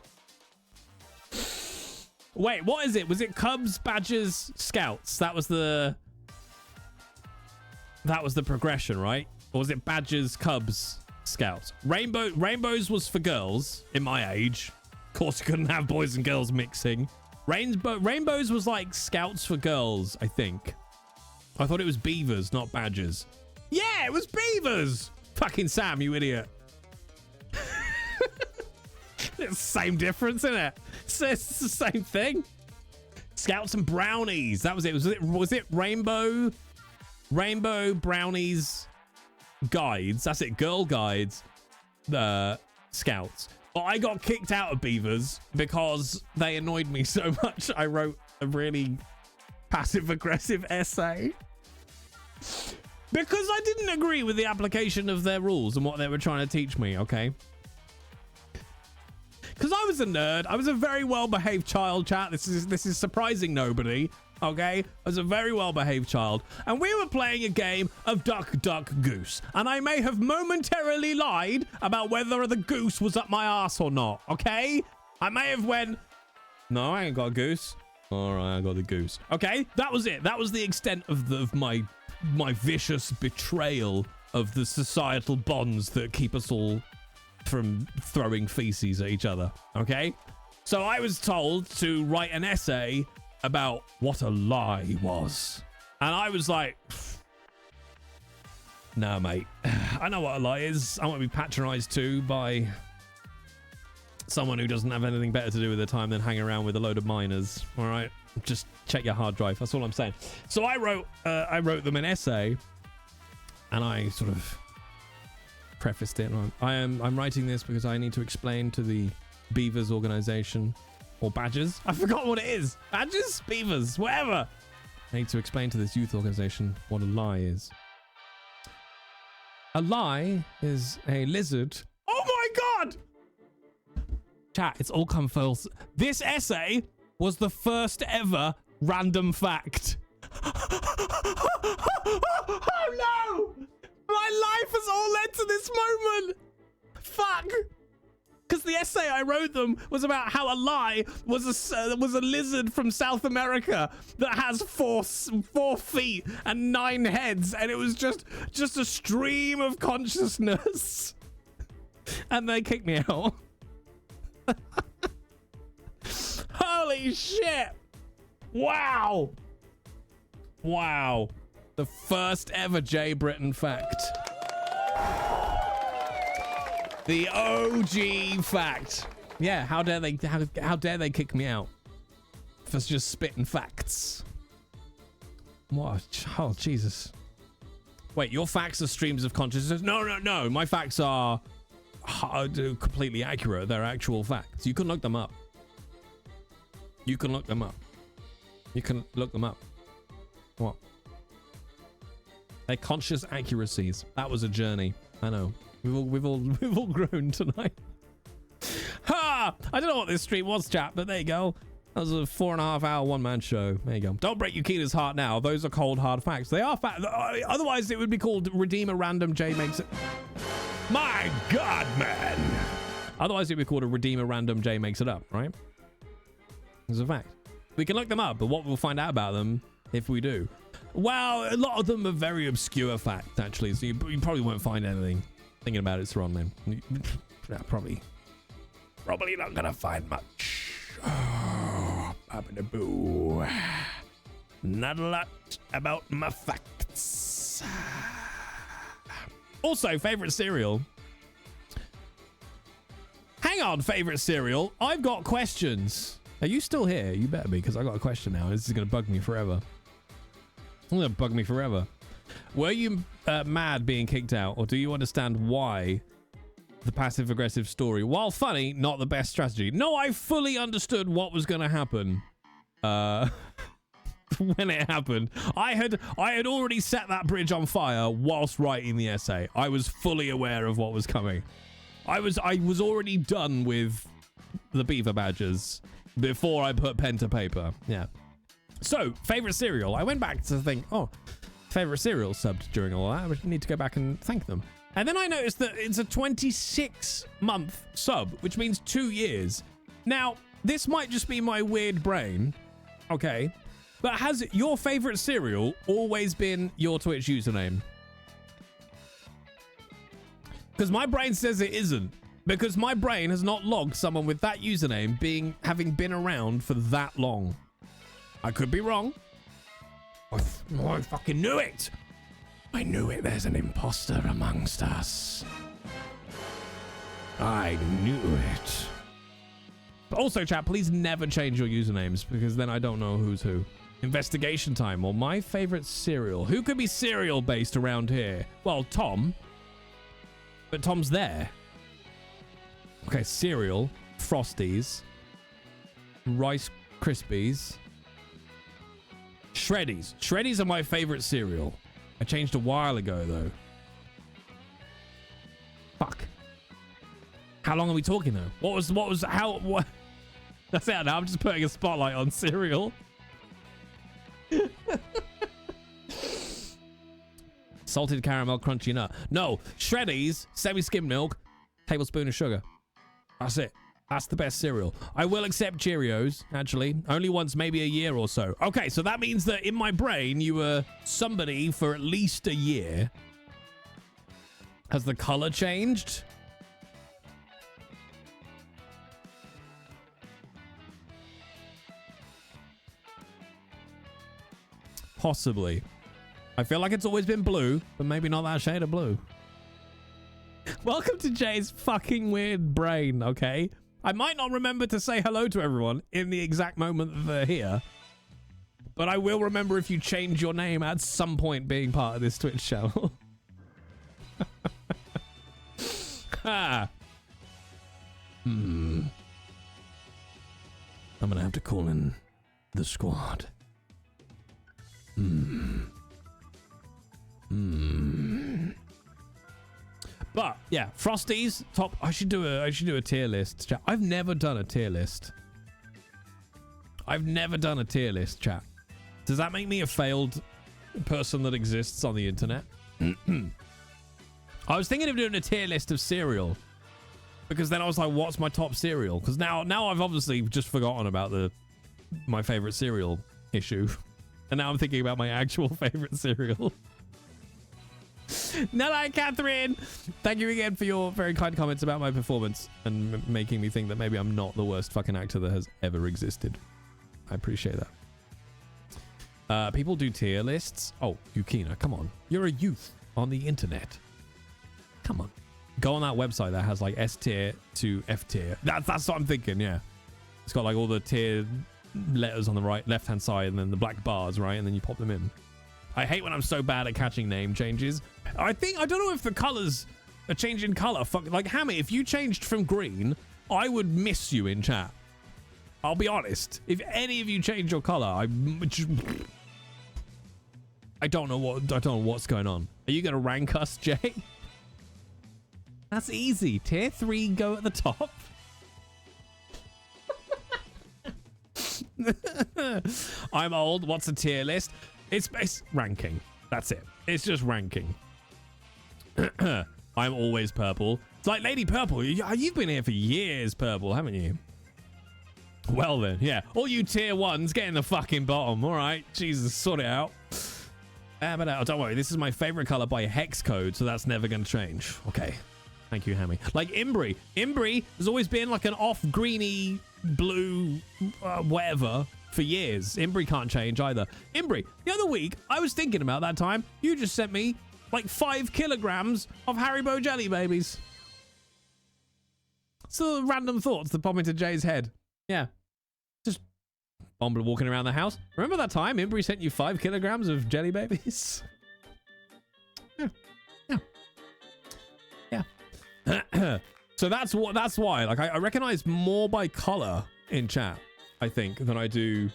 Wait, what is it? Was it Cubs, Badgers, Scouts? That was the progression, right? Or was it Badgers, Cubs, Scouts? Rainbows was for girls in my age. Of course, you couldn't have boys and girls mixing. Rainbows was like Scouts for girls, I think. I thought it was Beavers, not Badgers. Yeah, it was Beavers! Fucking Sam, you idiot. It's the same difference, isn't it? It's the same thing. Scouts and Brownies. That was it. Was it Rainbow Brownies Guides? That's it. Girl Guides. The Scouts. But I got kicked out of Beavers because they annoyed me so much. I wrote a really passive-aggressive essay. Because I didn't agree with the application of their rules and what they were trying to teach me, okay? Because I was a nerd. I was a very well-behaved child, chat. This is surprising nobody, okay? I was a very well-behaved child. And we were playing a game of Duck, Duck, Goose. And I may have momentarily lied about whether the goose was up my ass or not, okay? I may have went, no, I ain't got a goose. All right, I got the goose. Okay, that was it. That was the extent of my vicious betrayal of the societal bonds that keep us all from throwing feces at each other. Okay? So I was told to write an essay about what a lie was. And I was like, no, mate. I know what a lie is. I want to be patronized too by someone who doesn't have anything better to do with their time than hang around with a load of minors. All right? Just check your hard drive. That's all I'm saying. So I wrote them an essay, and I sort of prefaced it. I'm writing this because I need to explain to the Beavers organization, or Badgers. I forgot what it is. Badgers? Beavers? Whatever. I need to explain to this youth organization what a lie is. A lie is a lizard. Oh my god! Chat, it's all come false. This essay was the first ever random fact. Oh no! My life has all led to this moment. Fuck. Because the essay I wrote them was about how a lie was a lizard from South America that has four feet and 9 heads, and it was just a stream of consciousness. And they kicked me out. Holy shit! Wow! Wow! The first ever Jay Britton fact. The OG fact. Yeah, how dare they kick me out for just spitting facts? What? Oh, Jesus. Wait, your facts are streams of consciousness? No. My facts are completely accurate. They're actual facts. You can look them up. You can look them up. What? They're conscious accuracies. That was a journey. I know. We've all grown tonight. Ha! I don't know what this stream was, chat, but there you go. That was a 4.5 hour one-man show. There you go. Don't break Yukina's heart now. Those are cold, hard facts. They are facts. Otherwise, it would be called Redeemer Random J Makes It. My God, man. Otherwise, it would be called a Redeemer Random J Makes It Up, right? It's a fact. We can look them up, but what we'll find out about them if we do. Well, a lot of them are very obscure facts, actually, so you probably won't find anything. Thinking about it's wrong, then. Probably not gonna find much. Oh, boo. Not a lot about my facts. Also, favorite cereal. Hang on, favorite cereal. I've got questions. Are you still here? You better be, because I got a question now. This is gonna bug me forever. Were you mad being kicked out, or do you understand why the passive-aggressive story, while funny, not the best strategy? No, I fully understood what was going to happen when it happened. I had already set that bridge on fire whilst writing the essay. I was fully aware of what was coming. I was already done with the Beaver Badgers before I put pen to paper. Yeah. So, favorite cereal. I went back to think, favorite cereal subbed during all that. I need to go back and thank them. And then I noticed that it's a 26-month sub, which means 2 years. Now, this might just be my weird brain, okay? But has your favorite cereal always been your Twitch username? Because my brain says it isn't. Because my brain has not logged someone with that username having been around for that long. I could be wrong. I fucking knew it. I knew it. There's an imposter amongst us. I knew it. But also, chat, please never change your usernames, because then I don't know who's who. Investigation time, or my favorite cereal. Who could be cereal based around here? Well, Tom. But Tom's there. Okay, cereal. Frosties. Rice Krispies. Shreddies. Shreddies are my favorite cereal. I changed a while ago, though. Fuck. How long are we talking, though? What? That's it now. I'm just putting a spotlight on cereal. Salted caramel crunchy nut. No. Shreddies, semi-skim milk, tablespoon of sugar. That's it. That's the best cereal. I will accept Cheerios, actually. Only once, maybe a year or so. Okay, so that means that in my brain, you were somebody for at least a year. Has the color changed? Possibly. I feel like it's always been blue, but maybe not that shade of blue. Welcome to Jay's fucking weird brain, okay? I might not remember to say hello to everyone in the exact moment that they're here, but I will remember if you change your name at some point being part of this Twitch channel. Ha! I'm gonna have to call in the squad. But yeah, Frosties top. I should do a tier list, chat. I've never done a tier list. Chat. Does that make me a failed person that exists on the internet? I was thinking of doing a tier list of cereal, because then I was like, what's my top cereal? Because now I've obviously just forgotten about my favorite cereal issue. And now I'm thinking about my actual favorite cereal. Nella, Catherine, thank you again for your very kind comments about my performance and making me think that maybe I'm not the worst fucking actor that has ever existed. I appreciate that. People do tier lists. Oh, Yukina, come on. You're a youth on the internet. Come on. Go on that website that has like S tier to F tier. That's what I'm thinking, yeah. It's got like all the tier letters on the right left hand side and then the black bars, right? And then you pop them in. I hate when I'm so bad at catching name changes. I don't know if the colors are changing color. Fuck, like Hammy, if you changed from green, I would miss you in chat. I'll be honest. If any of you change your color, I don't know what's going on. Are you gonna rank us, Jay? That's easy. Tier 3 go at the top. I'm old. What's a tier list? It's ranking. That's it. It's just ranking. I'm always purple. It's like Lady Purple. You've been here for years, Purple, haven't you? Well then, yeah. All you tier 1s, get in the fucking bottom. All right. Jesus, sort it out. But don't worry. This is my favorite color by hex code, so that's never going to change. Okay. Thank you, Hammy. Like Imbri. Imbri has always been like an off greeny blue whatever for years. Imbri can't change either. Imbri, the other week, I was thinking about that time. You just sent me like 5 kilograms of Haribo jelly babies. So random thoughts that pop into Jay's head. Yeah. Just Bomber walking around the house. Remember that time Imbri sent you 5 kilograms of jelly babies? Yeah. So that's why, like, I recognize more by color in chat, I think, than I do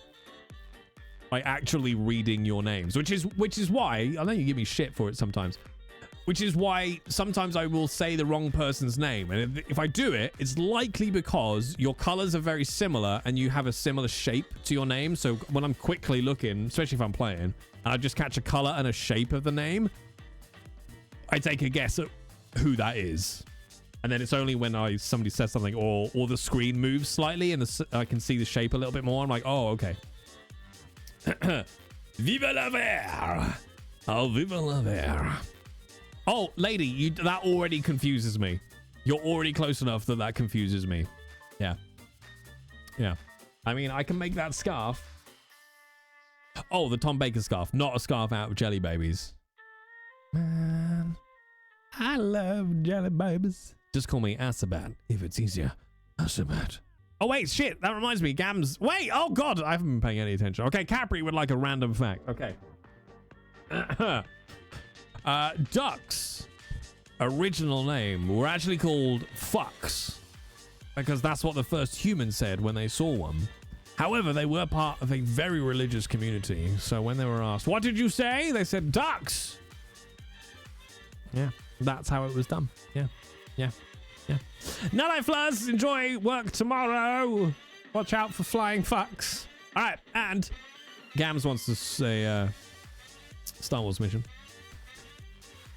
by actually reading your names, which is why I know you give me shit for it sometimes, which is why sometimes I will say the wrong person's name, and if I do it, it's likely because your colors are very similar and you have a similar shape to your name. So when I'm quickly looking, especially if I'm playing, and I just catch a color and a shape of the name, I take a guess at who that is. And then it's only when somebody says something or the screen moves slightly and I can see the shape a little bit more. I'm like, oh, okay. Viva la ver! Oh, viva la ver! Oh, lady, that already confuses me. You're already close enough that confuses me. Yeah. I mean, I can make that scarf. Oh, the Tom Baker scarf, not a scarf out of jelly babies. Man, I love jelly babies. Just call me Asabat if it's easier. Asabat. Oh, wait, shit. That reminds me. Gams. Wait. Oh, God. I haven't been paying any attention. Okay, Capri would like a random fact. Okay. Ducks' original name were actually called fucks because that's what the first humans said when they saw one. However, they were part of a very religious community. So when they were asked, what did you say? They said ducks. Yeah, that's how it was done. Yeah. Night Flurs, enjoy work tomorrow. Watch out for flying fucks. All right, and Gams wants to say Star Wars mission.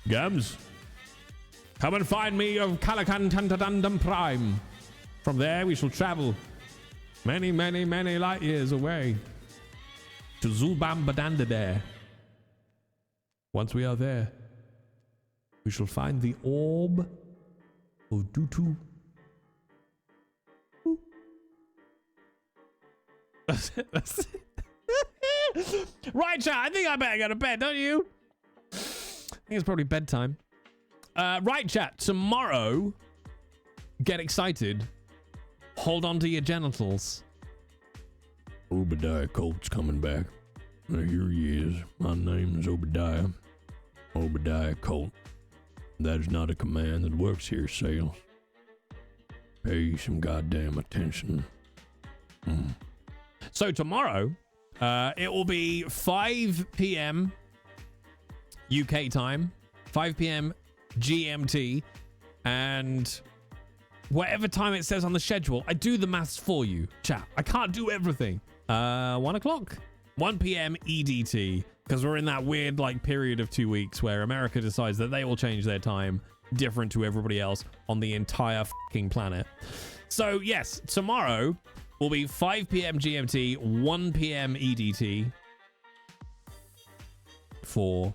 Gams, come and find me of Calacan Tantadundum Prime. From there we shall travel many, many, many light years away to Zulbam Badandadare. Once we are there, we shall find the orb of Dutu. That's it. Right, chat. I think I better go to bed, don't you? I think it's probably bedtime. Right, chat. Tomorrow, get excited. Hold on to your genitals. Obadiah Colt's coming back. Here he is. My name's Obadiah. Obadiah Colt. That is not a command that works here, sales. Pay some goddamn attention. So tomorrow, it will be 5 p.m. UK time, 5 p.m. GMT, and whatever time it says on the schedule, I do the maths for you, chat. I can't do everything. 1 o'clock, 1 p.m. EDT, because we're in that weird like period of 2 weeks where America decides that they will change their time different to everybody else on the entire fucking planet. So yes, tomorrow will be 5 p.m. GMT, 1 p.m. EDT for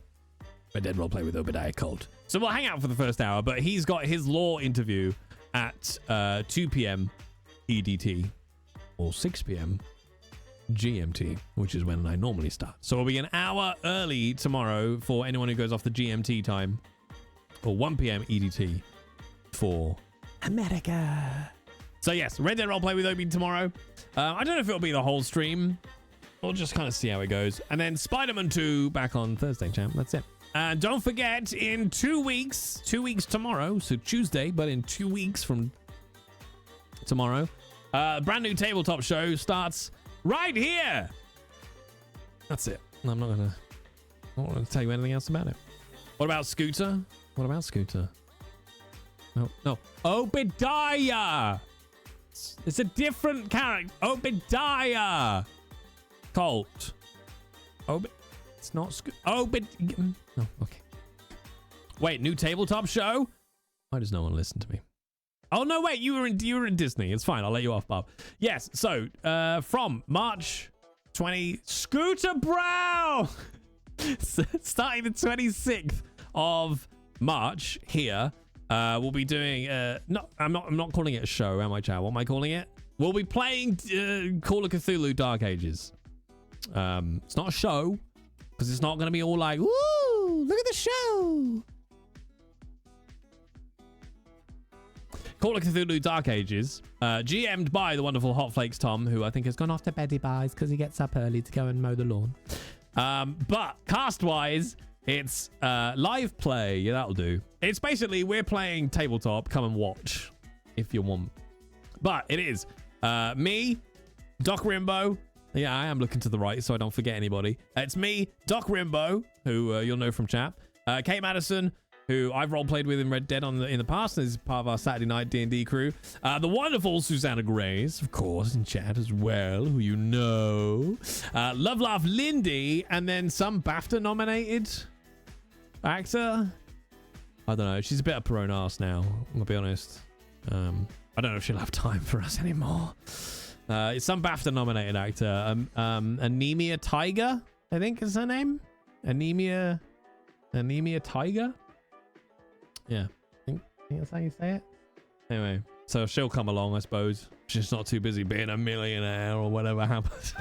a Dead Roleplay with Obadiah Colt. So we'll hang out for the first hour, but he's got his law interview at 2 p.m. EDT or 6 p.m. GMT, which is when I normally start. So we'll be an hour early tomorrow for anyone who goes off the GMT time, or 1 p.m. EDT for America. So yes, Red Dead Roleplay with Obi tomorrow. I don't know if it'll be the whole stream. We'll just kind of see how it goes. And then Spider-Man 2 back on Thursday, champ. That's it. And don't forget, in 2 weeks tomorrow, so Tuesday, but in 2 weeks from tomorrow, brand new tabletop show starts right here. That's it. I'm not gonna tell you anything else about it. What about Scooter? What about Scooter? No. Obadiah. It's a different character. Obadiah. Colt. It's not No, okay. Wait, new tabletop show? Why does no one listen to me? Oh no, wait, you were in Disney. It's fine. I'll let you off, Bob. Yes. So from March 20, Scooter Brown, starting the 26th of March here. We'll be doing. No, I'm not calling it a show, am I, Chow? What am I calling it? We'll be playing Call of Cthulhu Dark Ages. It's not a show because it's not going to be all like, woo, look at the show. Call of Cthulhu Dark Ages, GM'd by the wonderful Hot Flakes Tom, who I think has gone off to bed he buys because he gets up early to go and mow the lawn. But cast-wise, it's live play. Yeah, that'll do. It's basically we're playing tabletop. Come and watch if you want. But it is me, Doc Rimbo. Yeah, I am looking to the right so I don't forget anybody. It's me, Doc Rimbo, who you'll know from chat. Kate Madison, who I've role-played with in Red Dead in the past, and is part of our Saturday night D&D crew. The wonderful Susanna Grace, of course, in chat as well, who you know. Love Laugh Lindy, and then some BAFTA-nominated actor. I don't know. She's a bit up her own arse now, I'll be honest. I don't know if she'll have time for us anymore. It's some BAFTA-nominated actor. Anemia Tiger, I think is her name. Anemia Tiger? Yeah, I think that's how you say it. Anyway, so she'll come along, I suppose. She's not too busy being a millionaire or whatever happens.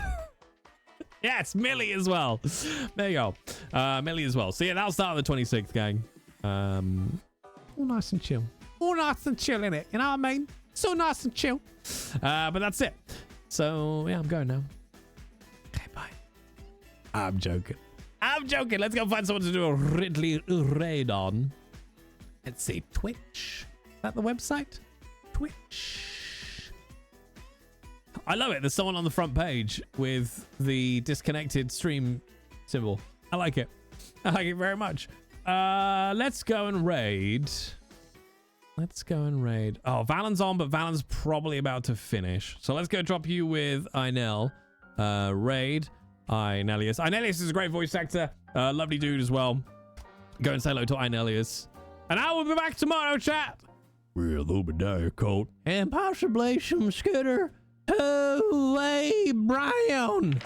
Yeah, it's Millie as well. There you go. Millie as well. So yeah, that'll start on the 26th, gang. All nice and chill. All nice and chill, innit? You know what I mean? So nice and chill. But that's it. So yeah, I'm going now. Okay, bye. I'm joking. Let's go find someone to do a Ridley raid on. Let's see, Twitch. Is that the website? Twitch. I love it. There's someone on the front page with the disconnected stream symbol. I like it. I like it very much. Let's go and raid. Oh, Valen's on, but Valen's probably about to finish. So let's go drop you with Inel. Raid. Inelius. Inelius is a great voice actor. Lovely dude as well. Go and say hello to Inelius. And I will be back tomorrow, chat. With Obadiah Colt. And possibly some Scooter. Away, Brown.